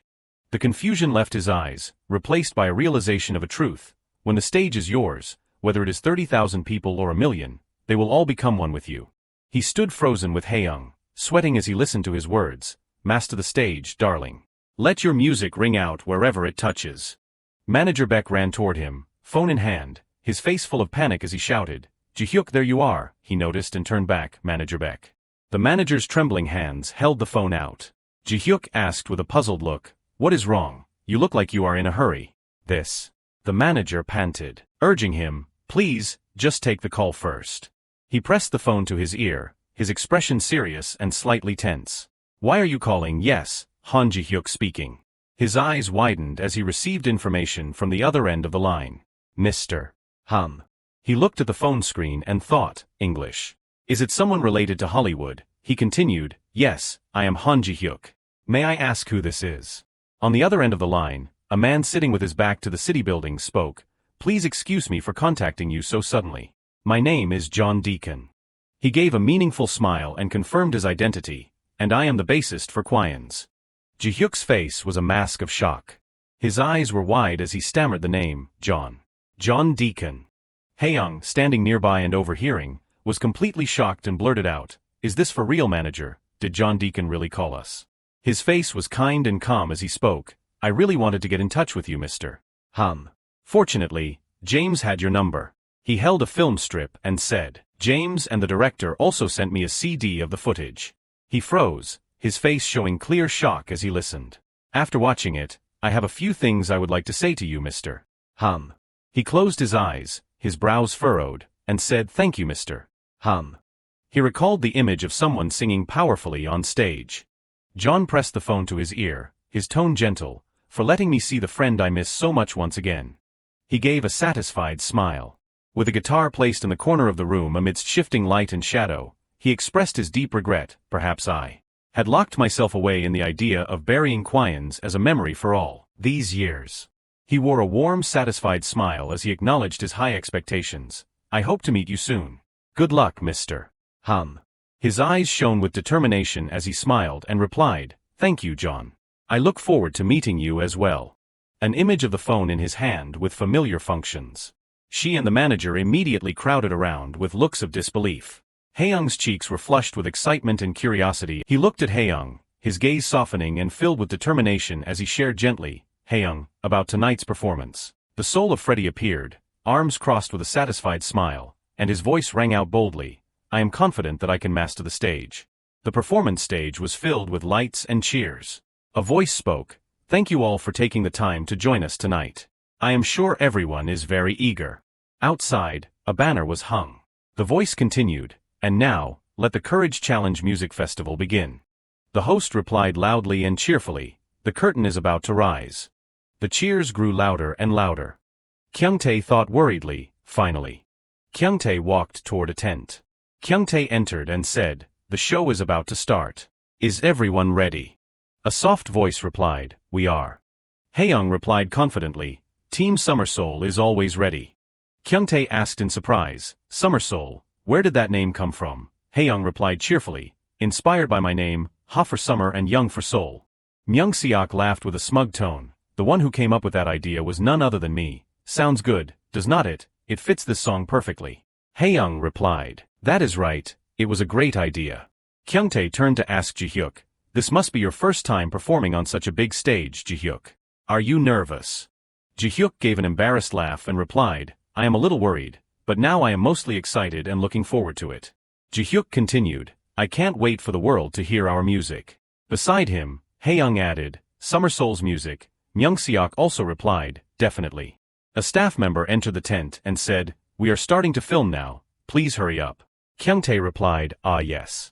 The confusion left his eyes, replaced by a realization of a truth. When the stage is yours, whether it is 30,000 people or 1,000,000, they will all become one with you. He stood frozen with Haeyoung, sweating as he listened to his words. Master the stage, darling. Let your music ring out wherever it touches. Manager Beck ran toward him, phone in hand, his face full of panic as he shouted, Jihyuk, there you are, he noticed and turned back, Manager Beck. The manager's trembling hands held the phone out. Jihyuk asked with a puzzled look, what is wrong? You look like you are in a hurry. This. The manager panted, urging him, please, just take the call first. He pressed the phone to his ear, his expression serious and slightly tense. Why are you calling? Yes, Han Jihyuk speaking. His eyes widened as he received information from the other end of the line. Mr. Han. He looked at the phone screen and thought, English. Is it someone related to Hollywood? He continued, yes, I am Han Jihyuk. May I ask who this is? On the other end of the line, a man sitting with his back to the city building spoke, please excuse me for contacting you so suddenly. My name is John Deacon. He gave a meaningful smile and confirmed his identity, and I am the bassist for Quion's. Jihyuk's face was a mask of shock. His eyes were wide as he stammered the name, John. John Deacon. Haeyoung, standing nearby and overhearing, was completely shocked and blurted out, is this for real, manager? Did John Deacon really call us? His face was kind and calm as he spoke, I really wanted to get in touch with you, Mr. Han. Fortunately, James had your number. He held a film strip and said, James and the director also sent me a CD of the footage. He froze, his face showing clear shock as he listened. After watching it, I have a few things I would like to say to you, Mr. Han. He closed his eyes, his brows furrowed, and said, thank you, Mr. Han. He recalled the image of someone singing powerfully on stage. John pressed the phone to his ear, his tone gentle, for letting me see the friend I miss so much once again. He gave a satisfied smile. With a guitar placed in the corner of the room amidst shifting light and shadow, he expressed his deep regret, perhaps I had locked myself away in the idea of burying Quion's as a memory for all these years. He wore a warm, satisfied smile as he acknowledged his high expectations. I hope to meet you soon. Good luck, Mr. Han. His eyes shone with determination as he smiled and replied, thank you, John. I look forward to meeting you as well. An image of the phone in his hand with familiar functions. She and the manager immediately crowded around with looks of disbelief. Haeyoung's cheeks were flushed with excitement and curiosity. He looked at Haeyoung, his gaze softening and filled with determination as he shared gently, Haeyoung, about tonight's performance. The soul of Freddy appeared, arms crossed with a satisfied smile, and his voice rang out boldly, I am confident that I can master the stage. The performance stage was filled with lights and cheers. A voice spoke, thank you all for taking the time to join us tonight. I am sure everyone is very eager. Outside, a banner was hung. The voice continued, and now, let the Courage Challenge Music Festival begin. The host replied loudly and cheerfully, the curtain is about to rise. The cheers grew louder and louder. Kyungtae thought worriedly, finally. Kyungtae walked toward a tent. Kyungtae entered and said, the show is about to start. Is everyone ready? A soft voice replied, we are. Haeyoung replied confidently, Team Summer Soul is always ready. Kyungtae asked in surprise, Summer Soul, where did that name come from? Haeyoung replied cheerfully, inspired by my name, Ha for summer and Young for soul. Myung-seok laughed with a smug tone, the one who came up with that idea was none other than me. Sounds good, does not it? It fits this song perfectly. Haeyoung replied, that is right, it was a great idea. Kyungtae turned to ask Jihyuk, this must be your first time performing on such a big stage, Jihyuk. Are you nervous? Jihyuk gave an embarrassed laugh and replied, I am a little worried, but now I am mostly excited and looking forward to it. Jihyuk continued, I can't wait for the world to hear our music. Beside him, Haeyoung added, Summer Soul's music. Myung-seok also replied, definitely. A staff member entered the tent and said, we are starting to film now, please hurry up. Kyungtae replied, ah yes.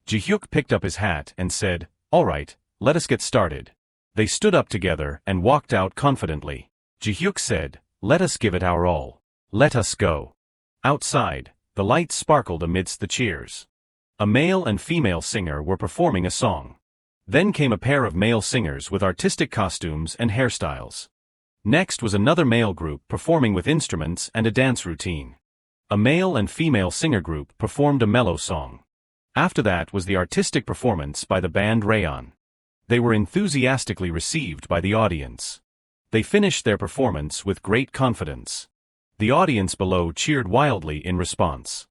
Jihyuk picked up his hat and said, "All right, let us get started." They stood up together and walked out confidently. Jihyuk said, "Let us give it our all. Let us go." Outside, the lights sparkled amidst the cheers. A male and female singer were performing a song. Then came a pair of male singers with artistic costumes and hairstyles. Next was another male group performing with instruments and a dance routine. A male and female singer group performed a mellow song. After that was the artistic performance by the band Rayon. They were enthusiastically received by the audience. They finished their performance with great confidence. The audience below cheered wildly in response.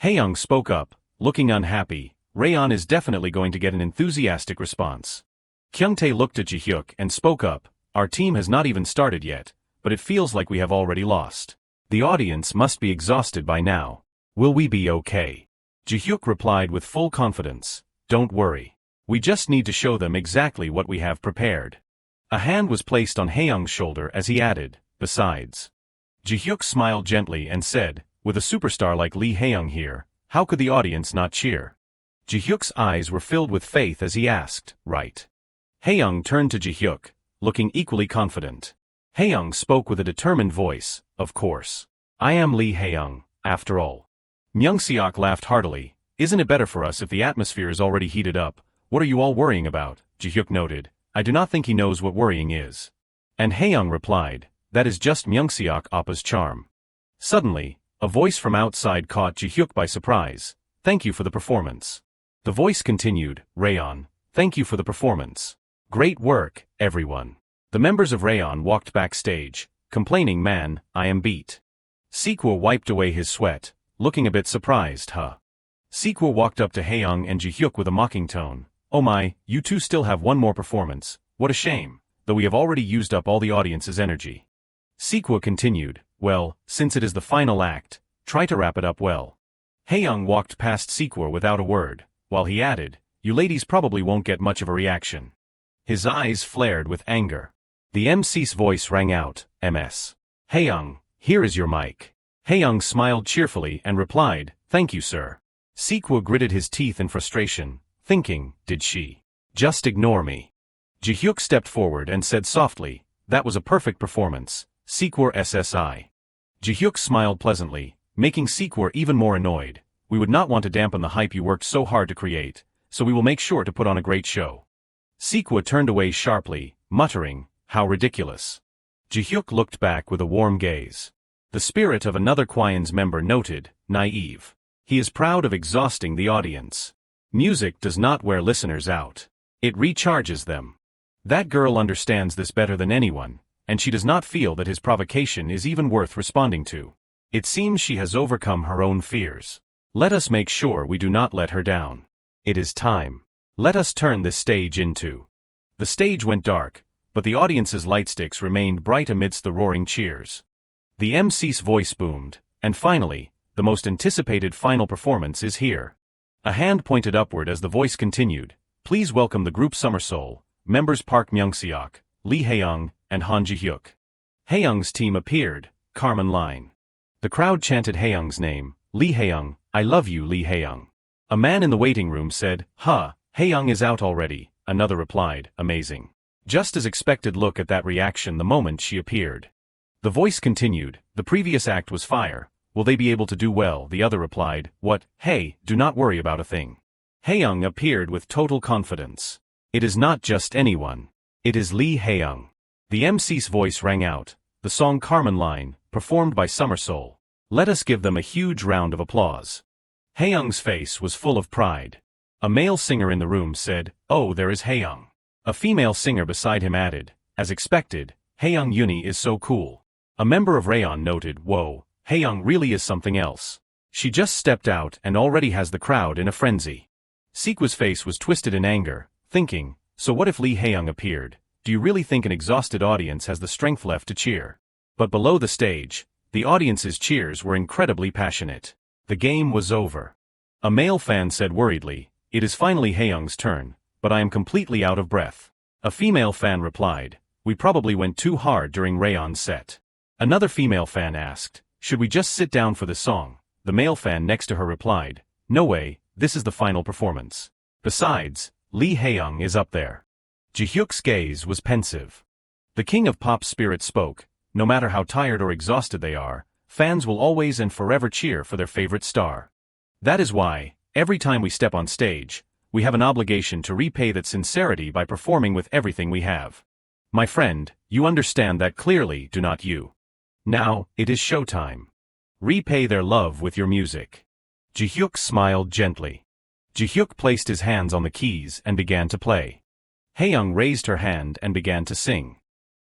Haeyoung spoke up, looking unhappy. Rayon is definitely going to get an enthusiastic response. Kyungtae looked at Jihyuk and spoke up, "Our team has not even started yet, but it feels like we have already lost. The audience must be exhausted by now. Will we be okay?" Jihyuk replied with full confidence, "Don't worry. We just need to show them exactly what we have prepared." A hand was placed on Haeyoung's shoulder as he added, "Besides." Jihyuk smiled gently and said, "With a superstar like Li Hiang here, how could the audience not cheer?" Jihyuk's eyes were filled with faith as he asked, "Right?" Haeyoung turned to Jihyuk, looking equally confident. Haeyoung spoke with a determined voice, "Of course. I am Li Hiang, after all." Myungseok laughed heartily. "Isn't it better for us if the atmosphere is already heated up? What are you all worrying about?" Jihyuk noted, "I do not think he knows what worrying is." And Haeyoung replied, "That is just Myungseok Appa's charm." Suddenly, a voice from outside caught Jihyuk by surprise. "Thank you for the performance." The voice continued, "Rayon, thank you for the performance. Great work, everyone." The members of Rayon walked backstage, complaining, "Man, I am beat." Sequel wiped away his sweat, looking a bit surprised, "Huh?" Sequel walked up to Haeyoung and Jihyuk with a mocking tone. "Oh my, you two still have one more performance. What a shame, though we have already used up all the audience's energy." Sequel continued, "Well, since it is the final act, try to wrap it up well." Haeyoung walked past Sequel without a word, while he added, "You ladies probably won't get much of a reaction." His eyes flared with anger. The MC's voice rang out, "MS. Haeyoung, here is your mic." Haeyoung smiled cheerfully and replied, "Thank you, sir." Sequel gritted his teeth in frustration, thinking, "Did she just ignore me?" Jihyuk stepped forward and said softly, "That was a perfect performance, Sequel SSI." Jihyuk smiled pleasantly, making Sequel even more annoyed. "We would not want to dampen the hype you worked so hard to create, so we will make sure to put on a great show." Sequel turned away sharply, muttering, "How ridiculous." Jihyuk looked back with a warm gaze. The spirit of another Kwion's member noted, "Naive. He is proud of exhausting the audience. Music does not wear listeners out. It recharges them. That girl understands this better than anyone, and she does not feel that his provocation is even worth responding to. It seems she has overcome her own fears. Let us make sure we do not let her down. It is time. Let us turn this stage into." The stage went dark, but the audience's lightsticks remained bright amidst the roaring cheers. The MC's voice boomed, and finally, the most anticipated final performance is here. A hand pointed upward as the voice continued, "Please welcome the group Summer Soul, members Park Myungseok, Lee Haeyoung, and Han Ji-hyuk." Haeyoung's team appeared, Carmen Line. The crowd chanted Haeyoung's name, "Lee Haeyoung, I love you Lee Haeyoung." A man in the waiting room said, "Huh, Haeyoung is out already." Another replied, "Amazing." Just as expected, look at that reaction the moment she appeared. The voice continued, "The previous act was fire. Will they be able to do well?" The other replied, "What? Hey, do not worry about a thing." Haeyoung appeared with total confidence. "It is not just anyone. It is Lee Haeyoung." The MC's voice rang out, the song Carmen Line, performed by Summer Soul. Let us give them a huge round of applause. Haeyoung's face was full of pride. A male singer in the room said, "Oh, there is Haeyoung." A female singer beside him added, "As expected, Haeyoung Uni is so cool." A member of Rayon noted, "Whoa, Haeyoung really is something else. She just stepped out and already has the crowd in a frenzy." Sequa's face was twisted in anger, thinking, "So what if Lee Haeyoung appeared? Do you really think an exhausted audience has the strength left to cheer?" But below the stage, the audience's cheers were incredibly passionate. The game was over. A male fan said worriedly, "It is finally Haeyoung's turn, but I am completely out of breath." A female fan replied, "We probably went too hard during Rayon's set." Another female fan asked, "Should we just sit down for the song?" The male fan next to her replied, "No way, this is the final performance. Besides, Li Hiang is up there. Jihyuk's gaze was pensive. The king of pop spirit spoke, no matter how tired or exhausted they are, fans will always and forever cheer for their favorite star. That is why, every time we step on stage, we have an obligation to repay that sincerity by performing with everything we have. My friend, you understand that clearly, do not you? Now, it is showtime. Repay their love with your music. Jihyuk smiled gently. Jihyuk placed his hands on the keys and began to play. Haeyoung raised her hand and began to sing.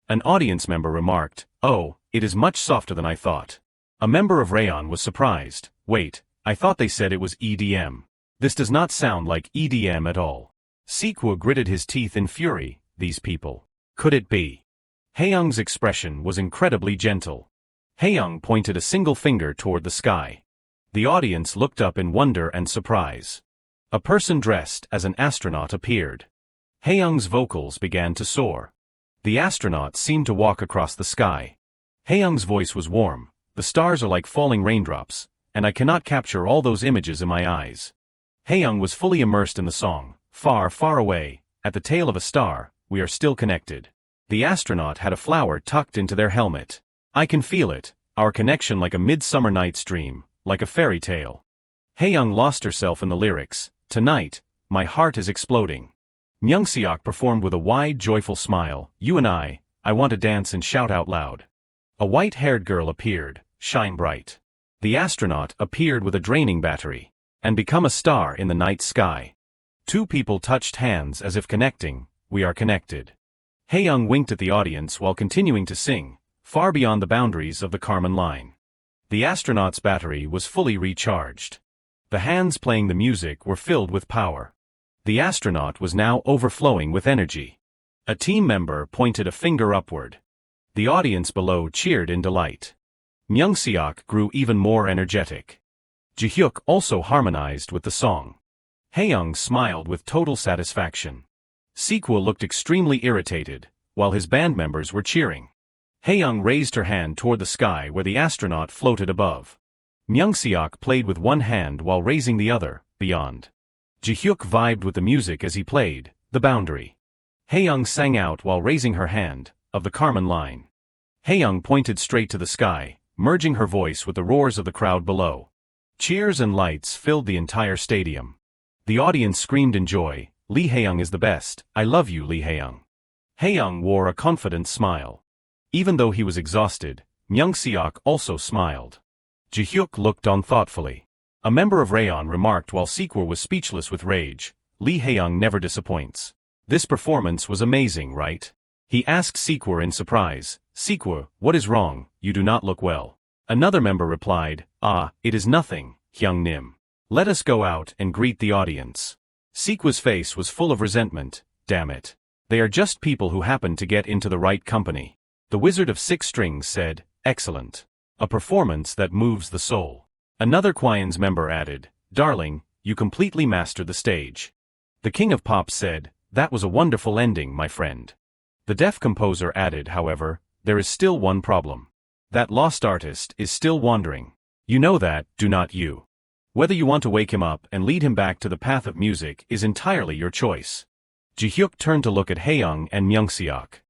An audience member remarked, "Oh, it is much softer than I thought." A member of Rayon was surprised. "Wait, I thought they said it was EDM. This does not sound like EDM at all." Sikwa gritted his teeth in fury. These people. Could it be? Haeyoung's expression was incredibly gentle. Haeyoung pointed a single finger toward the sky. The audience looked up in wonder and surprise. A person dressed as an astronaut appeared. Haeyoung's vocals began to soar. The astronaut seemed to walk across the sky. Haeyoung's voice was warm. "The stars are like falling raindrops, and I cannot capture all those images in my eyes." Haeyoung was fully immersed in the song. "Far, far away, at the tail of a star, we are still connected." The astronaut had a flower tucked into their helmet. "I can feel it, our connection like a midsummer night's dream, like a fairy tale." Haeyoung lost herself in the lyrics. "Tonight, my heart is exploding." Myungseok performed with a wide, joyful smile. "You and I want to dance and shout out loud." A white-haired girl appeared. "Shine bright." The astronaut appeared with a draining battery, and become a star in the night sky. Two people touched hands as if connecting. "We are connected." Haeyoung winked at the audience while continuing to sing, far beyond the boundaries of the Kármán line. The astronaut's battery was fully recharged. The hands playing the music were filled with power. The astronaut was now overflowing with energy. A team member pointed a finger upward. The audience below cheered in delight. Myungseok grew even more energetic. Jihyuk also harmonized with the song. Haeyoung smiled with total satisfaction. Sikwa looked extremely irritated, while his band members were cheering. Haeyoung raised her hand toward the sky where the astronaut floated above. Myungseok played with one hand while raising the other, beyond. Jihyuk vibed with the music as he played, The Boundary. Haeyoung sang out while raising her hand, Of the Kármán line. Haeyoung pointed straight to the sky, merging her voice with the roars of the crowd below. Cheers and lights filled the entire stadium. The audience screamed in joy, "Li Hiang is the best, I love you, Li Hiang." Haeyoung wore a confident smile. Even though he was exhausted, Myungseok also smiled. Jihyuk looked on thoughtfully. A member of Rayon remarked while Sikwa was speechless with rage, "Li Hiang never disappoints. This performance was amazing, right?" He asked Sikwa in surprise, "Sikwa, what is wrong? You do not look well." Another member replied, "It is nothing, Hyung Nim. Let us go out and greet the audience." Sikwa's face was full of resentment. "Damn it. They are just people who happen to get into the right company." The Wizard of Six Strings said, "Excellent. A performance that moves the soul." Another Kwion's member added, "Darling, you completely mastered the stage." The King of Pop said, "That was a wonderful ending, my friend." The deaf composer added, however, "There is still one problem. That lost artist is still wandering. You know that, do not you? Whether you want to wake him up and lead him back to the path of music is entirely your choice." Jihyuk turned to look at Haeyoung and Myungseok.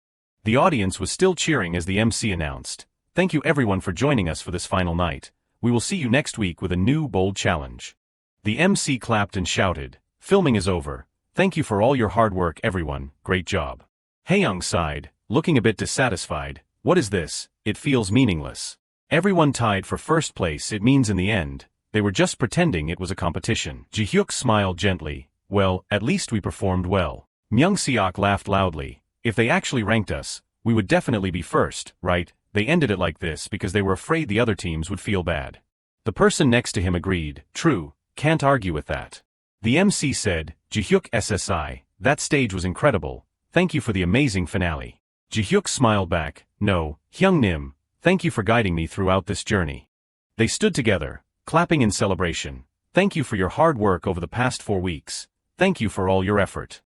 The audience was still cheering as the MC announced, "Thank you everyone for joining us for this final night. We will see you next week with a new bold challenge." The MC clapped and shouted, "Filming is over. Thank you for all your hard work everyone, great job." Haeyoung sighed, looking a bit dissatisfied, "What is this? It feels meaningless. Everyone tied for first place. It means in the end, they were just pretending it was a competition." Jihyuk smiled gently, "Well, at least we performed well." Myungseok laughed loudly, "If they actually ranked us, we would definitely be first, right? They ended it like this because they were afraid the other teams would feel bad." The person next to him agreed, "True, can't argue with that." The MC said, "Jihyuk SSI, that stage was incredible. Thank you for the amazing finale." Jihyuk smiled back, "No, Hyung Nim, thank you for guiding me throughout this journey." They stood together, clapping in celebration. "Thank you for your hard work over the past 4 weeks. Thank you for all your effort."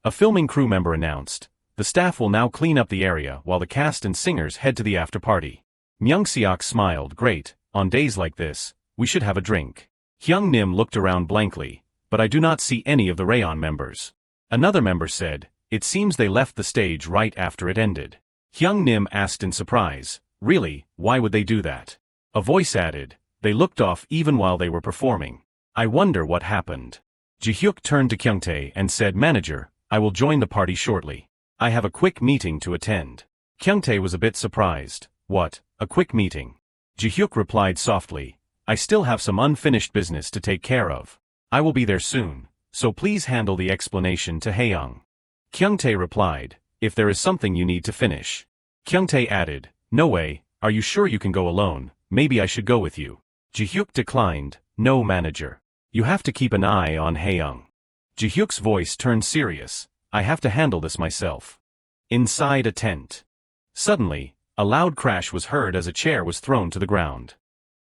A filming crew member announced, "The staff will now clean up the area while the cast and singers head to the after-party." Myungseok smiled, "Great, on days like this, we should have a drink." Hyung Nim looked around blankly. but I do not see any of the Rayon members. Another member said, it seems they left the stage right after it ended. Hyung Nim asked in surprise, really, why would they do that? A voice added, they looked off even while they were performing. I wonder what happened. Jihyuk turned to Kyungtae and said, manager, I will join the party shortly. I have a quick meeting to attend. Kyungtae was a bit surprised. What, a quick meeting? Jihyuk replied softly, I still have some unfinished business to take care of. I will be there soon, so please handle the explanation to Haeyoung. Kyungtae replied, if there is something you need to finish. Kyungtae added, no way, are you sure you can go alone? Maybe I should go with you. Jihyuk declined, no manager. You have to keep an eye on Haeyoung. Jihyuk's voice turned serious, I have to handle this myself. Inside a tent. Suddenly, a loud crash was heard as a chair was thrown to the ground.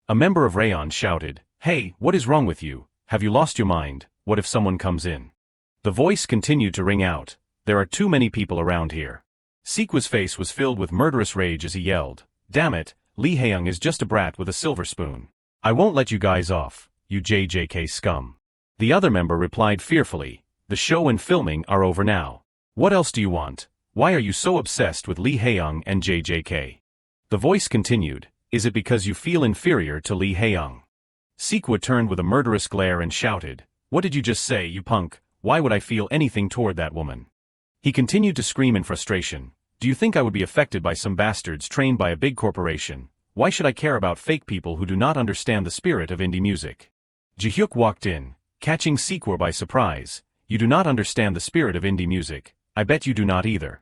A member of Rayon shouted, hey, what is wrong with you? Have you lost your mind? What if someone comes in? The voice continued to ring out, there are too many people around here. Sikwa's face was filled with murderous rage as he yelled, damn it, Li Hiang is just a brat with a silver spoon. I won't let you guys off, you JJK scum. The other member replied fearfully, the show and filming are over now. What else do you want? Why are you so obsessed with Li Hiang and JJK? The voice continued, is it because you feel inferior to Li Hiang? Sikwa turned with a murderous glare and shouted, what did you just say, you punk? Why would I feel anything toward that woman? He continued to scream in frustration, do you think I would be affected by some bastards trained by a big corporation? Why should I care about fake people who do not understand the spirit of indie music? Jihyuk walked in, catching Sikwa by surprise, you do not understand the spirit of indie music, I bet you do not either.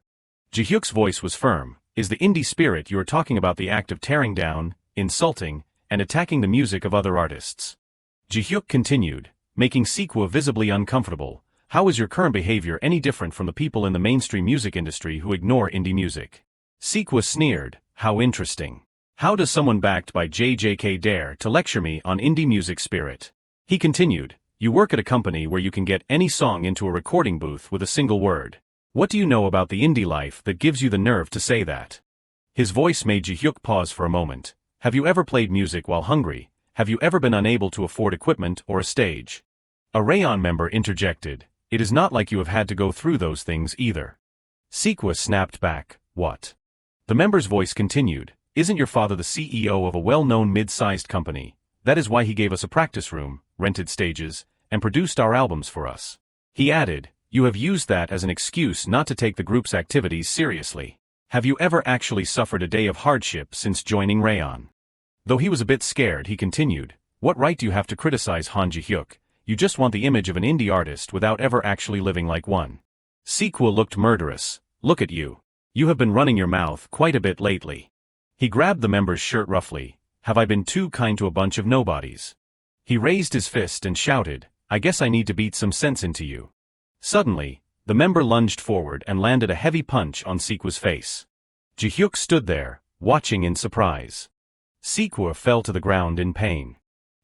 Jihyuk's voice was firm, is the indie spirit you are talking about the act of tearing down, insulting, and attacking the music of other artists? Jihyuk continued, making Sikwa visibly uncomfortable, how is your current behavior any different from the people in the mainstream music industry who ignore indie music? Sikwa sneered, how interesting. How does someone backed by JJK dare to lecture me on indie music spirit? He continued, you work at a company where you can get any song into a recording booth with a single word. What do you know about the indie life that gives you the nerve to say that? His voice made Jihyuk pause for a moment. Have you ever played music while hungry? Have you ever been unable to afford equipment or a stage? A Rayon member interjected, it is not like you have had to go through those things either. Sikwa snapped back, what? The member's voice continued, isn't your father the CEO of a well-known mid-sized company? That is why he gave us a practice room, rented stages, and produced our albums for us. He added, you have used that as an excuse not to take the group's activities seriously. Have you ever actually suffered a day of hardship since joining Rayon? Though he was a bit scared, he continued, what right do you have to criticize Han Jihyuk? You just want the image of an indie artist without ever actually living like one. Sikwa looked murderous, look at you. You have been running your mouth quite a bit lately. He grabbed the member's shirt roughly, have I been too kind to a bunch of nobodies? He raised his fist and shouted, I guess I need to beat some sense into you. Suddenly, the member lunged forward and landed a heavy punch on Sikwa's face. Jihyuk stood there, watching in surprise. Sikwa fell to the ground in pain.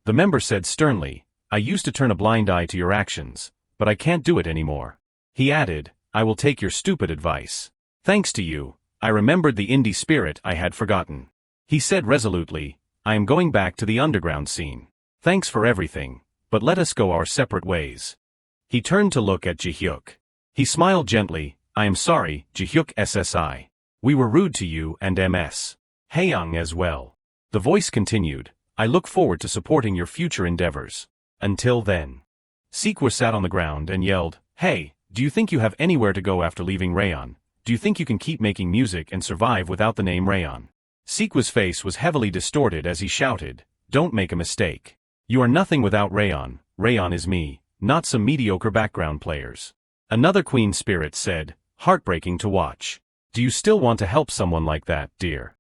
The member said sternly, I used to turn a blind eye to your actions, but I can't do it anymore. He added, I will take your stupid advice. Thanks to you, I remembered the indie spirit I had forgotten. He said resolutely, I am going back to the underground scene. Thanks for everything, but let us go our separate ways. He turned to look at Jihyuk. He smiled gently, I am sorry, Jihyuk SSI. We were rude to you and MS. Haeyoung as well. The voice continued, I look forward to supporting your future endeavors. Until then. Sikwa sat on the ground and yelled, hey, do you think you have anywhere to go after leaving Rayon? Do you think you can keep making music and survive without the name Rayon? Sikwa's face was heavily distorted as he shouted, don't make a mistake. You are nothing without Rayon. Rayon is me, not some mediocre background players. Another queen spirit said, heartbreaking to watch. Do you still want to help someone like that, dear?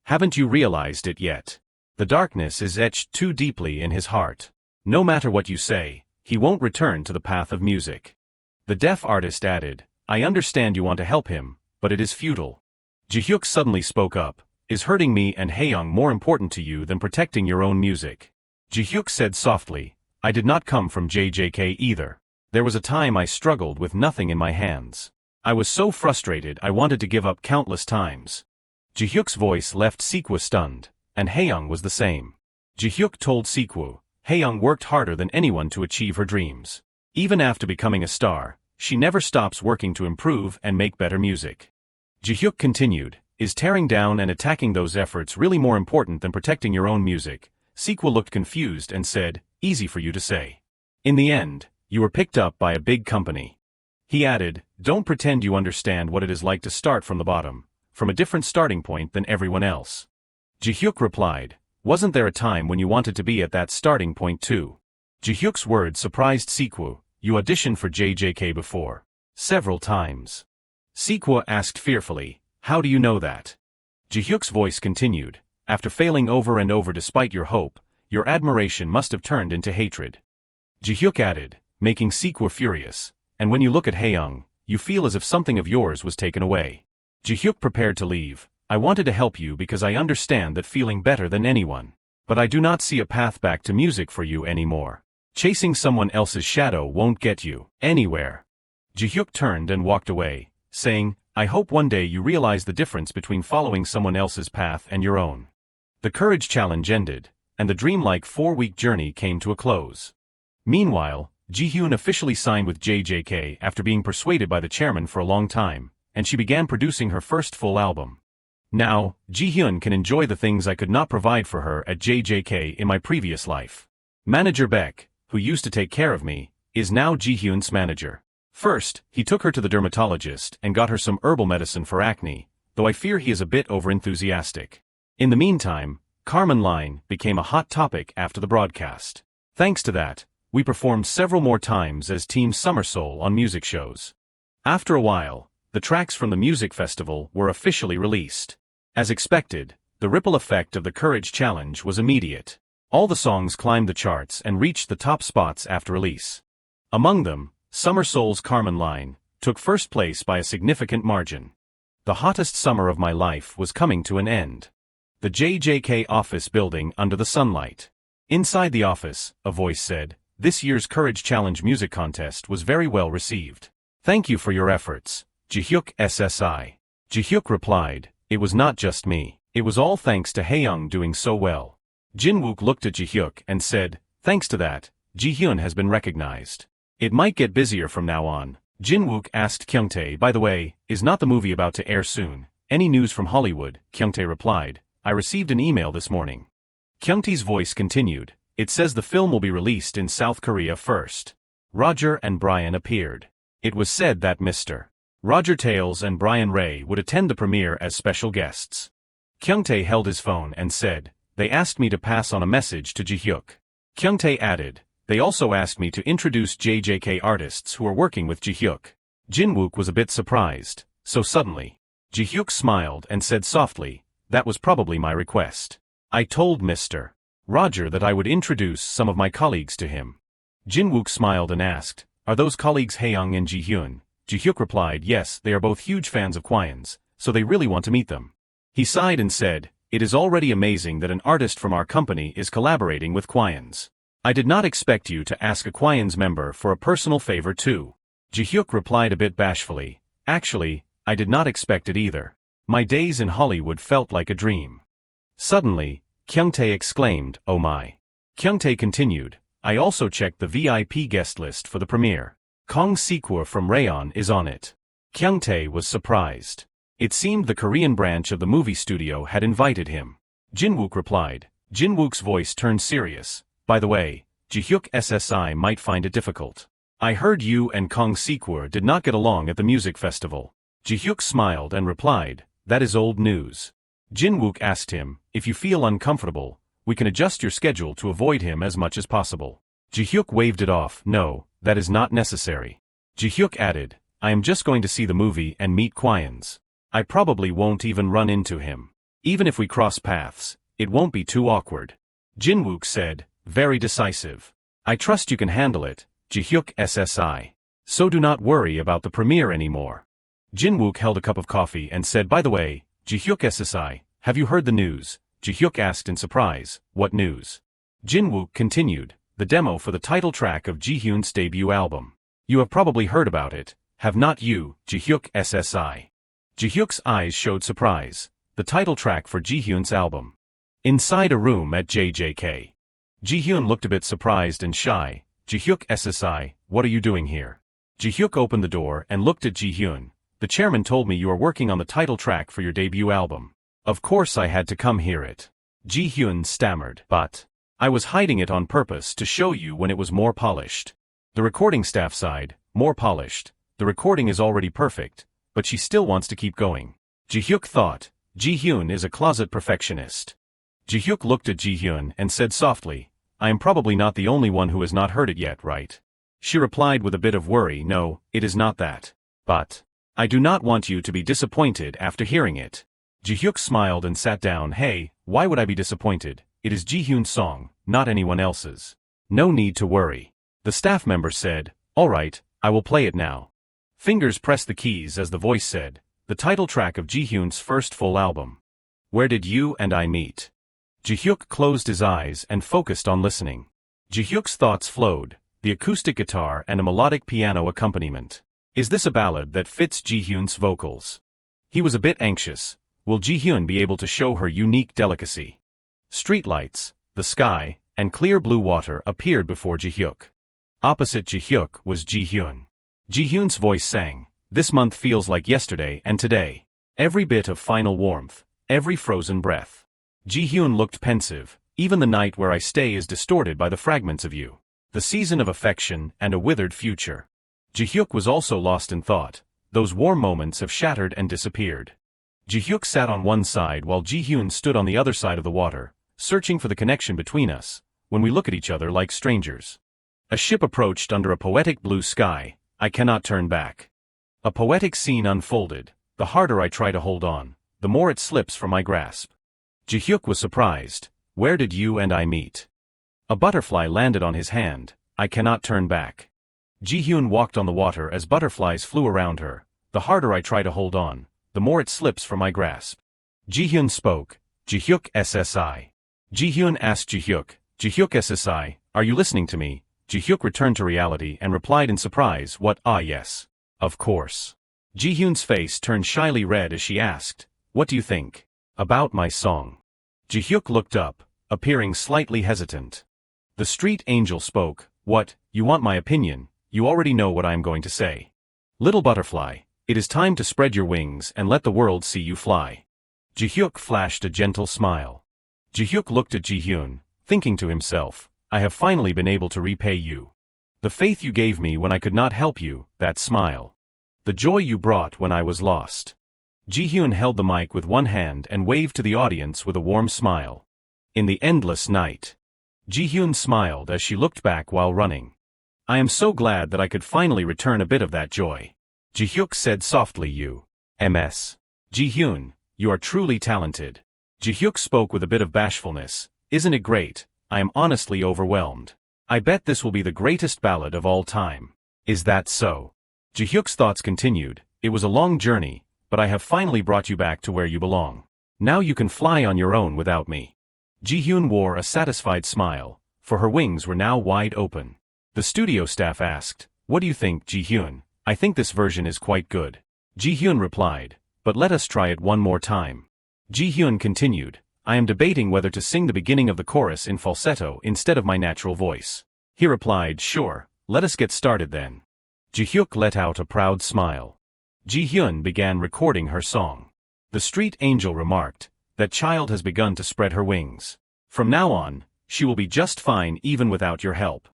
Haven't you realized it yet? The darkness is etched too deeply in his heart. No matter what you say, he won't return to the path of music. The deaf artist added, I understand you want to help him, but it is futile. Jihyuk suddenly spoke up, is hurting me and Haeyoung more important to you than protecting your own music? Jihyuk said softly, I did not come from JJK either. There was a time I struggled with nothing in my hands. I was so frustrated I wanted to give up countless times. Jihyuk's voice left Sikwa stunned, and Haeyoung was the same. Jihyuk told Sikwa, Haeyoung worked harder than anyone to achieve her dreams. Even after becoming a star, she never stops working to improve and make better music. Jihyuk continued, is tearing down and attacking those efforts really more important than protecting your own music? Sequel looked confused and said, easy for you to say. In the end, you were picked up by a big company. He added, don't pretend you understand what it is like to start from the bottom, from a different starting point than everyone else. Jihyuk replied, wasn't there a time when you wanted to be at that starting point too? Jihyuk's words surprised Sequel, you auditioned for JJK before. Several times. Sequel asked fearfully, how do you know that? Jihyuk's voice continued, after failing over and over despite your hope, your admiration must have turned into hatred. Jihyuk added, making Sequel furious, and when you look at Haeyoung, you feel as if something of yours was taken away. Jihyuk prepared to leave, I wanted to help you because I understand that feeling better than anyone. But I do not see a path back to music for you anymore. Chasing someone else's shadow won't get you anywhere. Jihyuk turned and walked away, saying, I hope one day you realize the difference between following someone else's path and your own. The courage challenge ended, and the dreamlike 4-week journey came to a close. Meanwhile, Jihyun officially signed with JJK after being persuaded by the chairman for a long time, and she began producing her first full album. Now, Jihyun can enjoy the things I could not provide for her at JJK in my previous life. Manager Beck, who used to take care of me, is now Jihyun's manager. First, he took her to the dermatologist and got her some herbal medicine for acne, though I fear he is a bit overenthusiastic. In the meantime, Carmen Line became a hot topic after the broadcast. Thanks to that, we performed several more times as Team Summer Soul on music shows. After a while, the tracks from the music festival were officially released. As expected, the ripple effect of the Courage Challenge was immediate. All the songs climbed the charts and reached the top spots after release. Among them, Summer Soul's Carmen Line took first place by a significant margin. The hottest summer of my life was coming to an end. The JJK office building under the sunlight. Inside the office, a voice said, this year's Courage Challenge music contest was very well received. Thank you for your efforts, Jihyuk SSI. Jihyuk replied, it was not just me. It was all thanks to Haeyoung doing so well. Jinwook looked at Jihyuk and said, thanks to that, Jihyun has been recognized. It might get busier from now on. Jinwook asked Kyungtae, by the way, is not the movie about to air soon? Any news from Hollywood? Kyungtae replied, I received an email this morning. Kyungtae's voice continued, it says the film will be released in South Korea first. Roger and Brian appeared. It was said that Mr. Roger Tales and Brian Ray would attend the premiere as special guests. Kyungtae held his phone and said, they asked me to pass on a message to Jihyuk. Kyungtae added, they also asked me to introduce JJK artists who are working with Jihyuk. Jinwook was a bit surprised, so suddenly. Jihyuk smiled and said softly, that was probably my request. I told Mr. Roger that I would introduce some of my colleagues to him. Jinwook smiled and asked, are those colleagues Haeyoung and Jihyun? Jihyuk replied, yes, they are both huge fans of Kwion's, so they really want to meet them. He sighed and said, it is already amazing that an artist from our company is collaborating with Kwion's. I did not expect you to ask a Kwion's member for a personal favor too. Jihyuk replied a bit bashfully, actually, I did not expect it either. My days in Hollywood felt like a dream. Suddenly, Kyungtae exclaimed, oh my. Kyungtae continued, I also checked the VIP guest list for the premiere. Kong Sekwoo from Rayon is on it. Kyungtae was surprised. It seemed the Korean branch of the movie studio had invited him. Jinwook replied. Jinwook's voice turned serious. By the way, Jihyuk SSI might find it difficult. I heard you and Kong Sekwoo did not get along at the music festival. Jihyuk smiled and replied, that is old news. Jinwook asked him, if you feel uncomfortable, we can adjust your schedule to avoid him as much as possible. Jihyuk waved it off, no, that is not necessary. Jihyuk added, I am just going to see the movie and meet Kwion's. I probably won't even run into him. Even if we cross paths, it won't be too awkward. Jinwook said, very decisive. I trust you can handle it, Jihyuk SSI. So do not worry about the premiere anymore. Jinwook held a cup of coffee and said, by the way, Jihyuk SSI, have you heard the news? Jihyuk asked in surprise, what news? Jinwook continued, the demo for the title track of Jihyun's debut album. You have probably heard about it, have not you, Jihyuk SSI? Jihyuk's eyes showed surprise, the title track for Jihyun's album. Inside a room at JJK. Jihyun looked a bit surprised and shy. Jihiak SSI, what are you doing here? Jihiak opened the door and looked at Jihyun. The chairman told me you are working on the title track for your debut album. Of course I had to come hear it. Jihyun stammered. But I was hiding it on purpose to show you when it was more polished. The recording staff sighed. More polished. The recording is already perfect, but she still wants to keep going. Jihyuk thought, Jihyun is a closet perfectionist. Jihyuk looked at Jihyun and said softly, I am probably not the only one who has not heard it yet, right? She replied with a bit of worry, no, it is not that. But I do not want you to be disappointed after hearing it. Jihyuk smiled and sat down. Hey, why would I be disappointed? It is Jihyun's song, not anyone else's. No need to worry. The staff member said, all right, I will play it now. Fingers pressed the keys as the voice said, the title track of Jihyun's first full album. Where did you and I meet? Jihyuk closed his eyes and focused on listening. Jihyuk's thoughts flowed, the acoustic guitar and a melodic piano accompaniment. Is this a ballad that fits Jihyun's vocals? He was a bit anxious. Will Jihyun be able to show her unique delicacy? Streetlights, the sky, and clear blue water appeared before Jihyuk. Opposite Jihyuk was Jihyun. Jihyun's voice sang, this month feels like yesterday and today. Every bit of final warmth, every frozen breath. Jihyun looked pensive, even the night where I stay is distorted by the fragments of you. The season of affection and a withered future. Jihyuk was also lost in thought. Those warm moments have shattered and disappeared. Jihyuk sat on one side while Jihyun stood on the other side of the water, searching for the connection between us, when we look at each other like strangers. A ship approached under a poetic blue sky, I cannot turn back. A poetic scene unfolded, the harder I try to hold on, the more it slips from my grasp. Jihyuk was surprised, where did you and I meet? A butterfly landed on his hand, I cannot turn back. Jihyun walked on the water as butterflies flew around her, the harder I try to hold on, the more it slips from my grasp. Jihyun spoke, Jihyuk SSI. Jihyun asked Jihyuk, Jihyuk SSI, are you listening to me? Jihyuk returned to reality and replied in surprise, what? Ah yes. Of course. Jihyun's face turned shyly red as she asked, what do you think about my song? Jihyuk looked up, appearing slightly hesitant. The street angel spoke, what, you want my opinion, you already know what I am going to say. Little butterfly, it is time to spread your wings and let the world see you fly. Jihyuk flashed a gentle smile. Jihyuk looked at Jihyun, thinking to himself, I have finally been able to repay you. The faith you gave me when I could not help you, that smile. The joy you brought when I was lost. Jihyun held the mic with one hand and waved to the audience with a warm smile. In the endless night. Jihyun smiled as she looked back while running. I am so glad that I could finally return a bit of that joy. Jihyuk said softly, you. Ms. Jihyun, you are truly talented. Jihyuk spoke with a bit of bashfulness. Isn't it great? I am honestly overwhelmed. I bet this will be the greatest ballad of all time. Is that so? Jihyuk's thoughts continued. It was a long journey, but I have finally brought you back to where you belong. Now you can fly on your own without me. Jihyun wore a satisfied smile, for her wings were now wide open. The studio staff asked, what do you think, Jihyun? I think this version is quite good. Jihyun replied, but let us try it one more time. Jihyun continued, I am debating whether to sing the beginning of the chorus in falsetto instead of my natural voice. He replied, sure, let us get started then. Jihyuk let out a proud smile. Jihyun began recording her song. The street angel remarked, that child has begun to spread her wings. From now on, she will be just fine even without your help.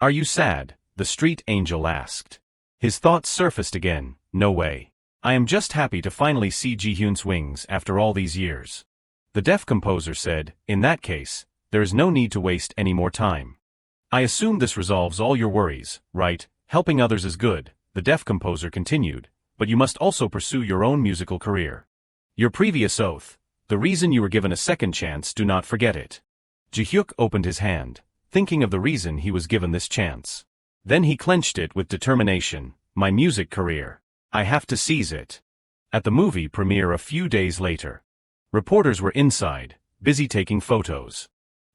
Are you sad? The street angel asked. His thoughts surfaced again, no way. I am just happy to finally see Jihyun's wings after all these years. The deaf composer said, in that case, there is no need to waste any more time. I assume this resolves all your worries, right? Helping others is good, the deaf composer continued, but you must also pursue your own musical career. Your previous oath, the reason you were given a second chance, do not forget it. Jihyuk opened his hand, thinking of the reason he was given this chance. Then he clenched it with determination, my music career. I have to seize it. At the movie premiere a few days later. Reporters were inside, busy taking photos.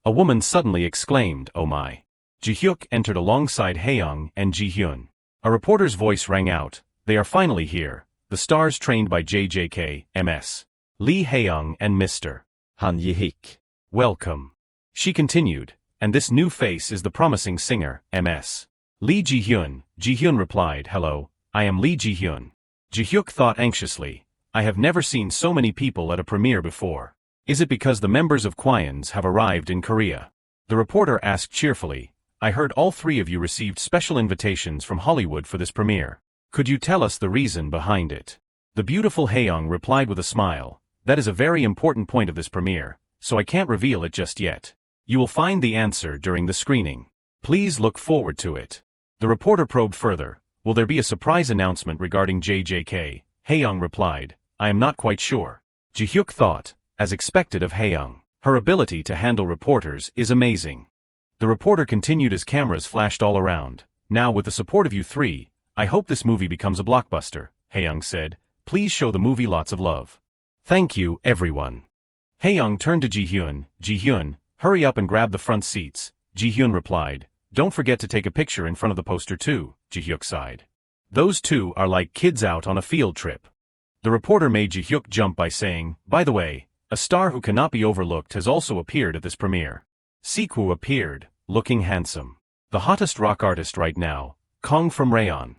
A woman suddenly exclaimed, oh my. Jihyuk entered alongside Haeyoung and Jihyun. A reporter's voice rang out, they are finally here, the stars trained by JJK, Ms. Li Hiang and Mr. Han Jihiak. Welcome. She continued, And this new face is the promising singer, Ms. Lee Ji-hyun. Ji-hyun replied, "Hello, I am Lee Ji-hyun." Jihiak thought anxiously, "I have never seen so many people at a premiere before. Is it because the members of Kwons have arrived in Korea?" The reporter asked cheerfully, "I heard all three of you received special invitations from Hollywood for this premiere. Could you tell us the reason behind it?" The beautiful Haeyoung replied with a smile, "That is a very important point of this premiere, so I can't reveal it just yet. You will find the answer during the screening. Please look forward to it." The reporter probed further, "Will there be a surprise announcement regarding JJK?" Haeyoung replied, "I am not quite sure." Jihyuk thought, as expected of Haeyoung, her ability to handle reporters is amazing. The reporter continued as cameras flashed all around. "Now with the support of you three, I hope this movie becomes a blockbuster," Haeyoung said. "Please show the movie lots of love." "Thank you, everyone." Haeyoung turned to Ji-hyun. "Ji-hyun, hurry up and grab the front seats." Ji-hyun replied, "Don't forget to take a picture in front of the poster too," Jihyuk sighed. "Those two are like kids out on a field trip." The reporter made Jihyuk jump by saying, "By the way, a star who cannot be overlooked has also appeared at this premiere." Sikwoo appeared, looking handsome. "The hottest rock artist right now, Kong from Rayon."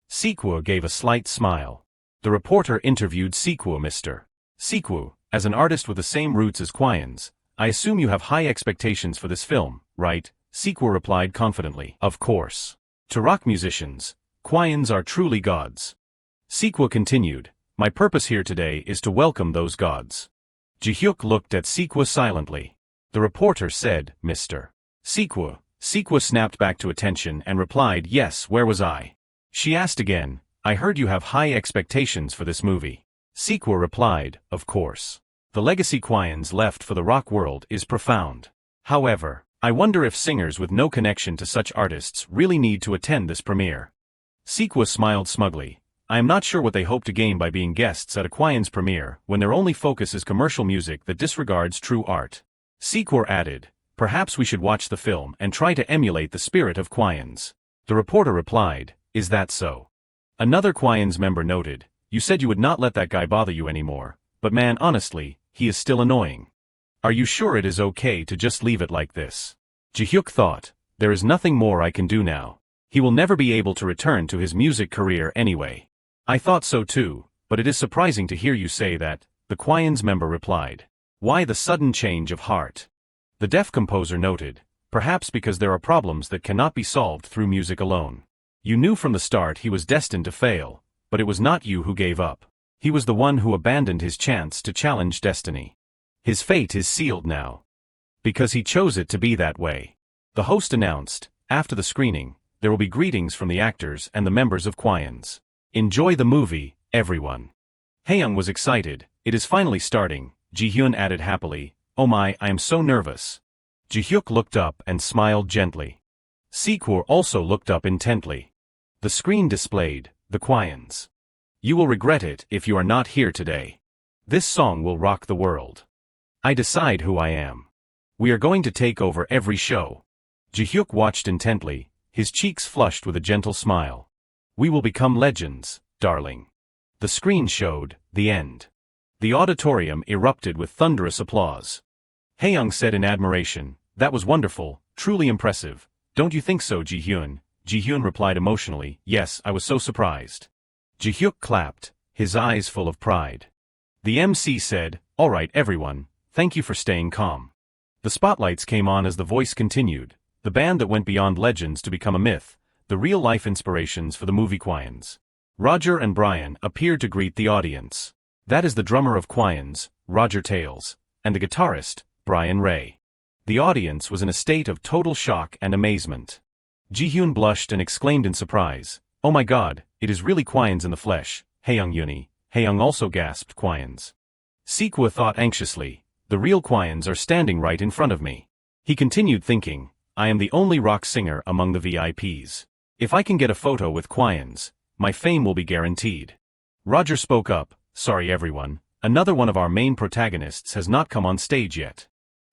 Sikwoo gave a slight smile. The reporter interviewed Sikwoo. "Mr. Sikwoo, as an artist with the same roots as Kwons, I assume you have high expectations for this film, right?" Sikwoo replied confidently, "Of course. To rock musicians, Kwons are truly gods." Sikwoo continued, "My purpose here today is to welcome those gods." Jihyuk looked at Sikwoo silently. The reporter said, "Mr. Sikwoo." Sikwoo snapped back to attention and replied, "Yes, where was I?" She asked again, "I heard you have high expectations for this movie." Sikwoo replied, "Of course. The legacy Kwons left for the rock world is profound. However, I wonder if singers with no connection to such artists really need to attend this premiere." Sikwoo smiled smugly. "I am not sure what they hope to gain by being guests at a Kwons premiere when their only focus is commercial music that disregards true art." Sikwoo added, "Perhaps we should watch the film and try to emulate the spirit of Kwons." The reporter replied, "Is that so?" Another Kwons member noted, "You said you would not let that guy bother you anymore, but man, honestly, he is still annoying. Are you sure it is okay to just leave it like this?" Jihyuk thought, "There is nothing more I can do now. He will never be able to return to his music career anyway." "I thought so too, but it is surprising to hear you say that," the Kwons member replied. "Why the sudden change of heart?" The deaf composer noted, "Perhaps because there are problems that cannot be solved through music alone. You knew from the start he was destined to fail, but it was not you who gave up. He was the one who abandoned his chance to challenge destiny. His fate is sealed now. Because he chose it to be that way." The host announced, "After the screening, there will be greetings from the actors and the members of Kwons. Enjoy the movie, everyone." Haeyoung was excited. "It is finally starting," Ji-hyun added happily. "Oh my, I am so nervous." Jihyuk looked up and smiled gently. Sikwoo also looked up intently. The screen displayed, "The Kwons. You will regret it if you are not here today. This song will rock the world. I decide who I am. We are going to take over every show." Jihyuk watched intently, his cheeks flushed with a gentle smile. "We will become legends, darling." The screen showed, "The end." The auditorium erupted with thunderous applause. Haeyoung said in admiration, "That was wonderful, truly impressive. Don't you think so, Ji-hyun?" Ji-hyun replied emotionally, "Yes, I was so surprised." Jihyuk clapped, his eyes full of pride. The MC said, "All right, everyone, thank you for staying calm." The spotlights came on as the voice continued, "The band that went beyond legends to become a myth, the real-life inspirations for the movie Kwons." Roger and Brian appeared to greet the audience. That is the drummer of Kwons, Roger Tales, and the guitarist, Brian Ray. The audience was in a state of total shock and amazement. Ji-hyun blushed and exclaimed in surprise, "Oh my god, it is really Kwons in the flesh." Haeyoung Yuni. Haeyoung also gasped, "Kwons." Sikwoo thought anxiously, "The real Kwons are standing right in front of me." He continued thinking, "I am the only rock singer among the VIPs. If I can get a photo with Kwons, my fame will be guaranteed." Roger spoke up, "Sorry everyone, another one of our main protagonists has not come on stage yet."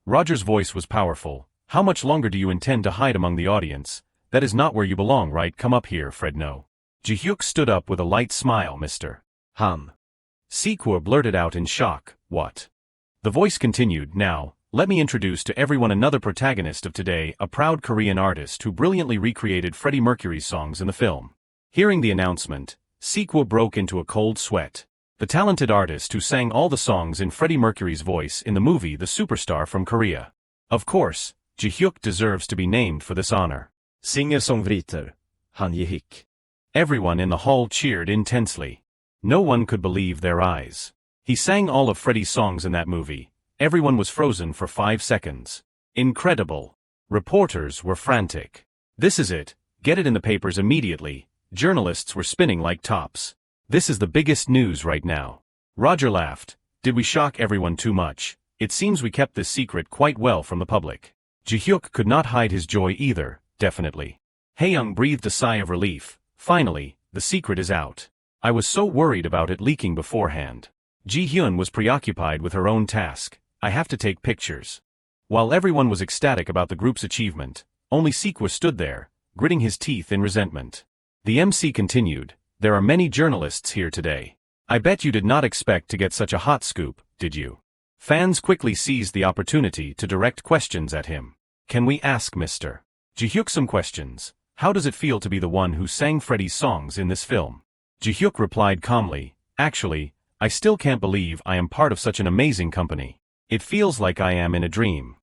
Roger's voice was powerful. "How much longer do you intend to hide among the audience? That is not where you belong, right? Come up here, Fredno." Jihyuk stood up with a light smile, "Mr. Han." Sikwoo blurted out in shock, "What?" The voice continued, "Now, let me introduce to everyone another protagonist of today, a proud Korean artist who brilliantly recreated Freddie Mercury's songs in the film. Hearing the announcement, Sikwa broke into a cold sweat. The talented artist who sang all the songs in Freddie Mercury's voice in the movie The Superstar from Korea. Of course, Jihiak deserves to be named for this honor. Singer-songwriter, Han Jihiak. Everyone in the hall cheered intensely. No one could believe their eyes. He sang all of Freddie's songs in that movie. Everyone was frozen for 5 seconds. Incredible. Reporters were frantic. This is it, get it in the papers immediately. Journalists were spinning like tops. This is the biggest news right now. Roger laughed. Did we shock everyone too much? It seems we kept this secret quite well from the public. Jihiak could not hide his joy either, definitely. Li Hiang breathed a sigh of relief. Finally, the secret is out. I was so worried about it leaking beforehand. Jihyun was preoccupied with her own task. I have to take pictures. While everyone was ecstatic about the group's achievement, only Sikwa stood there, gritting his teeth in resentment. The MC continued, there are many journalists here today. I bet you did not expect to get such a hot scoop, did you? Fans quickly seized the opportunity to direct questions at him. Can we ask Mr. Jihyuk some questions? How does it feel to be the one who sang Freddie's songs in this film? Jihyuk replied calmly, actually, I still can't believe I am part of such an amazing company. It feels like I am in a dream.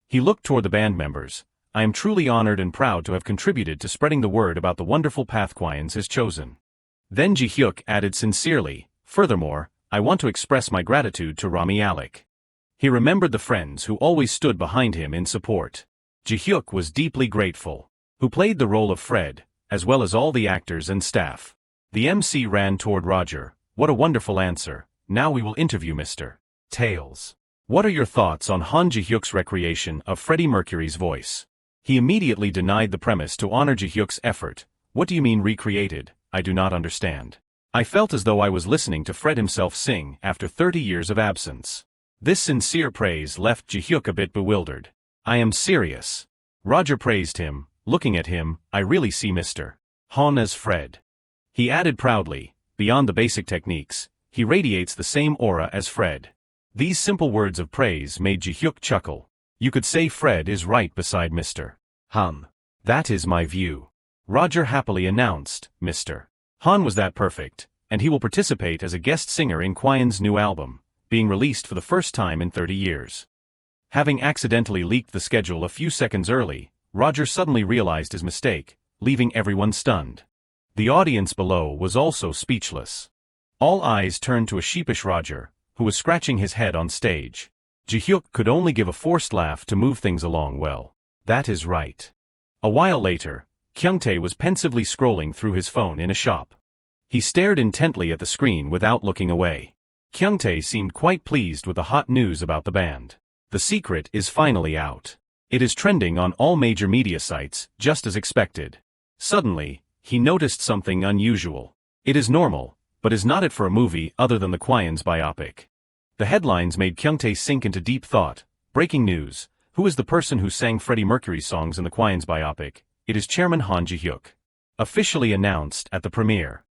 He looked toward the band members. I am truly honored and proud to have contributed to spreading the word about the wonderful path Kwans has chosen. Then Jihyuk added sincerely, furthermore, I want to express my gratitude to Rami Alec. He remembered the friends who always stood behind him in support. Jihyuk was deeply grateful. Who played the role of Fred, as well as all the actors and staff. The MC ran toward Roger. What a wonderful answer. Now we will interview Mr. Tails. What are your thoughts on Han Jihyuk's recreation of Freddie Mercury's voice? He immediately denied the premise to honor Jihyuk's effort. What do you mean recreated? I do not understand. I felt as though I was listening to Fred himself sing after 30 years of absence. This sincere praise left Jihyuk a bit bewildered. I am serious. Roger praised him, looking at him, I really see Mr. Han as Fred. He added proudly, beyond the basic techniques, he radiates the same aura as Fred. These simple words of praise made Jihyuk chuckle. You could say Fred is right beside Mr. Han. That is my view. Roger happily announced, Mr. Han was that perfect, and he will participate as a guest singer in Kwan's new album, being released for the first time in 30 years. Having accidentally leaked the schedule a few seconds early, Roger suddenly realized his mistake, leaving everyone stunned. The audience below was also speechless. All eyes turned to a sheepish Roger, who was scratching his head on stage. Jihyuk could only give a forced laugh to move things along well. That is right. A while later, Kyungtae was pensively scrolling through his phone in a shop. He stared intently at the screen without looking away. Kyungtae seemed quite pleased with the hot news about the band. The secret is finally out. It is trending on all major media sites, just as expected. Suddenly, he noticed something unusual. It is normal, but is not it for a movie other than the Kwan's biopic? The headlines made Kyungtae sink into deep thought. Breaking news. Who is the person who sang Freddie Mercury's songs in the Kwan's biopic? It is Chairman Han Jihyuk. Officially announced at the premiere.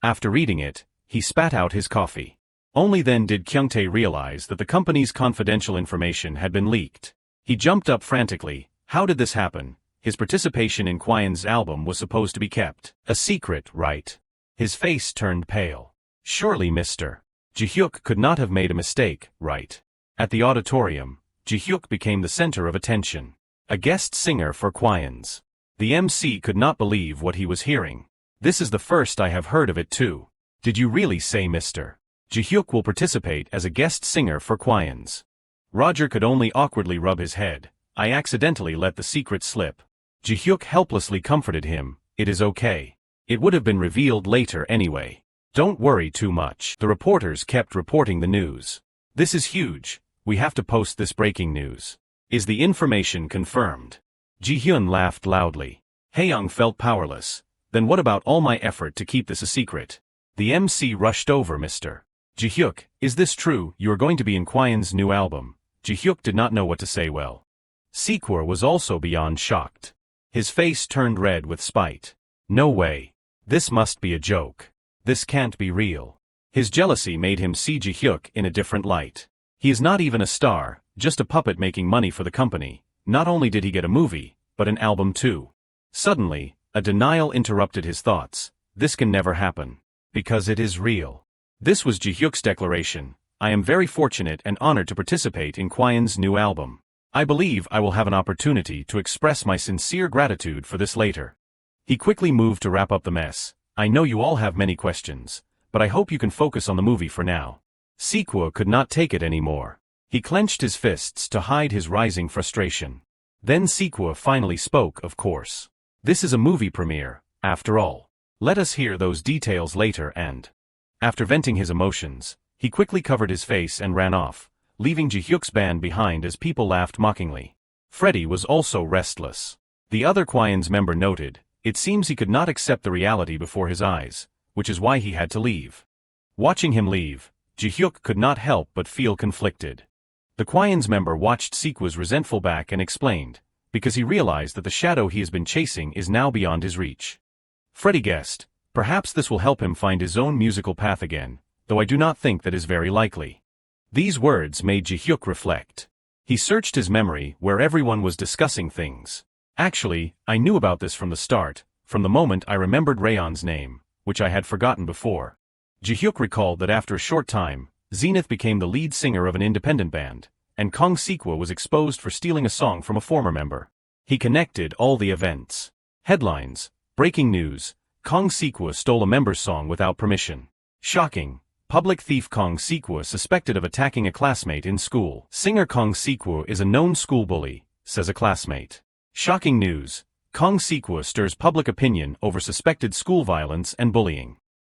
After reading it, he spat out his coffee. Only then did Kyungtae realize that the company's confidential information had been leaked. He jumped up frantically. How did this happen? His participation in Kwan's album was supposed to be kept a secret, right? His face turned pale. Surely Mr. Jihyuk could not have made a mistake, right? At the auditorium, Jihyuk became the center of attention. A guest singer for Kwan's. The MC could not believe what he was hearing. This is the first I have heard of it too. Did you really say Mr. Jihyuk will participate as a guest singer for Kwan's? Roger could only awkwardly rub his head. I accidentally let the secret slip. Jihyuk helplessly comforted him. It is okay. It would have been revealed later anyway. Don't worry too much. The reporters kept reporting the news. This is huge. We have to post this breaking news. Is the information confirmed? Jihyun laughed loudly. Li Hiang felt powerless. Then what about all my effort to keep this a secret? The MC rushed over Mr. Jihyuk, is this true? You are going to be in Kwan's new album. Jihyuk did not know what to say well. Sikwa was also beyond shocked. His face turned red with spite. No way. This must be a joke. This can't be real. His jealousy made him see Jihyuk in a different light. He is not even a star, just a puppet making money for the company. Not only did he get a movie, but an album too. Suddenly, a denial interrupted his thoughts. This can never happen. Because it is real. This was Jihyuk's declaration. I am very fortunate and honored to participate in Kwon's new album. I believe I will have an opportunity to express my sincere gratitude for this later. He quickly moved to wrap up the mess. I know you all have many questions, but I hope you can focus on the movie for now. Sikwa could not take it anymore. He clenched his fists to hide his rising frustration. Then Sikwa finally spoke, of course. This is a movie premiere, after all. Let us hear those details later and... After venting his emotions, he quickly covered his face and ran off, leaving Jihyuk's band behind as people laughed mockingly. Freddy was also restless. The other Kwon's member noted, it seems he could not accept the reality before his eyes, which is why he had to leave. Watching him leave, Jihyuk could not help but feel conflicted. The Kwon's member watched Sikwa's resentful back and explained, because he realized that the shadow he has been chasing is now beyond his reach. Freddy guessed, perhaps this will help him find his own musical path again, though I do not think that is very likely. These words made Jihyuk reflect. He searched his memory where everyone was discussing things. Actually, I knew about this from the start, from the moment I remembered Rayon's name, which I had forgotten before. Jihyuk recalled that after a short time, Zenith became the lead singer of an independent band, and Kong Sikwa was exposed for stealing a song from a former member. He connected all the events. Headlines, breaking news, Kong Sikwa stole a member's song without permission. Shocking. Public thief Kong Sikwa suspected of attacking a classmate in school. Singer Kong Sikwa is a known school bully, says a classmate. Shocking news. Kong Sikwa stirs public opinion over suspected school violence and bullying.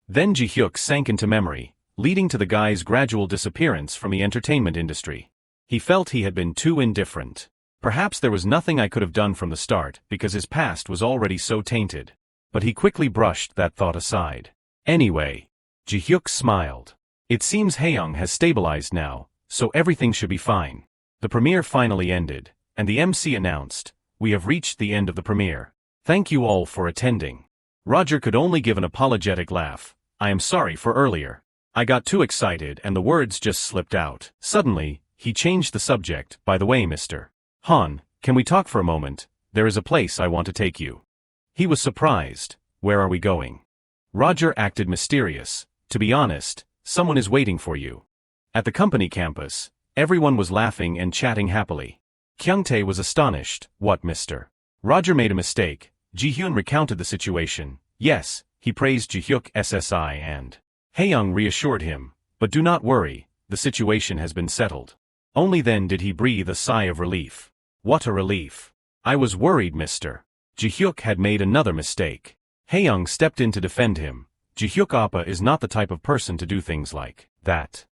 Then Jihyuk sank into memory, leading to the guy's gradual disappearance from the entertainment industry. He felt he had been too indifferent. Perhaps there was nothing I could have done from the start because his past was already so tainted. But he quickly brushed that thought aside. Anyway. Jihyuk smiled. It seems Haeyoung has stabilized now, so everything should be fine. The premiere finally ended, and the MC announced, we have reached the end of the premiere. Thank you all for attending. Roger could only give an apologetic laugh. I am sorry for earlier. I got too excited and the words just slipped out. Suddenly, he changed the subject. By the way, Mr. Han, can we talk for a moment? There is a place I want to take you. He was surprised. Where are we going? Roger acted mysterious. To be honest, someone is waiting for you. At the company campus, everyone was laughing and chatting happily. Kyungtae was astonished. What, Mr. Roger made a mistake. Jihyun recounted the situation. Yes, he praised Jihyuk SSI and Haeyoung reassured him. But do not worry, the situation has been settled. Only then did he breathe a sigh of relief. What a relief. I was worried, Mr. Jihyuk had made another mistake. Haeyoung stepped in to defend him. Jihyuk Appa is not the type of person to do things like that.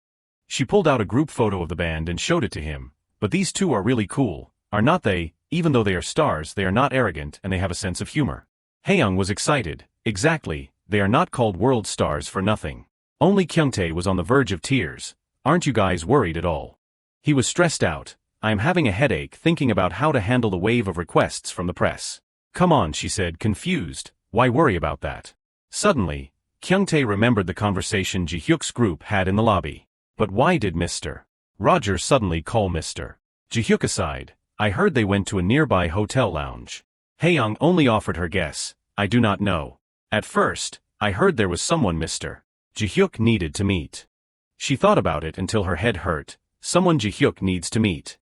She pulled out a group photo of the band and showed it to him. But these two are really cool, are not they? Even though they are stars, they are not arrogant and they have a sense of humor. Haeyoung was excited. Exactly, they are not called world stars for nothing. Only Kyungtae was on the verge of tears. Aren't you guys worried at all? He was stressed out. I am having a headache thinking about how to handle the wave of requests from the press. Come on, she said, confused. Why worry about that? Suddenly, Kyungtae remembered the conversation Jihyuk's group had in the lobby. But why did Mr. Roger suddenly call Mr. Jihyuk aside? I heard they went to a nearby hotel lounge. Haeyoung only offered her guess. I do not know. At first, I heard there was someone Mr. Jihyuk needed to meet. She thought about it until her head hurt. Someone Jihyuk needs to meet.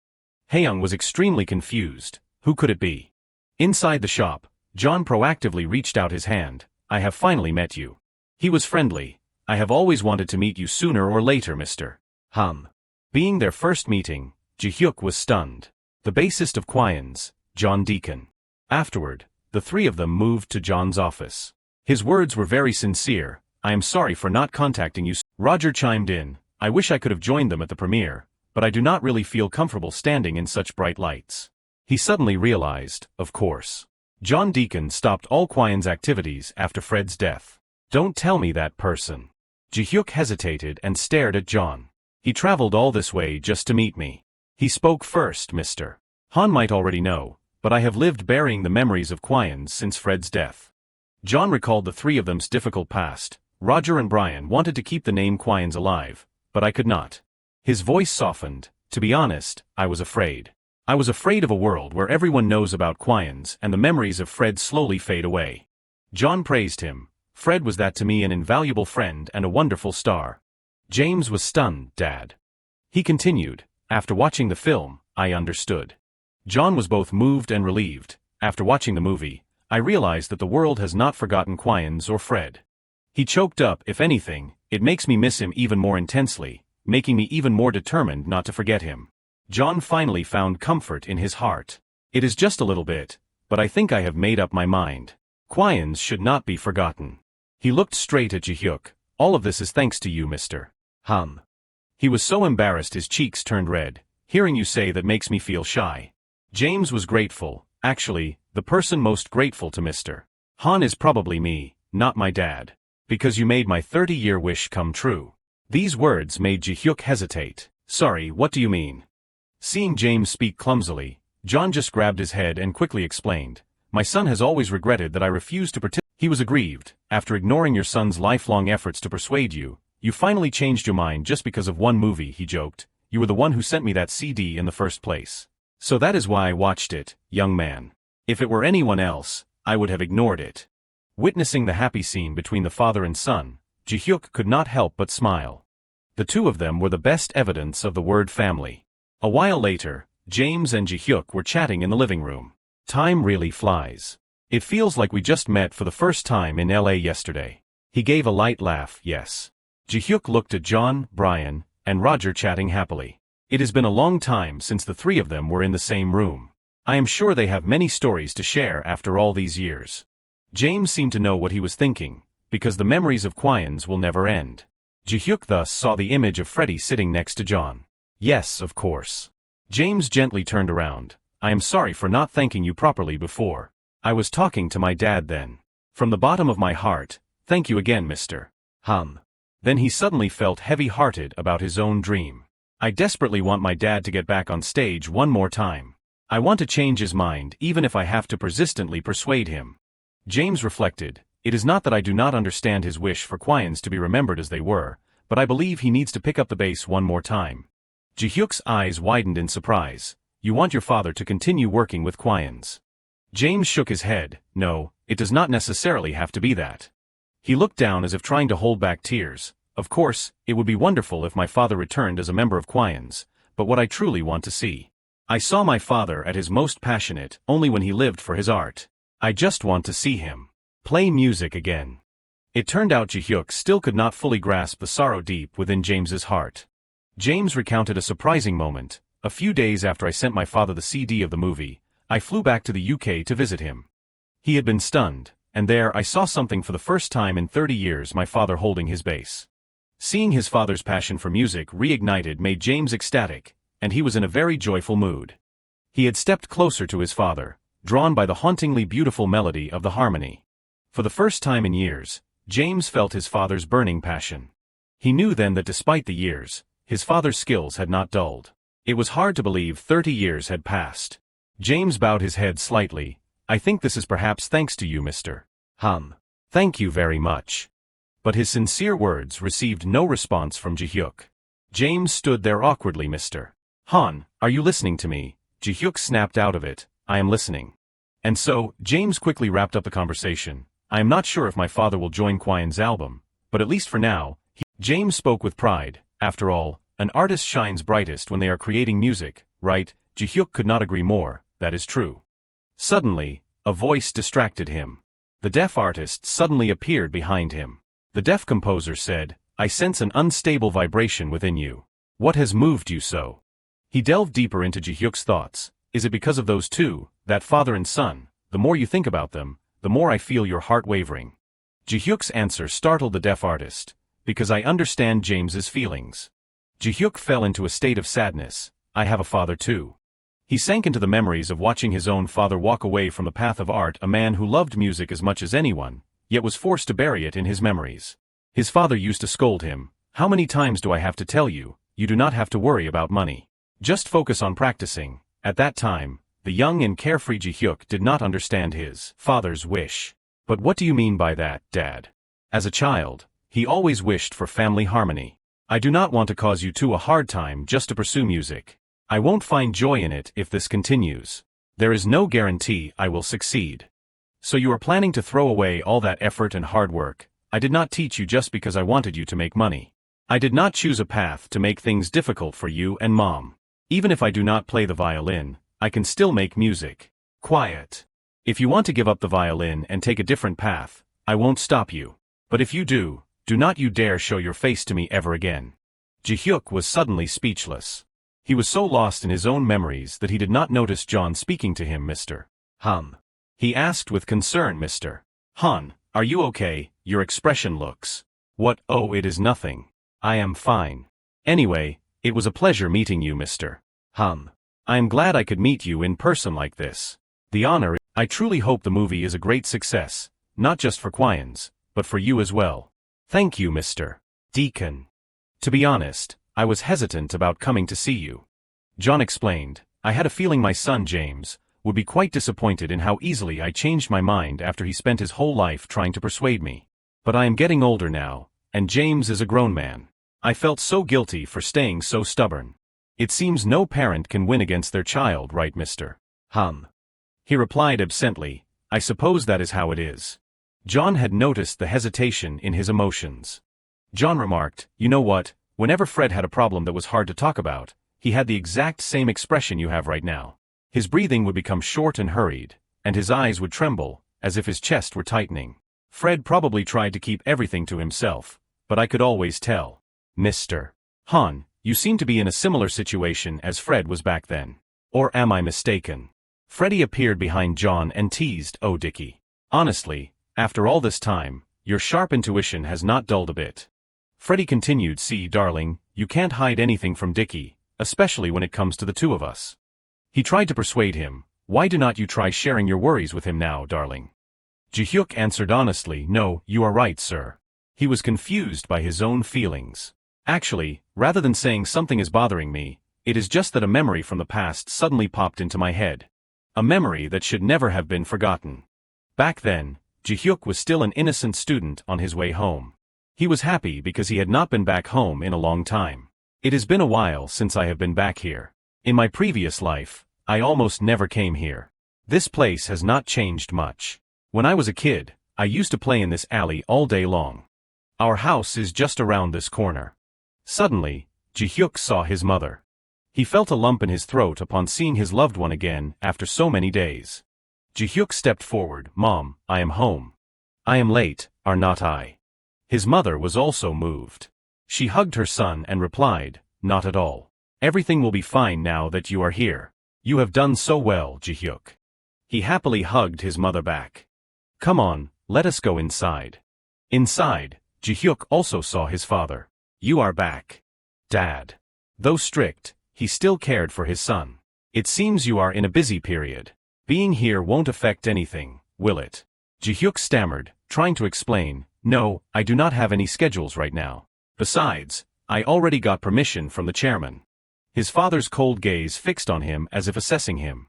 Haeyoung was extremely confused. Who could it be? Inside the shop, John proactively reached out his hand. I have finally met you. He was friendly. I have always wanted to meet you sooner or later, Mr. Han. Being their first meeting, Jihyuk was stunned. The bassist of Kwon's, John Deacon. Afterward, the three of them moved to John's office. His words were very sincere. I am sorry for not contacting you. Roger chimed in. I wish I could have joined them at the premiere, but I do not really feel comfortable standing in such bright lights. He suddenly realized, of course. John Deacon stopped all Kwon's activities after Fred's death. Don't tell me that person. Jihyuk hesitated and stared at John. He traveled all this way just to meet me. He spoke first, Mr. Han might already know, but I have lived burying the memories of Kwon since Fred's death. John recalled the three of them's difficult past. Roger and Brian wanted to keep the name Kwon's alive, but I could not. His voice softened. To be honest, I was afraid. I was afraid of a world where everyone knows about Quayens and the memories of Fred slowly fade away. John praised him. Fred was that to me, an invaluable friend and a wonderful star. James was stunned, Dad. He continued, after watching the film, I understood. John was both moved and relieved. After watching the movie, I realized that the world has not forgotten Quayens or Fred. He choked up. If anything, it makes me miss him even more intensely, making me even more determined not to forget him. John finally found comfort in his heart. It is just a little bit, but I think I have made up my mind. Quayens should not be forgotten. He looked straight at Jihiak. All of this is thanks to you, Mr. Han. He was so embarrassed his cheeks turned red. Hearing you say that makes me feel shy. James was grateful. Actually, the person most grateful to Mr. Han is probably me, not my dad. Because you made my 30-year wish come true. These words made Jihiak hesitate. Sorry, what do you mean? Seeing James speak clumsily, John just grabbed his head and quickly explained. My son has always regretted that I refused to participate. He was aggrieved. After ignoring your son's lifelong efforts to persuade you, you finally changed your mind just because of one movie, he joked. You were the one who sent me that CD in the first place. So that is why I watched it, young man. If it were anyone else, I would have ignored it. Witnessing the happy scene between the father and son, Jihiak could not help but smile. The two of them were the best evidence of the word family. A while later, James and Jihiak were chatting in the living room. Time really flies. It feels like we just met for the first time in LA yesterday. He gave a light laugh, yes. Jihiak looked at John, Brian, and Roger chatting happily. It has been a long time since the three of them were in the same room. I am sure they have many stories to share after all these years. James seemed to know what he was thinking, because the memories of Quayens will never end. Jihiak thus saw the image of Freddie sitting next to John. Yes, of course. James gently turned around. I am sorry for not thanking you properly before. I was talking to my dad then. From the bottom of my heart, thank you again, Mr. Han. Then he suddenly felt heavy-hearted about his own dream. I desperately want my dad to get back on stage one more time. I want to change his mind even if I have to persistently persuade him. James reflected, it is not that I do not understand his wish for Quayens to be remembered as they were, but I believe he needs to pick up the bass one more time. Jihyuk's eyes widened in surprise. You want your father to continue working with Quayens? James shook his head. No, it does not necessarily have to be that. He looked down as if trying to hold back tears. Of course, it would be wonderful if my father returned as a member of Quayens, but what I truly want to see. I saw my father at his most passionate only when he lived for his art. I just want to see him play music again. It turned out Jihyuk still could not fully grasp the sorrow deep within James's heart. James recounted a surprising moment. A few days after I sent my father the CD of the movie, I flew back to the UK to visit him. He had been stunned, and there I saw something for the first time in 30 years, my father holding his bass. Seeing his father's passion for music reignited made James ecstatic, and he was in a very joyful mood. He had stepped closer to his father, drawn by the hauntingly beautiful melody of the harmony. For the first time in years, James felt his father's burning passion. He knew then that despite the years, his father's skills had not dulled. It was hard to believe 30 years had passed. James bowed his head slightly. I think this is perhaps thanks to you, Mr. Han. Thank you very much. But his sincere words received no response from Jihyuk. James stood there awkwardly. Mr. Han, are you listening to me? Jihyuk snapped out of it. I am listening. And so, James quickly wrapped up the conversation. I am not sure if my father will join Quayens' album, but at least for now, James spoke with pride. After all, an artist shines brightest when they are creating music, right? Jihyuk could not agree more, that is true. Suddenly, a voice distracted him. The deaf artist suddenly appeared behind him. The deaf composer said, I sense an unstable vibration within you. What has moved you so? He delved deeper into Jihyuk's thoughts. Is it because of those two, that father and son? The more you think about them, the more I feel your heart wavering. Jihyuk's answer startled the deaf artist. Because I understand James's feelings. Jihyuk fell into a state of sadness. I have a father too. He sank into the memories of watching his own father walk away from the path of art, a man who loved music as much as anyone, yet was forced to bury it in his memories. His father used to scold him. How many times do I have to tell you, you do not have to worry about money. Just focus on practicing. At that time, the young and carefree Jihyuk did not understand his father's wish. But what do you mean by that, Dad? As a child, he always wished for family harmony. I do not want to cause you two a hard time just to pursue music. I won't find joy in it if this continues. There is no guarantee I will succeed. So you are planning to throw away all that effort and hard work. I did not teach you just because I wanted you to make money. I did not choose a path to make things difficult for you and Mom. Even if I do not play the violin, I can still make music. Quiet. If you want to give up the violin and take a different path, I won't stop you. But if you do not you dare show your face to me ever again. Jihiak was suddenly speechless. He was so lost in his own memories that he did not notice John speaking to him. Mr. Han. He asked with concern. Mr. Han, are you okay? Your expression looks. What? Oh, it is nothing. I am fine. Anyway, it was a pleasure meeting you, Mr. Han. I am glad I could meet you in person like this. The honor. I truly hope the movie is a great success, not just for Quayans, but for you as well. Thank you, Mr. Deacon. To be honest, I was hesitant about coming to see you. John explained. I had a feeling my son James would be quite disappointed in how easily I changed my mind after he spent his whole life trying to persuade me. But I am getting older now, and James is a grown man. I felt so guilty for staying so stubborn. It seems no parent can win against their child, right, Mr. Han? He replied absently, I suppose that is how it is. John had noticed the hesitation in his emotions. John remarked, you know what, whenever Fred had a problem that was hard to talk about, he had the exact same expression you have right now. His breathing would become short and hurried, and his eyes would tremble, as if his chest were tightening. Fred probably tried to keep everything to himself, but I could always tell. Mr. Han, you seem to be in a similar situation as Fred was back then. Or am I mistaken? Freddie appeared behind John and teased, oh Dickie. Honestly, after all this time, your sharp intuition has not dulled a bit. Freddie continued, see, darling, you can't hide anything from Dickie, especially when it comes to the two of us. He tried to persuade him, why do not you try sharing your worries with him now, darling? Jihiak answered honestly, no, you are right, sir. He was confused by his own feelings. Actually, rather than saying something is bothering me, it is just that a memory from the past suddenly popped into my head. A memory that should never have been forgotten. Back then, Jihiak was still an innocent student on his way home. He was happy because he had not been back home in a long time. It has been a while since I have been back here. In my previous life, I almost never came here. This place has not changed much. When I was a kid, I used to play in this alley all day long. Our house is just around this corner. Suddenly, Jihiak saw his mother. He felt a lump in his throat upon seeing his loved one again after so many days. Jihiak stepped forward, Mom, I am home. I am late, are not I? His mother was also moved. She hugged her son and replied, not at all. Everything will be fine now that you are here. You have done so well, Jihiak. He happily hugged his mother back. Come on, let us go inside. Inside, Jihiak also saw his father. You are back. Dad. Though strict, he still cared for his son. It seems you are in a busy period. Being here won't affect anything, will it? Jihiak stammered, trying to explain, no, I do not have any schedules right now. Besides, I already got permission from the chairman. His father's cold gaze fixed on him as if assessing him.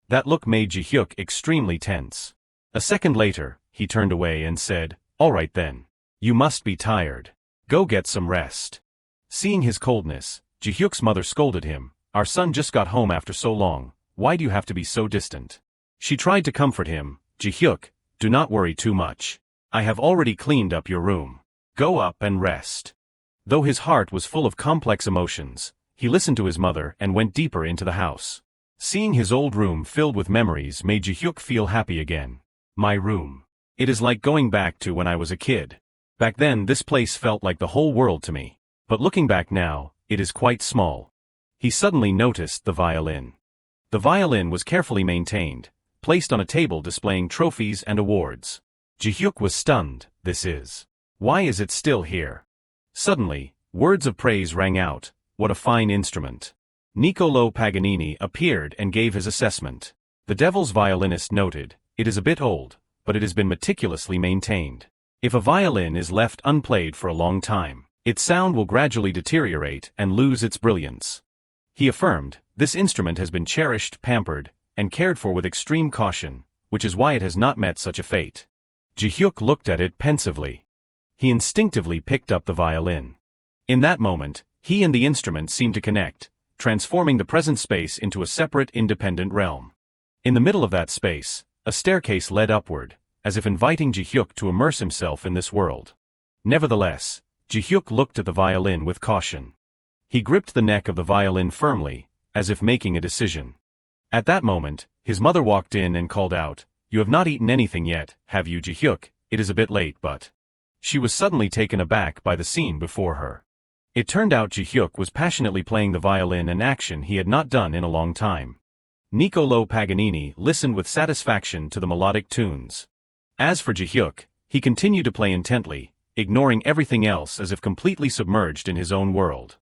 That look made Jihiak extremely tense. A second later, he turned away and said, all right then. You must be tired. Go get some rest. Seeing his coldness, Jihyuk's mother scolded him, our son just got home after so long, why do you have to be so distant? She tried to comfort him, Jihiak, do not worry too much. I have already cleaned up your room. Go up and rest. Though his heart was full of complex emotions, he listened to his mother and went deeper into the house. Seeing his old room filled with memories made Jihyuk feel happy again. My room. It is like going back to when I was a kid. Back then this place felt like the whole world to me. But looking back now, it is quite small. He suddenly noticed the violin. The violin was carefully maintained, placed on a table displaying trophies and awards. Jihyuk was stunned, this is. Why is it still here? Suddenly, words of praise rang out, what a fine instrument. Niccolò Paganini appeared and gave his assessment. The Devil's violinist noted, it is a bit old, but it has been meticulously maintained. If a violin is left unplayed for a long time, its sound will gradually deteriorate and lose its brilliance. He affirmed, this instrument has been cherished, pampered, and cared for with extreme caution, which is why it has not met such a fate. Jihyuk looked at it pensively. He instinctively picked up the violin. In that moment, he and the instrument seemed to connect, transforming the present space into a separate, independent realm. In the middle of that space, a staircase led upward, as if inviting Jihiak to immerse himself in this world. Nevertheless, Jihiak looked at the violin with caution. He gripped the neck of the violin firmly, as if making a decision. At that moment, his mother walked in and called out, "You have not eaten anything yet, have you, Jihiak? It is a bit late, but..." She was suddenly taken aback by the scene before her. It turned out Jihiak was passionately playing the violin, an action he had not done in a long time. Niccolò Paganini listened with satisfaction to the melodic tunes. As for Jihiak, he continued to play intently, ignoring everything else as if completely submerged in his own world.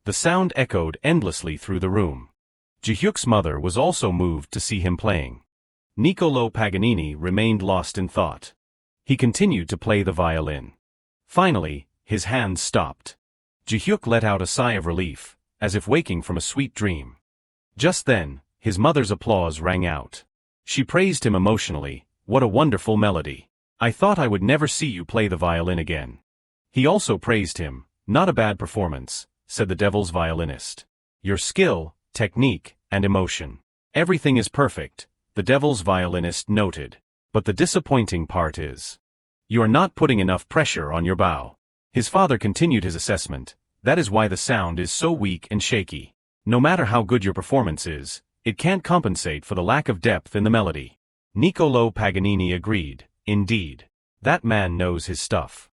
The sound echoed endlessly through the room. Jihyuk's mother was also moved to see him playing. Niccolò Paganini remained lost in thought. He continued to play the violin. Finally, his hands stopped. Jihiak let out a sigh of relief, as if waking from a sweet dream. Just then, his mother's applause rang out. She praised him emotionally. "What a wonderful melody. I thought I would never see you play the violin again." He also praised him. "Not a bad performance," said the devil's violinist. "Your skill, technique, and emotion. Everything is perfect," the devil's violinist noted. "But the disappointing part is, you are not putting enough pressure on your bow." His father continued his assessment. "That is why the sound is so weak and shaky. No matter how good your performance is, it can't compensate for the lack of depth in the melody." Niccolò Paganini agreed. "Indeed. That man knows his stuff."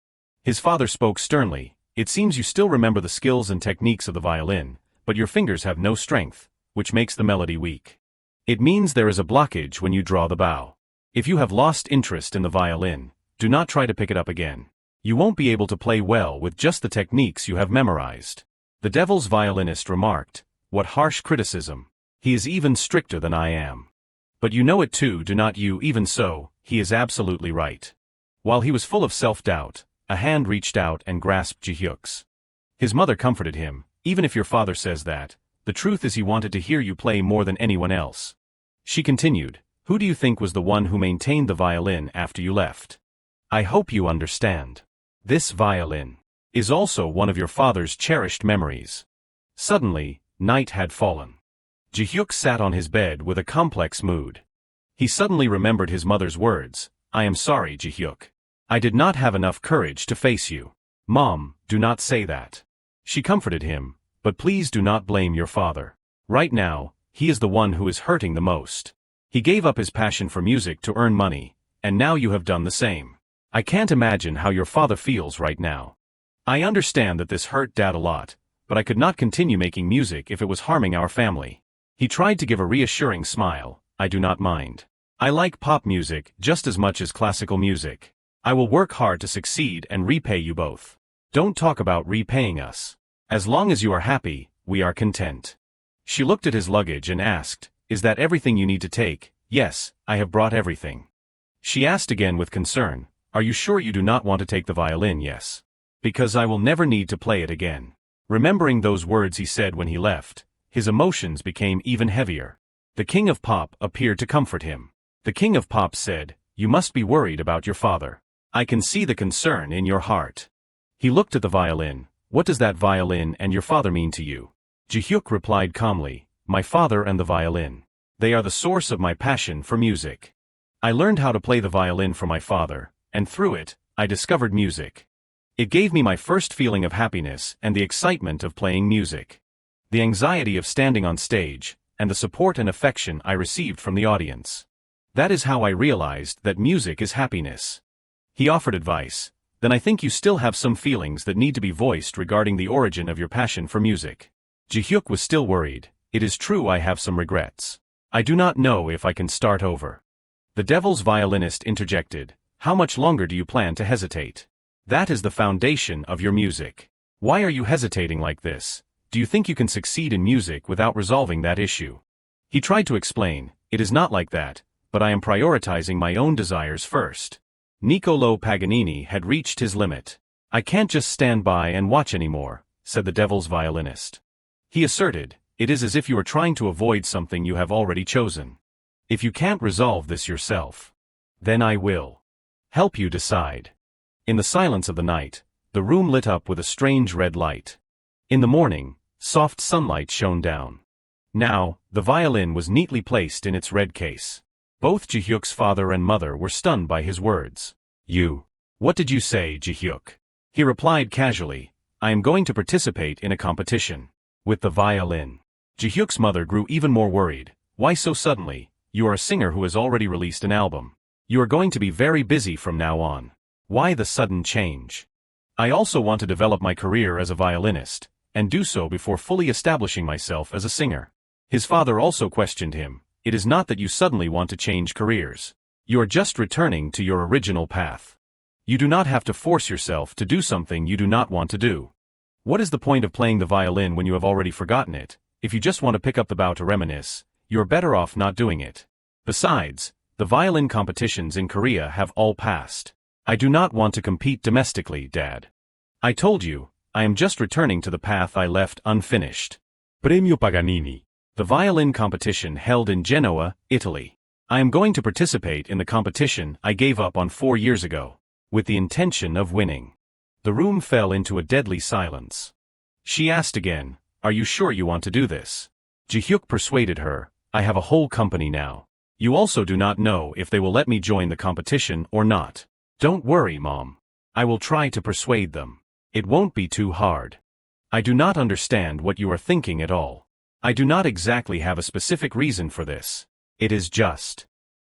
His father spoke sternly. "It seems you still remember the skills and techniques of the violin, but your fingers have no strength, which makes the melody weak. It means there is a blockage when you draw the bow. If you have lost interest in the violin, do not try to pick it up again. You won't be able to play well with just the techniques you have memorized." The devil's violinist remarked, "What harsh criticism. He is even stricter than I am. But you know it too, do not you? Even so, he is absolutely right." While he was full of self-doubt, a hand reached out and grasped Jihyuk's. His mother comforted him. "Even if your father says that, the truth is he wanted to hear you play more than anyone else." She continued, "Who do you think was the one who maintained the violin after you left? I hope you understand. This violin is also one of your father's cherished memories." Suddenly, night had fallen. Jihyuk sat on his bed with a complex mood. He suddenly remembered his mother's words. "I am sorry, Jihyuk. I did not have enough courage to face you." "Mom, do not say that." She comforted him, "But please do not blame your father. Right now, he is the one who is hurting the most. He gave up his passion for music to earn money, and now you have done the same. I can't imagine how your father feels right now. I understand that this hurt Dad a lot, but I could not continue making music if it was harming our family." He tried to give a reassuring smile. "I do not mind. I like pop music just as much as classical music. I will work hard to succeed and repay you both. Don't talk about repaying us. As long as you are happy, we are content." She looked at his luggage and asked, "Is that everything you need to take?" "Yes, I have brought everything." She asked again with concern, "Are you sure you do not want to take the violin?" "Yes. Because I will never need to play it again." Remembering those words he said when he left, his emotions became even heavier. The King of Pop appeared to comfort him. The King of Pop said, "You must be worried about your father. I can see the concern in your heart." He looked at the violin. "What does that violin and your father mean to you?" Jihyuk replied calmly, "My father and the violin. They are the source of my passion for music. I learned how to play the violin from my father, and through it, I discovered music. It gave me my first feeling of happiness and the excitement of playing music. The anxiety of standing on stage, and the support and affection I received from the audience. That is how I realized that music is happiness." He offered advice. "Then I think you still have some feelings that need to be voiced regarding the origin of your passion for music." Jihyuk was still worried. "It is true I have some regrets. I do not know if I can start over." The devil's violinist interjected, "How much longer do you plan to hesitate? That is the foundation of your music. Why are you hesitating like this? Do you think you can succeed in music without resolving that issue?" He tried to explain, "It is not like that, but I am prioritizing my own desires first." Niccolò Paganini had reached his limit. "I can't just stand by and watch anymore," said the devil's violinist. He asserted, "It is as if you are trying to avoid something you have already chosen. If you can't resolve this yourself, then I will help you decide." In the silence of the night, The room lit up with a strange red light. In the morning, soft sunlight shone down. Now, the violin was neatly placed in its red case. Both Jihyuk's father and mother were stunned by his words. What did you say, Jihyuk? He replied casually, I am going to participate in a competition. With the violin. Jihyuk's mother grew even more worried. Why so suddenly? You are a singer who has already released an album. You are going to be very busy from now on. Why the sudden change? I also want to develop my career as a violinist, and do so before fully establishing myself as a singer. His father also questioned him. It is not that you suddenly want to change careers. You are just returning to your original path. You do not have to force yourself to do something you do not want to do. What is the point of playing the violin when you have already forgotten it? If you just want to pick up the bow to reminisce, you are better off not doing it. Besides, the violin competitions in Korea have all passed. I do not want to compete domestically, Dad. I told you, I am just returning to the path I left unfinished. Premio Paganini. The violin competition held in Genoa, Italy. I am going to participate in the competition I gave up on 4 years ago, with the intention of winning. The room fell into a deadly silence. She asked again, Are you sure you want to do this? Jihyuk persuaded her, I have a whole company now. You also do not know if they will let me join the competition or not. Don't worry, Mom. I will try to persuade them. It won't be too hard. I do not understand what you are thinking at all. I do not exactly have a specific reason for this. It is just.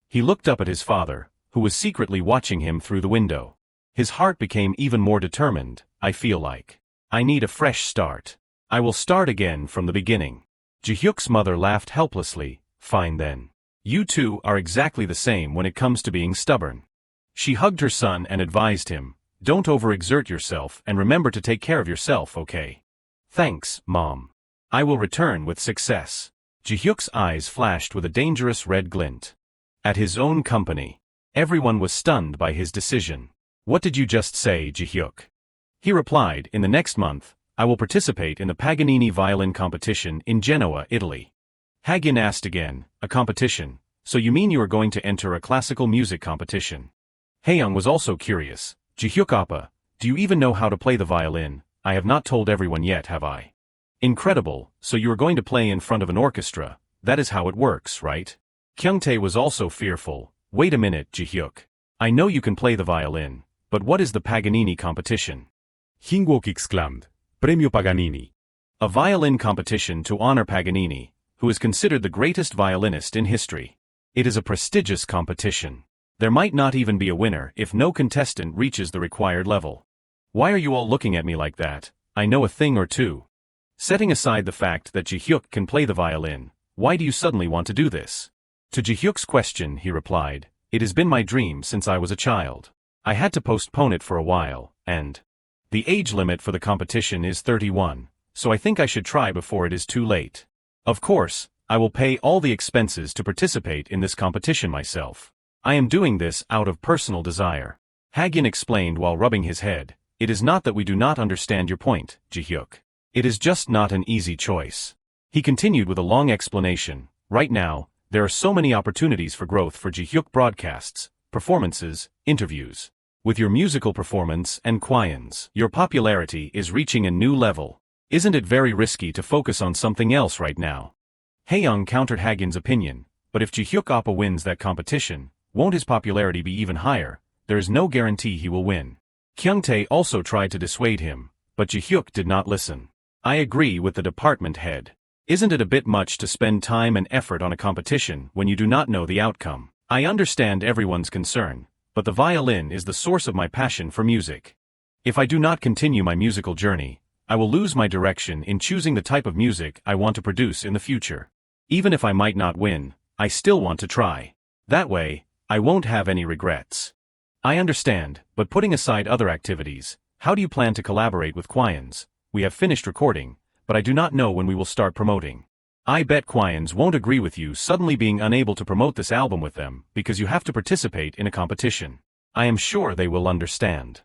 He looked up at his father, who was secretly watching him through the window. His heart became even more determined. I feel like I need a fresh start. I will start again from the beginning. Jihyuk's mother laughed helplessly. Fine then. You two are exactly the same when it comes to being stubborn. She hugged her son and advised him, Don't overexert yourself and remember to take care of yourself, okay? Thanks, Mom. I will return with success. Jihyuk's eyes flashed with a dangerous red glint. At his own company. Everyone was stunned by his decision. What did you just say, Jihyuk? He replied, In the next month, I will participate in the Paganini violin competition in Genoa, Italy. Hagin asked again, A competition? So you mean you are going to enter a classical music competition? Haeyoung was also curious. Jihyuk Appa, do you even know how to play the violin? I have not told everyone yet, have I? Incredible, so you are going to play in front of an orchestra. That is how it works, right? Kyungtae was also fearful. Wait a minute, Jihyuk. I know you can play the violin, but what is the Paganini competition? Hingwook exclaimed, Premio Paganini. A violin competition to honor Paganini, who is considered the greatest violinist in history. It is a prestigious competition. There might not even be a winner if no contestant reaches the required level. Why are you all looking at me like that? I know a thing or two. Setting aside the fact that Jihyuk can play the violin, why do you suddenly want to do this? To Jihyuk's question he replied, It has been my dream since I was a child. I had to postpone it for a while, and the age limit for the competition is 31, so I think I should try before it is too late. Of course, I will pay all the expenses to participate in this competition myself. I am doing this out of personal desire. Hagin explained while rubbing his head, It is not that we do not understand your point, Jihyuk. It is just not an easy choice. He continued with a long explanation. Right now, there are so many opportunities for growth for Jihyuk broadcasts, performances, interviews. With your musical performance and Kwaians, your popularity is reaching a new level. Isn't it very risky to focus on something else right now? Haeyoung countered Hagin's opinion, but if Jihyuk Appa wins that competition, won't his popularity be even higher? There is no guarantee he will win. Kyungtae also tried to dissuade him, but Jihyuk did not listen. I agree with the department head. Isn't it a bit much to spend time and effort on a competition when you do not know the outcome? I understand everyone's concern, but the violin is the source of my passion for music. If I do not continue my musical journey, I will lose my direction in choosing the type of music I want to produce in the future. Even if I might not win, I still want to try. That way, I won't have any regrets. I understand, but putting aside other activities, how do you plan to collaborate with Kwaians? We have finished recording, but I do not know when we will start promoting. I bet Kwaians won't agree with you suddenly being unable to promote this album with them because you have to participate in a competition. I am sure they will understand.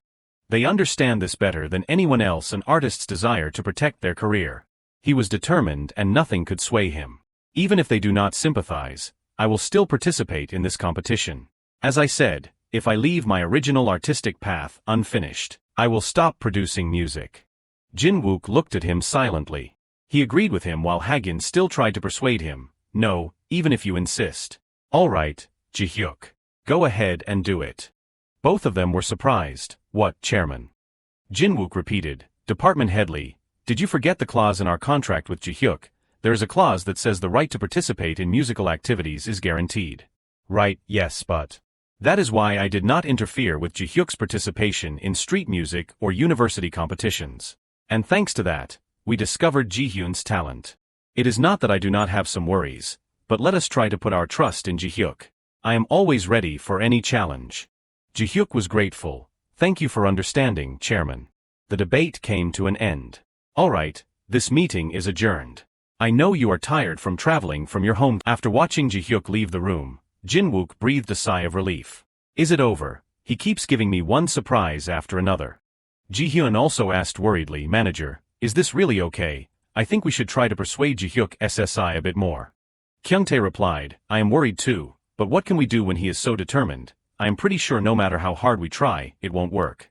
They understand this better than anyone else, an artist's desire to protect their career. He was determined and nothing could sway him. Even if they do not sympathize, I will still participate in this competition. As I said, if I leave my original artistic path unfinished, I will stop producing music. Jin-wook looked at him silently. He agreed with him while Hagin still tried to persuade him. No, even if you insist. All right, Jihyuk. Go ahead and do it. Both of them were surprised. What, Chairman? Jin-wook repeated. Department Head Lee, did you forget the clause in our contract with Jihyuk? There is a clause that says the right to participate in musical activities is guaranteed. Right, yes, but that is why I did not interfere with Jihyuk's participation in street music or university competitions. And thanks to that, we discovered Jihyun's talent. It is not that I do not have some worries, but let us try to put our trust in Jihyuk. I am always ready for any challenge. Jihyuk was grateful. Thank you for understanding, Chairman. The debate came to an end. All right, this meeting is adjourned. I know you are tired from traveling from your home. After watching Jihyuk leave the room, Jin-wook breathed a sigh of relief. Is it over? He keeps giving me one surprise after another. Jihyun also asked worriedly, Manager, is this really okay? I think we should try to persuade Jihyuk SSI a bit more. Kyungtae replied, I am worried too, but what can we do when he is so determined? I am pretty sure no matter how hard we try, it won't work.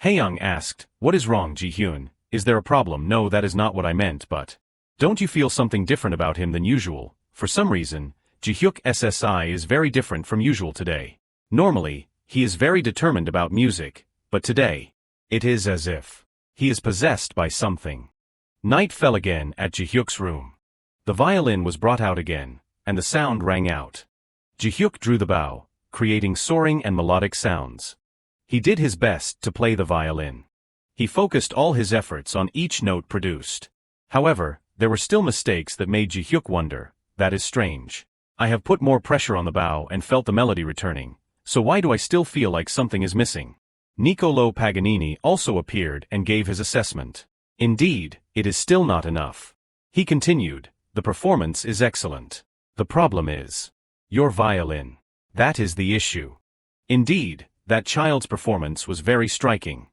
Haeyoung asked, what is wrong, Jihyun? Is there a problem? No, that is not what I meant, but don't you feel something different about him than usual? For some reason, Jihyuk SSI is very different from usual today. Normally, he is very determined about music, but today, it is as if he is possessed by something. Night fell again at Jihyuk's room. The violin was brought out again, and the sound rang out. Jihyuk drew the bow, creating soaring and melodic sounds. He did his best to play the violin. He focused all his efforts on each note produced. However, there were still mistakes that made Jihyuk wonder, that is strange. I have put more pressure on the bow and felt the melody returning, so why do I still feel like something is missing? Niccolò Paganini also appeared and gave his assessment. Indeed, it is still not enough. He continued, the performance is excellent. The problem is your violin. That is the issue. Indeed, that child's performance was very striking.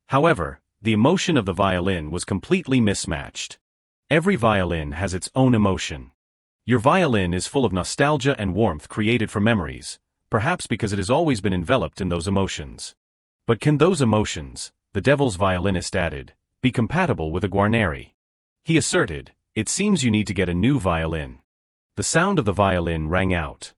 However, the emotion of the violin was completely mismatched. Every violin has its own emotion. Your violin is full of nostalgia and warmth created from memories, perhaps because it has always been enveloped in those emotions. But can those emotions, the devil's violinist added, be compatible with a Guarneri? He asserted, it seems you need to get a new violin. The sound of the violin rang out.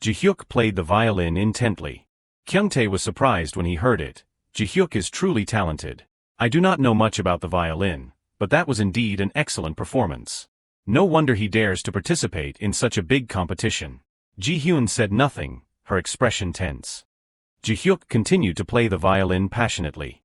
Jihyuk played the violin intently. Kyungtae was surprised when he heard it. Jihyuk is truly talented. I do not know much about the violin, but that was indeed an excellent performance. No wonder he dares to participate in such a big competition. Jihyun said nothing, her expression tense. Jihyuk continued to play the violin passionately.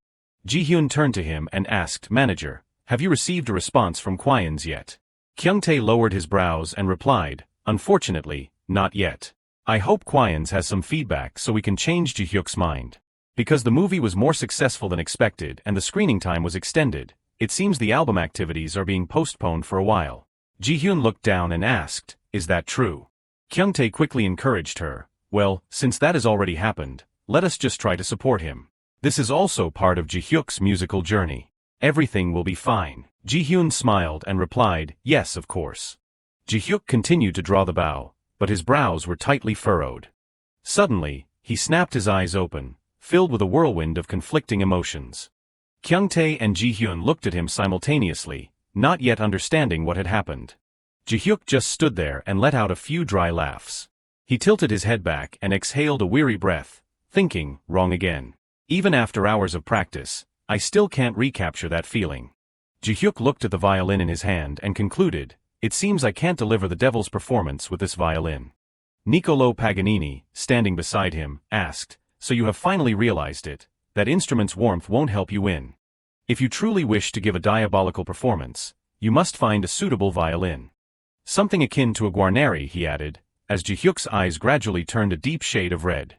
Jihyun turned to him and asked, Manager, have you received a response from Kwayans yet? Kyungtae lowered his brows and replied, unfortunately, not yet. I hope Kwayans has some feedback so we can change Jihyuk's mind. Because the movie was more successful than expected and the screening time was extended, it seems the album activities are being postponed for a while. Jihyun looked down and asked, is that true? Kyungtae quickly encouraged her, well, since that has already happened, let us just try to support him. This is also part of Jihyuk's musical journey. Everything will be fine. Jihyun smiled and replied, yes, of course. Jihyuk continued to draw the bow, but his brows were tightly furrowed. Suddenly, he snapped his eyes open, filled with a whirlwind of conflicting emotions. Kyungtae and Jihyun looked at him simultaneously, not yet understanding what had happened. Jihyuk just stood there and let out a few dry laughs. He tilted his head back and exhaled a weary breath, thinking, wrong again. Even after hours of practice, I still can't recapture that feeling. Jihyuk looked at the violin in his hand and concluded, it seems I can't deliver the devil's performance with this violin. Niccolò Paganini, standing beside him, asked, so you have finally realized it, that instrument's warmth won't help you win. If you truly wish to give a diabolical performance, you must find a suitable violin. Something akin to a Guarneri, he added, as Jihyuk's eyes gradually turned a deep shade of red.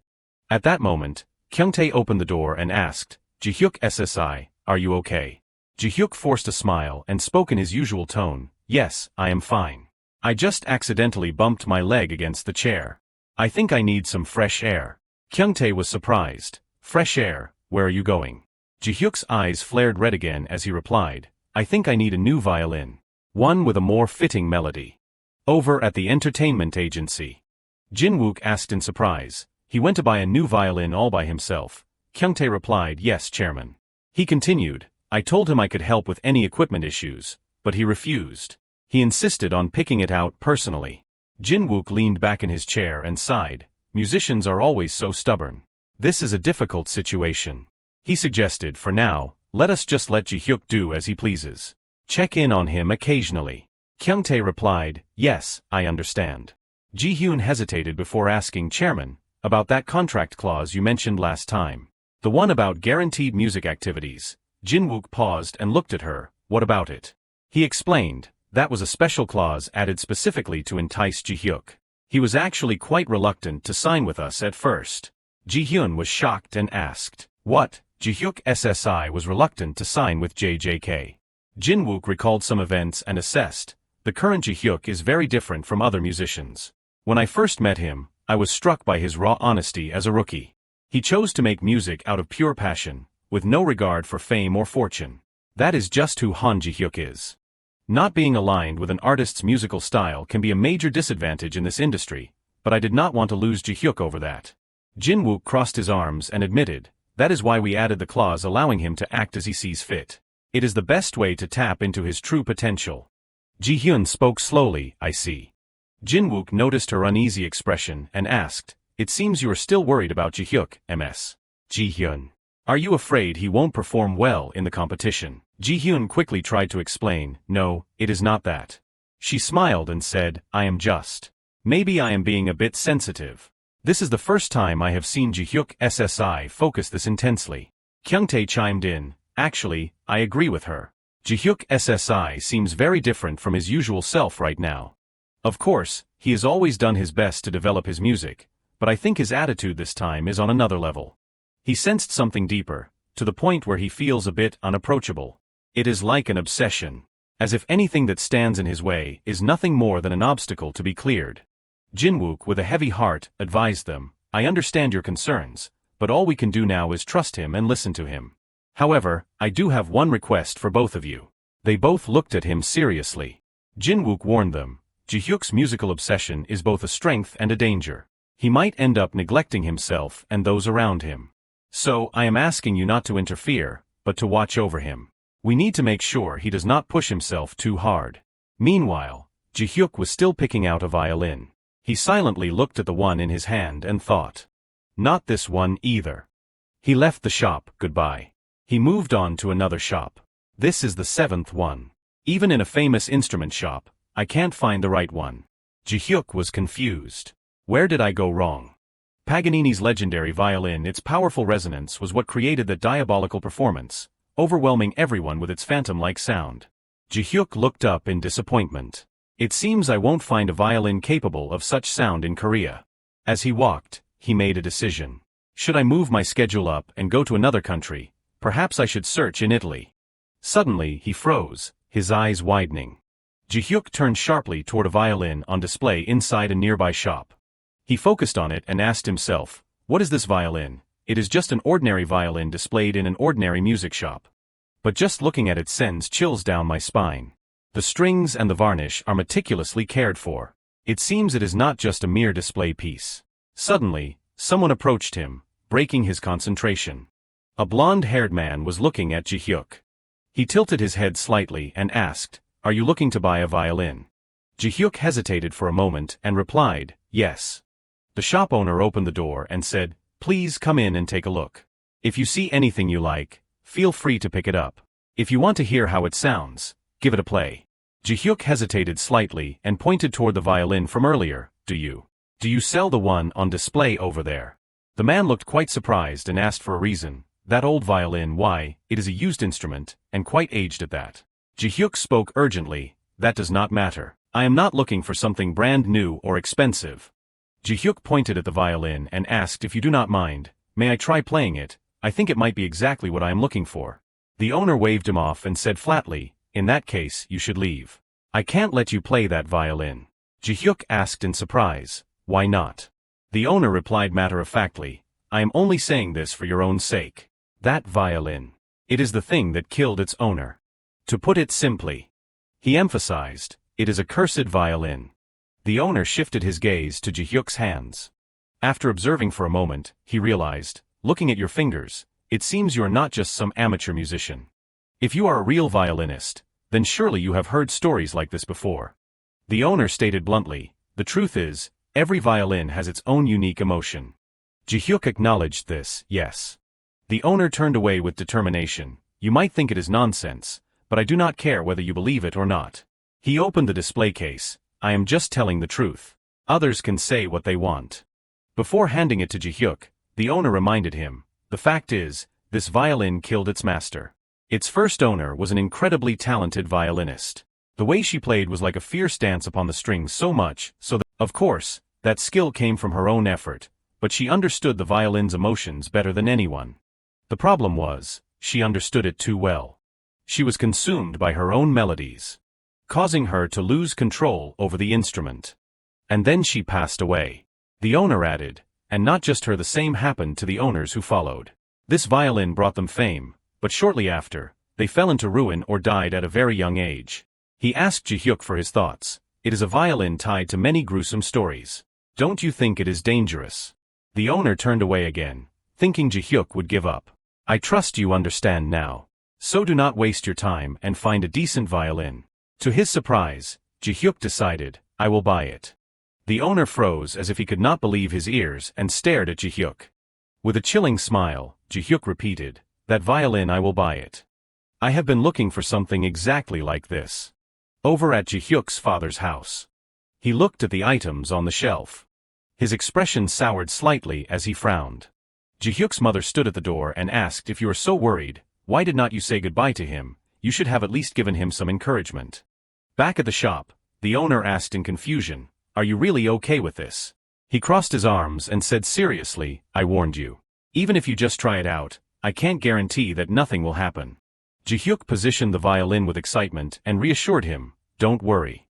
At that moment, Kyungtae opened the door and asked, Jihyuk SSI, are you okay? Jihyuk forced a smile and spoke in his usual tone, yes, I am fine. I just accidentally bumped my leg against the chair. I think I need some fresh air. Kyungtae was surprised. Fresh air, where are you going? Jihyuk's eyes flared red again as he replied, I think I need a new violin. One with a more fitting melody. Over at the entertainment agency. Jin-wook asked in surprise. He went to buy a new violin all by himself. Kyungtae replied, yes, Chairman. He continued, I told him I could help with any equipment issues, but he refused. He insisted on picking it out personally. Jinwook leaned back in his chair and sighed. Musicians are always so stubborn. This is a difficult situation. He suggested, for now, let us just let Jihyuk do as he pleases. Check in on him occasionally. Kyungtae replied, yes, I understand. Jihyun hesitated before asking, Chairman, about that contract clause you mentioned last time. The one about guaranteed music activities. Jinwook paused and looked at her. What about it? He explained, that was a special clause added specifically to entice Jihyuk. He was actually quite reluctant to sign with us at first. Jihyun was shocked and asked, what? Jihyuk SSI was reluctant to sign with JJK. Jinwook recalled some events and assessed, the current Jihyuk is very different from other musicians. When I first met him, I was struck by his raw honesty as a rookie. He chose to make music out of pure passion, with no regard for fame or fortune. That is just who Han Jihyuk is. Not being aligned with an artist's musical style can be a major disadvantage in this industry, but I did not want to lose Jihyuk over that. Jinwook crossed his arms and admitted, that is why we added the clause allowing him to act as he sees fit. It is the best way to tap into his true potential. Jihyun spoke slowly, I see. Jinwook noticed her uneasy expression and asked, it seems you are still worried about Jihyuk, Ms. Jihyun. Are you afraid he won't perform well in the competition? Jihyun quickly tried to explain, no, it is not that. She smiled and said, I am just. Maybe I am being a bit sensitive. This is the first time I have seen Jihyuk SSI focus this intensely. Kyungtae chimed in, actually, I agree with her. Jihyuk SSI seems very different from his usual self right now. Of course, he has always done his best to develop his music, but I think his attitude this time is on another level. He sensed something deeper, to the point where he feels a bit unapproachable. It is like an obsession. As if anything that stands in his way is nothing more than an obstacle to be cleared. Jinwook, with a heavy heart, advised them, I understand your concerns, but all we can do now is trust him and listen to him. However, I do have one request for both of you. They both looked at him seriously. Jinwook warned them, Jihyuk's musical obsession is both a strength and a danger. He might end up neglecting himself and those around him. So, I am asking you not to interfere, but to watch over him. We need to make sure he does not push himself too hard. Meanwhile, Jihyuk was still picking out a violin. He silently looked at the one in his hand and thought. Not this one either. He left the shop, goodbye. He moved on to another shop. This is the 7th one. Even in a famous instrument shop, I can't find the right one. Jihyuk was confused. Where did I go wrong? Paganini's legendary violin, its powerful resonance was what created that diabolical performance, overwhelming everyone with its phantom-like sound. Jihyuk looked up in disappointment. It seems I won't find a violin capable of such sound in Korea. As he walked, he made a decision. Should I move my schedule up and go to another country? Perhaps I should search in Italy. Suddenly, he froze, his eyes widening. Jihyuk turned sharply toward a violin on display inside a nearby shop. He focused on it and asked himself, what is this violin? It is just an ordinary violin displayed in an ordinary music shop. But just looking at it sends chills down my spine. The strings and the varnish are meticulously cared for. It seems it is not just a mere display piece. Suddenly, someone approached him, breaking his concentration. A blonde-haired man was looking at Jihyuk. He tilted his head slightly and asked, are you looking to buy a violin? Jihyuk hesitated for a moment and replied, yes. The shop owner opened the door and said, please come in and take a look. If you see anything you like, feel free to pick it up. If you want to hear how it sounds, give it a play. Jihyuk hesitated slightly and pointed toward the violin from earlier, do you sell the one on display over there? The man looked quite surprised and asked for a reason. That old violin, why, it is a used instrument, and quite aged at that. Jihyuk spoke urgently, that does not matter. I am not looking for something brand new or expensive. Jihyuk pointed at the violin and asked if you do not mind, may I try playing it? I think it might be exactly what I am looking for. The owner waved him off and said flatly, in that case, you should leave. I can't let you play that violin. Jihyuk asked in surprise, why not? The owner replied matter-of-factly, I am only saying this for your own sake. That violin. It is the thing that killed its owner. To put it simply. He emphasized, it is a cursed violin. The owner shifted his gaze to Jihyuk's hands. After observing for a moment, he realized, looking at your fingers, It seems you are not just some amateur musician. If you are a real violinist, then surely you have heard stories like this before. The owner stated bluntly, the truth is, every violin has its own unique emotion. Jihiak acknowledged this, yes. The owner turned away with determination. You might think it is nonsense, but I do not care whether you believe it or not. He opened the display case. I am just telling the truth. Others can say what they want. Before handing it to Jihiak, the owner reminded him, the fact is, this violin killed its master. Its first owner was an incredibly talented violinist. The way she played was like a fierce dance upon the strings so much, so that, of course, that skill came from her own effort, but she understood the violin's emotions better than anyone. The problem was, she understood it too well. She was consumed by her own melodies, causing her to lose control over the instrument. And then she passed away. The owner added, and not just her, the same happened to the owners who followed. This violin brought them fame, but shortly after, they fell into ruin or died at a very young age. He asked Jihiak for his thoughts. It is a violin tied to many gruesome stories. Don't you think it is dangerous? The owner turned away again, thinking Jihiak would give up. I trust you understand now. So do not waste your time and find a decent violin. To his surprise, Jihiak decided, I will buy it. The owner froze as if he could not believe his ears and stared at Jihiak. With a chilling smile, Jihiak repeated, that violin, I will buy it. I have been looking for something exactly like this. Over at Jihyuk's father's house. He looked at the items on the shelf. His expression soured slightly as he frowned. Jihyuk's mother stood at the door and asked, if you are so worried, why did not you say goodbye to him? You should have at least given him some encouragement. Back at the shop, the owner asked in confusion, are you really okay with this? He crossed his arms and said seriously, I warned you. Even if you just try it out, I can't guarantee that nothing will happen. Jihyuk positioned the violin with excitement and reassured him, don't worry.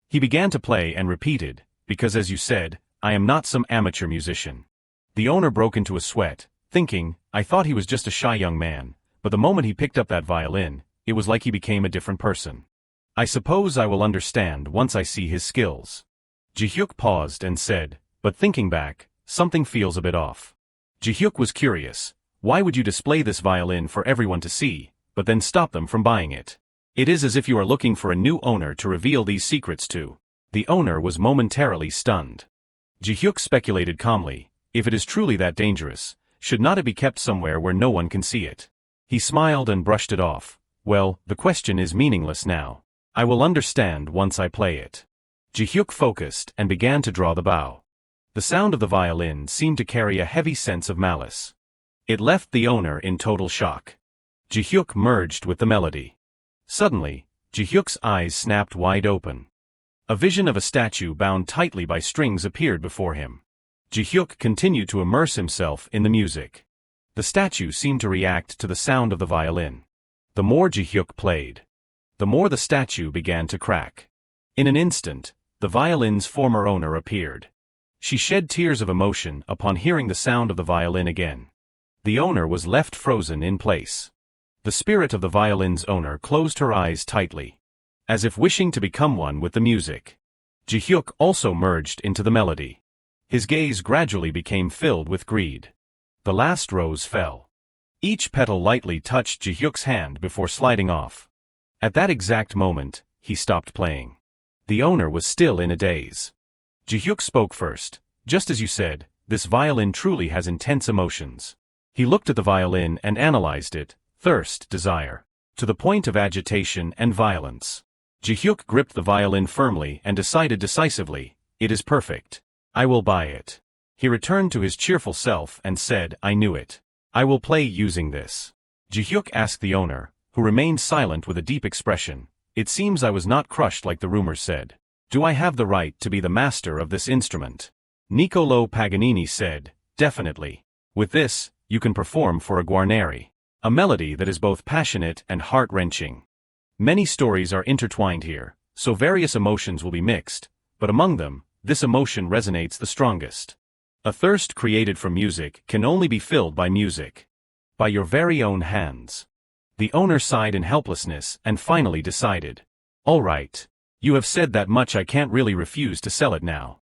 He began to play and repeated, because as you said, I am not some amateur musician. The owner broke into a sweat, thinking, I thought he was just a shy young man, but the moment he picked up that violin, it was like he became a different person. I suppose I will understand once I see his skills. Jihyuk paused and said, but thinking back, something feels a bit off. Jihyuk was curious, why would you display this violin for everyone to see, but then stop them from buying it? It is as if you are looking for a new owner to reveal these secrets to. The owner was momentarily stunned. Jihyuk speculated calmly, if it is truly that dangerous, should not it be kept somewhere where no one can see it? He smiled and brushed it off. Well, the question is meaningless now. I will understand once I play it. Jihyuk focused and began to draw the bow. The sound of the violin seemed to carry a heavy sense of malice. It left the owner in total shock. Jihyuk merged with the melody. Suddenly, Jihyuk's eyes snapped wide open. A vision of a statue bound tightly by strings appeared before him. Jihyuk continued to immerse himself in the music. The statue seemed to react to the sound of the violin. The more Jihyuk played, the more the statue began to crack. In an instant, the violin's former owner appeared. She shed tears of emotion upon hearing the sound of the violin again. The owner was left frozen in place. The spirit of the violin's owner closed her eyes tightly, as if wishing to become one with the music. Jihyuk also merged into the melody. His gaze gradually became filled with greed. The last rose fell. Each petal lightly touched Jihyuk's hand before sliding off. At that exact moment, he stopped playing. The owner was still in a daze. Jihyuk spoke first. Just as you said, this violin truly has intense emotions. He looked at the violin and analyzed it, thirst, desire, to the point of agitation and violence. Jihyuk gripped the violin firmly and decided decisively, it is perfect. I will buy it. He returned to his cheerful self and said, I knew it. I will play using this. Jihyuk asked the owner, who remained silent with a deep expression, it seems I was not crushed like the rumors said. Do I have the right to be the master of this instrument? Niccolò Paganini said, definitely. With this, you can perform for a Guarneri. A melody that is both passionate and heart-wrenching. Many stories are intertwined here, so various emotions will be mixed, but among them, this emotion resonates the strongest. A thirst created from music can only be filled by music. By your very own hands. The owner sighed in helplessness and finally decided. All right. You have said that much, I can't really refuse to sell it now.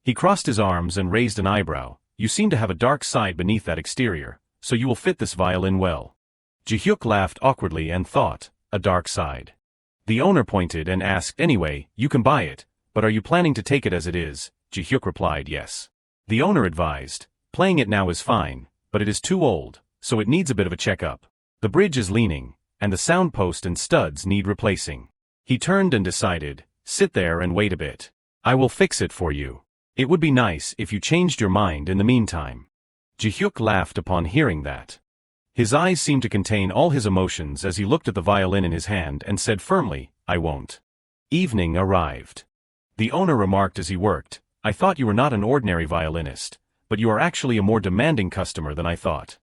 He crossed his arms and raised an eyebrow. You seem to have a dark side beneath that exterior, so you will fit this violin well. Jihyuk laughed awkwardly and thought, a dark side. The owner pointed and asked, anyway, you can buy it, but are you planning to take it as it is? Jihyuk replied yes. The owner advised, playing it now is fine, but it is too old, so it needs a bit of a checkup. The bridge is leaning, and the sound post and studs need replacing. He turned and decided, sit there and wait a bit. I will fix it for you. It would be nice if you changed your mind in the meantime. Jihyuk laughed upon hearing that. His eyes seemed to contain all his emotions as he looked at the violin in his hand and said firmly, I won't. Evening arrived. The owner remarked as he worked, I thought you were not an ordinary violinist, but you are actually a more demanding customer than I thought.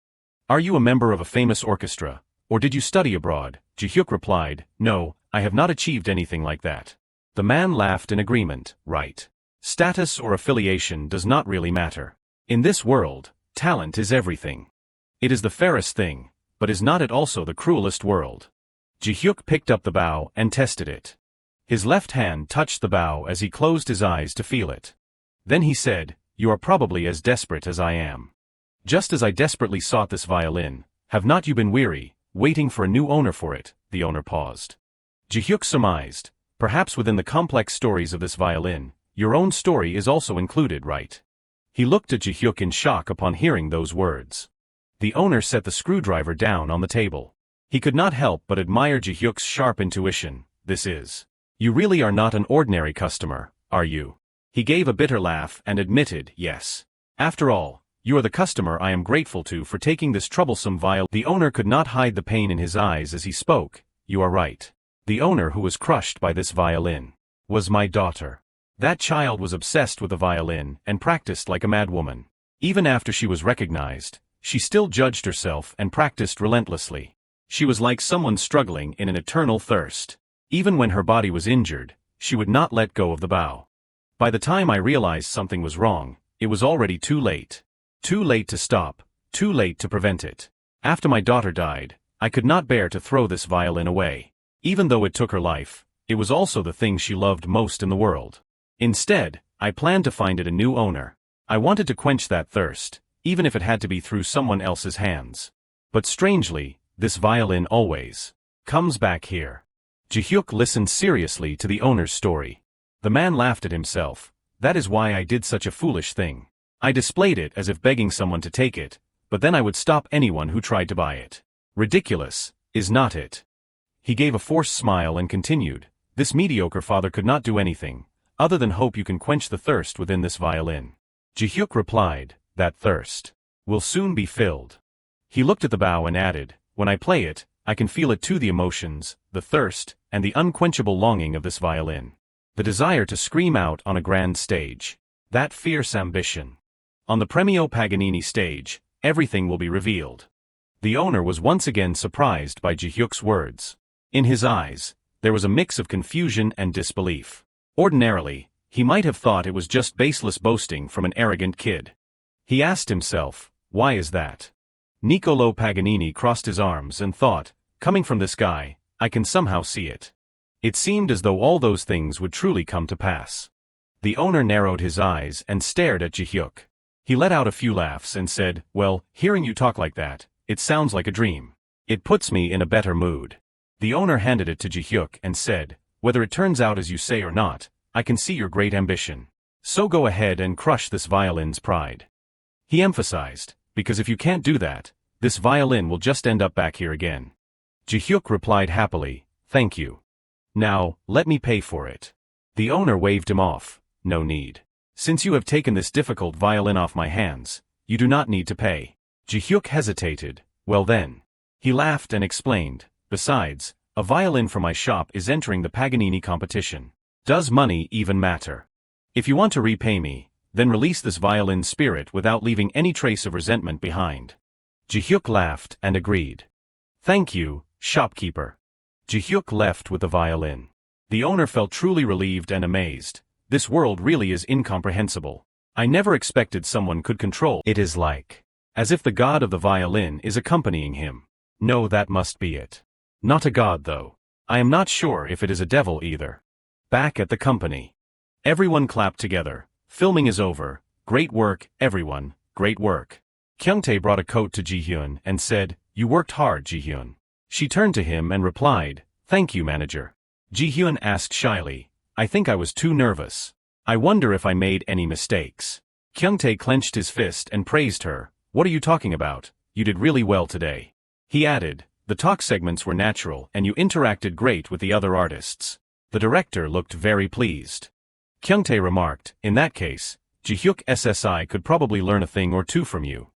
Are you a member of a famous orchestra, or did you study abroad? Jihyuk replied, no, I have not achieved anything like that. The man laughed in agreement, right. Status or affiliation does not really matter. In this world, talent is everything. It is the fairest thing, but is not it also the cruelest world? Jihyuk picked up the bow and tested it. His left hand touched the bow as he closed his eyes to feel it. Then he said, you are probably as desperate as I am. Just as I desperately sought this violin, have not you been weary, waiting for a new owner for it? The owner paused. Jihyuk surmised, perhaps within the complex stories of this violin, your own story is also included, right? He looked at Jihyuk in shock upon hearing those words. The owner set the screwdriver down on the table. He could not help but admire Jihyuk's sharp intuition. This is. You really are not an ordinary customer, are you? He gave a bitter laugh and admitted, yes. After all, you are the customer I am grateful to for taking this troublesome violin. The owner could not hide the pain in his eyes as he spoke. You are right. The owner who was crushed by this violin was my daughter. That child was obsessed with the violin and practiced like a madwoman. Even after she was recognized, she still judged herself and practiced relentlessly. She was like someone struggling in an eternal thirst. Even when her body was injured, she would not let go of the bow. By the time I realized something was wrong, it was already too late. Too late to stop, too late to prevent it. After my daughter died, I could not bear to throw this violin away. Even though it took her life, it was also the thing she loved most in the world. Instead, I planned to find it a new owner. I wanted to quench that thirst, even if it had to be through someone else's hands. But strangely, this violin always comes back here. Jihyuk listened seriously to the owner's story. The man laughed at himself. That is why I did such a foolish thing. I displayed it as if begging someone to take it, but then I would stop anyone who tried to buy it. Ridiculous, is not it? He gave a forced smile and continued, this mediocre father could not do anything, other than hope you can quench the thirst within this violin. Jihyuk replied, that thirst will soon be filled. He looked at the bow and added, when I play it, I can feel it too, the emotions, the thirst, and the unquenchable longing of this violin. The desire to scream out on a grand stage. That fierce ambition. On the Premio Paganini stage, everything will be revealed. The owner was once again surprised by Jihyuk's words. In his eyes, there was a mix of confusion and disbelief. Ordinarily, he might have thought it was just baseless boasting from an arrogant kid. He asked himself, why is that? Niccolò Paganini crossed his arms and thought, coming from this guy, I can somehow see it. It seemed as though all those things would truly come to pass. The owner narrowed his eyes and stared at Jihyuk. He let out a few laughs and said, well, hearing you talk like that, it sounds like a dream. It puts me in a better mood. The owner handed it to Jihyuk and said, whether it turns out as you say or not, I can see your great ambition. So go ahead and crush this violin's pride. He emphasized, because if you can't do that, this violin will just end up back here again. Jihyuk replied happily, thank you. Now, let me pay for it. The owner waved him off, no need. Since you have taken this difficult violin off my hands, you do not need to pay. Jihyuk hesitated, well then. He laughed and explained, besides, a violin from my shop is entering the Paganini competition. Does money even matter? If you want to repay me, then release this violin's spirit without leaving any trace of resentment behind. Jihyuk laughed and agreed. Thank you, shopkeeper. Jihyuk left with the violin. The owner felt truly relieved and amazed. This world really is incomprehensible. I never expected someone could control. It is like as if the god of the violin is accompanying him. No, that must be it. Not a god though. I am not sure if it is a devil either. Back at the company. Everyone clapped together. Filming is over. Great work, everyone, great work. Kyungtae brought a coat to Jihyun and said, "You worked hard, Jihyun." She turned to him and replied, "Thank you, manager." Jihyun asked shyly, "I think I was too nervous. I wonder if I made any mistakes." Kyungtae clenched his fist and praised her. "What are you talking about? You did really well today." He added, "The talk segments were natural and you interacted great with the other artists." The director looked very pleased. Kyungtae remarked, "In that case, Jihyuk SSI could probably learn a thing or two from you."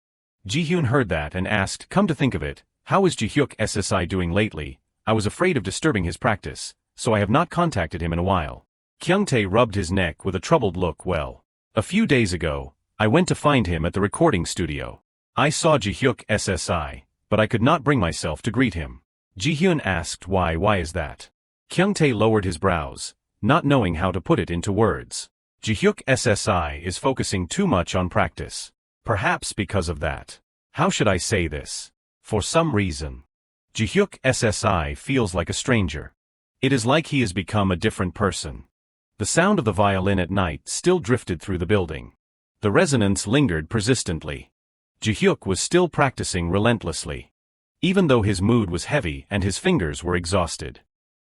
Jihyun heard that and asked, "Come to think of it, how is Jihyuk SSI doing lately? I was afraid of disturbing his practice, so I have not contacted him in a while." Kyungtae rubbed his neck with a troubled look. "Well, a few days ago, I went to find him at the recording studio. I saw Jihyuk SSI, but I could not bring myself to greet him." Jihyun asked, Why is that?" Kyungtae lowered his brows, not knowing how to put it into words. Jihyuk SSI is focusing too much on practice. Perhaps because of that. How should I say this? For some reason. Jihyuk SSI feels like a stranger. It is like he has become a different person. The sound of the violin at night still drifted through the building. The resonance lingered persistently. Jihyuk was still practicing relentlessly. Even though his mood was heavy and his fingers were exhausted.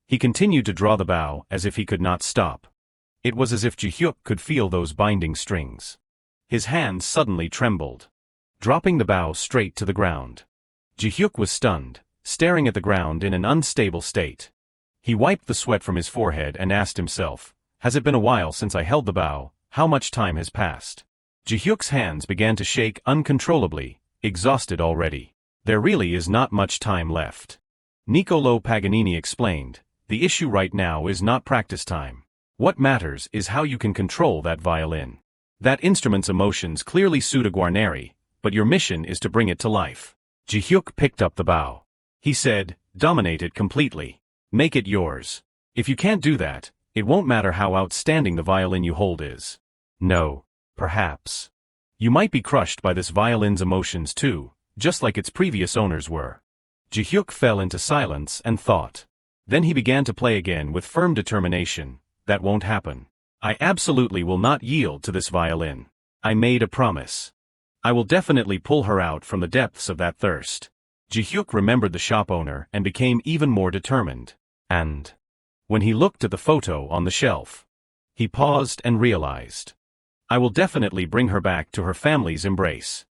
He continued to draw the bow as if he could not stop. It was as if Jihyuk could feel those binding strings. His hands suddenly trembled, dropping the bow straight to the ground. Jihyuk was stunned, staring at the ground in an unstable state. He wiped the sweat from his forehead and asked himself, "Has it been a while since I held the bow? How much time has passed?" Jihyuk's hands began to shake uncontrollably, exhausted already. "There really is not much time left." Niccolò Paganini explained, "The issue right now is not practice time. What matters is how you can control that violin. That instrument's emotions clearly suit a Guarneri, but your mission is to bring it to life." Jihyuk picked up the bow. He said, "Dominate it completely. Make it yours. If you can't do that, it won't matter how outstanding the violin you hold is. No, perhaps. You might be crushed by this violin's emotions too, just like its previous owners were." Jihyuk fell into silence and thought. Then he began to play again with firm determination. "That won't happen. I absolutely will not yield to this violin. I made a promise. I will definitely pull her out from the depths of that thirst." Jihyuk remembered the shop owner and became even more determined. And when he looked at the photo on the shelf, he paused and realized, "I will definitely bring her back to her family's embrace."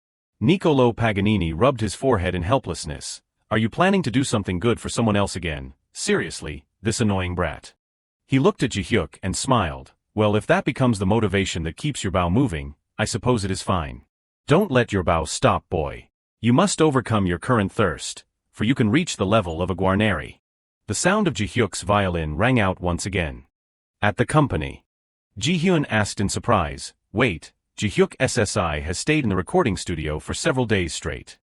Niccolò Paganini rubbed his forehead in helplessness. "Are you planning to do something good for someone else again? Seriously, this annoying brat." He looked at Jihyuk and smiled. "Well, if that becomes the motivation that keeps your bow moving, I suppose it is fine. Don't let your bow stop, boy. You must overcome your current thirst, for you can reach the level of a Guarneri." The sound of Jihyuk's violin rang out once again. At the company, Jihyun asked in surprise, "Wait, Jihyuk SSI has stayed in the recording studio for several days straight."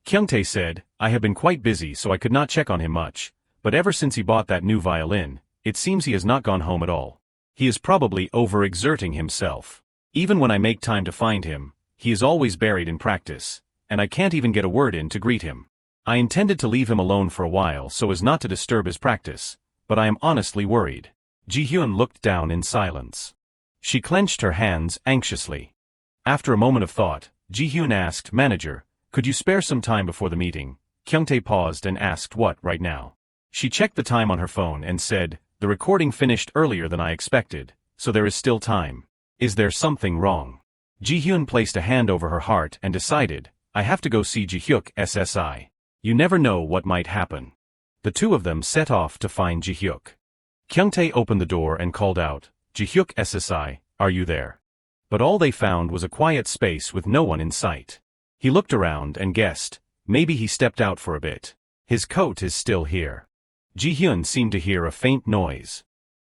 Kyungtae said, "I have been quite busy so I could not check on him much, but ever since he bought that new violin, it seems he has not gone home at all. He is probably overexerting himself. Even when I make time to find him, he is always buried in practice, and I can't even get a word in to greet him. I intended to leave him alone for a while so as not to disturb his practice, but I am honestly worried." Jihyun looked down in silence. She clenched her hands anxiously. After a moment of thought, Jihyun asked, "Manager, could you spare some time before the meeting?" Kyungtae paused and asked, "What, right now?" She checked the time on her phone and said, "The recording finished earlier than I expected, so there is still time. Is there something wrong?" Jihyun placed a hand over her heart and decided, "I have to go see Jihyuk SSI. You never know what might happen." The two of them set off to find Jihyuk. Kyungtae opened the door and called out, "Jihyuk SSI, are you there?" But all they found was a quiet space with no one in sight. He looked around and guessed, maybe he stepped out for a bit. His coat is still here. Jihyun seemed to hear a faint noise.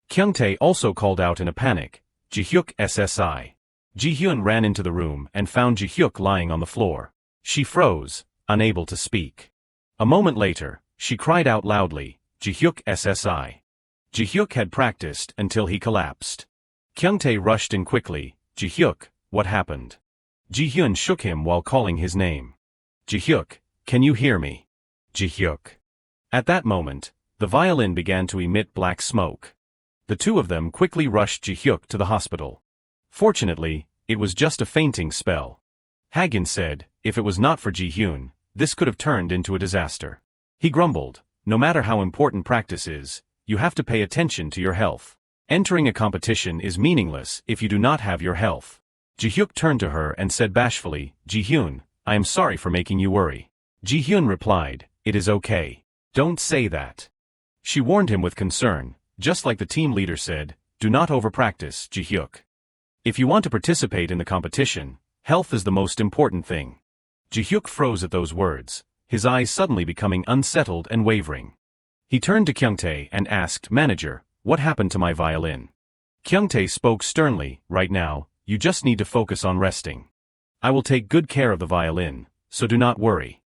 Kyungtae also called out in a panic, "Jihyuk SSI." Jihyun ran into the room and found Jihyuk lying on the floor. She froze, unable to speak. A moment later, she cried out loudly, "Jihyuk SSI." Jihyuk had practiced until he collapsed. Kyungtae rushed in quickly, "Jihyuk, what happened?" Jihyun shook him while calling his name. "Jihyuk, can you hear me? Jihyuk." At that moment, the violin began to emit black smoke. The two of them quickly rushed Jihyuk to the hospital. Fortunately, it was just a fainting spell. Hagen said, if it was not for Jihyun, this could have turned into a disaster. He grumbled, no matter how important practice is, you have to pay attention to your health. Entering a competition is meaningless if you do not have your health. Jihyuk turned to her and said bashfully, Jihyun, I am sorry for making you worry. Jihyun replied, it is okay. Don't say that. She warned him with concern, just like the team leader said, do not overpractice, Jihyuk. If you want to participate in the competition, health is the most important thing. Jihyuk froze at those words, his eyes suddenly becoming unsettled and wavering. He turned to Kyungtae and asked, Manager, what happened to my violin? Kyungtae spoke sternly, right now, you just need to focus on resting. I will take good care of the violin, so do not worry.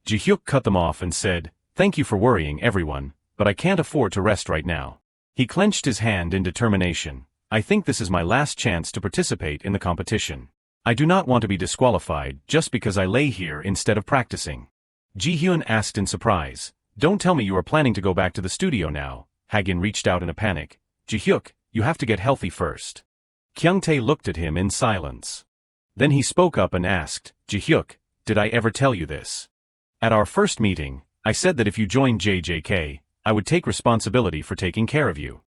Jihyuk cut them off and said, thank you for worrying everyone, but I can't afford to rest right now. He clenched his hand in determination. I think this is my last chance to participate in the competition. I do not want to be disqualified just because I lay here instead of practicing. Jihyun asked in surprise, don't tell me you are planning to go back to the studio now. Hagen reached out in a panic. Jihyuk, you have to get healthy first. Kyungtae looked at him in silence. Then he spoke up and asked, Jihyuk, did I ever tell you this? At our first meeting, I said that if you joined JJK, I would take responsibility for taking care of you.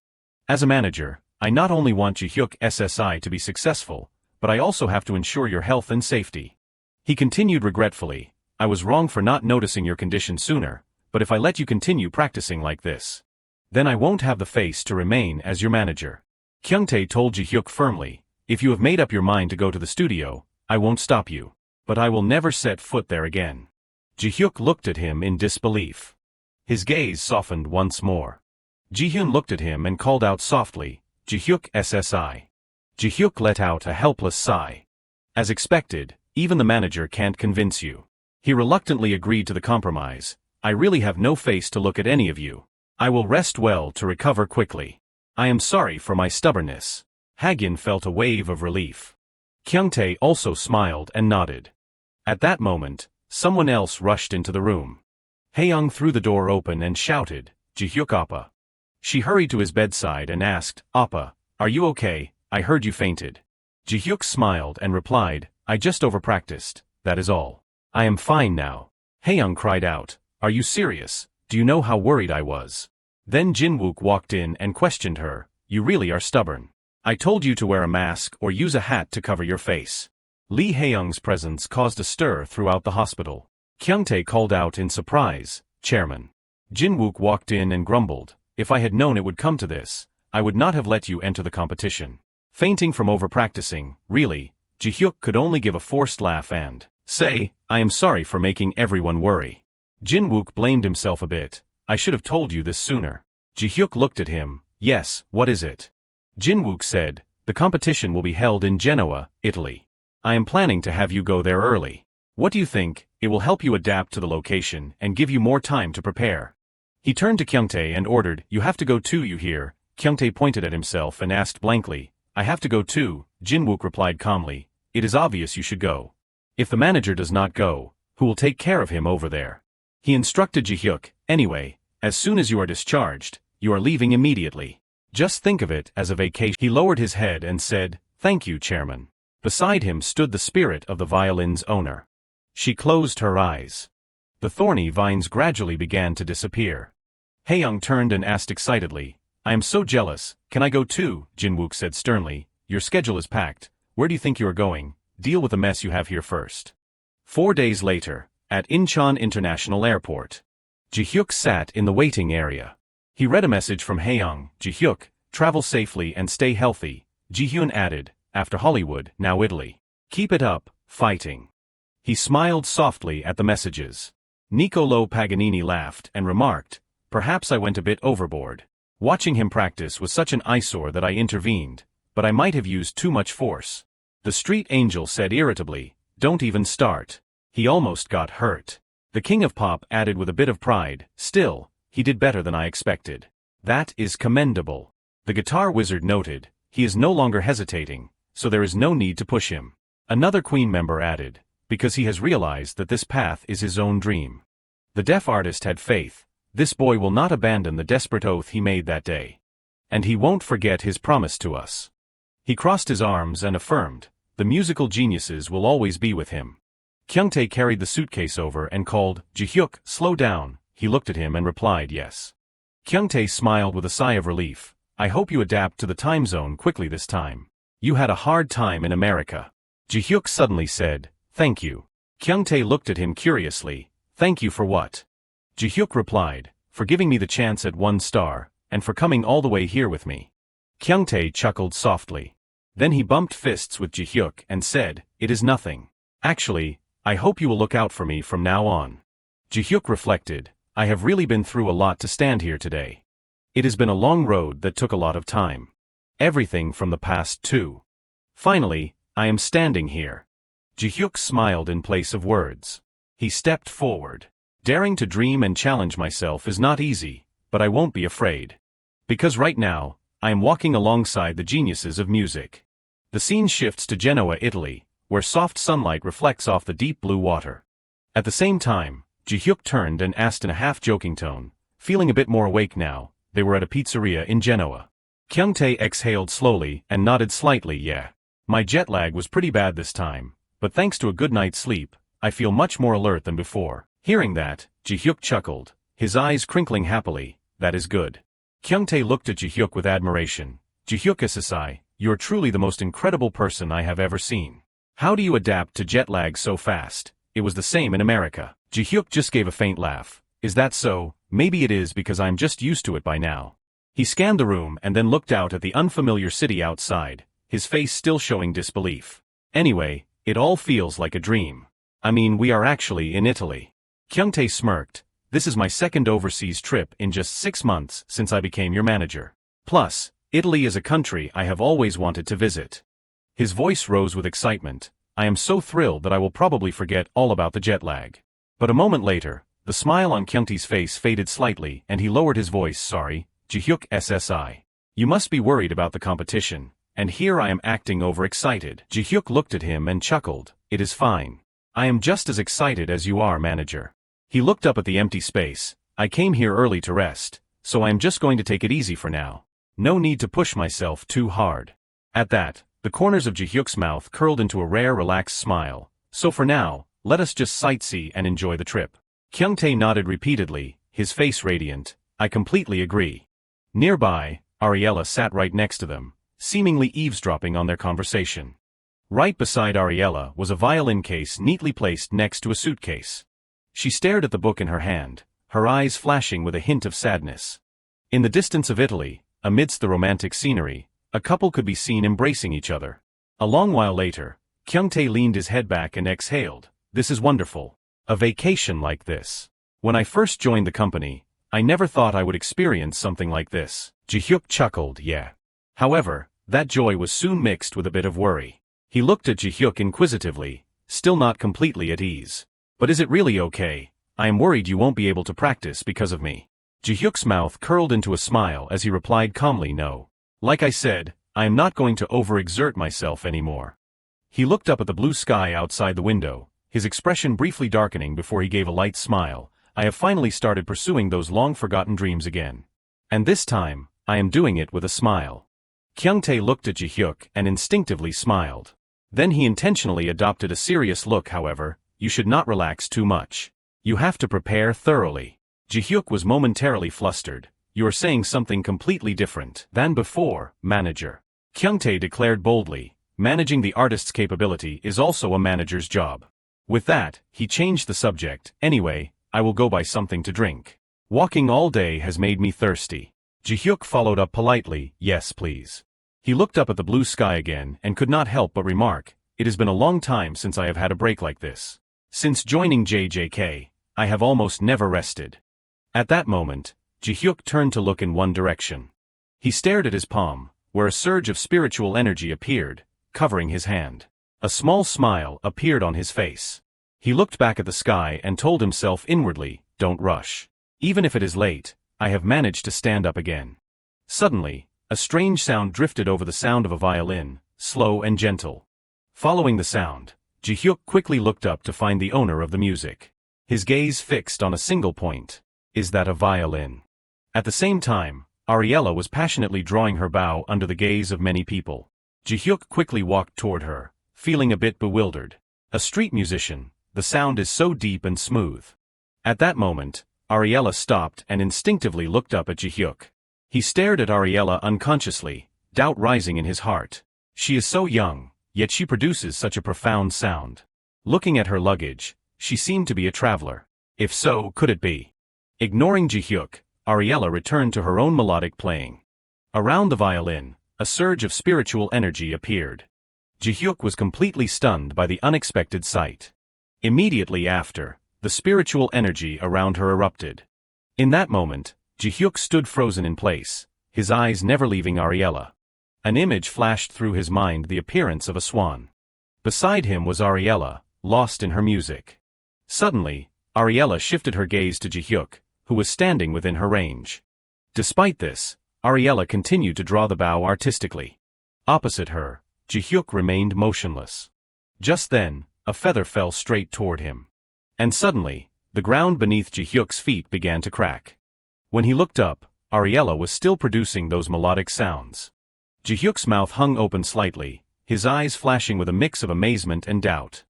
As a manager, I not only want Jihyuk SSI to be successful, but I also have to ensure your health and safety. He continued regretfully, I was wrong for not noticing your condition sooner, but if I let you continue practicing like this, then I won't have the face to remain as your manager. Kyungtae told Jihyuk firmly, if you have made up your mind to go to the studio, I won't stop you, but I will never set foot there again. Jihyuk looked at him in disbelief. His gaze softened once more. Jihyun looked at him and called out softly, Jihyuk SSI. Jihyuk let out a helpless sigh. As expected, even the manager can't convince you. He reluctantly agreed to the compromise. I really have no face to look at any of you. I will rest well to recover quickly. I am sorry for my stubbornness. Hagen felt a wave of relief. Kyungtae also smiled and nodded. At that moment, someone else rushed into the room. Haeyoung threw the door open and shouted, Jihyuk Appa. She hurried to his bedside and asked, Appa, are you okay? I heard you fainted. Jihyuk smiled and replied, I just overpracticed, that is all. I am fine now. Haeyoung cried out, are you serious? Do you know how worried I was? Then Jinwook walked in and questioned her, you really are stubborn. I told you to wear a mask or use a hat to cover your face. Lee Haeyoung's presence caused a stir throughout the hospital. Kyungtae called out in surprise, Chairman. Jinwook walked in and grumbled, if I had known it would come to this, I would not have let you enter the competition. Fainting from overpracticing, really, Jihyuk could only give a forced laugh and say, I am sorry for making everyone worry. Jinwook blamed himself a bit, I should have told you this sooner. Jihyuk looked at him, yes, what is it? Jinwook said, the competition will be held in Genoa, Italy. I am planning to have you go there early. What do you think? It will help you adapt to the location and give you more time to prepare. He turned to Kyungtae and ordered, you have to go too, you hear? Kyungtae pointed at himself and asked blankly, I have to go too. Jinwook replied calmly, it is obvious you should go. If the manager does not go, who will take care of him over there? He instructed Jihyuk, anyway, as soon as you are discharged, you are leaving immediately. Just think of it as a vacation. He lowered his head and said, thank you, Chairman. Beside him stood the spirit of the violin's owner. She closed her eyes. The thorny vines gradually began to disappear. Haeyoung turned and asked excitedly, I am so jealous, can I go too? Jinwook said sternly, your schedule is packed, where do you think you are going? Deal with the mess you have here first. 4 days later, at Incheon International Airport, Jihyuk sat in the waiting area. He read a message from Haeyoung, Jihyuk, travel safely and stay healthy. Jihyun added, after Hollywood, now Italy. Keep it up, fighting. He smiled softly at the messages. Niccolò Paganini laughed and remarked, perhaps I went a bit overboard. Watching him practice was such an eyesore that I intervened, but I might have used too much force. The street angel said irritably, don't even start. He almost got hurt. The king of pop added with a bit of pride, still, he did better than I expected. That is commendable. The guitar wizard noted, he is no longer hesitating, so there is no need to push him. Another queen member added, because he has realized that this path is his own dream. The deaf artist had faith, this boy will not abandon the desperate oath he made that day. And he won't forget his promise to us. He crossed his arms and affirmed, the musical geniuses will always be with him. Kyungtae carried the suitcase over and called, "Jihyuk, slow down." He looked at him and replied yes. Kyungtae smiled with a sigh of relief. "I hope you adapt to the time zone quickly this time. You had a hard time in America." Jihyuk suddenly said, "Thank you." Kyungtae looked at him curiously. "Thank you for what?" Jihyuk replied, "For giving me the chance at 1 star, and for coming all the way here with me." Kyungtae chuckled softly. Then he bumped fists with Jihyuk and said, "It is nothing. Actually, I hope you will look out for me from now on." Jihyuk reflected, "I have really been through a lot to stand here today. It has been a long road that took a lot of time. Everything from the past too. Finally, I am standing here." Jihyuk smiled in place of words. He stepped forward. "Daring to dream and challenge myself is not easy, but I won't be afraid. Because right now, I am walking alongside the geniuses of music." The scene shifts to Genoa, Italy, where soft sunlight reflects off the deep blue water. At the same time, Jihyuk turned and asked in a half-joking tone, feeling a bit more awake now. They were at a pizzeria in Genoa. Kyungtae exhaled slowly and nodded slightly. "Yeah. My jet lag was pretty bad this time, but thanks to a good night's sleep, I feel much more alert than before." Hearing that, Jihyuk chuckled, his eyes crinkling happily. "That is good." Kyungtae looked at Jihyuk with admiration. "Jihyuk SSI, you're truly the most incredible person I have ever seen. How do you adapt to jet lag so fast? It was the same in America." Jihyuk just gave a faint laugh. "Is that so? Maybe it is because I'm just used to it by now." He scanned the room and then looked out at the unfamiliar city outside, his face still showing disbelief. "Anyway, it all feels like a dream. I mean, we are actually in Italy." Kyungtae smirked. "This is my second overseas trip in just 6 months since I became your manager. Plus, Italy is a country I have always wanted to visit." His voice rose with excitement. "I am so thrilled that I will probably forget all about the jet lag." But a moment later, the smile on Kyungtae's face faded slightly and he lowered his voice. "Sorry, Jihyuk SSI. You must be worried about the competition, and here I am acting overexcited." Jihyuk looked at him and chuckled. "It is fine. I am just as excited as you are, manager." He looked up at the empty space. "I came here early to rest, so I am just going to take it easy for now. No need to push myself too hard." At that, the corners of Jihyuk's mouth curled into a rare relaxed smile. "So for now, let us just sightsee and enjoy the trip." Kyungtae nodded repeatedly, his face radiant. "I completely agree." Nearby, Ariella sat right next to them, seemingly eavesdropping on their conversation. Right beside Ariella was a violin case neatly placed next to a suitcase. She stared at the book in her hand, her eyes flashing with a hint of sadness. In the distance of Italy, amidst the romantic scenery, a couple could be seen embracing each other. A long while later, Kyungtae leaned his head back and exhaled. "This is wonderful. A vacation like this. When I first joined the company, I never thought I would experience something like this." Jihyuk chuckled. "Yeah." However, that joy was soon mixed with a bit of worry. He looked at Jihyuk inquisitively, still not completely at ease. "But is it really okay? I am worried you won't be able to practice because of me." Jihyuk's mouth curled into a smile as he replied calmly, "No. Like I said, I am not going to overexert myself anymore." He looked up at the blue sky outside the window, his expression briefly darkening before he gave a light smile. "I have finally started pursuing those long-forgotten dreams again. And this time, I am doing it with a smile." Kyungtae looked at Jihyuk and instinctively smiled. Then he intentionally adopted a serious look. "However, you should not relax too much. You have to prepare thoroughly." Jihyuk was momentarily flustered. "You are saying something completely different than before, manager." Kyungtae declared boldly, "Managing the artist's capability is also a manager's job." With that, he changed the subject. "Anyway, I will go buy something to drink. Walking all day has made me thirsty." Jihyuk followed up politely, "Yes, please." He looked up at the blue sky again and could not help but remark, "It has been a long time since I have had a break like this. Since joining JJK, I have almost never rested." At that moment, Jihyuk turned to look in one direction. He stared at his palm, where a surge of spiritual energy appeared, covering his hand. A small smile appeared on his face. He looked back at the sky and told himself inwardly, "Don't rush. Even if it is late, I have managed to stand up again." Suddenly, a strange sound drifted over the sound of a violin, slow and gentle. Following the sound, Jihyuk quickly looked up to find the owner of the music. His gaze fixed on a single point. "Is that a violin?" At the same time, Ariella was passionately drawing her bow under the gaze of many people. Jihyuk quickly walked toward her, feeling a bit bewildered. A street musician, the sound is so deep and smooth. At that moment, Ariella stopped and instinctively looked up at Jihiak. He stared at Ariella unconsciously, doubt rising in his heart. She is so young, yet she produces such a profound sound. Looking at her luggage, she seemed to be a traveler. If so, could it be? Ignoring Jihiak, Ariella returned to her own melodic playing. Around the violin, a surge of spiritual energy appeared. Jihiak was completely stunned by the unexpected sight. Immediately after, the spiritual energy around her erupted. In that moment, Jihiak stood frozen in place, his eyes never leaving Ariella. An image flashed through his mind, the appearance of a swan. Beside him was Ariella, lost in her music. Suddenly, Ariella shifted her gaze to Jihiak, who was standing within her range. Despite this, Ariella continued to draw the bow artistically. Opposite her, Jihiak remained motionless. Just then, a feather fell straight toward him. And suddenly, the ground beneath Jihyuk's feet began to crack. When he looked up, Ariella was still producing those melodic sounds. Jihyuk's mouth hung open slightly, his eyes flashing with a mix of amazement and doubt.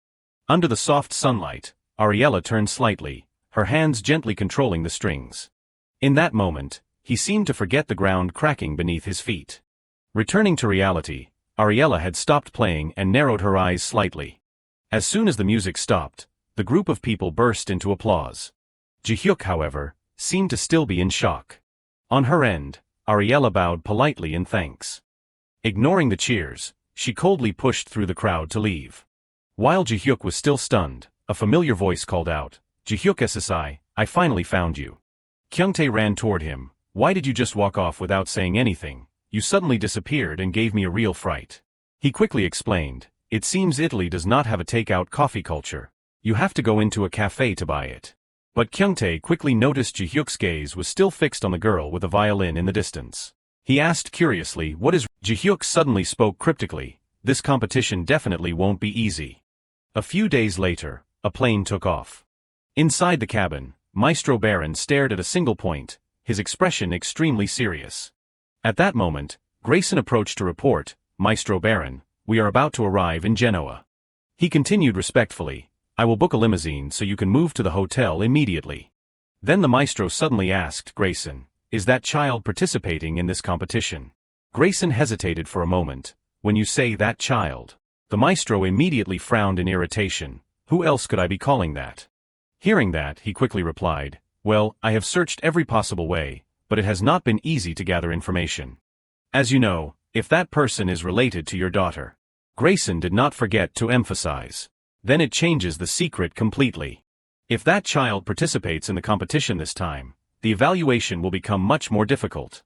Under the soft sunlight, Ariella turned slightly, her hands gently controlling the strings. In that moment, he seemed to forget the ground cracking beneath his feet. Returning to reality, Ariella had stopped playing and narrowed her eyes slightly. As soon as the music stopped, the group of people burst into applause. Jihyuk, however, seemed to still be in shock. On her end, Ariella bowed politely in thanks. Ignoring the cheers, she coldly pushed through the crowd to leave. While Jihyuk was still stunned, a familiar voice called out, "Jihyuk SSI, I finally found you." Kyungtae ran toward him. "Why did you just walk off without saying anything? You suddenly disappeared and gave me a real fright." He quickly explained, "It seems Italy does not have a take-out coffee culture. You have to go into a cafe to buy it." But Kyungtae quickly noticed Jihyuk's gaze was still fixed on the girl with the violin in the distance. He asked curiously, "What is—" Jihyuk suddenly spoke cryptically, "This competition definitely won't be easy." A few days later, a plane took off. Inside the cabin, Maestro Baron stared at a single point, his expression extremely serious. At that moment, Grayson approached to report, "Maestro Baron, we are about to arrive in Genoa." He continued respectfully, "I will book a limousine so you can move to the hotel immediately." Then the maestro suddenly asked Grayson, "Is that child participating in this competition?" Grayson hesitated for a moment. "When you say that child," the maestro immediately frowned in irritation. "Who else could I be calling that?" Hearing that, he quickly replied, "Well, I have searched every possible way, but it has not been easy to gather information. As you know, if that person is related to your daughter." Grayson did not forget to emphasize, "Then it changes the secret completely. If that child participates in the competition this time, the evaluation will become much more difficult.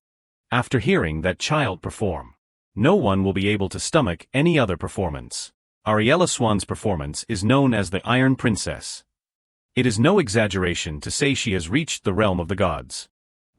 After hearing that child perform, no one will be able to stomach any other performance. Ariella Swan's performance is known as the Iron Princess. It is no exaggeration to say she has reached the realm of the gods."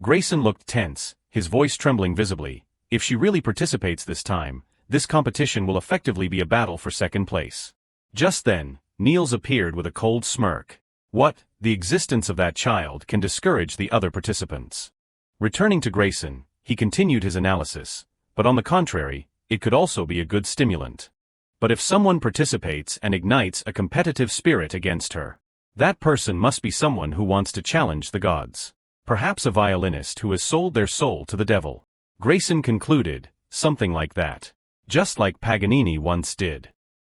Grayson looked tense, his voice trembling visibly. "If she really participates this time, this competition will effectively be a battle for second place." Just then, Niels appeared with a cold smirk. "What? The existence of that child can discourage the other participants." Returning to Grayson, he continued his analysis. "But on the contrary, it could also be a good stimulant. But if someone participates and ignites a competitive spirit against her, that person must be someone who wants to challenge the gods. Perhaps a violinist who has sold their soul to the devil." Grayson concluded, "Something like that. Just like Paganini once did."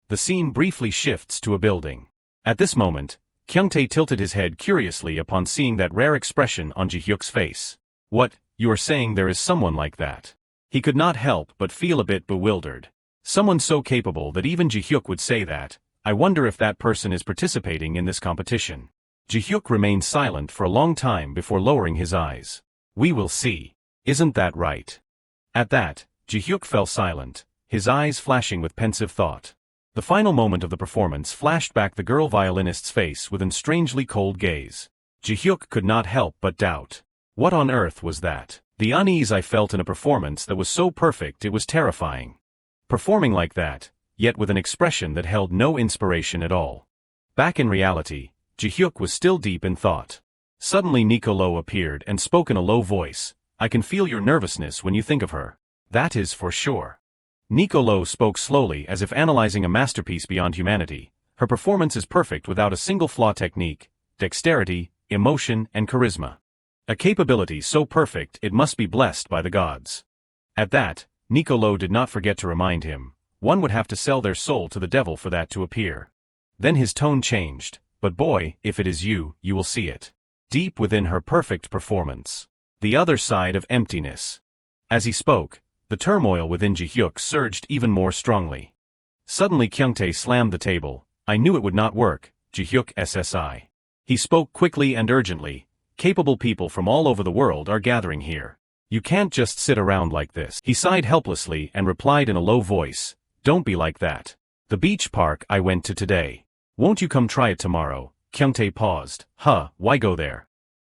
The scene briefly shifts to a building. At this moment, Kyungtae tilted his head curiously upon seeing that rare expression on Jihyuk's face. "What, you are saying there is someone like that?" He could not help but feel a bit bewildered. Someone so capable that even Jihyuk would say that. I wonder if that person is participating in this competition. Jihyuk remained silent for a long time before lowering his eyes. "We will see. Isn't that right?" At that, Jihyuk fell silent, his eyes flashing with pensive thought. The final moment of the performance flashed back the girl violinist's face with a strangely cold gaze. Jihyuk could not help but doubt. What on earth was that? The unease I felt in a performance that was so perfect it was terrifying. Performing like that, yet with an expression that held no inspiration at all. Back in reality, Jihyuk was still deep in thought. Suddenly Nicolo appeared and spoke in a low voice. "I can feel your nervousness when you think of her. That is for sure." Nicolo spoke slowly as if analyzing a masterpiece beyond humanity. Her performance is perfect without a single flaw: technique, dexterity, emotion, and charisma. A capability so perfect it must be blessed by the gods. At that, Nicolo did not forget to remind him, one would have to sell their soul to the devil for that to appear. Then his tone changed, but boy, if it is you, you will see it. Deep within her perfect performance. The other side of emptiness. As he spoke, the turmoil within Jihiak surged even more strongly. Suddenly Kyungtae slammed the table. I knew it would not work, Jihiak SSI. He spoke quickly and urgently. Capable people from all over the world are gathering here. You can't just sit around like this. He sighed helplessly and replied in a low voice, don't be like that. The beach park I went to today. Won't you come try it tomorrow? Kyungtae paused. Why go there?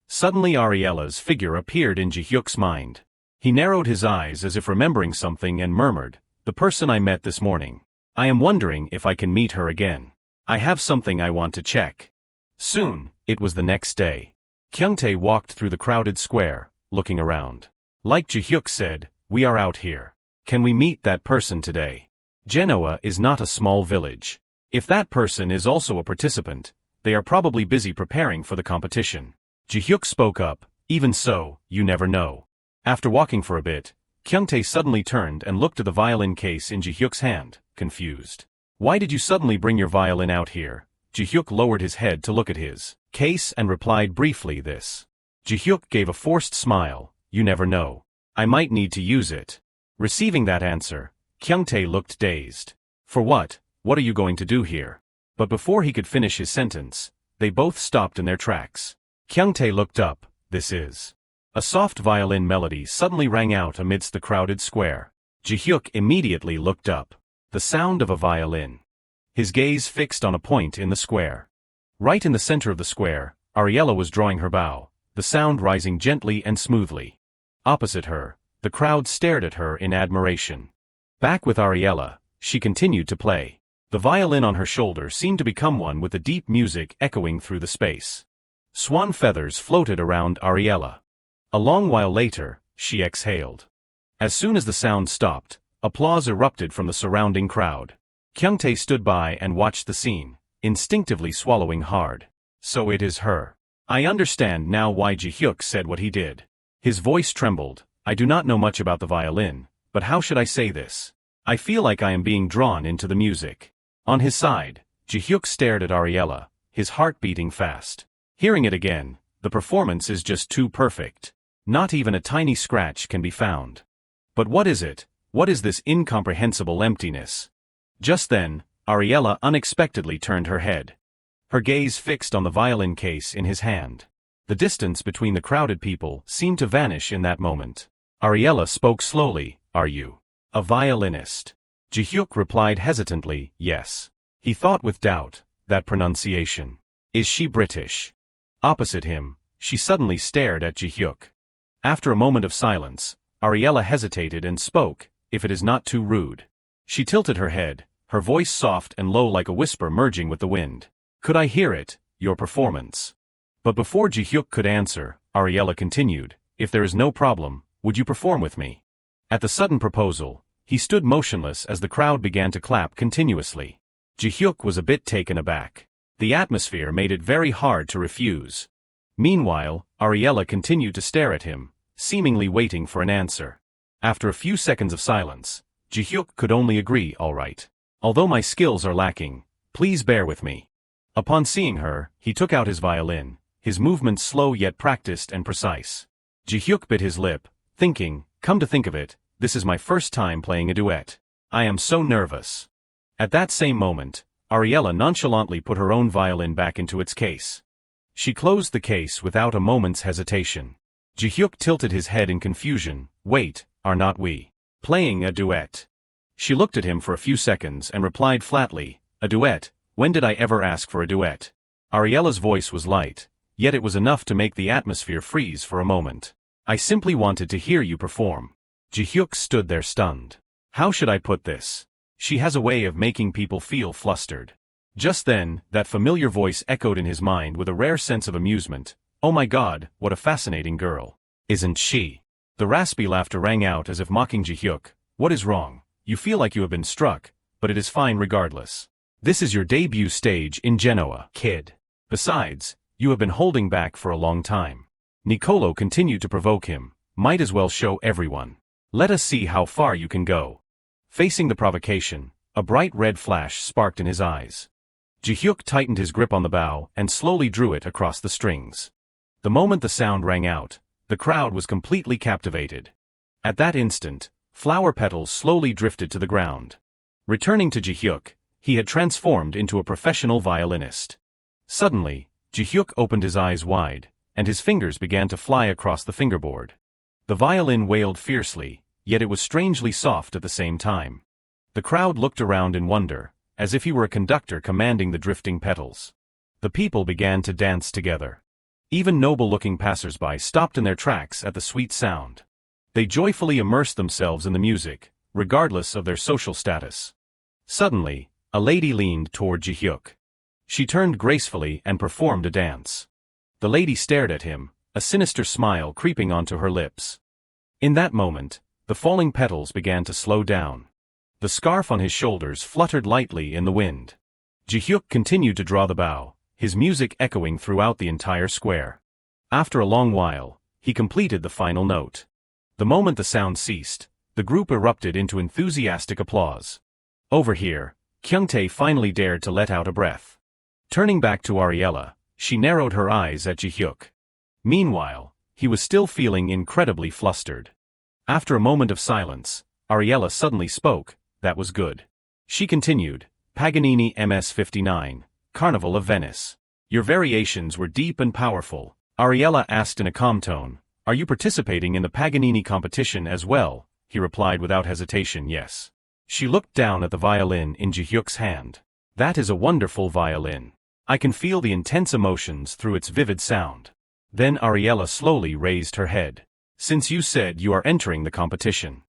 Suddenly Ariella's figure appeared in Jihyuk's mind. He narrowed his eyes as if remembering something and murmured, the person I met this morning. I am wondering if I can meet her again. I have something I want to check. Soon, it was the next day. Kyungtae walked through the crowded square, looking around. Like Jihyuk said, we are out here. Can we meet that person today? Genoa is not a small village. If that person is also a participant, they are probably busy preparing for the competition. Jihyuk spoke up, even so, you never know. After walking for a bit, Kyungtae suddenly turned and looked at the violin case in Jihyuk's hand, confused. Why did you suddenly bring your violin out here? Jihyuk lowered his head to look at his case and replied briefly this. Jihyuk gave a forced smile, you never know. I might need to use it. Receiving that answer, Kyungtae looked dazed. For what? What are you going to do here? But before he could finish his sentence, they both stopped in their tracks. Kyungtae looked up, this is. A soft violin melody suddenly rang out amidst the crowded square. Jihyuk immediately looked up. The sound of a violin. His gaze fixed on a point in the square. Right in the center of the square, Ariella was drawing her bow, the sound rising gently and smoothly. Opposite her, the crowd stared at her in admiration. Back with Ariella, she continued to play. The violin on her shoulder seemed to become one with the deep music echoing through the space. Swan feathers floated around Ariella. A long while later, she exhaled. As soon as the sound stopped, applause erupted from the surrounding crowd. Kyungtae stood by and watched the scene, instinctively swallowing hard. So it is her. I understand now why Jihyuk said what he did. His voice trembled. I do not know much about the violin, but how should I say this? I feel like I am being drawn into the music. On his side, Jihyuk stared at Ariella, his heart beating fast. Hearing it again, the performance is just too perfect. Not even a tiny scratch can be found. But what is it? What is this incomprehensible emptiness? Just then, Ariella unexpectedly turned her head. Her gaze fixed on the violin case in his hand. The distance between the crowded people seemed to vanish in that moment. Ariella spoke slowly, are you a violinist? Jihyuk replied hesitantly, yes. He thought with doubt, that pronunciation. Is she British? Opposite him, she suddenly stared at Jihyuk. After a moment of silence, Ariella hesitated and spoke, if it is not too rude. She tilted her head, her voice soft and low like a whisper merging with the wind. Could I hear it, your performance? But before Jihyuk could answer, Ariella continued, if there is no problem, would you perform with me? At the sudden proposal, he stood motionless as the crowd began to clap continuously. Jihyuk was a bit taken aback. The atmosphere made it very hard to refuse. Meanwhile, Ariella continued to stare at him, seemingly waiting for an answer. After a few seconds of silence, Jihyuk could only agree, all right. Although my skills are lacking, please bear with me. Upon seeing her, he took out his violin, his movements slow yet practiced and precise. Jihyuk bit his lip, thinking, come to think of it, this is my first time playing a duet. I am so nervous. At that same moment, Ariella nonchalantly put her own violin back into its case. She closed the case without a moment's hesitation. Jihyuk tilted his head in confusion. Wait, are not we playing a duet? She looked at him for a few seconds and replied flatly, a duet? When did I ever ask for a duet? Ariella's voice was light, yet it was enough to make the atmosphere freeze for a moment. I simply wanted to hear you perform. Jihyuk stood there stunned. How should I put this? She has a way of making people feel flustered. Just then, that familiar voice echoed in his mind with a rare sense of amusement. Oh my God, what a fascinating girl. Isn't she? The raspy laughter rang out as if mocking Jihyuk. What is wrong? You feel like you have been struck, but it is fine regardless. This is your debut stage in Genoa, kid. Besides, you have been holding back for a long time. Niccolò continued to provoke him. Might as well show everyone. Let us see how far you can go. Facing the provocation, a bright red flash sparked in his eyes. Jihiak tightened his grip on the bow and slowly drew it across the strings. The moment the sound rang out, the crowd was completely captivated. At that instant, flower petals slowly drifted to the ground. Returning to Jihiak, he had transformed into a professional violinist. Suddenly, Jihiak opened his eyes wide, and his fingers began to fly across the fingerboard. The violin wailed fiercely, yet it was strangely soft at the same time. The crowd looked around in wonder, as if he were a conductor commanding the drifting petals. The people began to dance together. Even noble-looking passers-by stopped in their tracks at the sweet sound. They joyfully immersed themselves in the music, regardless of their social status. Suddenly, a lady leaned toward Jihiak. She turned gracefully and performed a dance. The lady stared at him, a sinister smile creeping onto her lips. In that moment, the falling petals began to slow down. The scarf on his shoulders fluttered lightly in the wind. Jihiak continued to draw the bow, his music echoing throughout the entire square. After a long while, he completed the final note. The moment the sound ceased, the group erupted into enthusiastic applause. Over here, Kyungtae finally dared to let out a breath. Turning back to Ariella, she narrowed her eyes at Jihiak. Meanwhile, he was still feeling incredibly flustered. After a moment of silence, Ariella suddenly spoke. That was good. She continued, Paganini MS 59, Carnival of Venice. Your variations were deep and powerful. Ariella asked in a calm tone, are you participating in the Paganini competition as well? He replied without hesitation, yes. She looked down at the violin in Jihyuk's hand. That is a wonderful violin. I can feel the intense emotions through its vivid sound. Then Ariella slowly raised her head. Since you said you are entering the competition,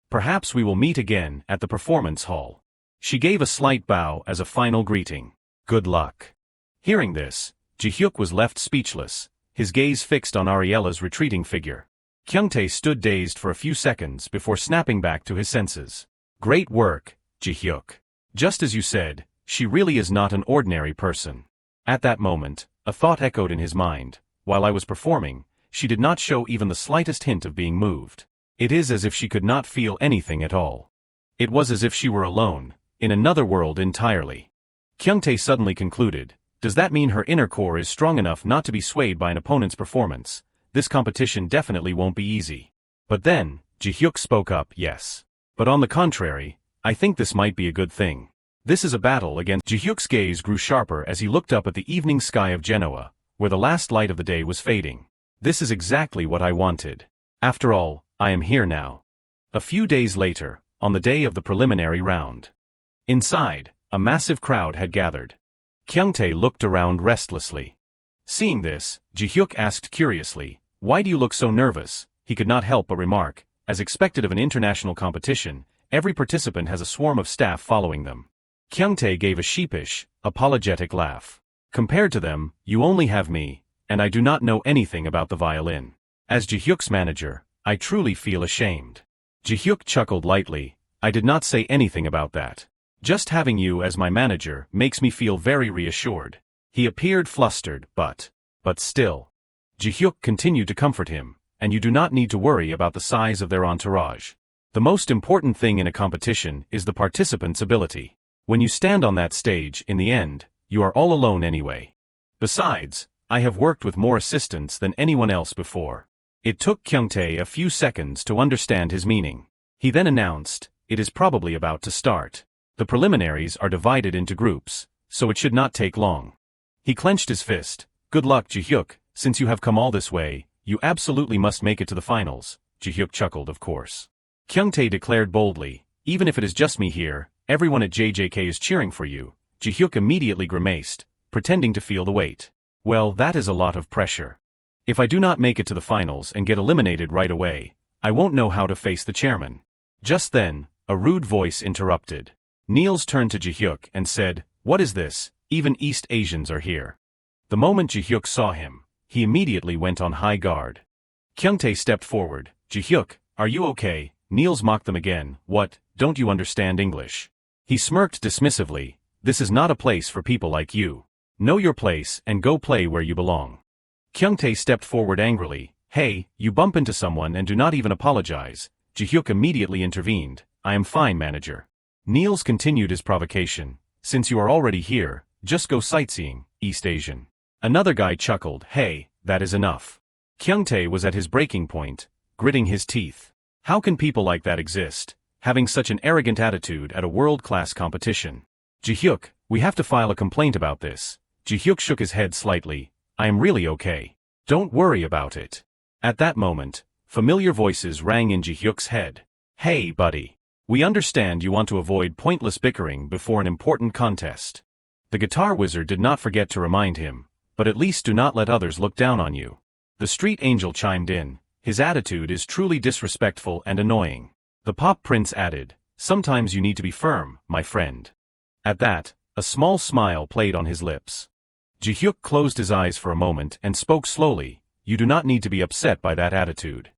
perhaps we will meet again at the performance hall. She gave a slight bow as a final greeting. Good luck. Hearing this, Jihyuk was left speechless, his gaze fixed on Ariella's retreating figure. Kyungtae stood dazed for a few seconds before snapping back to his senses. Great work, Jihyuk. Just as you said, she really is not an ordinary person. At that moment, a thought echoed in his mind. While I was performing, she did not show even the slightest hint of being moved. It is as if she could not feel anything at all. It was as if she were alone, in another world entirely. Kyungtae suddenly concluded, does that mean her inner core is strong enough not to be swayed by an opponent's performance? This competition definitely won't be easy. But then, Jihyuk spoke up, yes. But on the contrary, I think this might be a good thing. This is a battle against. Jihyuk's gaze grew sharper as he looked up at the evening sky of Genoa, where the last light of the day was fading. This is exactly what I wanted. After all, I am here now. A few days later, on the day of the preliminary round. Inside, a massive crowd had gathered. Kyungtae looked around restlessly. Seeing this, Jihyuk asked curiously, why do you look so nervous? He could not help but remark, as expected of an international competition, every participant has a swarm of staff following them. Kyungtae gave a sheepish, apologetic laugh. Compared to them, you only have me, and I do not know anything about the violin. As Jihyuk's manager, I truly feel ashamed. Jihyuk chuckled lightly, I did not say anything about that. Just having you as my manager makes me feel very reassured. He appeared flustered, but still. Jihyuk continued to comfort him, and you do not need to worry about the size of their entourage. The most important thing in a competition is the participant's ability. When you stand on that stage, in the end, you are all alone anyway. Besides, I have worked with more assistants than anyone else before. It took Kyungtae a few seconds to understand his meaning. He then announced, it is probably about to start. The preliminaries are divided into groups, so it should not take long. He clenched his fist. Good luck, Jihyuk, since you have come all this way, you absolutely must make it to the finals. Jihyuk chuckled, of course. Kyungtae declared boldly, even if it is just me here, everyone at JJK is cheering for you. Jihyuk immediately grimaced, pretending to feel the weight. Well, that is a lot of pressure. If I do not make it to the finals and get eliminated right away, I won't know how to face the chairman. Just then, a rude voice interrupted. Niels turned to Jihyuk and said, what is this? Even East Asians are here. The moment Jihyuk saw him, he immediately went on high guard. Kyungtae stepped forward. Jihyuk, are you okay? Niels mocked them again. What, don't you understand English? He smirked dismissively, This is not a place for people like you. Know your place and go play where you belong. Kyungtae stepped forward angrily. Hey, you bump into someone and do not even apologize. Jihyuk immediately intervened. I am fine, manager. Niels continued his provocation. Since you are already here, just go sightseeing, East Asian. Another guy chuckled. Hey, that is enough. Kyungtae was at his breaking point, gritting his teeth. How can people like that exist, having such an arrogant attitude at a world-class competition? Jihyuk, we have to file a complaint about this. Jihyuk shook his head slightly. I am really okay. Don't worry about it. At that moment, familiar voices rang in Jihyuk's head. Hey, buddy. We understand you want to avoid pointless bickering before an important contest. The guitar wizard did not forget to remind him, but at least do not let others look down on you. The street angel chimed in. His attitude is truly disrespectful and annoying. The pop prince added, sometimes you need to be firm, my friend. At that, a small smile played on his lips. Jihyuk closed his eyes for a moment and spoke slowly. You do not need to be upset by that attitude.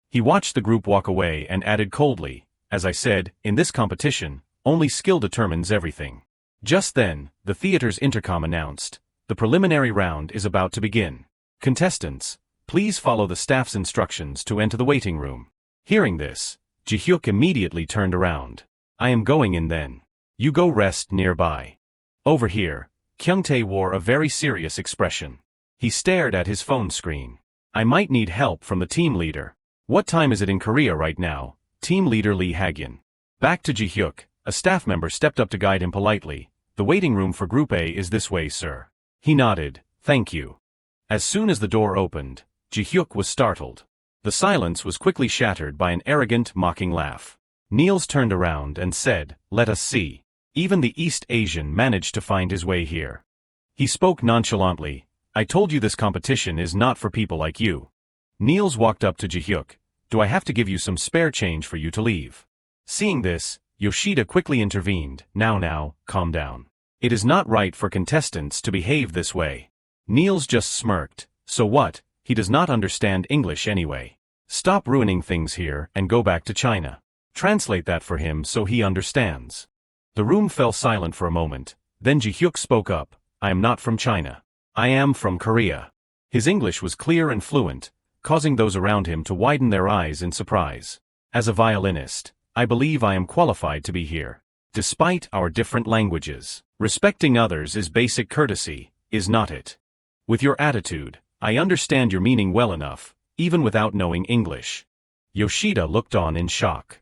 He watched the group walk away and added coldly, as I said, in this competition, only skill determines everything. Just then, the theater's intercom announced, the preliminary round is about to begin. Contestants, please follow the staff's instructions to enter the waiting room. Hearing this, Jihyuk immediately turned around. I am going in then. You go rest nearby. Over here, Kyungtae wore a very serious expression. He stared at his phone screen. I might need help from the team leader. What time is it in Korea right now? Team leader Li Hiang. Back to Jihyuk, a staff member stepped up to guide him politely. The waiting room for Group A is this way, sir. He nodded, thank you. As soon as the door opened, Jihyuk was startled. The silence was quickly shattered by an arrogant, mocking laugh. Niels turned around and said, let us see. Even the East Asian managed to find his way here. He spoke nonchalantly. I told you this competition is not for people like you. Niels walked up to Jihyuk. Do I have to give you some spare change for you to leave? Seeing this, Yoshida quickly intervened. Now, calm down. It is not right for contestants to behave this way. Niels just smirked. So what? He does not understand English anyway. Stop ruining things here and go back to China. Translate that for him so he understands. The room fell silent for a moment. Then Jihyuk spoke up. I am not from China. I am from Korea. His English was clear and fluent, causing those around him to widen their eyes in surprise. As a violinist, I believe I am qualified to be here. Despite our different languages, respecting others is basic courtesy, is not it? With your attitude, I understand your meaning well enough, even without knowing English. Yoshida looked on in shock.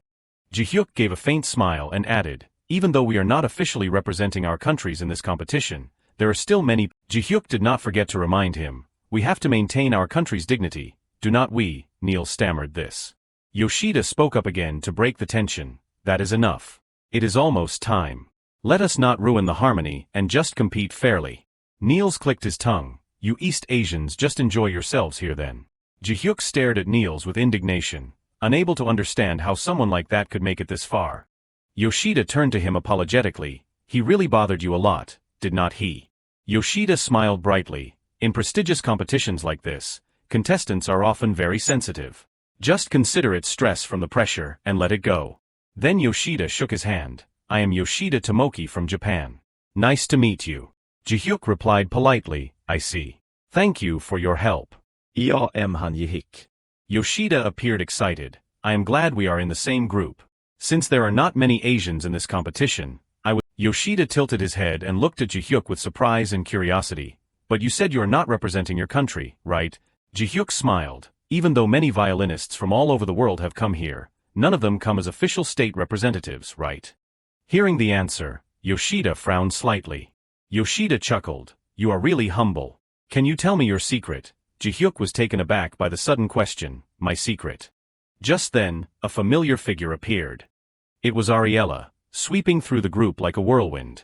Jihyuk gave a faint smile and added, even though we are not officially representing our countries in this competition, there are still many. Jihyuk did not forget to remind him, we have to maintain our country's dignity, do not we? Niels stammered this. Yoshida spoke up again to break the tension. That is enough. It is almost time. Let us not ruin the harmony and just compete fairly. Niels clicked his tongue. You East Asians just enjoy yourselves here then. Jihyuk stared at Niels with indignation, unable to understand how someone like that could make it this far. Yoshida turned to him apologetically. He really bothered you a lot, did not he? Yoshida smiled brightly. In prestigious competitions like this, contestants are often very sensitive. Just consider it stress from the pressure and let it go. Then Yoshida shook his hand. I am Yoshida Tomoki from Japan. Nice to meet you. Jihyuk replied politely, I see. Thank you for your help. Han Jihiak. Yoshida appeared excited. I am glad we are in the same group. Since there are not many Asians in this competition, Yoshida tilted his head and looked at Jihyuk with surprise and curiosity. But you said you are not representing your country, right? Jihyuk smiled. Even though many violinists from all over the world have come here, none of them come as official state representatives, right? Hearing the answer, Yoshida frowned slightly. Yoshida chuckled. You are really humble. Can you tell me your secret? Jihyuk was taken aback by the sudden question. My secret. Just then, a familiar figure appeared. It was Ariella, sweeping through the group like a whirlwind.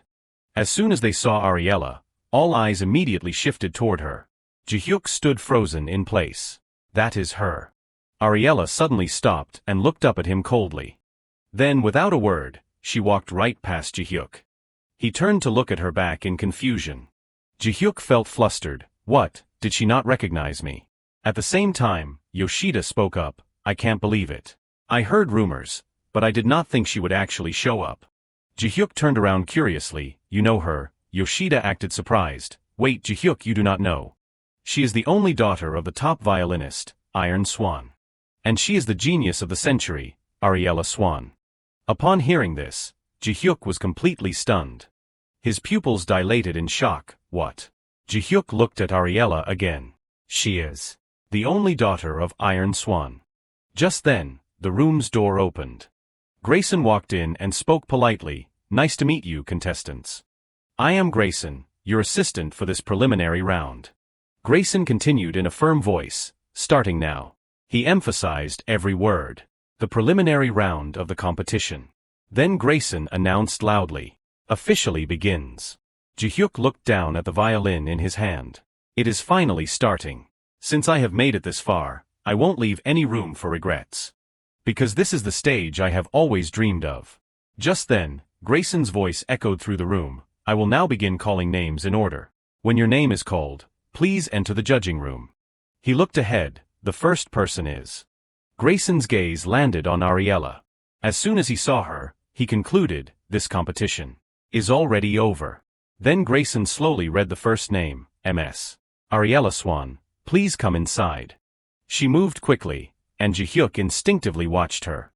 As soon as they saw Ariella, all eyes immediately shifted toward her. Jihyuk stood frozen in place. That is her. Ariella suddenly stopped and looked up at him coldly. Then, without a word, she walked right past Jihyuk. He turned to look at her back in confusion. Jihyuk felt flustered. What, did she not recognize me? At the same time, Yoshida spoke up. I can't believe it. I heard rumors, but I did not think she would actually show up. Jihyuk turned around curiously. You know her? Yoshida acted surprised. Wait, Jihyuk, you do not know. She is the only daughter of the top violinist, Iron Swan. And she is the genius of the century, Ariella Swan. Upon hearing this, Jihyuk was completely stunned. His pupils dilated in shock. What? Jihyuk looked at Ariella again. She is the only daughter of Iron Swan. Just then, the room's door opened. Grayson walked in and spoke politely. Nice to meet you, contestants. I am Grayson, your assistant for this preliminary round. Grayson continued in a firm voice, starting now. He emphasized every word. The preliminary round of the competition. Then Grayson announced loudly. Officially begins. Jihyuk looked down at the violin in his hand. It is finally starting. Since I have made it this far, I won't leave any room for regrets. Because this is the stage I have always dreamed of. Just then, Grayson's voice echoed through the room. I will now begin calling names in order. When your name is called, please enter the judging room. He looked ahead. The first person is. Grayson's gaze landed on Ariella. As soon as he saw her, he concluded, this competition is already over. Then Grayson slowly read the first name, Ms. Ariella Swan, please come inside. She moved quickly, and Jihyuk instinctively watched her.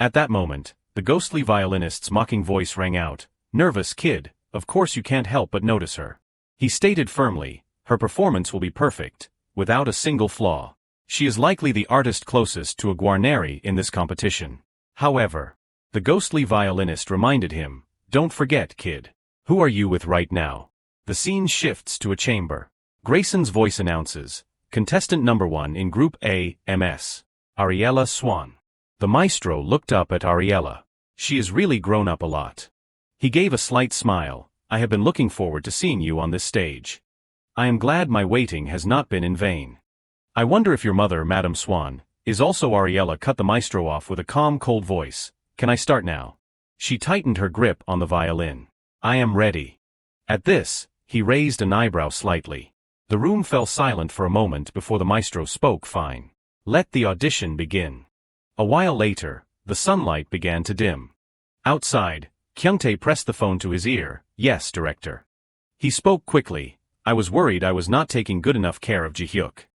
At that moment, the ghostly violinist's mocking voice rang out, nervous kid, of course you can't help but notice her. He stated firmly, her performance will be perfect, without a single flaw. She is likely the artist closest to a Guarneri in this competition. However, the ghostly violinist reminded him, don't forget, kid. Who are you with right now? The scene shifts to a chamber. Grayson's voice announces, contestant number 1 in Group A, Ms. Ariella Swan. The maestro looked up at Ariella. She is really grown up a lot. He gave a slight smile. I have been looking forward to seeing you on this stage. I am glad my waiting has not been in vain. I wonder if your mother, Madame Swan, is also. Ariella cut the maestro off with a calm, cold voice. Can I start now? She tightened her grip on the violin. I am ready. At this, he raised an eyebrow slightly. The room fell silent for a moment before the maestro spoke. Fine. Let the audition begin. A while later, the sunlight began to dim. Outside, Kyungtae pressed the phone to his ear. Yes, director. He spoke quickly. I was worried I was not taking good enough care of Jihyuk.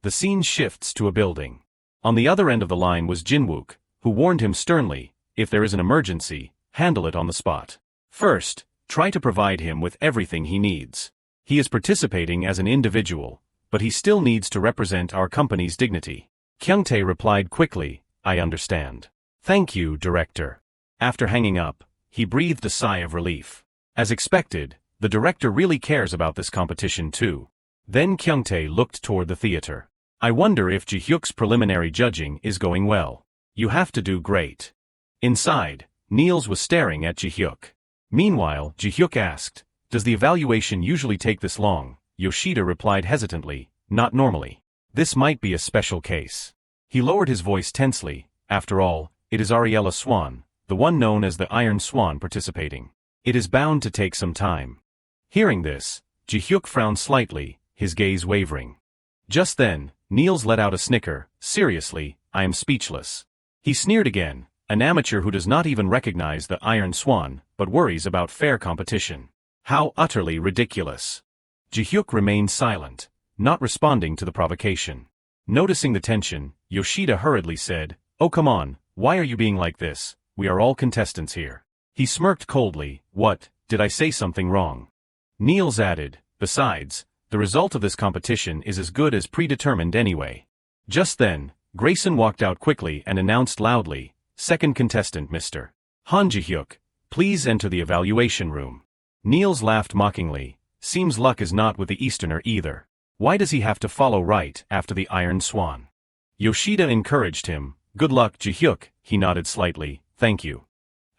The scene shifts to a building. On the other end of the line was Jinwook, who warned him sternly, if there is an emergency, handle it on the spot. First, try to provide him with everything he needs. He is participating as an individual, but he still needs to represent our company's dignity. Kyungtae replied quickly, I understand. Thank you, director. After hanging up, he breathed a sigh of relief. As expected, the director really cares about this competition too. Then Kyungtae looked toward the theater. I wonder if Jihyuk's preliminary judging is going well. You have to do great. Inside, Niels was staring at Jihyuk. Meanwhile, Jihyuk asked, does the evaluation usually take this long? Yoshida replied hesitantly, not normally. This might be a special case. He lowered his voice tensely. After all, it is Ariella Swan, the one known as the Iron Swan, participating. It is bound to take some time. Hearing this, Jihyuk frowned slightly, his gaze wavering. Just then, Niels let out a snicker. Seriously, I am speechless. He sneered again, an amateur who does not even recognize the Iron Swan, but worries about fair competition. How utterly ridiculous. Jihyuk remained silent, not responding to the provocation. Noticing the tension, Yoshida hurriedly said, oh come on, why are you being like this? We are all contestants here. He smirked coldly. What, did I say something wrong? Niels added, besides, the result of this competition is as good as predetermined anyway. Just then, Grayson walked out quickly and announced loudly, second contestant Mr. Han Jihyuk, please enter the evaluation room. Niels laughed mockingly. Seems luck is not with the Easterner either. Why does he have to follow right after the Iron Swan? Yoshida encouraged him. Good luck, Jihyuk. He nodded slightly. Thank you.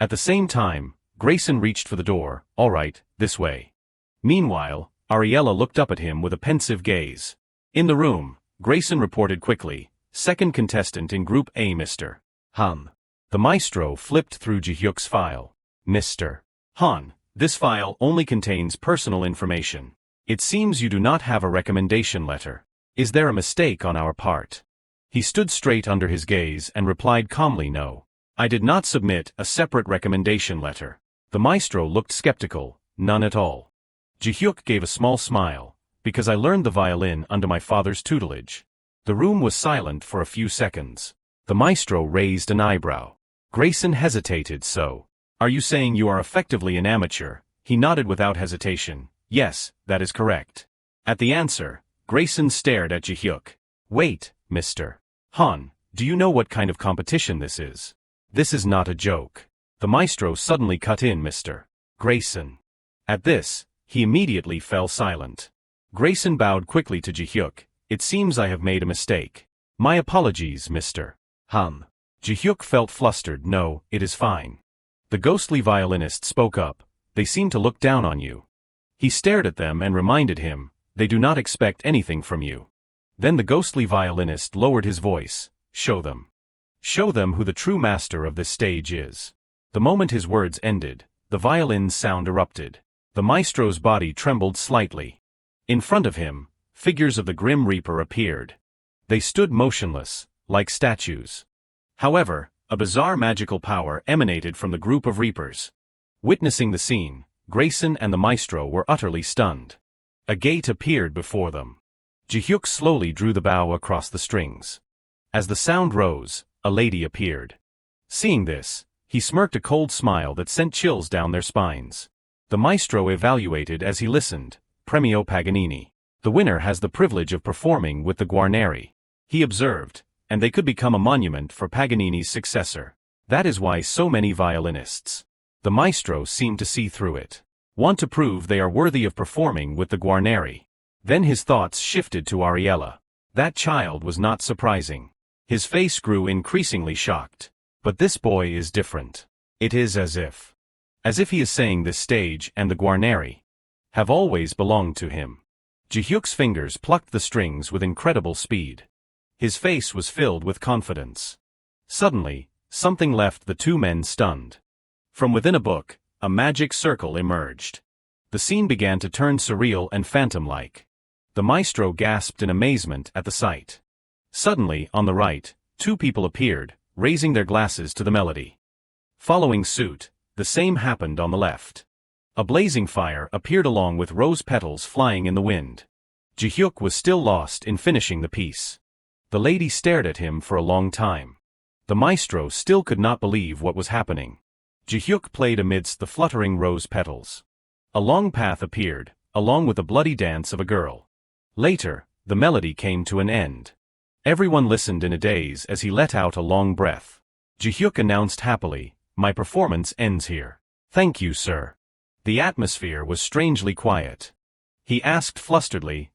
At the same time, Grayson reached for the door. All right, this way. Meanwhile, Ariella looked up at him with a pensive gaze. In the room, Grayson reported quickly, second contestant in Group A Mr. Han. The maestro flipped through Jihyuk's file. Mr. Han, this file only contains personal information. It seems you do not have a recommendation letter. Is there a mistake on our part? He stood straight under his gaze and replied calmly, no. I did not submit a separate recommendation letter. The maestro looked skeptical. None at all. Jihiak gave a small smile. Because I learned the violin under my father's tutelage. The room was silent for a few seconds. The maestro raised an eyebrow. Grayson hesitated. So, are you saying you are effectively an amateur? He nodded without hesitation. Yes, that is correct. At the answer, Grayson stared at Jihiak. Wait, Mr. Han, do you know what kind of competition this is? This is not a joke. The maestro suddenly cut in. Mr. Grayson. At this, he immediately fell silent. Grayson bowed quickly to Jihiak. It seems I have made a mistake. My apologies, Mr. Han. Jihiak felt flustered. No, it is fine. The ghostly violinist spoke up. They seem to look down on you. He stared at them and reminded him, they do not expect anything from you. Then the ghostly violinist lowered his voice. Show them. Show them who the true master of this stage is. The moment his words ended, the violin's sound erupted. The maestro's body trembled slightly. In front of him, figures of the Grim Reaper appeared. They stood motionless, like statues. However, a bizarre magical power emanated from the group of Reapers. Witnessing the scene, Grayson and the maestro were utterly stunned. A gate appeared before them. Jihiak slowly drew the bow across the strings. As the sound rose, a lady appeared. Seeing this, he smirked a cold smile that sent chills down their spines. The maestro evaluated as he listened. Premio Paganini. The winner has the privilege of performing with the Guarneri. He observed, and they could become a monument for Paganini's successor. That is why so many violinists. The maestro seemed to see through it. Want to prove they are worthy of performing with the Guarneri. Then his thoughts shifted to Ariella. That child was not surprising. His face grew increasingly shocked. But this boy is different. It is as if he is saying this stage and the Guarneri have always belonged to him. Jihyuk's fingers plucked the strings with incredible speed. His face was filled with confidence. Suddenly, something left the two men stunned. From within a book, a magic circle emerged. The scene began to turn surreal and phantom-like. The maestro gasped in amazement at the sight. Suddenly, on the right, two people appeared, raising their glasses to the melody. Following suit, the same happened on the left. A blazing fire appeared along with rose petals flying in the wind. Jihyuk was still lost in finishing the piece. The lady stared at him for a long time. The maestro still could not believe what was happening. Jihyuk played amidst the fluttering rose petals. A long path appeared, along with the bloody dance of a girl. Later, the melody came to an end. Everyone listened in a daze as he let out a long breath. Jihyuk announced happily, "My performance ends here. Thank you, sir." The atmosphere was strangely quiet. He asked flusteredly,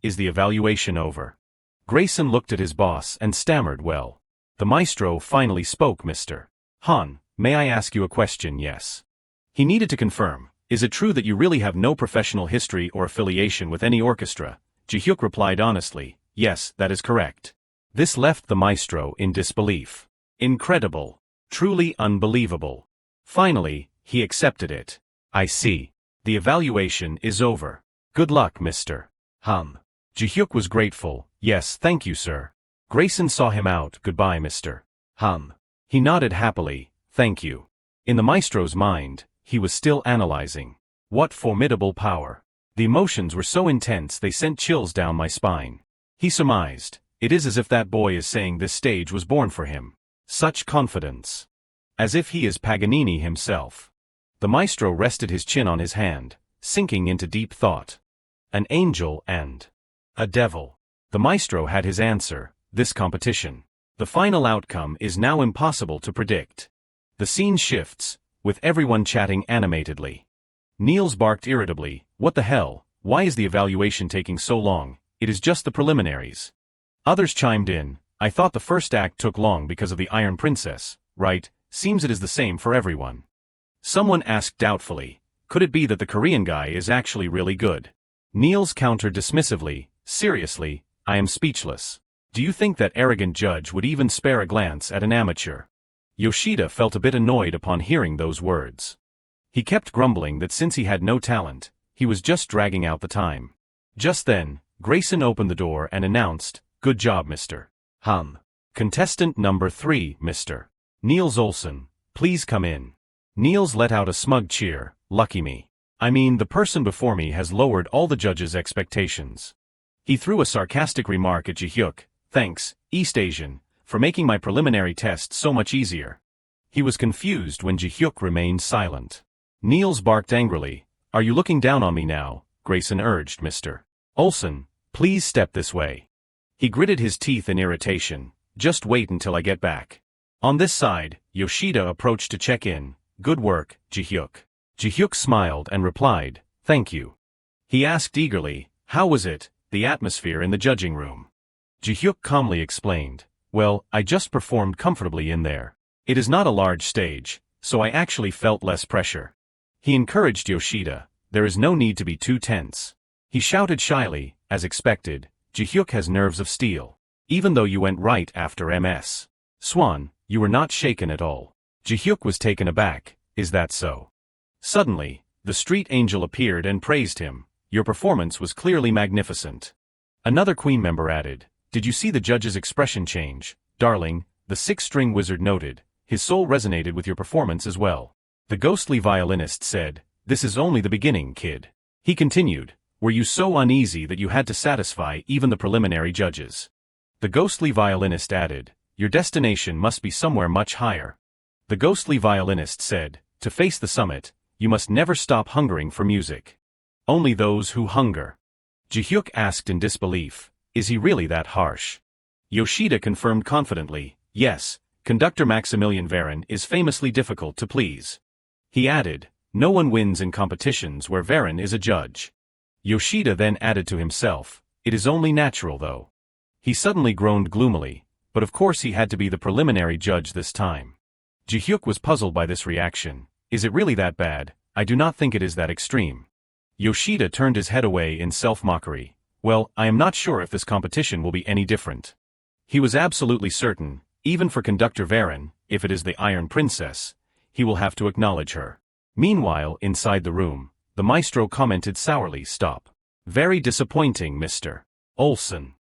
is the evaluation over?" Grayson looked at his boss and stammered, "Well." The maestro finally spoke. "Mr. Han, may I ask you a question?" "Yes." He needed to confirm, "Is it true that you really have no professional history or affiliation with any orchestra?" Jihyuk replied honestly, "Yes, that is correct." This left the maestro in disbelief. Incredible. Truly unbelievable. Finally, he accepted it. "I see. The evaluation is over. Good luck, Mr. Han." Jihyuk was grateful. "Yes, thank you, sir." Grayson saw him out. "Goodbye, Mr. Han." He nodded happily. "Thank you." In the maestro's mind, he was still analyzing. What formidable power. The emotions were so intense they sent chills down my spine. He surmised, it is as if that boy is saying this stage was born for him. Such confidence. As if he is Paganini himself. The maestro rested his chin on his hand, sinking into deep thought. An angel and a devil. The maestro had his answer, this competition. The final outcome is now impossible to predict. The scene shifts, with everyone chatting animatedly. Niels barked irritably, "What the hell, why is the evaluation taking so long? It is just the preliminaries." Others chimed in, "I thought the first act took long because of the Iron Princess, right? Seems it is the same for everyone." Someone asked doubtfully, "Could it be that the Korean guy is actually really good?" Niels countered dismissively, "Seriously, I am speechless. Do you think that arrogant judge would even spare a glance at an amateur?" Yoshida felt a bit annoyed upon hearing those words. He kept grumbling that since he had no talent, he was just dragging out the time. Just then, Grayson opened the door and announced, "Good job, Mr. Han. Contestant number 3, Mr. Niels Olsen, please come in." Niels let out a smug cheer. Lucky me. I mean, the person before me has lowered all the judges' expectations. He threw a sarcastic remark at Jihiak. Thanks, East Asian, for making my preliminary test so much easier. He was confused when Jihiak remained silent. Niels barked angrily. Are you looking down on me now? Grayson urged Mr. Olsen. Please step this way. He gritted his teeth in irritation. Just wait until I get back. On this side, Yoshida approached to check in. Good work, Jihiak. Jihiak smiled and replied, thank you. He asked eagerly, how was it, the atmosphere in the judging room? Jihiak calmly explained, well, I just performed comfortably in there. It is not a large stage, so I actually felt less pressure. He encouraged Yoshida, there is no need to be too tense. He shouted shyly, as expected, Jihiak has nerves of steel. Even though you went right after MS. Swan, you were not shaken at all. Jihiak was taken aback, is that so? Suddenly, the street angel appeared and praised him. Your performance was clearly magnificent. Another Queen member added, did you see the judge's expression change? Darling, the six-string wizard noted, his soul resonated with your performance as well. The ghostly violinist said, this is only the beginning, kid. He continued, were you so uneasy that you had to satisfy even the preliminary judges? The ghostly violinist added, your destination must be somewhere much higher. The ghostly violinist said, to face the summit, you must never stop hungering for music. Only those who hunger. Jihiak asked in disbelief, is he really that harsh? Yoshida confirmed confidently, yes, conductor Maximilian Varon is famously difficult to please. He added, no one wins in competitions where Varon is a judge. Yoshida then added to himself, it is only natural though. He suddenly groaned gloomily, but of course he had to be the preliminary judge this time. Jihiak was puzzled by this reaction. Is it really that bad? I do not think it is that extreme. Yoshida turned his head away in self-mockery. Well, I am not sure if this competition will be any different. He was absolutely certain, even for conductor Varon, if it is the Iron Princess, he will have to acknowledge her. Meanwhile, inside the room, the maestro commented sourly, stop. Very disappointing, Mr. Olsen.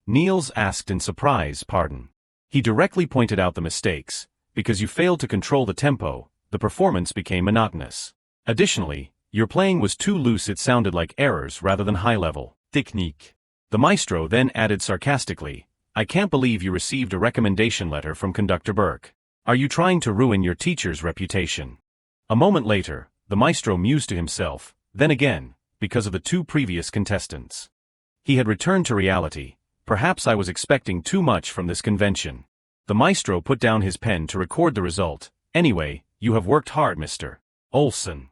Niels asked in surprise, pardon. He directly pointed out the mistakes. Because you failed to control the tempo, the performance became monotonous. Additionally, your playing was too loose, it sounded like errors rather than high-level technique. The maestro then added sarcastically, I can't believe you received a recommendation letter from Conductor Burke. Are you trying to ruin your teacher's reputation? A moment later, the maestro mused to himself, then again, because of the two previous contestants. He had returned to reality. Perhaps I was expecting too much from this convention. The maestro put down his pen to record the result. Anyway, you have worked hard, Mr. Olsen.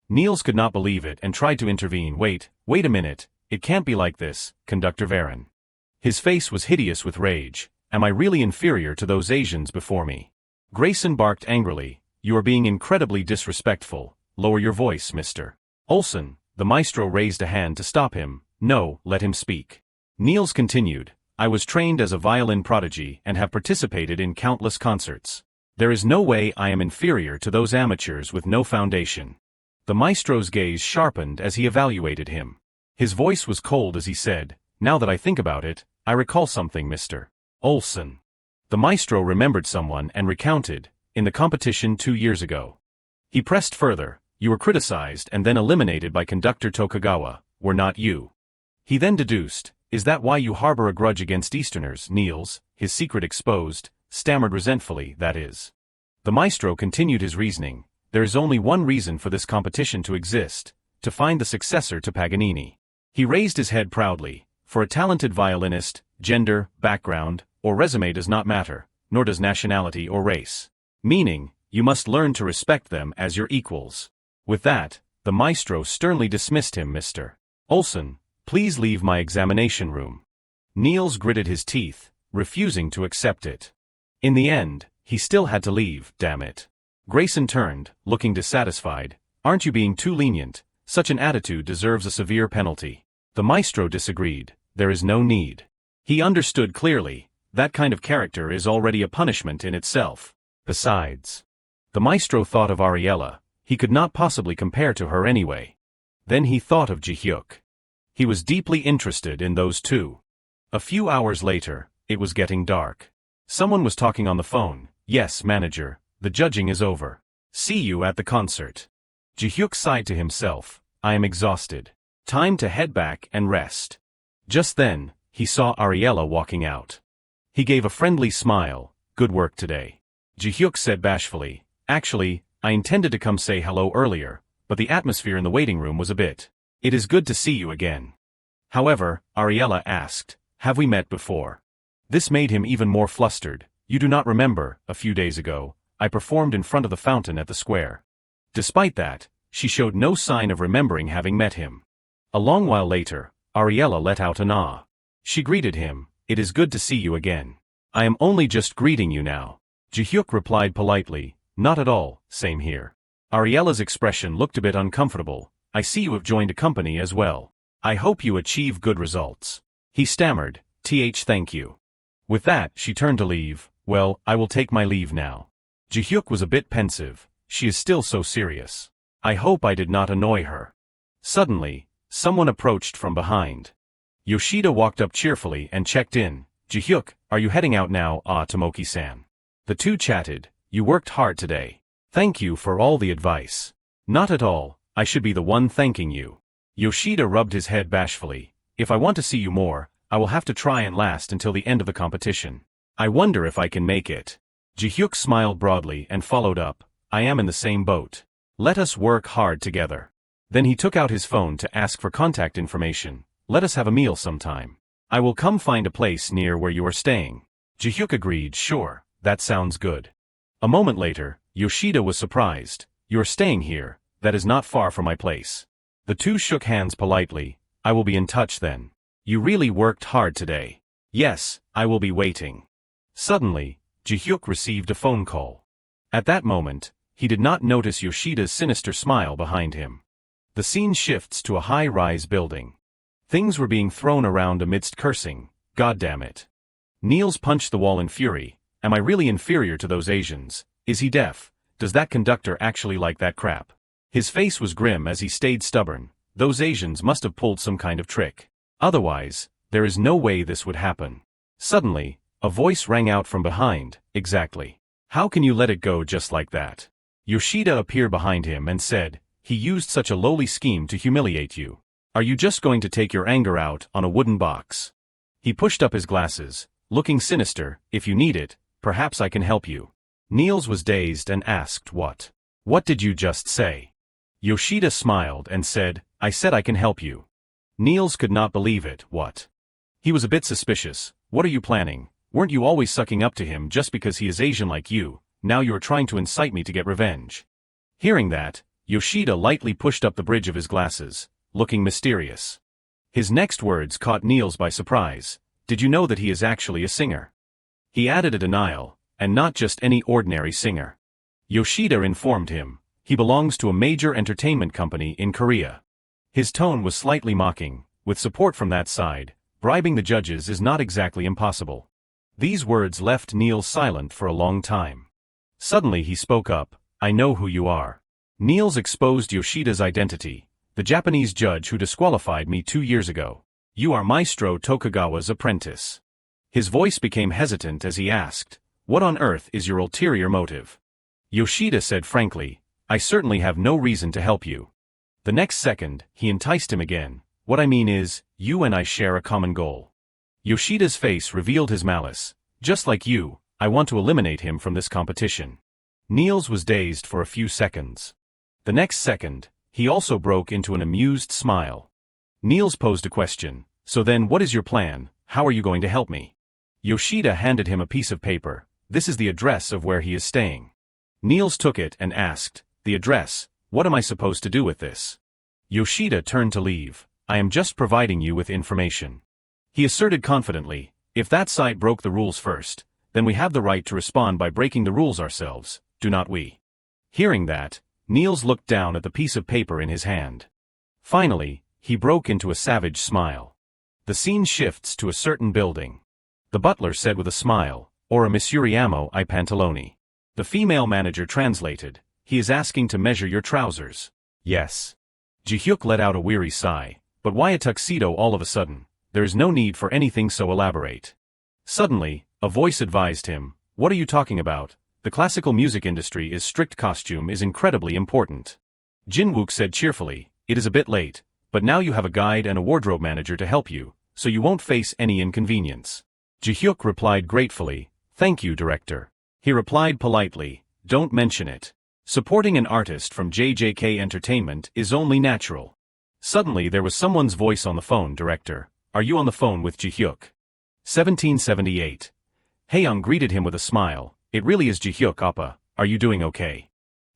Niels could not believe it and tried to intervene. Wait a minute, it can't be like this, Conductor Varon. His face was hideous with rage. Am I really inferior to those Asians before me? Grayson barked angrily, you are being incredibly disrespectful. Lower your voice, Mr. Olsen. The maestro raised a hand to stop him. No, let him speak. Niels continued, I was trained as a violin prodigy and have participated in countless concerts. There is no way I am inferior to those amateurs with no foundation. The maestro's gaze sharpened as he evaluated him. His voice was cold as he said, now that I think about it, I recall something, Mr. Olsen. The maestro remembered someone and recounted, in the competition 2 years ago. He pressed further, you were criticized and then eliminated by conductor Tokugawa, were not you? He then deduced, is that why you harbor a grudge against Easterners? Niels, his secret exposed, stammered resentfully, that is. The maestro continued his reasoning, there is only one reason for this competition to exist, to find the successor to Paganini. He raised his head proudly, for a talented violinist, gender, background, or resume does not matter, nor does nationality or race. Meaning, you must learn to respect them as your equals. With that, the maestro sternly dismissed him. Mr. Olsen, please leave my examination room. Niels gritted his teeth, refusing to accept it. In the end, he still had to leave, damn it. Grayson turned, looking dissatisfied. Aren't you being too lenient? Such an attitude deserves a severe penalty. The maestro disagreed. There is no need. He understood clearly, that kind of character is already a punishment in itself. Besides, the maestro thought of Ariella. He could not possibly compare to her anyway. Then he thought of Jihiak. He was deeply interested in those two. A few hours later, it was getting dark. Someone was talking on the phone. Yes, manager, the judging is over. See you at the concert. Jihiak sighed to himself, I am exhausted. Time to head back and rest. Just then, he saw Ariella walking out. He gave a friendly smile, good work today. Jihiak said bashfully, actually, I intended to come say hello earlier, but the atmosphere in the waiting room was a bit. It is good to see you again. However, Ariella asked, have we met before? This made him even more flustered. You do not remember, a few days ago, I performed in front of the fountain at the square. Despite that, she showed no sign of remembering having met him. A long while later, Ariella let out an ah. She greeted him, it is good to see you again. I am only just greeting you now. Jihiak replied politely, not at all, same here. Ariella's expression looked a bit uncomfortable, I see you have joined a company as well. I hope you achieve good results. He stammered, thank you. With that, she turned to leave, well, I will take my leave now. Jihiak was a bit pensive, she is still so serious. I hope I did not annoy her. Suddenly, someone approached from behind. Yoshida walked up cheerfully and checked in. Jihiak, are you heading out now, Tomoki-san? The two chatted, you worked hard today. Thank you for all the advice. Not at all, I should be the one thanking you. Yoshida rubbed his head bashfully, if I want to see you more, I will have to try and last until the end of the competition. I wonder if I can make it. Jihiak smiled broadly and followed up, I am in the same boat. Let us work hard together. Then he took out his phone to ask for contact information. Let us have a meal sometime. I will come find a place near where you are staying. Jihiak agreed, sure, that sounds good. A moment later, Yoshida was surprised. You are staying here, that is not far from my place. The two shook hands politely, I will be in touch then. You really worked hard today. Yes, I will be waiting. Suddenly, Jihiak received a phone call. At that moment, he did not notice Yoshida's sinister smile behind him. The scene shifts to a high-rise building. Things were being thrown around amidst cursing, God damn it. Niels punched the wall in fury, am I really inferior to those Asians? Is he deaf? Does that conductor actually like that crap? His face was grim as he stayed stubborn, those Asians must have pulled some kind of trick. Otherwise, there is no way this would happen. Suddenly, a voice rang out from behind, exactly. How can you let it go just like that? Yoshida appeared behind him and said, he used such a lowly scheme to humiliate you. Are you just going to take your anger out on a wooden box? He pushed up his glasses, looking sinister, if you need it, perhaps I can help you. Niels was dazed and asked what? What did you just say? Yoshida smiled and said, I said I can help you. Niels could not believe it, what? He was a bit suspicious, what are you planning? Weren't you always sucking up to him just because he is Asian like you, now you are trying to incite me to get revenge. Hearing that, Yoshida lightly pushed up the bridge of his glasses, looking mysterious. His next words caught Niels by surprise, did you know that he is actually a singer? He added a denial, and not just any ordinary singer. Yoshida informed him, he belongs to a major entertainment company in Korea. His tone was slightly mocking, with support from that side, bribing the judges is not exactly impossible. These words left Niels silent for a long time. Suddenly he spoke up, I know who you are. Niels exposed Yoshida's identity, the Japanese judge who disqualified me 2 years ago. You are Maestro Tokugawa's apprentice. His voice became hesitant as he asked, what on earth is your ulterior motive? Yoshida said frankly, I certainly have no reason to help you. The next second, he enticed him again, what I mean is, you and I share a common goal. Yoshida's face revealed his malice, just like you, I want to eliminate him from this competition. Niels was dazed for a few seconds. The next second, he also broke into an amused smile. Niels posed a question, so then what is your plan, how are you going to help me? Yoshida handed him a piece of paper, this is the address of where he is staying. Niels took it and asked, the address, what am I supposed to do with this? Yoshida turned to leave, I am just providing you with information. He asserted confidently, if that side broke the rules first, then we have the right to respond by breaking the rules ourselves, do not we? Hearing that, Niels looked down at the piece of paper in his hand. Finally, he broke into a savage smile. The scene shifts to a certain building. The butler said with a smile, ora Messuriamo I pantaloni. The female manager translated, he is asking to measure your trousers. Yes. Jihiak let out a weary sigh, but why a tuxedo all of a sudden? There is no need for anything so elaborate. Suddenly, a voice advised him, what are you talking about? The classical music industry is strict, costume is incredibly important. Jin-wook said cheerfully, it is a bit late, but now you have a guide and a wardrobe manager to help you, so you won't face any inconvenience. Jihyuk replied gratefully, thank you, director. He replied politely, don't mention it. Supporting an artist from JJK Entertainment is only natural. Suddenly there was someone's voice on the phone. Director, are you on the phone with Jihyuk? 1778. Haeyoung greeted him with a smile, it really is Jihyuk Appa, are you doing okay?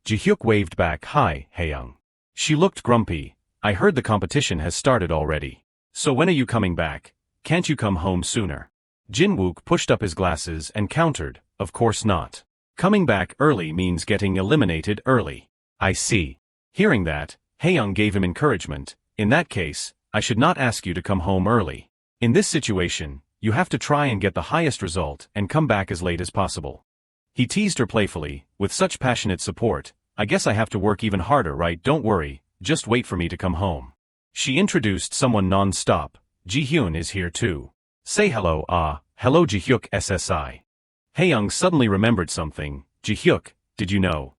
Jihyuk waved back, hi, Haeyoung. She looked grumpy, I heard the competition has started already. So when are you coming back? Can't you come home sooner? Jin-wook pushed up his glasses and countered, of course not. Coming back early means getting eliminated early. I see. Hearing that, Haeyoung gave him encouragement, in that case, I should not ask you to come home early. In this situation, you have to try and get the highest result and come back as late as possible. He teased her playfully, with such passionate support, I guess I have to work even harder, right? Don't worry, just wait for me to come home. She introduced someone non-stop, Ji-hyun is here too. Say hello. Hello Jihyuk SSI. Haeyoung suddenly remembered something, Jihyuk, did you know?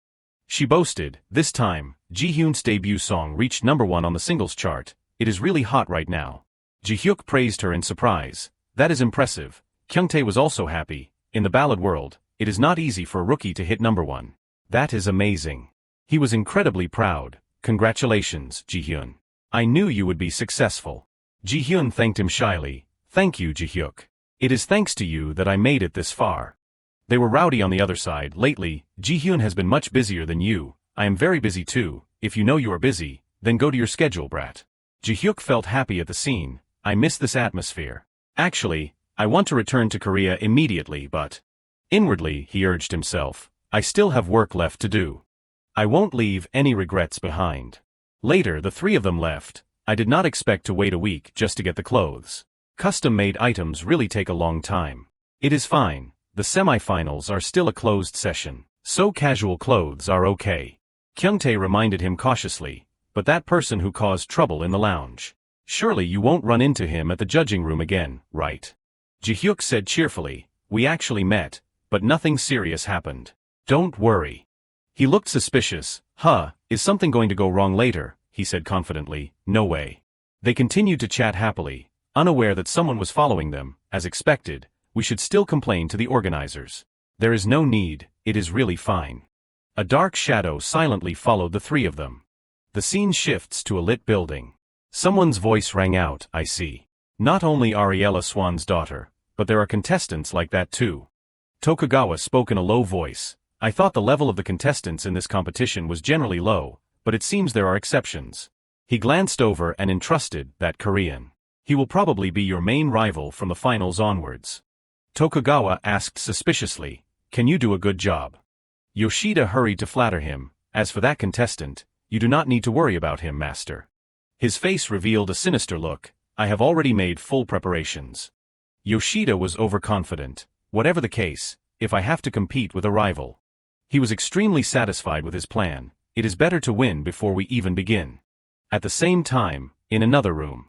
She boasted, this time, Ji-hyun's debut song reached #1 on the singles chart, it is really hot right now. Jihyuk praised her in surprise, that is impressive. Kyungtae was also happy, in the ballad world, it is not easy for a rookie to hit #1. That is amazing. He was incredibly proud, congratulations, Ji-hyun. I knew you would be successful. Ji-hyun thanked him shyly, thank you Jihyuk. It is thanks to you that I made it this far. They were rowdy on the other side. Lately, Ji-hyun has been much busier than you, I am very busy too, if you know you are busy, then go to your schedule, brat. Jihyuk felt happy at the scene, I miss this atmosphere. Actually, I want to return to Korea immediately but... Inwardly, he urged himself, I still have work left to do. I won't leave any regrets behind. Later the three of them left, I did not expect to wait a week just to get the clothes. Custom-made items really take a long time. It is fine. The semi-finals are still a closed session, so casual clothes are okay. Kyungtae reminded him cautiously, but that person who caused trouble in the lounge. Surely you won't run into him at the judging room again, right? Jihyuk said cheerfully, we actually met, but nothing serious happened. Don't worry. He looked suspicious, is something going to go wrong later, he said confidently, no way. They continued to chat happily, unaware that someone was following them, as expected. We should still complain to the organizers. There is no need, it is really fine. A dark shadow silently followed the three of them. The scene shifts to a lit building. Someone's voice rang out, I see. Not only Ariella Swan's daughter, but there are contestants like that too. Tokugawa spoke in a low voice, I thought the level of the contestants in this competition was generally low, but it seems there are exceptions. He glanced over and entrusted that Korean. He will probably be your main rival from the finals onwards. Tokugawa asked suspiciously, can you do a good job? Yoshida hurried to flatter him, as for that contestant, you do not need to worry about him, master. His face revealed a sinister look, I have already made full preparations. Yoshida was overconfident, whatever the case, if I have to compete with a rival. He was extremely satisfied with his plan, it is better to win before we even begin. At the same time, in another room.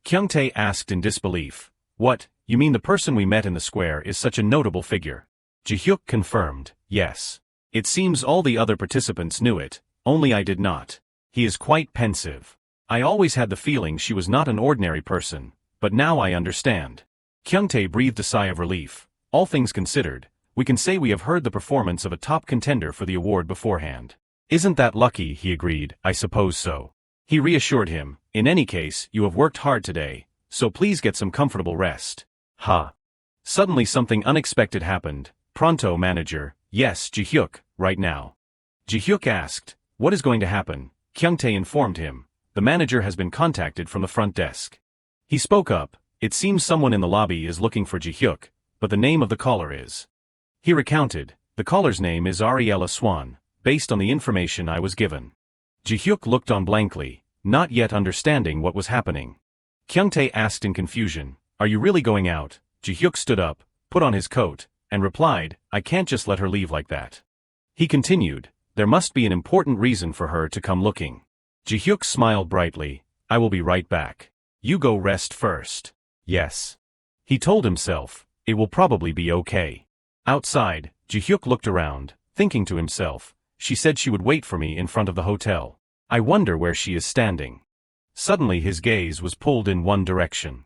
Kyungtae asked in disbelief, what? You mean the person we met in the square is such a notable figure? Jihyuk confirmed, yes. It seems all the other participants knew it, only I did not. He is quite pensive. I always had the feeling she was not an ordinary person, but now I understand. Kyungtae breathed a sigh of relief. All things considered, we can say we have heard the performance of a top contender for the award beforehand. Isn't that lucky? He agreed, I suppose so. He reassured him, in any case, you have worked hard today, so please get some comfortable rest. Suddenly something unexpected happened. Pronto, manager. Yes, Jihyuk, right now. Jihyuk asked, what is going to happen? Kyungtae informed him, the manager has been contacted from the front desk. He spoke up, it seems someone in the lobby is looking for Jihyuk, but the name of the caller is. He recounted, the caller's name is Ariella Swan, based on the information I was given. Jihyuk looked on blankly, not yet understanding what was happening. Kyungtae asked in confusion, are you really going out? Jihyuk stood up, put on his coat, and replied, I can't just let her leave like that. He continued, there must be an important reason for her to come looking. Jihyuk smiled brightly, I will be right back. You go rest first. Yes. He told himself, it will probably be okay. Outside, Jihyuk looked around, Thinking to himself, she said she would wait for me in front of the hotel. I wonder where she is standing. Suddenly his gaze was pulled in one direction.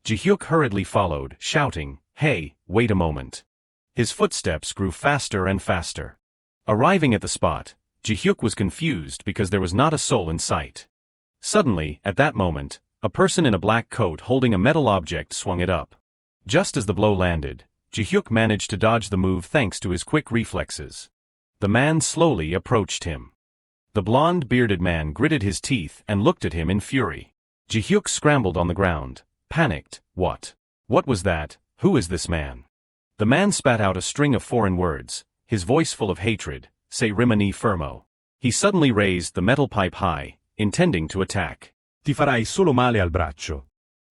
Jihiak hurriedly followed, shouting, "Hey, wait a moment." His footsteps grew faster and faster. Arriving at the spot, Jihiak was confused because there was not a soul in sight. Suddenly, at that moment, a person in a black coat holding a metal object swung it up. Just as the blow landed, Jihiak managed to dodge the move thanks to his quick reflexes. The man slowly approached him. The blonde bearded man gritted his teeth and looked at him in fury. Jihiak scrambled on the ground, panicked. What was that? Who is this man? The man spat out a string of foreign words, his voice full of hatred. Se rimani fermo. He suddenly raised the metal pipe high, intending to attack. Ti farai solo male al braccio.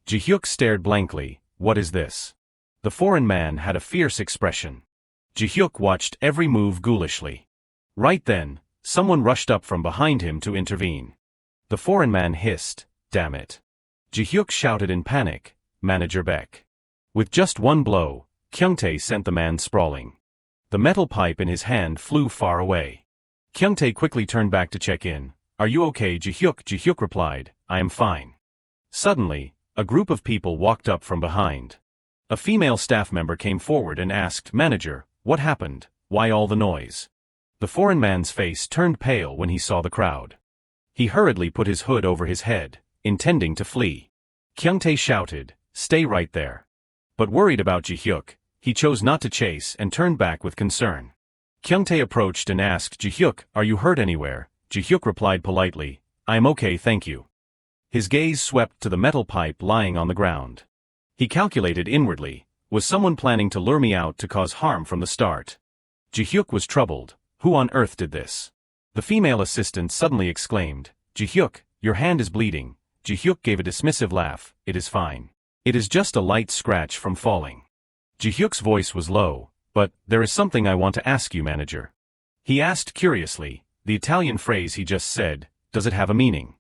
Jihiak stared blankly. What is this? The foreign man had a fierce expression. Jihiak watched every move ghoulishly. Right then, someone rushed up from behind him to intervene. The foreign man hissed, "Damn it." Jihiak shouted in panic, "Manager Beck." With just one blow, Kyungtae sent the man sprawling. The metal pipe in his hand flew far away. Kyungtae quickly turned back to check in. "Are you okay, Jihiak?" Jihiak replied, "I am fine." Suddenly, a group of people walked up from behind. A female staff member came forward and asked, "Manager, what happened? Why all the noise?" The foreign man's face turned pale when he saw the crowd. He hurriedly put his hood over his head, intending to flee. Kyungtae shouted, "Stay right there." But worried about Jihiak, he chose not to chase and turned back with concern. Kyungtae approached and asked Jihiak, "Are you hurt anywhere?" Jihiak replied politely, "I am okay, thank you." His gaze swept to the metal pipe lying on the ground. He calculated inwardly, was someone planning to lure me out to cause harm from the start? Jihiak was troubled. Who on earth did this? The female assistant suddenly exclaimed, "Jihiak, your hand is bleeding." Jihiak gave a dismissive laugh, "It is fine. It is just a light scratch from falling." Jihyuk's voice was low, "But, there is something I want to ask you, manager." He asked curiously, the Italian phrase he just said, does it have a meaning?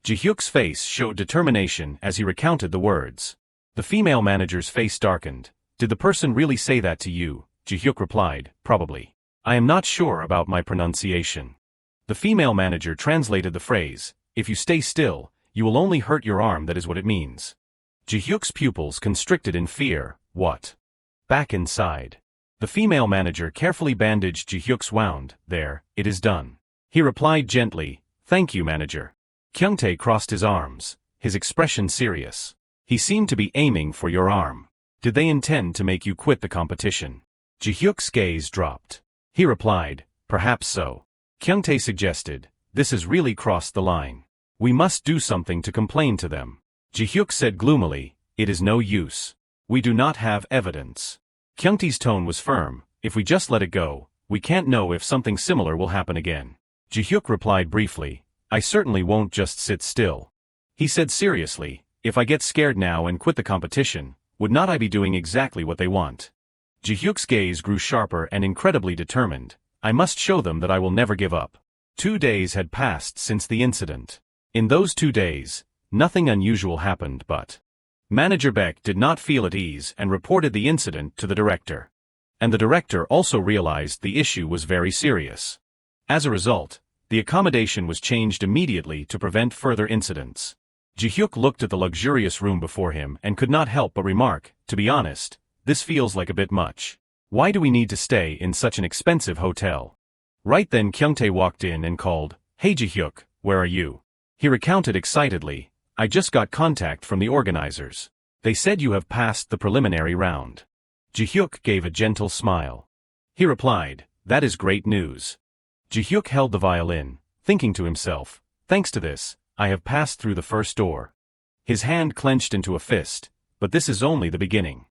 Jihyuk's face showed determination as he recounted the words. The female manager's face darkened. "Did the person really say that to you?" Jihyuk replied, "Probably. I am not sure about my pronunciation." The female manager translated the phrase, "If you stay still, you will only hurt your arm, that is what it means." Jihyuk's pupils constricted in fear. What? Back inside. The female manager carefully bandaged Jihyuk's wound. "There, it is done." He replied gently, "Thank you, manager." Kyungtae crossed his arms, his expression serious. "He seemed to be aiming for your arm. Did they intend to make you quit the competition?" Jihyuk's gaze dropped. He replied, "Perhaps so." Kyungtae suggested, "This has really crossed the line. We must do something to complain to them." Jihyuk said gloomily, "It is no use. We do not have evidence." Kyungtae's tone was firm, "If we just let it go, we can't know if something similar will happen again." Jihyuk replied briefly, "I certainly won't just sit still." He said seriously, "If I get scared now and quit the competition, would not I be doing exactly what they want?" Jihyuk's gaze grew sharper and incredibly determined. "I must show them that I will never give up." 2 days had passed since the incident. In those 2 days, nothing unusual happened but Manager Beck did not feel at ease and reported the incident to the director. And the director also realized the issue was very serious. As a result, the accommodation was changed immediately to prevent further incidents. Jihyuk looked at the luxurious room before him and could not help but remark, "To be honest, this feels like a bit much. Why do we need to stay in such an expensive hotel?" Right then Kyungtae walked in and called, "Hey Jihyuk, where are you?" He recounted excitedly, "I just got contact from the organizers. They said you have passed the preliminary round." Jihyuk gave a gentle smile. He replied, "That is great news." Jihyuk held the violin, thinking to himself, "Thanks to this, I have passed through the first door." His hand clenched into a fist, but this is only the beginning.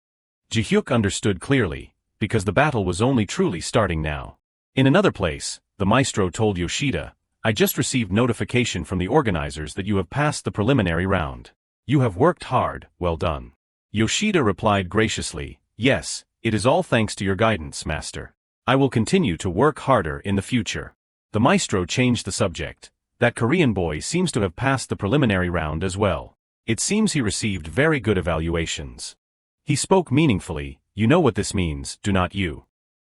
Jihyuk understood clearly, because the battle was only truly starting now. In another place, the maestro told Yoshida, "I just received notification from the organizers that you have passed the preliminary round. You have worked hard, well done." Yoshida replied graciously, "Yes, it is all thanks to your guidance, master. I will continue to work harder in the future." The maestro changed the subject. "That Korean boy seems to have passed the preliminary round as well. It seems he received very good evaluations." He spoke meaningfully, "You know what this means, do not you?"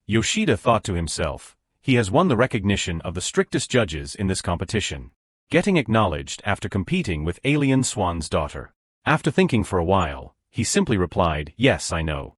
Yoshida thought to himself, He has won the recognition of the strictest judges in this competition, getting acknowledged after competing with Alien Swan's daughter. After thinking for a while, he simply replied, "Yes, I know."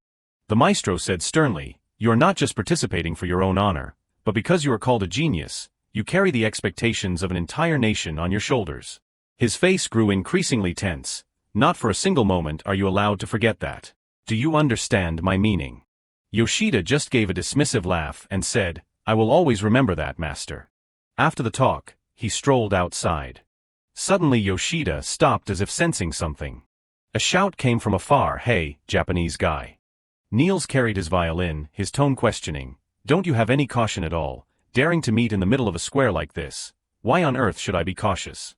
The maestro said sternly, "You are not just participating for your own honor, but because you are called a genius, you carry the expectations of an entire nation on your shoulders." His face grew increasingly tense. "Not for a single moment are you allowed to forget that. Do you understand my meaning?" Yoshida just gave a dismissive laugh and said, "I will always remember that, master." After the talk, he strolled outside. Suddenly Yoshida stopped as if sensing something. A shout came from afar, "Hey, Japanese guy." Niels carried his violin, his tone questioning. "Don't you have any caution at all, daring to meet in the middle of a square like this? Why on earth should I be cautious?"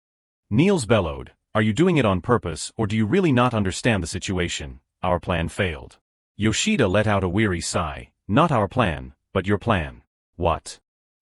Niels bellowed, "Are you doing it on purpose or do you really not understand the situation? Our plan failed." Yoshida let out a weary sigh. "Not our plan, but your plan." "What?"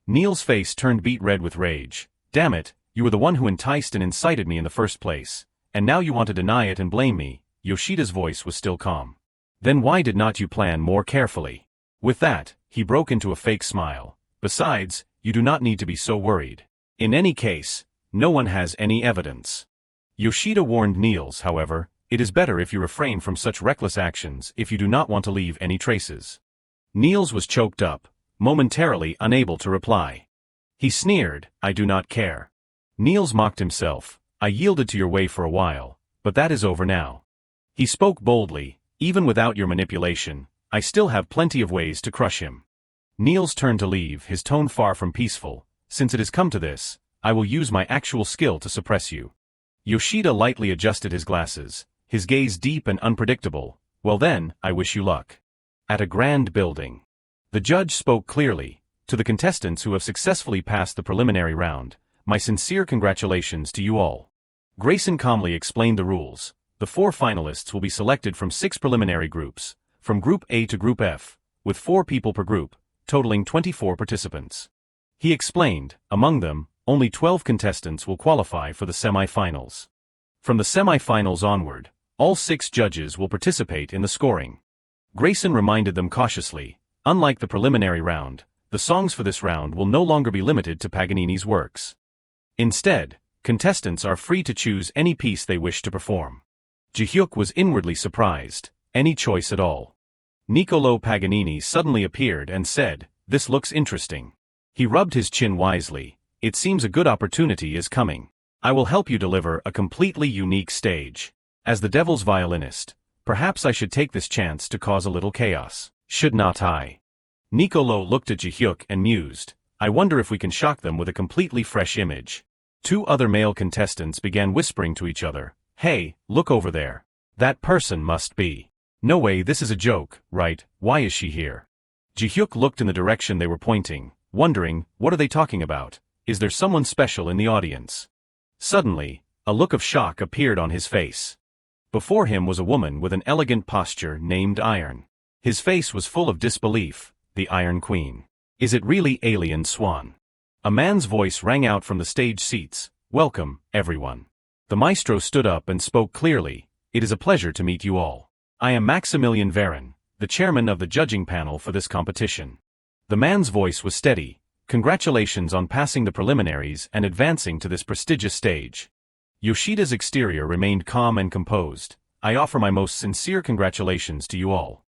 Niels' face turned beet red with rage. "Damn it, you were the one who enticed and incited me in the first place, and now you want to deny it and blame me." Yoshida's voice was still calm. "Then why did not you plan more carefully?" With that, he broke into a fake smile. "Besides, you do not need to be so worried. In any case, no one has any evidence." Yoshida warned Niels, however, "It is better if you refrain from such reckless actions if you do not want to leave any traces." Niels was choked up, momentarily unable to reply. He sneered, "I do not care." Niels mocked himself, "I yielded to your way for a while, but that is over now." He spoke boldly, "Even without your manipulation, I still have plenty of ways to crush him." Niels turned to leave, his tone far from peaceful. "Since it has come to this, I will use my actual skill to suppress you." Yoshida lightly adjusted his glasses, his gaze deep and unpredictable. "Well then, I wish you luck." At a grand building, the judge spoke clearly, "To the contestants who have successfully passed the preliminary round, my sincere congratulations to you all." Grayson calmly explained the rules. The 4 finalists will be selected from 6 preliminary groups, from Group A to Group F, with 4 people per group, totaling 24 participants. He explained, among them, only 12 contestants will qualify for the semi-finals. From the semi-finals onward, all 6 judges will participate in the scoring. Grayson reminded them cautiously, unlike the preliminary round, the songs for this round will no longer be limited to Paganini's works. Instead, contestants are free to choose any piece they wish to perform. Jihiak was inwardly surprised. Any choice at all. Niccolò Paganini suddenly appeared and said, "This looks interesting." He rubbed his chin wisely. "It seems a good opportunity is coming. I will help you deliver a completely unique stage. As the devil's violinist, perhaps I should take this chance to cause a little chaos. Should not I?" Niccolò looked at Jihiak and mused, "I wonder if we can shock them with a completely fresh image." 2 other male contestants began whispering to each other, "Hey, look over there. That person must be. No way, this is a joke, right? Why is she here?" Jihiak looked in the direction they were pointing, wondering, what are they talking about? Is there someone special in the audience? Suddenly, a look of shock appeared on his face. Before him was a woman with an elegant posture named Iron. His face was full of disbelief. The Iron Queen. Is it really Alien Swan? A man's voice rang out from the stage seats. "Welcome, everyone." The maestro stood up and spoke clearly. "It is a pleasure to meet you all. I am Maximilian Varon, the chairman of the judging panel for this competition." The man's voice was steady. "Congratulations on passing the preliminaries and advancing to this prestigious stage." Yoshida's exterior remained calm and composed. "I offer my most sincere congratulations to you all."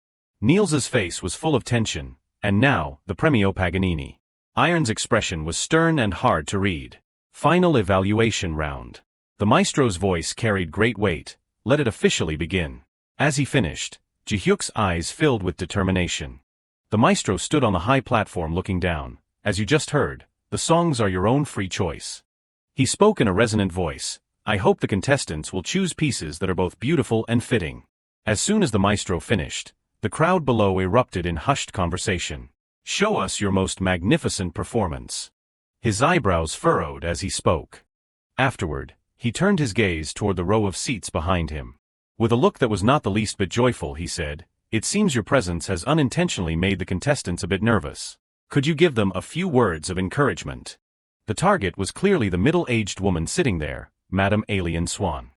Niels's face was full of tension. "And now, the Premio Paganini." Iron's expression was stern and hard to read. Final evaluation round. The maestro's voice carried great weight. "Let it officially begin." As he finished, Jihyuk's eyes filled with determination. The maestro stood on the high platform looking down. "As you just heard, the songs are your own free choice." He spoke in a resonant voice. "I hope the contestants will choose pieces that are both beautiful and fitting." As soon as the maestro finished, the crowd below erupted in hushed conversation. "Show us your most magnificent performance." His eyebrows furrowed as he spoke. Afterward, he turned his gaze toward the row of seats behind him. With a look that was not the least bit joyful, he said, "It seems your presence has unintentionally made the contestants a bit nervous. Could you give them a few words of encouragement?" The target was clearly the middle-aged woman sitting there, Madame Alien Swan.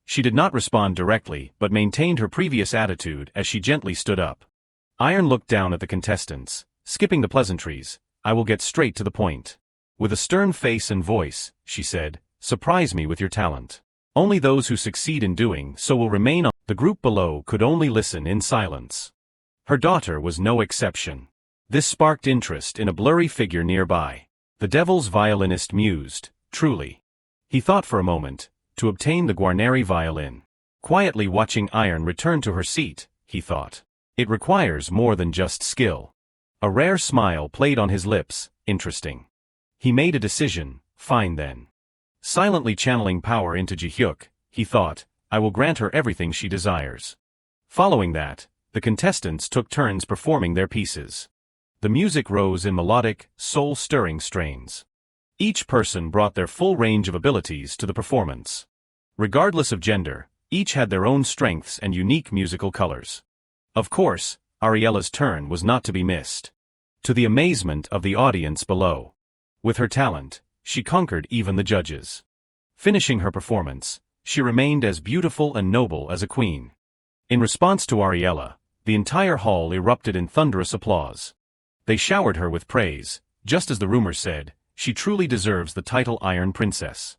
She did not respond directly but maintained her previous attitude as she gently stood up. Iron looked down at the contestants, skipping the pleasantries. I will get straight to the point. With a stern face and voice, she said, surprise me with your talent. Only those who succeed in doing so will remain on. The group below could only listen in silence. Her daughter was no exception. This sparked interest in a blurry figure nearby. The devil's violinist mused, truly. He thought for a moment, to obtain the Guarneri violin. Quietly watching Iron return to her seat, he thought. It requires more than just skill. A rare smile played on his lips, interesting. He made a decision, fine then. Silently channeling power into Jihiak, he thought, I will grant her everything she desires. Following that, the contestants took turns performing their pieces. The music rose in melodic, soul-stirring strains. Each person brought their full range of abilities to the performance. Regardless of gender, each had their own strengths and unique musical colors. Of course, Ariella's turn was not to be missed. To the amazement of the audience below. With her talent, she conquered even the judges. Finishing her performance, she remained as beautiful and noble as a queen. In response to Ariella, the entire hall erupted in thunderous applause. They showered her with praise, just as the rumors said, she truly deserves the title Iron Princess.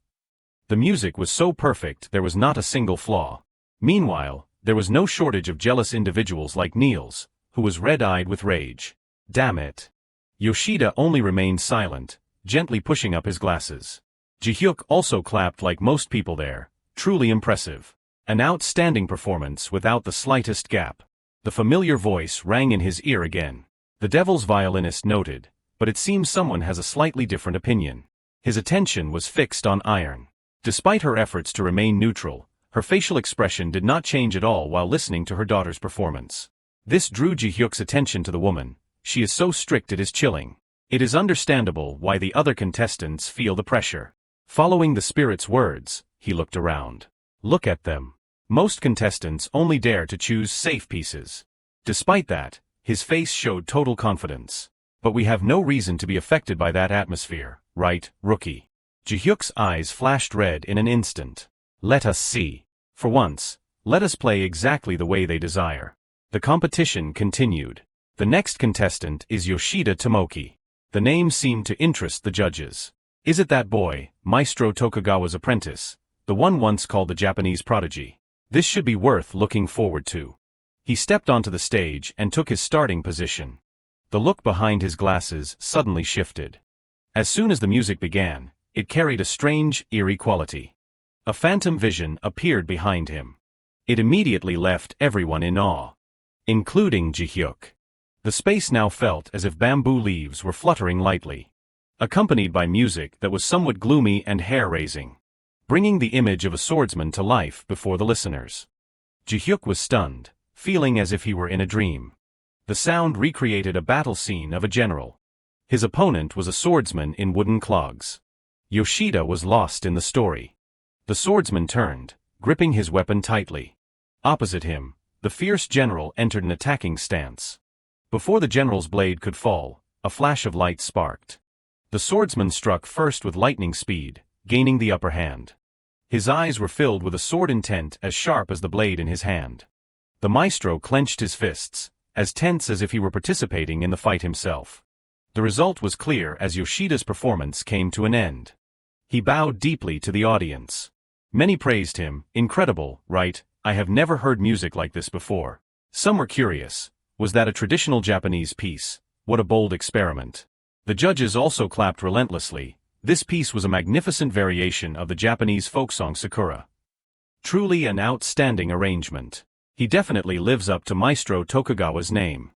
The music was so perfect there was not a single flaw. Meanwhile, there was no shortage of jealous individuals like Niels, who was red-eyed with rage. Damn it. Yoshida only remained silent, gently pushing up his glasses. Jihiak also clapped like most people there, truly impressive. An outstanding performance without the slightest gap. The familiar voice rang in his ear again. The devil's violinist noted, but it seems someone has a slightly different opinion. His attention was fixed on Iron. Despite her efforts to remain neutral, her facial expression did not change at all while listening to her daughter's performance. This drew Jihyuk's attention to the woman. She is so strict it is chilling. It is understandable why the other contestants feel the pressure. Following the spirit's words, he looked around. Look at them. Most contestants only dare to choose safe pieces. Despite that, his face showed total confidence. But we have no reason to be affected by that atmosphere, right, rookie? Jihyuk's eyes flashed red in an instant. Let us see. For once, let us play exactly the way they desire. The competition continued. The next contestant is Yoshida Tomoki. The name seemed to interest the judges. Is it that boy, Maestro Tokugawa's apprentice, the one once called the Japanese prodigy? This should be worth looking forward to. He stepped onto the stage and took his starting position. The look behind his glasses suddenly shifted. As soon as the music began, it carried a strange, eerie quality. A phantom vision appeared behind him. It immediately left everyone in awe, including Jihyuk. The space now felt as if bamboo leaves were fluttering lightly, accompanied by music that was somewhat gloomy and hair-raising, bringing the image of a swordsman to life before the listeners. Jihyuk was stunned, feeling as if he were in a dream. The sound recreated a battle scene of a general. His opponent was a swordsman in wooden clogs. Yoshida was lost in the story. The swordsman turned, gripping his weapon tightly. Opposite him, the fierce general entered an attacking stance. Before the general's blade could fall, a flash of light sparked. The swordsman struck first with lightning speed, gaining the upper hand. His eyes were filled with a sword intent as sharp as the blade in his hand. The maestro clenched his fists, as tense as if he were participating in the fight himself. The result was clear as Yoshida's performance came to an end. He bowed deeply to the audience. Many praised him. Incredible, right? I have never heard music like this before. Some were curious. Was that a traditional Japanese piece? What a bold experiment. The judges also clapped relentlessly. This piece was a magnificent variation of the Japanese folk song Sakura. Truly an outstanding arrangement. He definitely lives up to Maestro Tokugawa's name.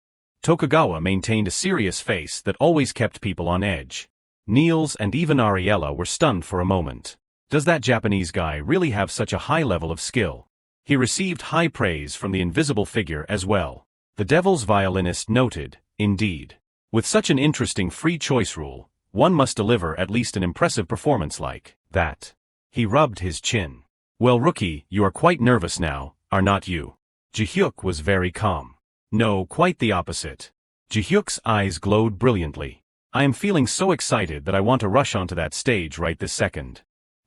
Tokugawa maintained a serious face that always kept people on edge. Niels and even Ariella were stunned for a moment. Does that Japanese guy really have such a high level of skill? He received high praise from the invisible figure as well. The devil's violinist noted, indeed. With such an interesting free choice rule, one must deliver at least an impressive performance like that. He rubbed his chin. Well, rookie, you are quite nervous now, are not you? Jihyuk was very calm. No, quite the opposite. Jihyuk's eyes glowed brilliantly. I am feeling so excited that I want to rush onto that stage right this second.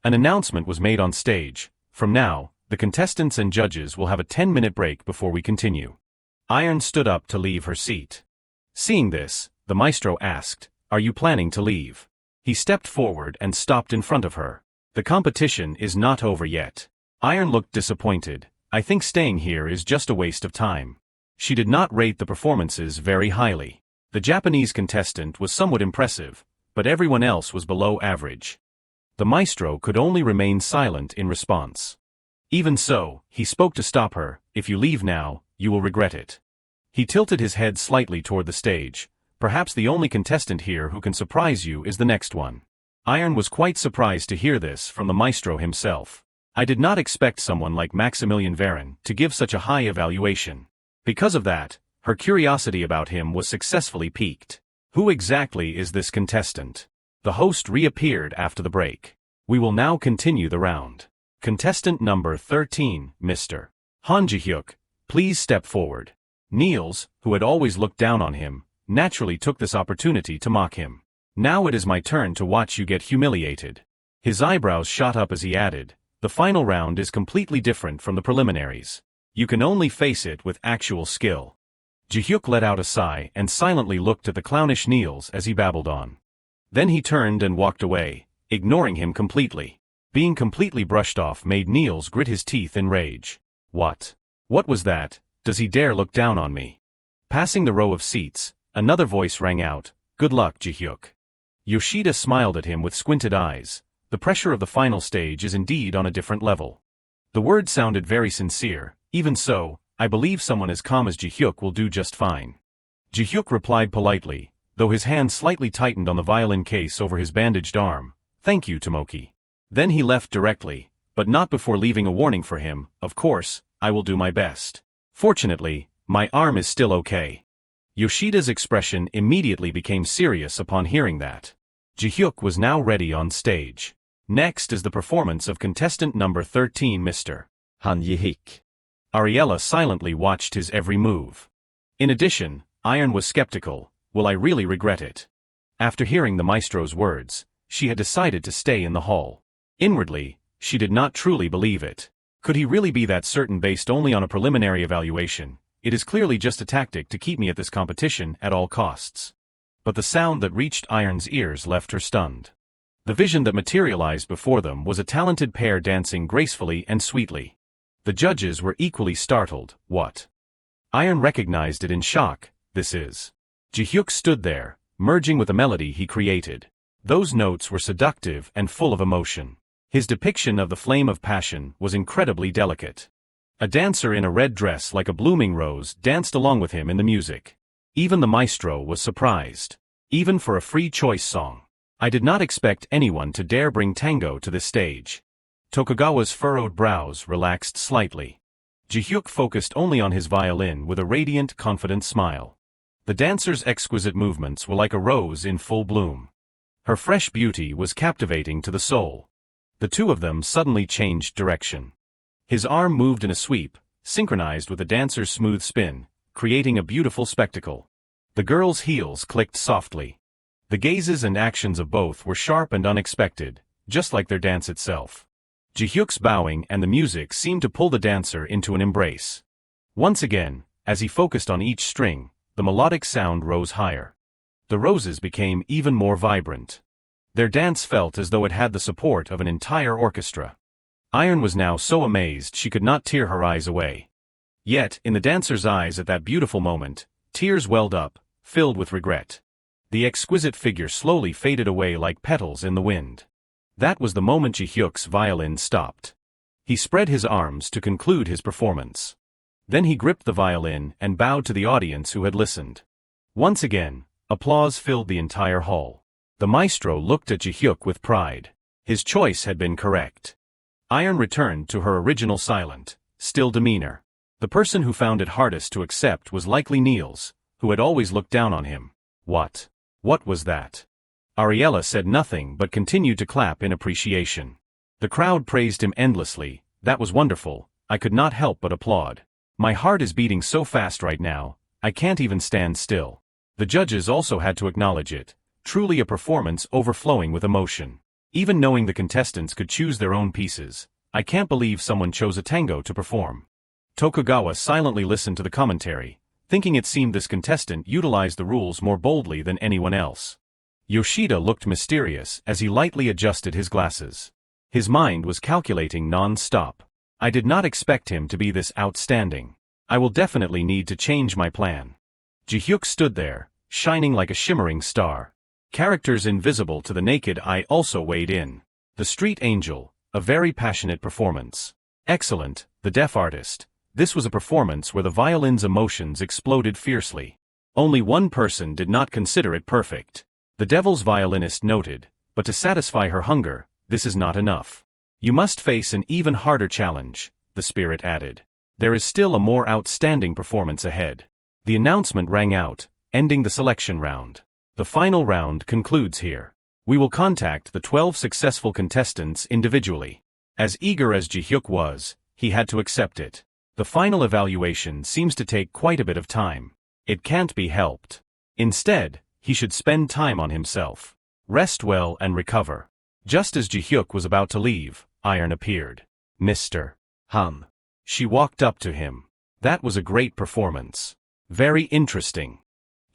An announcement was made on stage. From now, the contestants and judges will have a 10-minute break before we continue. Iron stood up to leave her seat. Seeing this, the maestro asked, Are you planning to leave? He stepped forward and stopped in front of her. The competition is not over yet. Iron looked disappointed. I think staying here is just a waste of time. She did not rate the performances very highly. The Japanese contestant was somewhat impressive, but everyone else was below average. The maestro could only remain silent in response. Even so, he spoke to stop her. If you leave now, you will regret it. He tilted his head slightly toward the stage. Perhaps the only contestant here who can surprise you is the next one. Iron was quite surprised to hear this from the maestro himself. I did not expect someone like Maximilian Varon to give such a high evaluation. Because of that, her curiosity about him was successfully piqued. Who exactly is this contestant? The host reappeared after the break. We will now continue the round. Contestant number 13, Mr. Han Jihiak, please step forward. Niels, who had always looked down on him, naturally took this opportunity to mock him. Now it is my turn to watch you get humiliated. His eyebrows shot up as he added, the final round is completely different from the preliminaries. You can only face it with actual skill. Jihiak let out a sigh and silently looked at the clownish Niels as he babbled on. Then he turned and walked away, ignoring him completely. Being completely brushed off made Niels grit his teeth in rage. What? What was that? Does he dare look down on me? Passing the row of seats, another voice rang out, good luck, Jihiak. Yoshida smiled at him with squinted eyes. The pressure of the final stage is indeed on a different level. The words sounded very sincere. Even so, I believe someone as calm as Jihiak will do just fine. Jihiak replied politely, though his hand slightly tightened on the violin case over his bandaged arm. Thank you, Tomoki. Then he left directly, but not before leaving a warning for him. Of course, I will do my best. Fortunately, my arm is still okay. Yoshida's expression immediately became serious upon hearing that. Jihiak was now ready on stage. Next is the performance of contestant number 13, Mr. Han Jihiak. Ariella silently watched his every move. In addition, Iron was skeptical. Will I really regret it? After hearing the maestro's words, she had decided to stay in the hall. Inwardly, she did not truly believe it. Could he really be that certain based only on a preliminary evaluation? It is clearly just a tactic to keep me at this competition at all costs. But the sound that reached Iron's ears left her stunned. The vision that materialized before them was a talented pair dancing gracefully and sweetly. The judges were equally startled. What? Iron recognized it in shock. This is. Jihiak stood there, merging with the melody he created. Those notes were seductive and full of emotion. His depiction of the flame of passion was incredibly delicate. A dancer in a red dress like a blooming rose danced along with him in the music. Even the maestro was surprised. Even for a free choice song. I did not expect anyone to dare bring tango to this stage. Tokugawa's furrowed brows relaxed slightly. Jihiak focused only on his violin with a radiant, confident smile. The dancer's exquisite movements were like a rose in full bloom. Her fresh beauty was captivating to the soul. The two of them suddenly changed direction. His arm moved in a sweep, synchronized with the dancer's smooth spin, creating a beautiful spectacle. The girl's heels clicked softly. The gazes and actions of both were sharp and unexpected, just like their dance itself. Jihyuk's bowing and the music seemed to pull the dancer into an embrace. Once again, as he focused on each string, the melodic sound rose higher. The roses became even more vibrant. Their dance felt as though it had the support of an entire orchestra. Iron was now so amazed she could not tear her eyes away. Yet, in the dancer's eyes at that beautiful moment, tears welled up, filled with regret. The exquisite figure slowly faded away like petals in the wind. That was the moment Jihyuk's violin stopped. He spread his arms to conclude his performance. Then he gripped the violin and bowed to the audience who had listened. Once again, applause filled the entire hall. The maestro looked at Jihyuk with pride. His choice had been correct. Iron returned to her original silent, still demeanor. The person who found it hardest to accept was likely Niels, who had always looked down on him. What? What was that? Ariella said nothing but continued to clap in appreciation. The crowd praised him endlessly. That was wonderful. I could not help but applaud. My heart is beating so fast right now, I can't even stand still. The judges also had to acknowledge it. Truly a performance overflowing with emotion. Even knowing the contestants could choose their own pieces, I can't believe someone chose a tango to perform. Tokugawa silently listened to the commentary, thinking it seemed this contestant utilized the rules more boldly than anyone else. Yoshida looked mysterious as he lightly adjusted his glasses. His mind was calculating non-stop. I did not expect him to be this outstanding. I will definitely need to change my plan. Jihiak stood there, shining like a shimmering star. Characters invisible to the naked eye also weighed in. The Street Angel, a very passionate performance. Excellent, the deaf artist. This was a performance where the violin's emotions exploded fiercely. Only one person did not consider it perfect. The Devil's violinist noted, but to satisfy her hunger, this is not enough. You must face an even harder challenge, the spirit added. There is still a more outstanding performance ahead. The announcement rang out, ending the selection round. The final round concludes here. We will contact the 12 successful contestants individually. As eager as Jihiak was, he had to accept it. The final evaluation seems to take quite a bit of time. It can't be helped. Instead, he should spend time on himself. Rest well and recover. Just as Jihiak was about to leave, Iron appeared. Mr. Han. She walked up to him. That was a great performance. Very interesting.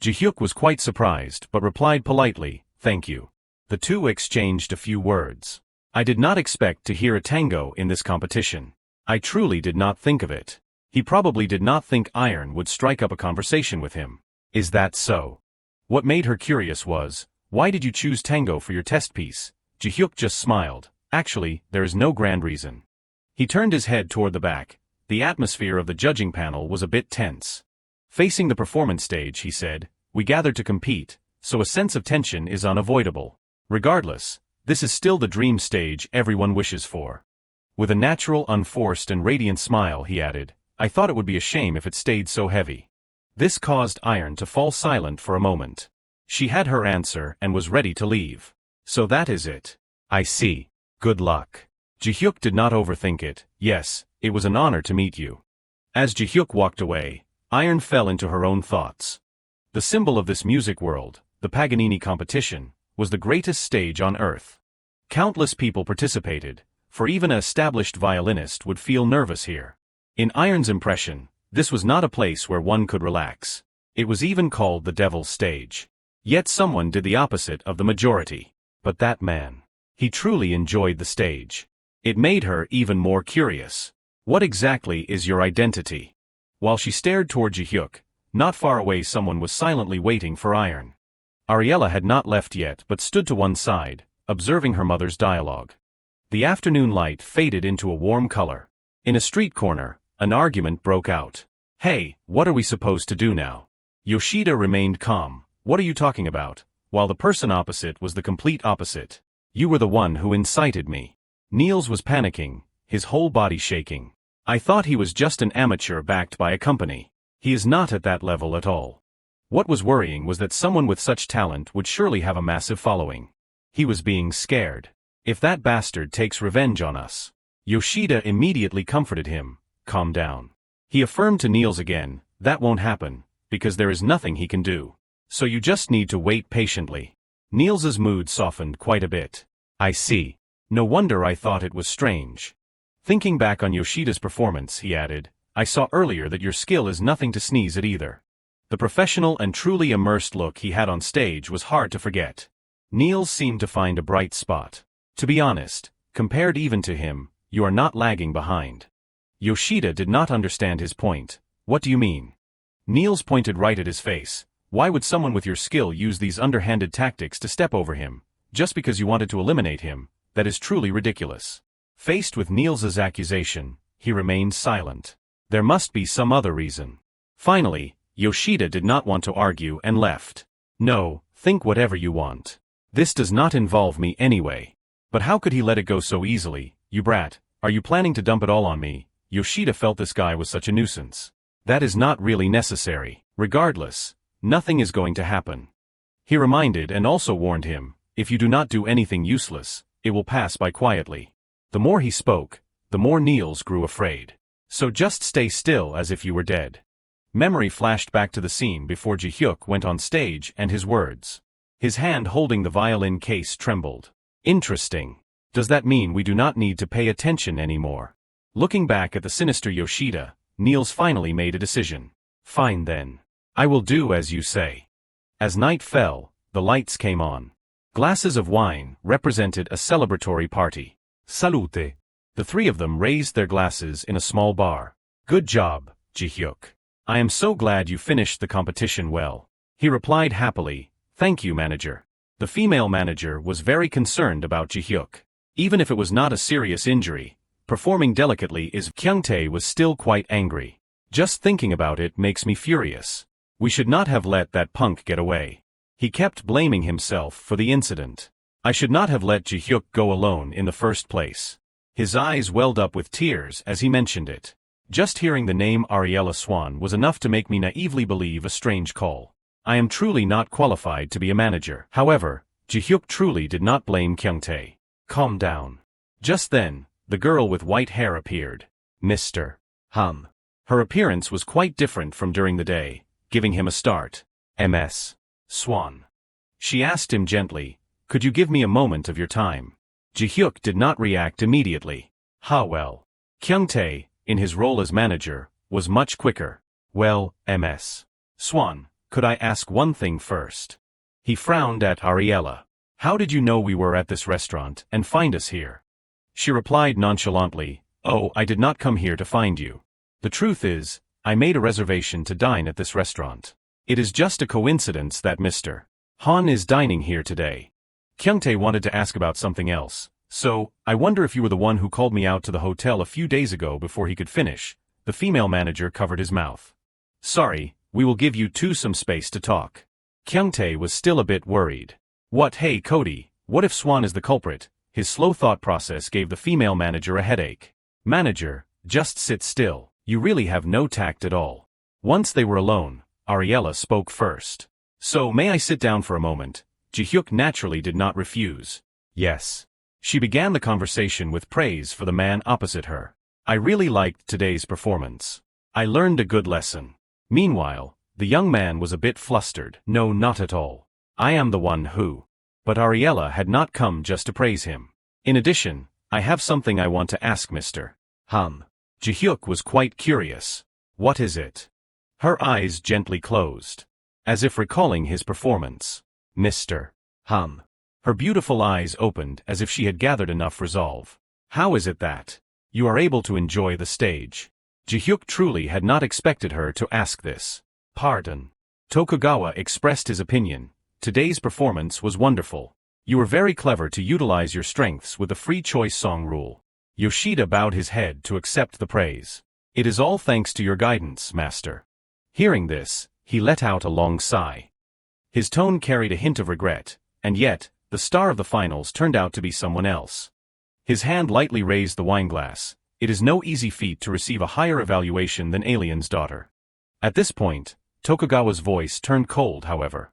Jihiak was quite surprised but replied politely, thank you. The two exchanged a few words. I did not expect to hear a tango in this competition. I truly did not think of it. He probably did not think Iron would strike up a conversation with him. Is that so? What made her curious was, why did you choose tango for your test piece? Jihiak just smiled. Actually, there is no grand reason. He turned his head toward the back. The atmosphere of the judging panel was a bit tense. Facing the performance stage, he said, we gathered to compete, so a sense of tension is unavoidable. Regardless, this is still the dream stage everyone wishes for. With a natural, unforced and radiant smile, he added, I thought it would be a shame if it stayed so heavy. This caused Iron to fall silent for a moment. She had her answer and was ready to leave. So that is it. I see. Good luck. Jihiak did not overthink it. Yes, it was an honor to meet you. As Jihiak walked away, Iron fell into her own thoughts. The symbol of this music world, the Paganini competition, was the greatest stage on earth. Countless people participated, for even an established violinist would feel nervous here. In Iron's impression, this was not a place where one could relax. It was even called the Devil's Stage. Yet someone did the opposite of the majority. But that man. He truly enjoyed the stage. It made her even more curious. What exactly is your identity? While she stared toward Jihiak, not far away someone was silently waiting for Iron. Ariella had not left yet but stood to one side, observing her mother's dialogue. The afternoon light faded into a warm color. In a street corner, an argument broke out. Hey, what are we supposed to do now? Yoshida remained calm. What are you talking about? While the person opposite was the complete opposite. You were the one who incited me. Niels was panicking, his whole body shaking. I thought he was just an amateur backed by a company. He is not at that level at all. What was worrying was that someone with such talent would surely have a massive following. He was being scared. If that bastard takes revenge on us. Yoshida immediately comforted him. Calm down. He affirmed to Niels again, that won't happen, because there is nothing he can do. So you just need to wait patiently. Niels's mood softened quite a bit. I see. No wonder I thought it was strange. Thinking back on Yoshida's performance, he added, I saw earlier that your skill is nothing to sneeze at either. The professional and truly immersed look he had on stage was hard to forget. Niels seemed to find a bright spot. To be honest, compared even to him, you are not lagging behind. Yoshida did not understand his point. What do you mean? Niels pointed right at his face. Why would someone with your skill use these underhanded tactics to step over him, just because you wanted to eliminate him? That is truly ridiculous. Faced with Niels's accusation, he remained silent. There must be some other reason. Finally, Yoshida did not want to argue and left. No, think whatever you want. This does not involve me anyway. But how could he let it go so easily? You brat, are you planning to dump it all on me? Yoshida felt this guy was such a nuisance. That is not really necessary. Regardless, nothing is going to happen. He reminded and also warned him, if you do not do anything useless, it will pass by quietly. The more he spoke, the more Niels grew afraid. So just stay still as if you were dead. Memory flashed back to the scene before Jihiak went on stage and his words. His hand holding the violin case trembled. Interesting. Does that mean we do not need to pay attention anymore? Looking back at the sinister Yoshida, Niels finally made a decision. Fine then. I will do as you say. As night fell, the lights came on. Glasses of wine represented a celebratory party. Salute. The three of them raised their glasses in a small bar. Good job, Jihiak. I am so glad you finished the competition well. He replied happily, thank you, manager. The female manager was very concerned about Jihiak. Even if it was not a serious injury, performing delicately Kyungtae was still quite angry. Just thinking about it makes me furious. We should not have let that punk get away. He kept blaming himself for the incident. I should not have let Jihiak go alone in the first place. His eyes welled up with tears as he mentioned it. Just hearing the name Ariella Swan was enough to make me naively believe a strange call. I am truly not qualified to be a manager. However, Jihiak truly did not blame Kyungtae. Calm down. Just then, the girl with white hair appeared. Mr. Han. Her appearance was quite different from during the day, giving him a start. Ms. Swan. She asked him gently, could you give me a moment of your time? Jihiak did not react immediately. Ha well. Kyungtae, in his role as manager, was much quicker. Well, Ms. Swan, could I ask one thing first? He frowned at Ariella. How did you know we were at this restaurant and find us here? She replied nonchalantly, oh, I did not come here to find you. The truth is, I made a reservation to dine at this restaurant. It is just a coincidence that Mr. Han is dining here today. Kyungtae wanted to ask about something else, so, I wonder if you were the one who called me out to the hotel a few days ago before he could finish. The female manager covered his mouth. Sorry, we will give you two some space to talk. Kyungtae was still a bit worried. What, hey Cody, what if Swan is the culprit? His slow thought process gave the female manager a headache. Manager, just sit still, you really have no tact at all. Once they were alone, Ariella spoke first. So may I sit down for a moment? Jihiak naturally did not refuse. Yes. She began the conversation with praise for the man opposite her. I really liked today's performance. I learned a good lesson. Meanwhile, the young man was a bit flustered. No, not at all. I am the one who. But Ariella had not come just to praise him. In addition, I have something I want to ask Mr. Han. Jihiak was quite curious. What is it? Her eyes gently closed, as if recalling his performance. Mr. Han. Her beautiful eyes opened as if she had gathered enough resolve. How is it that you are able to enjoy the stage? Jihiak truly had not expected her to ask this. Pardon. Tokugawa expressed his opinion. Today's performance was wonderful. You were very clever to utilize your strengths with the free choice song rule. Yoshida bowed his head to accept the praise. It is all thanks to your guidance, master. Hearing this, he let out a long sigh. His tone carried a hint of regret, and yet, the star of the finals turned out to be someone else. His hand lightly raised the wineglass. It is no easy feat to receive a higher evaluation than Alien's daughter. At this point, Tokugawa's voice turned cold, however.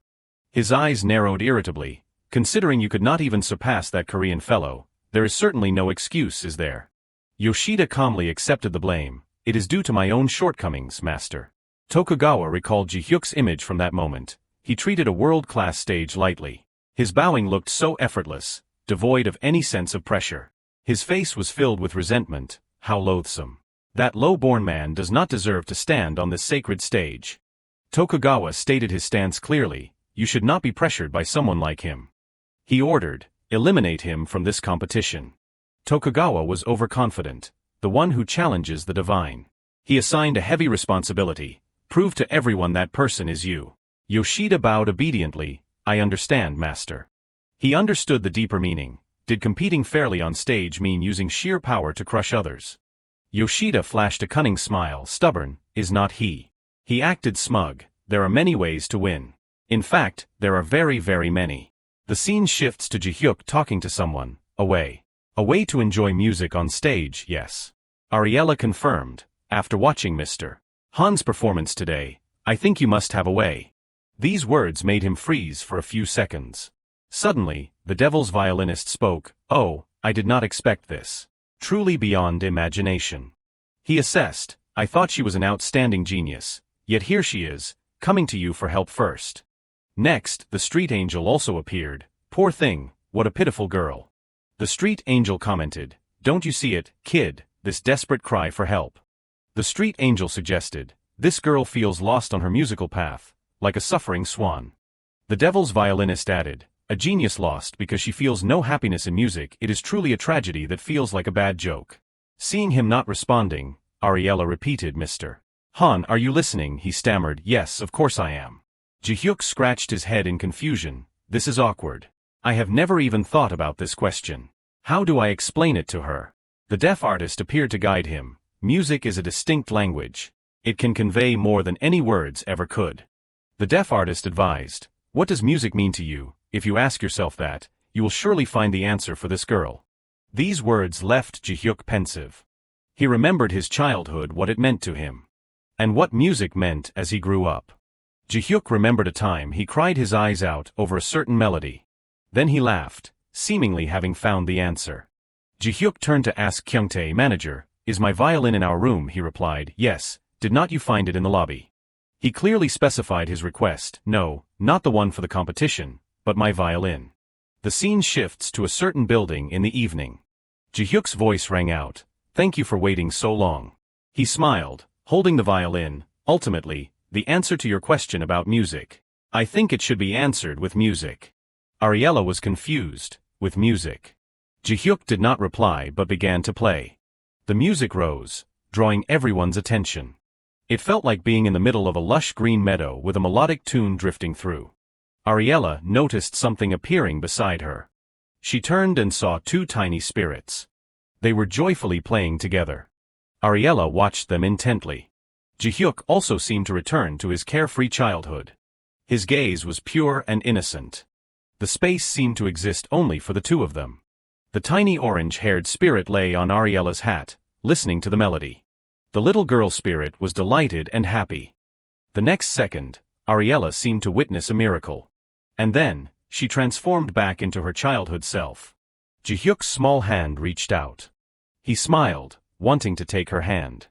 His eyes narrowed irritably. Considering you could not even surpass that Korean fellow, there is certainly no excuse, is there? Yoshida calmly accepted the blame. It is due to my own shortcomings, master. Tokugawa recalled Jihyuk's image from that moment. He treated a world-class stage lightly. His bowing looked so effortless, devoid of any sense of pressure. His face was filled with resentment. How loathsome. That low-born man does not deserve to stand on this sacred stage. Tokugawa stated his stance clearly. You should not be pressured by someone like him. He ordered, eliminate him from this competition. Tokugawa was overconfident, the one who challenges the divine. He assigned a heavy responsibility. Prove to everyone that person is you. Yoshida bowed obediently. I understand, master. He understood the deeper meaning. Did competing fairly on stage mean using sheer power to crush others? Yoshida flashed a cunning smile. Stubborn, is not he. He acted smug. There are many ways to win. In fact, there are very, very many. The scene shifts to Jihyuk talking to someone. A way. A way to enjoy music on stage, yes. Ariella confirmed. After watching Mr. Han's performance today, I think you must have a way. These words made him freeze for a few seconds. Suddenly, the devil's violinist spoke. Oh, I did not expect this. Truly beyond imagination. He assessed. I thought she was an outstanding genius. Yet here she is, coming to you for help first. Next, the street angel also appeared. Poor thing, what a pitiful girl. The street angel commented. Don't you see it, kid, this desperate cry for help? The street angel suggested. This girl feels lost on her musical path, like a suffering swan. The devil's violinist added. A genius lost because she feels no happiness in music. It is truly a tragedy that feels like a bad joke. Seeing him not responding, Ariella repeated, Mr. Han, are you listening? He stammered. Yes, of course I am. Jihyuk scratched his head in confusion. This is awkward. I have never even thought about this question. How do I explain it to her? The deaf artist appeared to guide him. Music is a distinct language. It can convey more than any words ever could. The deaf artist advised, what does music mean to you? If you ask yourself that, you will surely find the answer for this girl. These words left Jihyuk pensive. He remembered his childhood, what it meant to him. And what music meant as he grew up. Jihyuk remembered a time he cried his eyes out over a certain melody. Then he laughed, seemingly having found the answer. Jihyuk turned to ask Kyungtae, manager, is my violin in our room? He replied, yes, did not you find it in the lobby? He clearly specified his request, no, not the one for the competition, but my violin. The scene shifts to a certain building in the evening. Jihyuk's voice rang out, thank you for waiting so long. He smiled, holding the violin, ultimately, the answer to your question about music. I think it should be answered with music. Ariella was confused, with music. Jihyuk did not reply but began to play. The music rose, drawing everyone's attention. It felt like being in the middle of a lush green meadow with a melodic tune drifting through. Ariella noticed something appearing beside her. She turned and saw two tiny spirits. They were joyfully playing together. Ariella watched them intently. Jihyuk also seemed to return to his carefree childhood. His gaze was pure and innocent. The space seemed to exist only for the two of them. The tiny orange-haired spirit lay on Ariella's hat, listening to the melody. The little girl spirit was delighted and happy. The next second, Ariella seemed to witness a miracle. And then, she transformed back into her childhood self. Jihyuk's small hand reached out. He smiled, wanting to take her hand.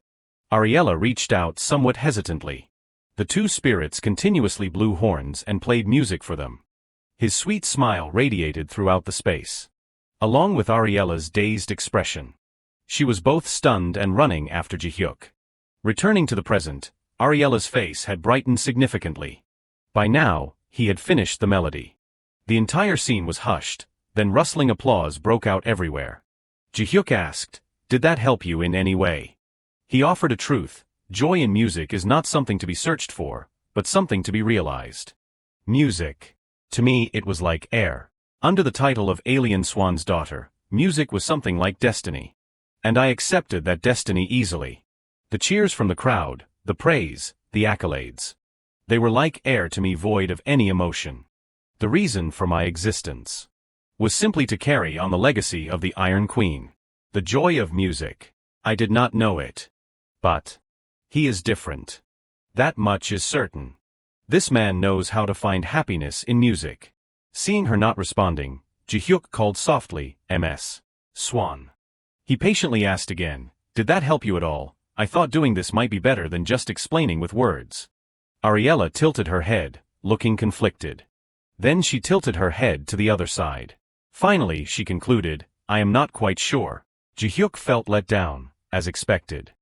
Ariella reached out somewhat hesitantly. The two spirits continuously blew horns and played music for them. His sweet smile radiated throughout the space. Along with Ariella's dazed expression. She was both stunned and running after Jihyuk. Returning to the present, Ariella's face had brightened significantly. By now, he had finished the melody. The entire scene was hushed, then rustling applause broke out everywhere. Jihyuk asked, did that help you in any way? He offered a truth, joy in music is not something to be searched for, but something to be realized. Music. To me it was like air. Under the title of Alien Swan's Daughter, music was something like destiny. And I accepted that destiny easily. The cheers from the crowd, the praise, the accolades. They were like air to me, void of any emotion. The reason for my existence was simply to carry on the legacy of the Iron Queen. The joy of music. I did not know it. But he is different. That much is certain. This man knows how to find happiness in music. Seeing her not responding, Jihyuk called softly, Ms. Swan. He patiently asked again, did that help you at all? I thought doing this might be better than just explaining with words. Ariella tilted her head, looking conflicted. Then she tilted her head to the other side. Finally she concluded, I am not quite sure. Jihyuk felt let down, as expected.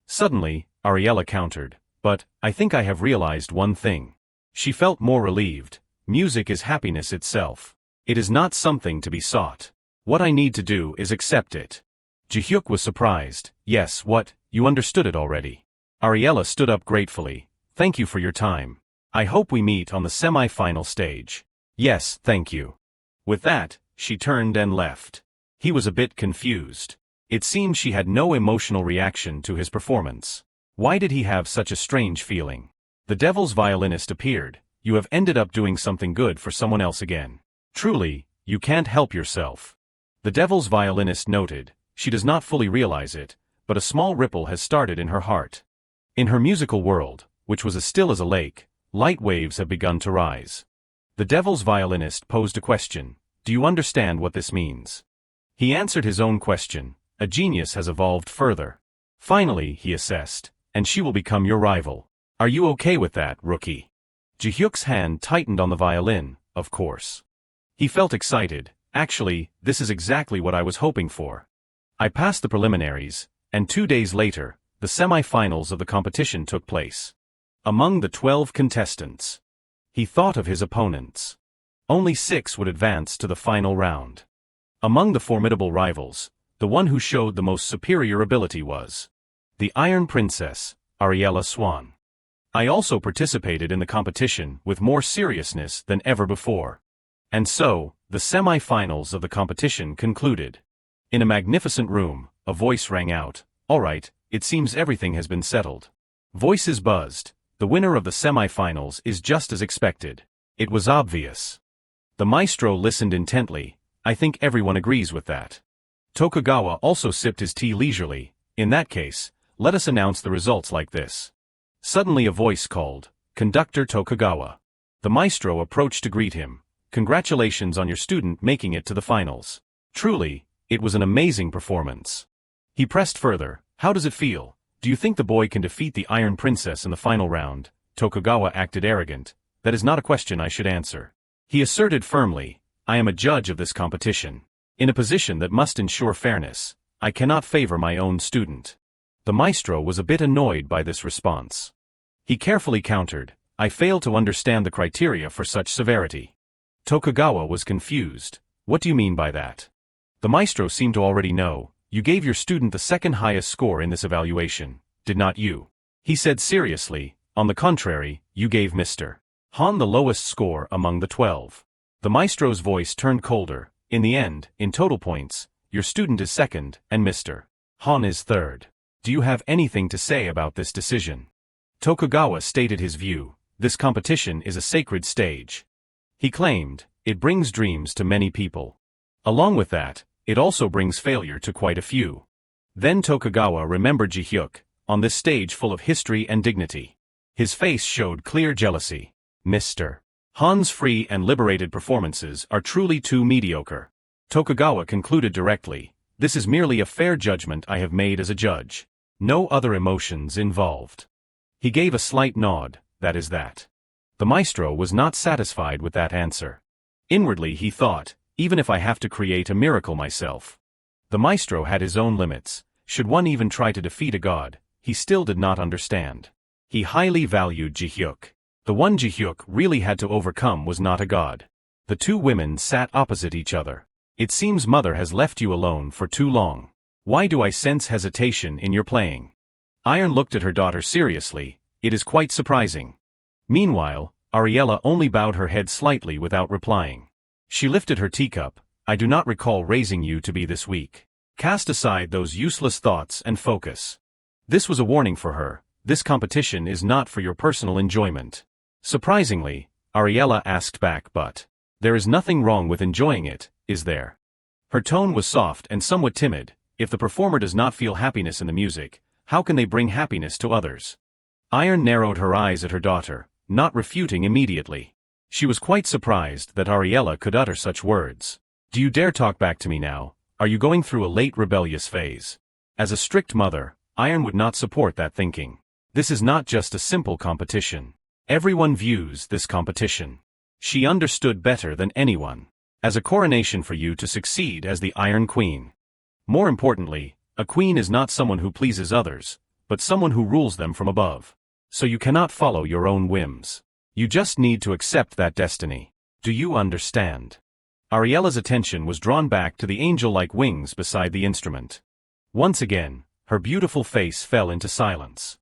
Suddenly, Ariella countered, but I think I have realized one thing. She felt more relieved. Music is happiness itself. It is not something to be sought. What I need to do is accept it. Jihyuk was surprised. Yes, what? You understood it already. Ariella stood up gratefully. Thank you for your time. I hope we meet on the semi-final stage. Yes, thank you. With that, she turned and left. He was a bit confused. It seemed she had no emotional reaction to his performance. Why did he have such a strange feeling? The devil's violinist appeared. You have ended up doing something good for someone else again. Truly, you can't help yourself. The devil's violinist noted. She does not fully realize it, but a small ripple has started in her heart. In her musical world, which was as still as a lake, light waves have begun to rise. The devil's violinist posed a question. Do you understand what this means? He answered his own question. A genius has evolved further. Finally, he assessed, and she will become your rival. Are you okay with that, rookie? Jihyuk's hand tightened on the violin, of course. He felt excited. Actually, this is exactly what I was hoping for. I passed the preliminaries, and 2 days later, the semi-finals of the competition took place. Among the 12 contestants, he thought of his opponents. Only 6 would advance to the final round. Among the formidable rivals, the one who showed the most superior ability was the Iron Princess, Ariella Swan. I also participated in the competition with more seriousness than ever before. And so, the semi-finals of the competition concluded. In a magnificent room, a voice rang out, "All right, it seems everything has been settled." Voices buzzed. The winner of the semi-finals is just as expected. It was obvious. The maestro listened intently. I think everyone agrees with that. Tokugawa also sipped his tea leisurely. In that case, let us announce the results like this. Suddenly a voice called, "Conductor Tokugawa." The maestro approached to greet him. "Congratulations on your student making it to the finals. Truly, it was an amazing performance." He pressed further, "How does it feel? Do you think the boy can defeat the Iron Princess in the final round?" Tokugawa acted arrogant. "That is not a question I should answer." He asserted firmly, "I am a judge of this competition. In a position that must ensure fairness, I cannot favor my own student." The maestro was a bit annoyed by this response. He carefully countered, "I fail to understand the criteria for such severity." Tokugawa was confused. "What do you mean by that?" The maestro seemed to already know. "You gave your student the second highest score in this evaluation, did not you?" He said seriously, "On the contrary, you gave Mr. Han the lowest score among the 12. The maestro's voice turned colder. "In the end, in total points, your student is second, and Mr. Han is third. Do you have anything to say about this decision?" Tokugawa stated his view. "This competition is a sacred stage." He claimed, "It brings dreams to many people. Along with that, it also brings failure to quite a few." Then Tokugawa remembered Jihiak, on this stage full of history and dignity. His face showed clear jealousy. Mr. Han's free and liberated performances are truly too mediocre. Tokugawa concluded directly, "This is merely a fair judgment I have made as a judge. No other emotions involved." He gave a slight nod, "That is that." The maestro was not satisfied with that answer. Inwardly he thought, "Even if I have to create a miracle myself." The maestro had his own limits. Should one even try to defeat a god, he still did not understand. He highly valued Jihiak. The one Jihiak really had to overcome was not a god. The two women sat opposite each other. "It seems mother has left you alone for too long. Why do I sense hesitation in your playing?" Iron looked at her daughter seriously. "It is quite surprising." Meanwhile, Ariella only bowed her head slightly without replying. She lifted her teacup. "I do not recall raising you to be this weak. Cast aside those useless thoughts and focus." This was a warning for her. This competition is not for your personal enjoyment. Surprisingly, Ariella asked back, "But there is nothing wrong with enjoying it, is there?" Her tone was soft and somewhat timid. If the performer does not feel happiness in the music, how can they bring happiness to others? Iron narrowed her eyes at her daughter, not refuting immediately. She was quite surprised that Ariella could utter such words. "Do you dare talk back to me now? Are you going through a late rebellious phase?" As a strict mother, Iron would not support that thinking. This is not just a simple competition. Everyone views this competition. She understood better than anyone. As a coronation for you to succeed as the Iron Queen. More importantly, a queen is not someone who pleases others, but someone who rules them from above. So you cannot follow your own whims. You just need to accept that destiny. Do you understand? Ariella's attention was drawn back to the angel-like wings beside the instrument. Once again, her beautiful face fell into silence.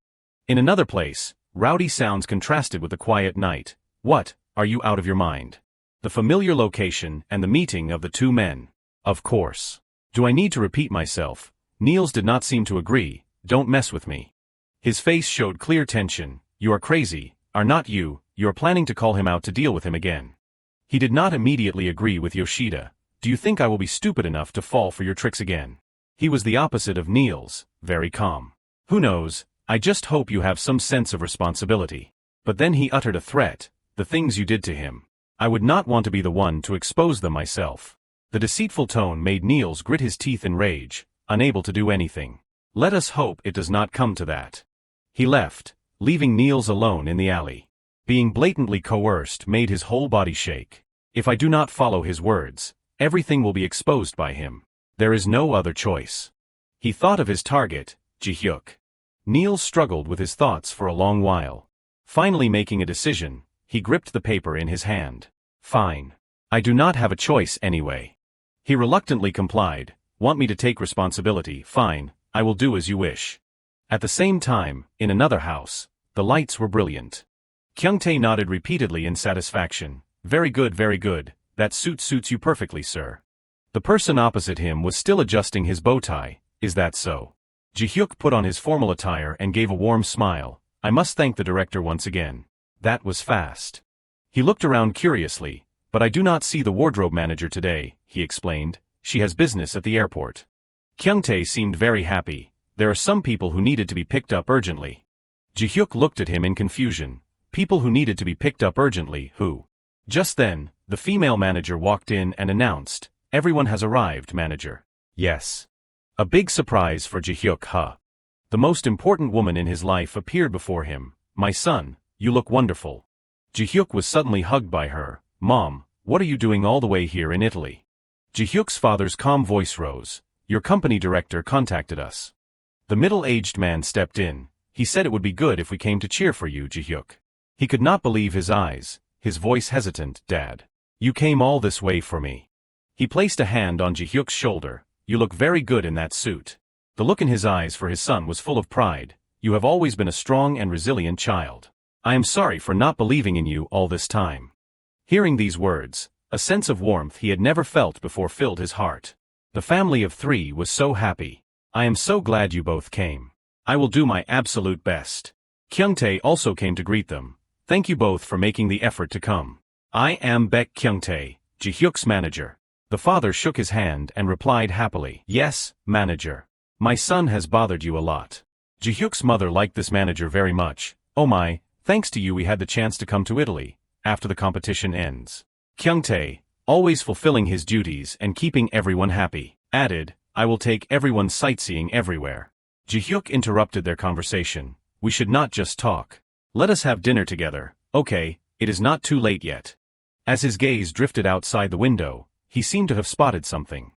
In another place, rowdy sounds contrasted with the quiet night. "What, are you out of your mind?" The familiar location and the meeting of the two men. Of course. Do I need to repeat myself? Niels did not seem to agree. "Don't mess with me." His face showed clear tension. "You are crazy, are not you? You are planning to call him out to deal with him again." He did not immediately agree with Yoshida. "Do you think I will be stupid enough to fall for your tricks again?" He was the opposite of Niels, very calm. "Who knows, I just hope you have some sense of responsibility." But then he uttered a threat. "The things you did to him. I would not want to be the one to expose them myself." The deceitful tone made Niels grit his teeth in rage, unable to do anything. Let us hope it does not come to that. He left, leaving Niels alone in the alley. Being blatantly coerced made his whole body shake. If I do not follow his words, everything will be exposed by him. There is no other choice. He thought of his target, Jihiak. Niels struggled with his thoughts for a long while. Finally making a decision, he gripped the paper in his hand. "Fine. I do not have a choice anyway. He reluctantly complied. Want me to take responsibility? Fine, I will do as you wish. At the same time, in another house, the lights were brilliant. Kyungtae nodded repeatedly in satisfaction. Very good, that suit suits you perfectly, sir. The person opposite him was still adjusting his bow tie. Is that so? Jihyuk put on his formal attire and gave a warm smile. I must thank the director once again. That was fast. He looked around curiously. But I do not see the wardrobe manager today, he explained. She has business at the airport. Kyungtae seemed very happy. There are some people who needed to be picked up urgently. Jihyuk looked at him in confusion. People who needed to be picked up urgently, who? Just then, the female manager walked in and announced, everyone has arrived, manager. Yes. A big surprise for Jihyuk Ha. The most important woman in his life appeared before him. My son, you look wonderful. Jihyuk was suddenly hugged by her. Mom, what are you doing all the way here in Italy? Jihyuk's father's calm voice rose. Your company director contacted us. The middle-aged man stepped in. He said it would be good if we came to cheer for you, Jihyuk. He could not believe his eyes, his voice hesitant. Dad. You came all this way for me. He placed a hand on Jihyuk's shoulder. You look very good in that suit. The look in his eyes for his son was full of pride. You have always been a strong and resilient child. I am sorry for not believing in you all this time. Hearing these words, a sense of warmth he had never felt before filled his heart. The family of three was so happy. I am so glad you both came. I will do my absolute best. Kyungtae also came to greet them. Thank you both for making the effort to come. I am Baek Kyungtae, Jihyuk's manager. The father shook his hand and replied happily. Yes, manager. My son has bothered you a lot. Jihyuk's mother liked this manager very much. Oh my, thanks to you we had the chance to come to Italy, after the competition ends. Kyungtae, always fulfilling his duties and keeping everyone happy, added, I will take everyone sightseeing everywhere. Jihyuk interrupted their conversation. We should not just talk. Let us have dinner together. Okay, it is not too late yet. As his gaze drifted outside the window, he seemed to have spotted something.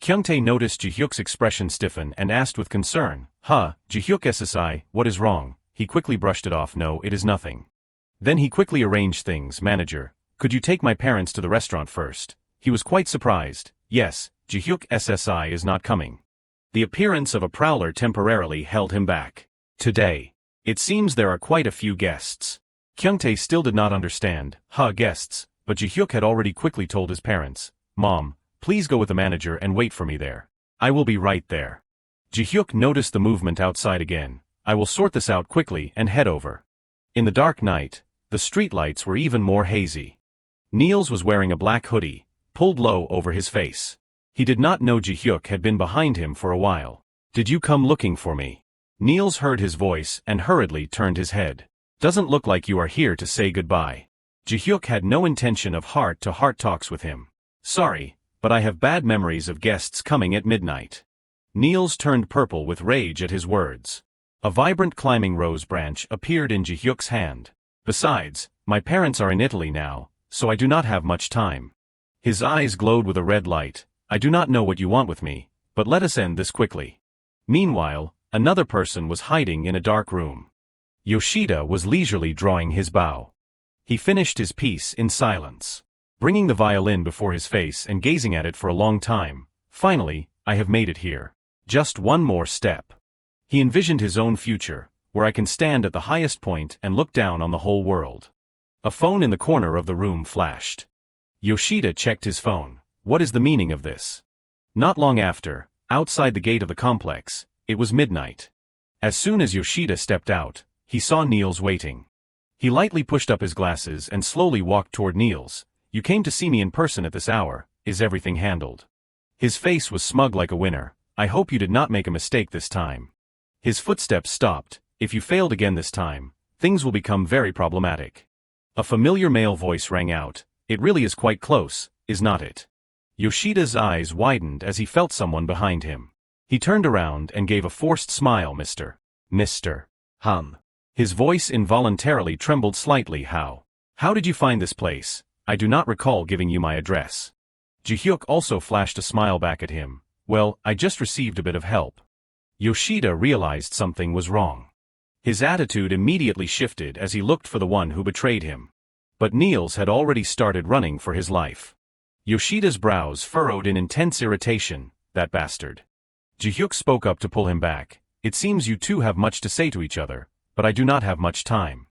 Kyungtae noticed Jihyuk's expression stiffen and asked with concern, Jihyuk SSI, what is wrong? He quickly brushed it off. No, it is nothing. Then he quickly arranged things. Manager, could you take my parents to the restaurant first? He was quite surprised. Yes, Jihyuk SSI is not coming. The appearance of a prowler temporarily held him back. Today, it seems there are quite a few guests. Kyungtae still did not understand. Guests, but Jihyuk had already quickly told his parents. Mom, please go with the manager and wait for me there. I will be right there. Jihyuk noticed the movement outside again. I will sort this out quickly and head over. In the dark night, the streetlights were even more hazy. Niels was wearing a black hoodie, pulled low over his face. He did not know Jihyuk had been behind him for a while. Did you come looking for me? Niels heard his voice and hurriedly turned his head. Doesn't look like you are here to say goodbye. Jihyuk had no intention of heart-to-heart talks with him. Sorry, but I have bad memories of guests coming at midnight. Niels turned purple with rage at his words. A vibrant climbing rose branch appeared in Jihyuk's hand. Besides, my parents are in Italy now, so I do not have much time. His eyes glowed with a red light. I do not know what you want with me, but let us end this quickly. Meanwhile, another person was hiding in a dark room. Yoshida was leisurely drawing his bow. He finished his piece in silence, bringing the violin before his face and gazing at it for a long time. Finally, I have made it here. Just one more step. He envisioned his own future, where I can stand at the highest point and look down on the whole world. A phone in the corner of the room flashed. Yoshida checked his phone. What is the meaning of this? Not long after, outside the gate of the complex, it was midnight. As soon as Yoshida stepped out, he saw Niels waiting. He lightly pushed up his glasses and slowly walked toward Niels. You came to see me in person at this hour. Is everything handled? His face was smug like a winner. I hope you did not make a mistake this time. His footsteps stopped. If you failed again this time, things will become very problematic. A familiar male voice rang out. It really is quite close, is not it? Yoshida's eyes widened as he felt someone behind him. He turned around and gave a forced smile. Mr. Han. His voice involuntarily trembled slightly. How did you find this place? I do not recall giving you my address. Jihyuk also flashed a smile back at him. Well, I just received a bit of help. Yoshida realized something was wrong. His attitude immediately shifted as he looked for the one who betrayed him. But Niels had already started running for his life. Yoshida's brows furrowed in intense irritation. That bastard. Jihyuk spoke up to pull him back. It seems you two have much to say to each other, but I do not have much time.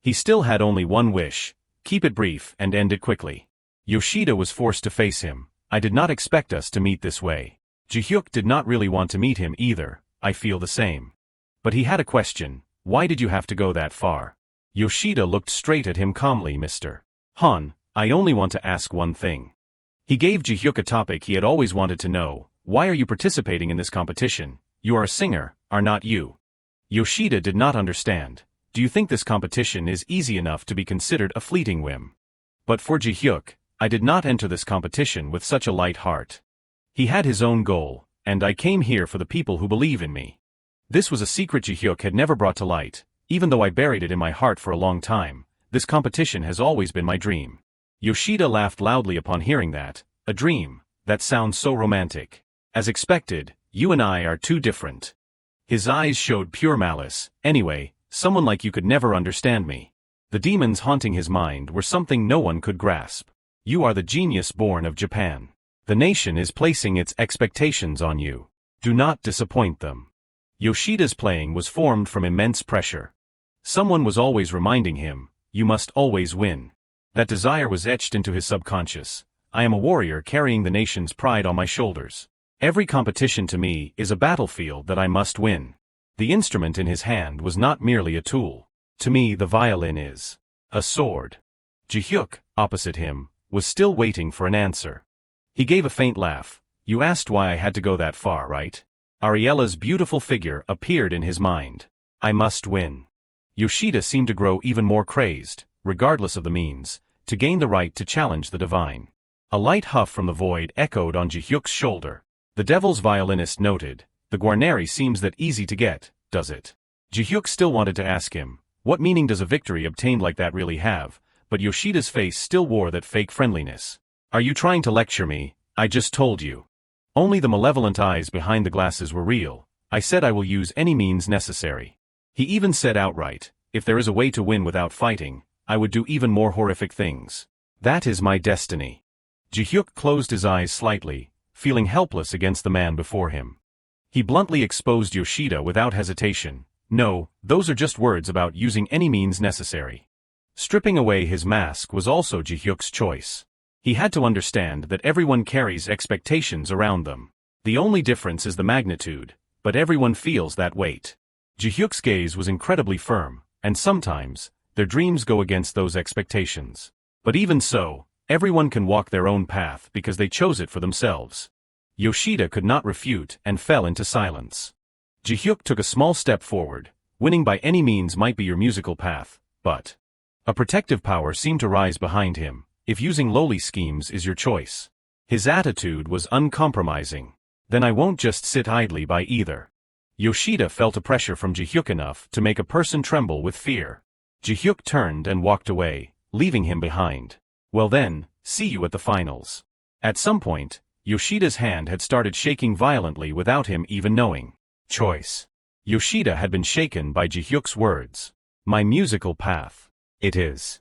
He still had only one wish. Keep it brief and end it quickly. Yoshida was forced to face him. I did not expect us to meet this way. Jihyuk did not really want to meet him either. I feel the same. But he had a question. Why did you have to go that far? Yoshida looked straight at him calmly. Mr. Han, I only want to ask one thing. He gave Jihyuk a topic he had always wanted to know. Why are you participating in this competition? You are a singer, are not you? Yoshida did not understand. Do you think this competition is easy enough to be considered a fleeting whim? But for Jihyuk, I did not enter this competition with such a light heart. He had his own goal, and I came here for the people who believe in me. This was a secret Jihyuk had never brought to light. Even though I buried it in my heart for a long time, this competition has always been my dream. Yoshida laughed loudly upon hearing that. A dream? That sounds so romantic. As expected, you and I are too different. His eyes showed pure malice. Anyway, someone like you could never understand me. The demons haunting his mind were something no one could grasp. You are the genius born of Japan. The nation is placing its expectations on you. Do not disappoint them. Yoshida's playing was formed from immense pressure. Someone was always reminding him, you must always win. That desire was etched into his subconscious. I am a warrior carrying the nation's pride on my shoulders. Every competition to me is a battlefield that I must win. The instrument in his hand was not merely a tool. To me the violin is a sword. Jihyuk, opposite him, was still waiting for an answer. He gave a faint laugh. You asked why I had to go that far, right? Ariella's beautiful figure appeared in his mind. I must win. Yoshida seemed to grow even more crazed, regardless of the means, to gain the right to challenge the divine. A light huff from the void echoed on Jihyuk's shoulder. The devil's violinist noted, the Guarneri seems that easy to get, does it? Jihyuk still wanted to ask him, what meaning does a victory obtained like that really have, but Yoshida's face still wore that fake friendliness. Are you trying to lecture me? I just told you. Only the malevolent eyes behind the glasses were real. I said I will use any means necessary. He even said outright, if there is a way to win without fighting, I would do even more horrific things. That is my destiny. Jihyuk closed his eyes slightly, feeling helpless against the man before him. He bluntly exposed Yoshida without hesitation. No, those are just words about using any means necessary. Stripping away his mask was also Jihyuk's choice. He had to understand that everyone carries expectations around them. The only difference is the magnitude, but everyone feels that weight. Jihyuk's gaze was incredibly firm, and sometimes, their dreams go against those expectations. But even so, everyone can walk their own path because they chose it for themselves. Yoshida could not refute and fell into silence. Jihyuk took a small step forward. Winning by any means might be your musical path, but a protective power seemed to rise behind him. If using lowly schemes is your choice. His attitude was uncompromising. Then I won't just sit idly by either. Yoshida felt a pressure from Jihyuk enough to make a person tremble with fear. Jihyuk turned and walked away, leaving him behind. Well then, see you at the finals. At some point, Yoshida's hand had started shaking violently without him even knowing. Choice. Yoshida had been shaken by Jihyuk's words. My musical path. It is.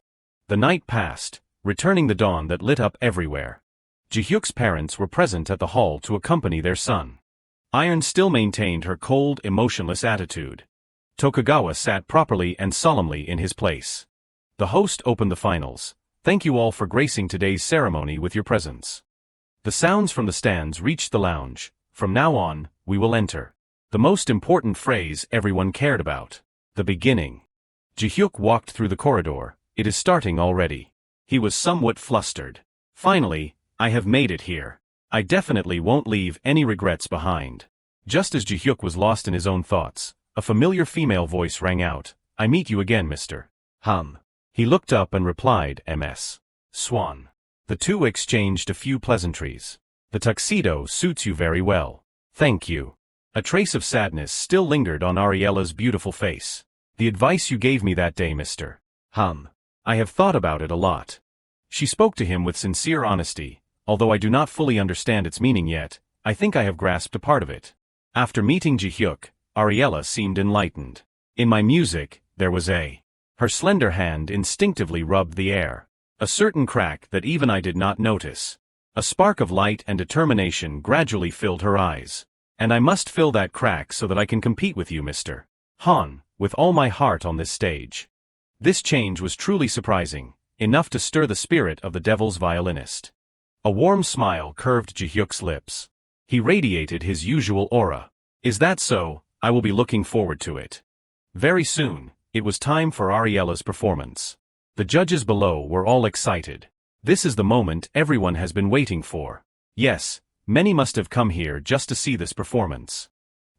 The night passed, returning the dawn that lit up everywhere. Jihyuk's parents were present at the hall to accompany their son. Iron still maintained her cold, emotionless attitude. Tokugawa sat properly and solemnly in his place. The host opened the finals. Thank you all for gracing today's ceremony with your presence. The sounds from the stands reached the lounge. From now on, we will enter. The most important phrase everyone cared about. The beginning. Jihyuk walked through the corridor. It is starting already. He was somewhat flustered. Finally, I have made it here. I definitely won't leave any regrets behind. Just as Jihyuk was lost in his own thoughts, a familiar female voice rang out. I meet you again, Mr. Han. He looked up and replied, Ms. Swan. The two exchanged a few pleasantries. The tuxedo suits you very well. Thank you. A trace of sadness still lingered on Ariella's beautiful face. The advice you gave me that day, Mr. Han. I have thought about it a lot. She spoke to him with sincere honesty. Although I do not fully understand its meaning yet, I think I have grasped a part of it. After meeting Jihyuk, Ariella seemed enlightened. In my music, there was Her slender hand instinctively rubbed the air. A certain crack that even I did not notice. A spark of light and determination gradually filled her eyes. "And I must fill that crack so that I can compete with you, Mr. Han, with all my heart on this stage." This change was truly surprising, enough to stir the spirit of the devil's violinist. A warm smile curved Jihyuk's lips. He radiated his usual aura. "Is that so? I will be looking forward to it." Very soon, it was time for Ariella's performance. The judges below were all excited. This is the moment everyone has been waiting for. Yes, many must have come here just to see this performance.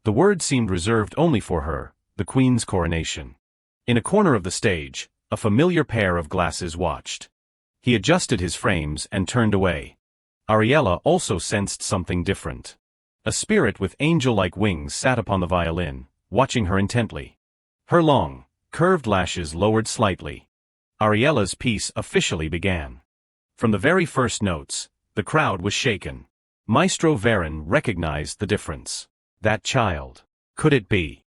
The word seemed reserved only for her, the queen's coronation. In a corner of the stage, a familiar pair of glasses watched. He adjusted his frames and turned away. Ariella also sensed something different. A spirit with angel-like wings sat upon the violin, watching her intently. Her long, curved lashes lowered slightly. Ariella's piece officially began. From the very first notes, the crowd was shaken. Maestro Varen recognized the difference. That child. Could it be?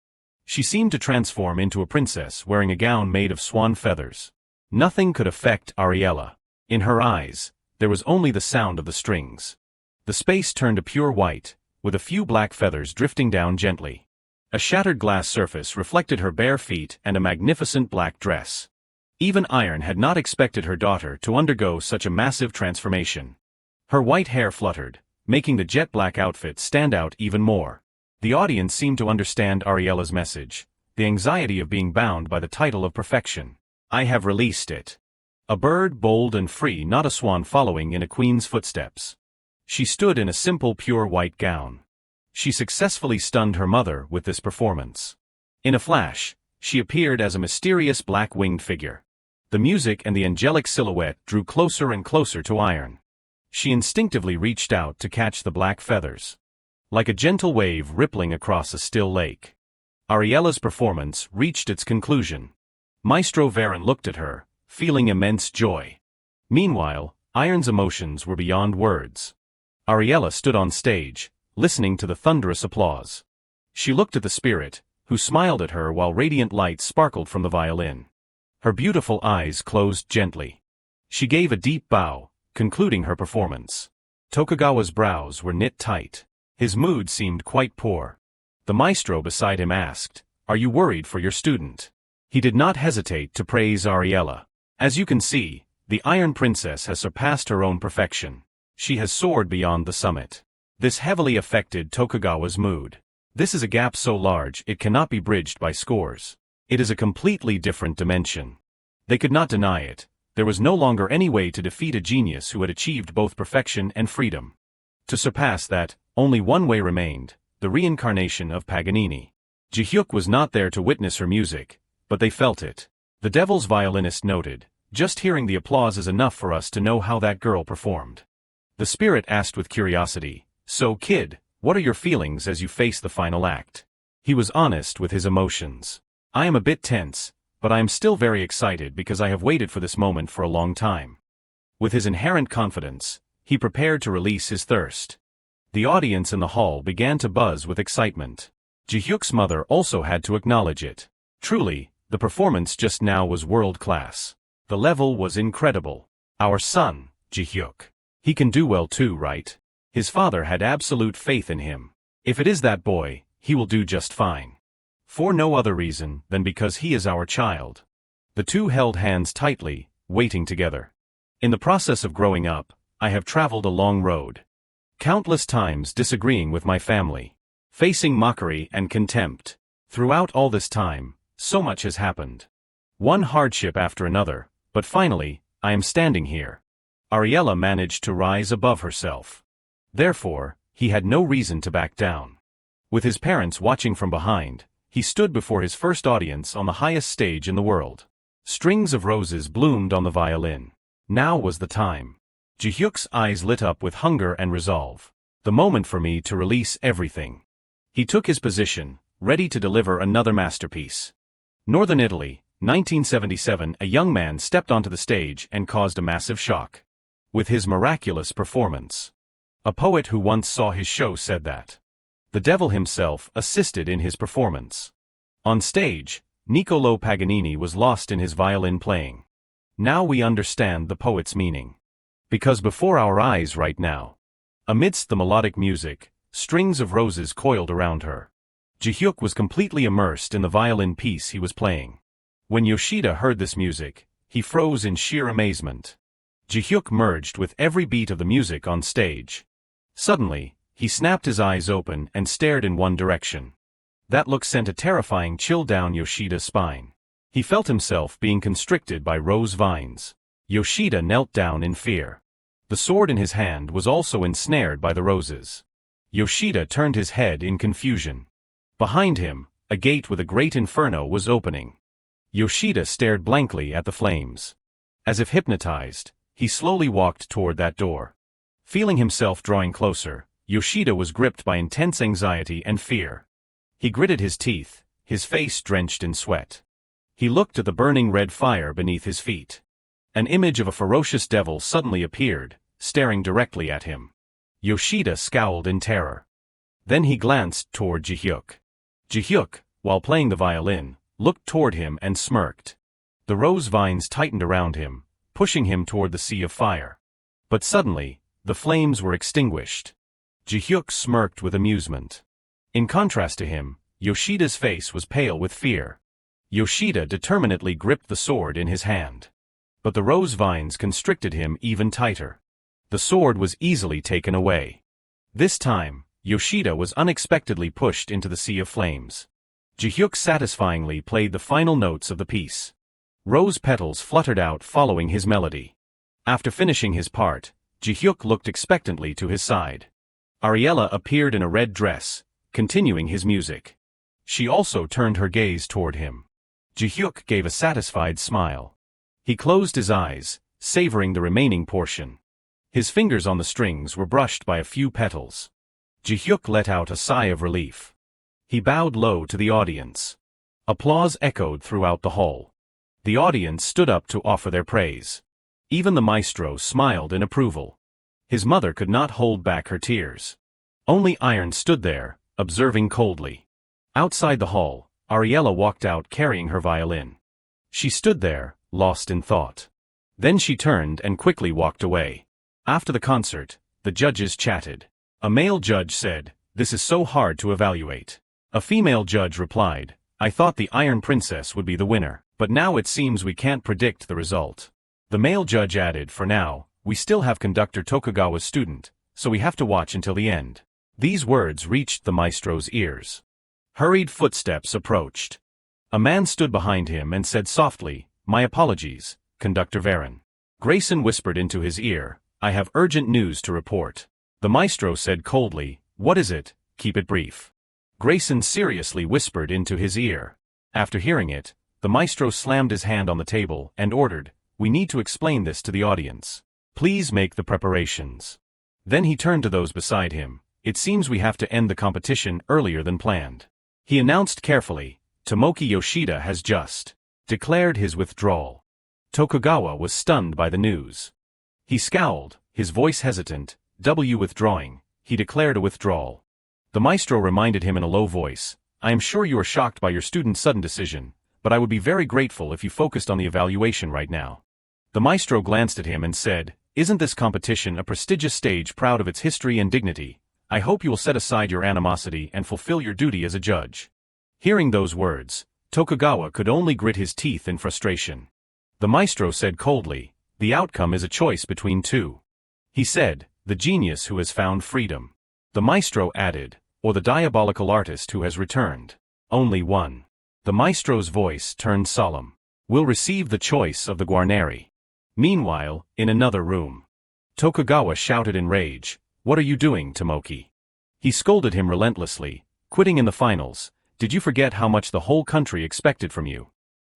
She seemed to transform into a princess wearing a gown made of swan feathers. Nothing could affect Ariella. In her eyes, there was only the sound of the strings. The space turned a pure white, with a few black feathers drifting down gently. A shattered glass surface reflected her bare feet and a magnificent black dress. Even Iron had not expected her daughter to undergo such a massive transformation. Her white hair fluttered, making the jet-black outfit stand out even more. The audience seemed to understand Ariella's message, the anxiety of being bound by the title of perfection. "I have released it." A bird bold and free, not a swan following in a queen's footsteps. She stood in a simple pure white gown. She successfully stunned her mother with this performance. In a flash, she appeared as a mysterious black-winged figure. The music and the angelic silhouette drew closer and closer to Iron. She instinctively reached out to catch the black feathers. Like a gentle wave rippling across a still lake. Ariella's performance reached its conclusion. Maestro Varen looked at her, feeling immense joy. Meanwhile, Iron's emotions were beyond words. Ariella stood on stage, listening to the thunderous applause. She looked at the spirit, who smiled at her while radiant light sparkled from the violin. Her beautiful eyes closed gently. She gave a deep bow, concluding her performance. Tokugawa's brows were knit tight. His mood seemed quite poor. The maestro beside him asked, "Are you worried for your student?" He did not hesitate to praise Ariella. "As you can see, the Iron Princess has surpassed her own perfection. She has soared beyond the summit." This heavily affected Tokugawa's mood. This is a gap so large it cannot be bridged by scores. It is a completely different dimension. They could not deny it. There was no longer any way to defeat a genius who had achieved both perfection and freedom. To surpass that, only one way remained, the reincarnation of Paganini. Jihyuk was not there to witness her music, but they felt it. The devil's violinist noted, "Just hearing the applause is enough for us to know how that girl performed." The spirit asked with curiosity, "So kid, what are your feelings as you face the final act?" He was honest with his emotions. "I am a bit tense, but I am still very excited because I have waited for this moment for a long time." With his inherent confidence, he prepared to release his thirst. The audience in the hall began to buzz with excitement. Jihyuk's mother also had to acknowledge it. Truly, the performance just now was world-class. The level was incredible. "Our son, Jihyuk. He can do well too, right?" His father had absolute faith in him. "If it is that boy, he will do just fine. For no other reason than because he is our child." The two held hands tightly, waiting together. "In the process of growing up, I have traveled a long road. Countless times disagreeing with my family. Facing mockery and contempt. Throughout all this time, so much has happened. One hardship after another, but finally, I am standing here." Ariella managed to rise above herself. Therefore, he had no reason to back down. With his parents watching from behind, he stood before his first audience on the highest stage in the world. Strings of roses bloomed on the violin. Now was the time. Jihyuk's eyes lit up with hunger and resolve. "The moment for me to release everything." He took his position, ready to deliver another masterpiece. Northern Italy, 1977. A young man stepped onto the stage and caused a massive shock. With his miraculous performance. A poet who once saw his show said that the devil himself assisted in his performance. On stage, Niccolò Paganini was lost in his violin playing. Now we understand the poet's meaning. Because before our eyes right now. Amidst the melodic music, strings of roses coiled around her. Jihiak was completely immersed in the violin piece he was playing. When Yoshida heard this music, he froze in sheer amazement. Jihiak merged with every beat of the music on stage. Suddenly, he snapped his eyes open and stared in one direction. That look sent a terrifying chill down Yoshida's spine. He felt himself being constricted by rose vines. Yoshida knelt down in fear. The sword in his hand was also ensnared by the roses. Yoshida turned his head in confusion. Behind him, a gate with a great inferno was opening. Yoshida stared blankly at the flames. As if hypnotized, he slowly walked toward that door. Feeling himself drawing closer, Yoshida was gripped by intense anxiety and fear. He gritted his teeth, his face drenched in sweat. He looked at the burning red fire beneath his feet. An image of a ferocious devil suddenly appeared, staring directly at him. Yoshida scowled in terror. Then he glanced toward Jihiak. Jihiak, while playing the violin, looked toward him and smirked. The rose vines tightened around him, pushing him toward the sea of fire. But suddenly, the flames were extinguished. Jihiak smirked with amusement. In contrast to him, Yoshida's face was pale with fear. Yoshida determinedly gripped the sword in his hand. But the rose vines constricted him even tighter. The sword was easily taken away. This time, Yoshida was unexpectedly pushed into the sea of flames. Jihiak satisfyingly played the final notes of the piece. Rose petals fluttered out following his melody. After finishing his part, Jihiak looked expectantly to his side. Ariella appeared in a red dress, continuing his music. She also turned her gaze toward him. Jihiak gave a satisfied smile. He closed his eyes, savoring the remaining portion. His fingers on the strings were brushed by a few petals. Jihiak let out a sigh of relief. He bowed low to the audience. Applause echoed throughout the hall. The audience stood up to offer their praise. Even the maestro smiled in approval. His mother could not hold back her tears. Only Iron stood there, observing coldly. Outside the hall, Ariella walked out carrying her violin. She stood there, lost in thought. Then she turned and quickly walked away. After the concert, the judges chatted. A male judge said, "This is so hard to evaluate." A female judge replied, "I thought the Iron Princess would be the winner, but now it seems we can't predict the result." The male judge added, "For now, we still have conductor Tokugawa's student, so we have to watch until the end." These words reached the maestro's ears. Hurried footsteps approached. A man stood behind him and said softly, "My apologies, Conductor Varen." Grayson whispered into his ear, "I have urgent news to report." The maestro said coldly, "What is it? Keep it brief." Grayson seriously whispered into his ear. After hearing it, the maestro slammed his hand on the table and ordered, "We need to explain this to the audience. Please make the preparations." Then he turned to those beside him. "It seems we have to end the competition earlier than planned." He announced carefully, "Tomoki Yoshida has just declared his withdrawal." Tokugawa was stunned by the news. He scowled, his voice hesitant. Withdrawing, he declared a withdrawal. The maestro reminded him in a low voice, "I am sure you are shocked by your student's sudden decision, but I would be very grateful if you focused on the evaluation right now." The maestro glanced at him and said, "Isn't this competition a prestigious stage proud of its history and dignity? I hope you will set aside your animosity and fulfill your duty as a judge." Hearing those words, Tokugawa could only grit his teeth in frustration. The maestro said coldly, "The outcome is a choice between two." He said, "The genius who has found freedom." The maestro added, "Or the diabolical artist who has returned. Only one." The maestro's voice turned solemn. "Will receive the choice of the Guarneri." Meanwhile, in another room, Tokugawa shouted in rage, "What are you doing, Tomoki?" He scolded him relentlessly, "Quitting in the finals, did you forget how much the whole country expected from you?"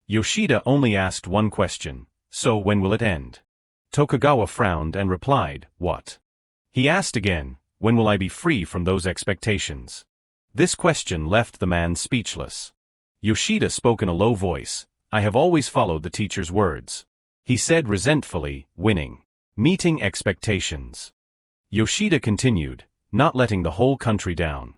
Yoshida only asked one question, "So when will it end?" Tokugawa frowned and replied, "What?" He asked again, "When will I be free from those expectations?" This question left the man speechless. Yoshida spoke in a low voice, "I have always followed the teacher's words." He said resentfully, "Winning. Meeting expectations." Yoshida continued, "Not letting the whole country down."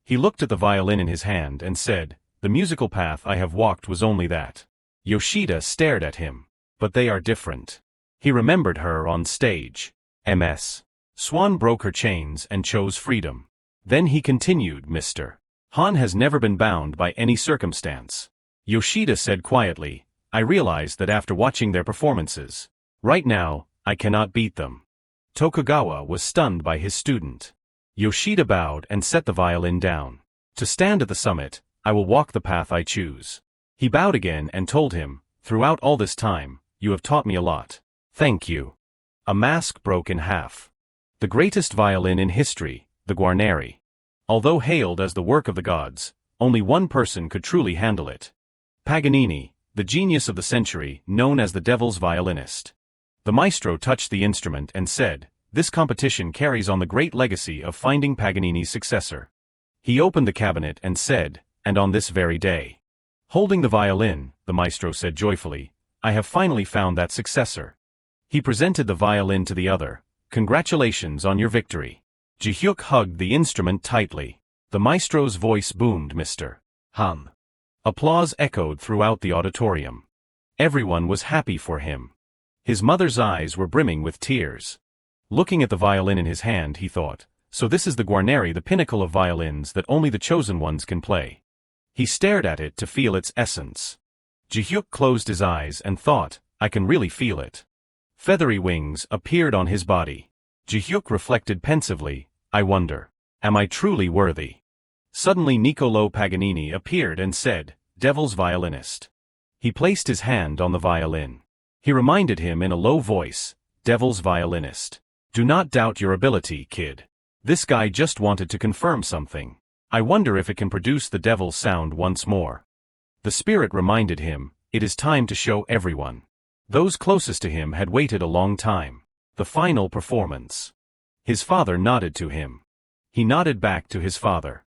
He looked at the violin in his hand and said, "The musical path I have walked was only that." Yoshida stared at him. "But they are different." He remembered her on stage. Ms. Swan broke her chains and chose freedom. Then he continued, Mr. Han has never been bound by any circumstance. Yoshida said quietly, I realize that after watching their performances. Right now, I cannot beat them. Tokugawa was stunned by his student. Yoshida bowed and set the violin down. To stand at the summit, I will walk the path I choose. He bowed again and told him, throughout all this time, you have taught me a lot. Thank you. A mask broke in half. The greatest violin in history, the Guarneri. Although hailed as the work of the gods, only one person could truly handle it. Paganini, the genius of the century, known as the devil's violinist. The maestro touched the instrument and said, this competition carries on the great legacy of finding Paganini's successor. He opened the cabinet and said, and on this very day. Holding the violin, the maestro said joyfully, I have finally found that successor. He presented the violin to the other. Congratulations on your victory. Jihiak hugged the instrument tightly. The maestro's voice boomed, Mr. Han. Applause echoed throughout the auditorium. Everyone was happy for him. His mother's eyes were brimming with tears. Looking at the violin in his hand, he thought, so this is the Guarneri, the pinnacle of violins that only the chosen ones can play. He stared at it to feel its essence. Jihiak closed his eyes and thought, I can really feel it. Feathery wings appeared on his body. Jihiak reflected pensively, I wonder, am I truly worthy? Suddenly Niccolò Paganini appeared and said, Devil's violinist. He placed his hand on the violin. He reminded him in a low voice, Devil's violinist. Do not doubt your ability, kid. This guy just wanted to confirm something. I wonder if it can produce the devil's sound once more. The spirit reminded him, it is time to show everyone. Those closest to him had waited a long time. The final performance. His father nodded to him. He nodded back to his father.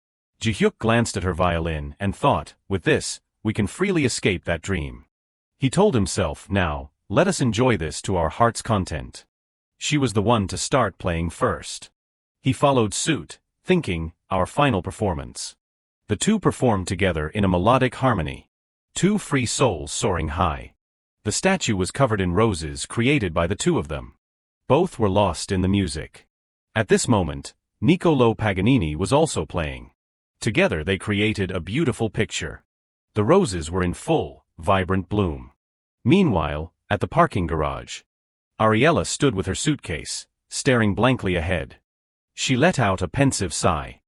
Jihiak glanced at her violin and thought, with this, we can freely escape that dream. He told himself, now, let us enjoy this to our heart's content. She was the one to start playing first. He followed suit, thinking, our final performance. The two performed together in a melodic harmony. Two free souls soaring high. The statue was covered in roses created by the two of them. Both were lost in the music. At this moment, Niccolò Paganini was also playing. Together they created a beautiful picture. The roses were in full, vibrant bloom. Meanwhile, at the parking garage, Ariella stood with her suitcase, staring blankly ahead. She let out a pensive sigh.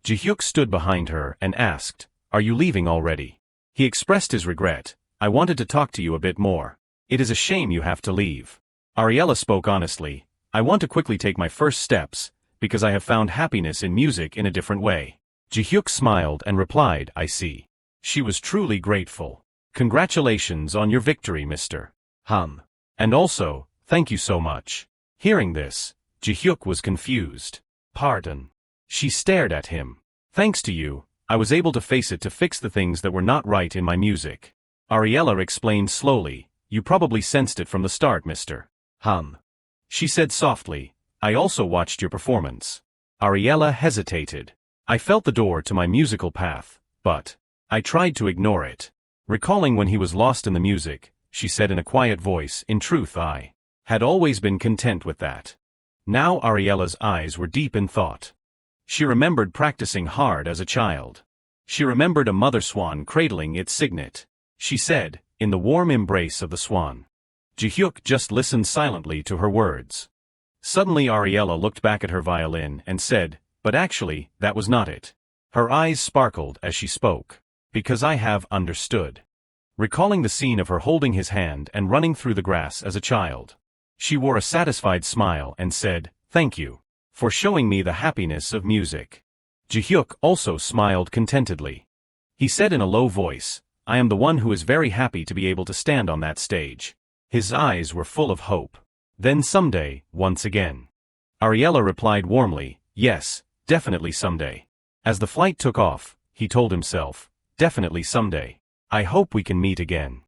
Jihiak stood behind her and asked, are you leaving already? He expressed his regret, I wanted to talk to you a bit more. It is a shame you have to leave. Ariella spoke honestly, I want to quickly take my first steps, because I have found happiness in music in a different way. Jihiak smiled and replied, I see. She was truly grateful. Congratulations on your victory, Mr. Han. And also, thank you so much. Hearing this, Jihiak was confused. Pardon. She stared at him. Thanks to you, I was able to face it to fix the things that were not right in my music. Ariella explained slowly, you probably sensed it from the start, Mr. Han. She said softly, I also watched your performance. Ariella hesitated. I felt the door to my musical path, but I tried to ignore it. Recalling when he was lost in the music, she said in a quiet voice, in truth I had always been content with that. Now Ariella's eyes were deep in thought. She remembered practicing hard as a child. She remembered a mother swan cradling its cygnet. She said, in the warm embrace of the swan. Jihiak just listened silently to her words. Suddenly Ariella looked back at her violin and said, but actually, that was not it. Her eyes sparkled as she spoke. Because I have understood. Recalling the scene of her holding his hand and running through the grass as a child. She wore a satisfied smile and said, thank you for showing me the happiness of music. Jihiak also smiled contentedly. He said in a low voice, I am the one who is very happy to be able to stand on that stage. His eyes were full of hope. Then someday, once again. Ariella replied warmly, yes, definitely someday. As the flight took off, he told himself, definitely someday. I hope we can meet again.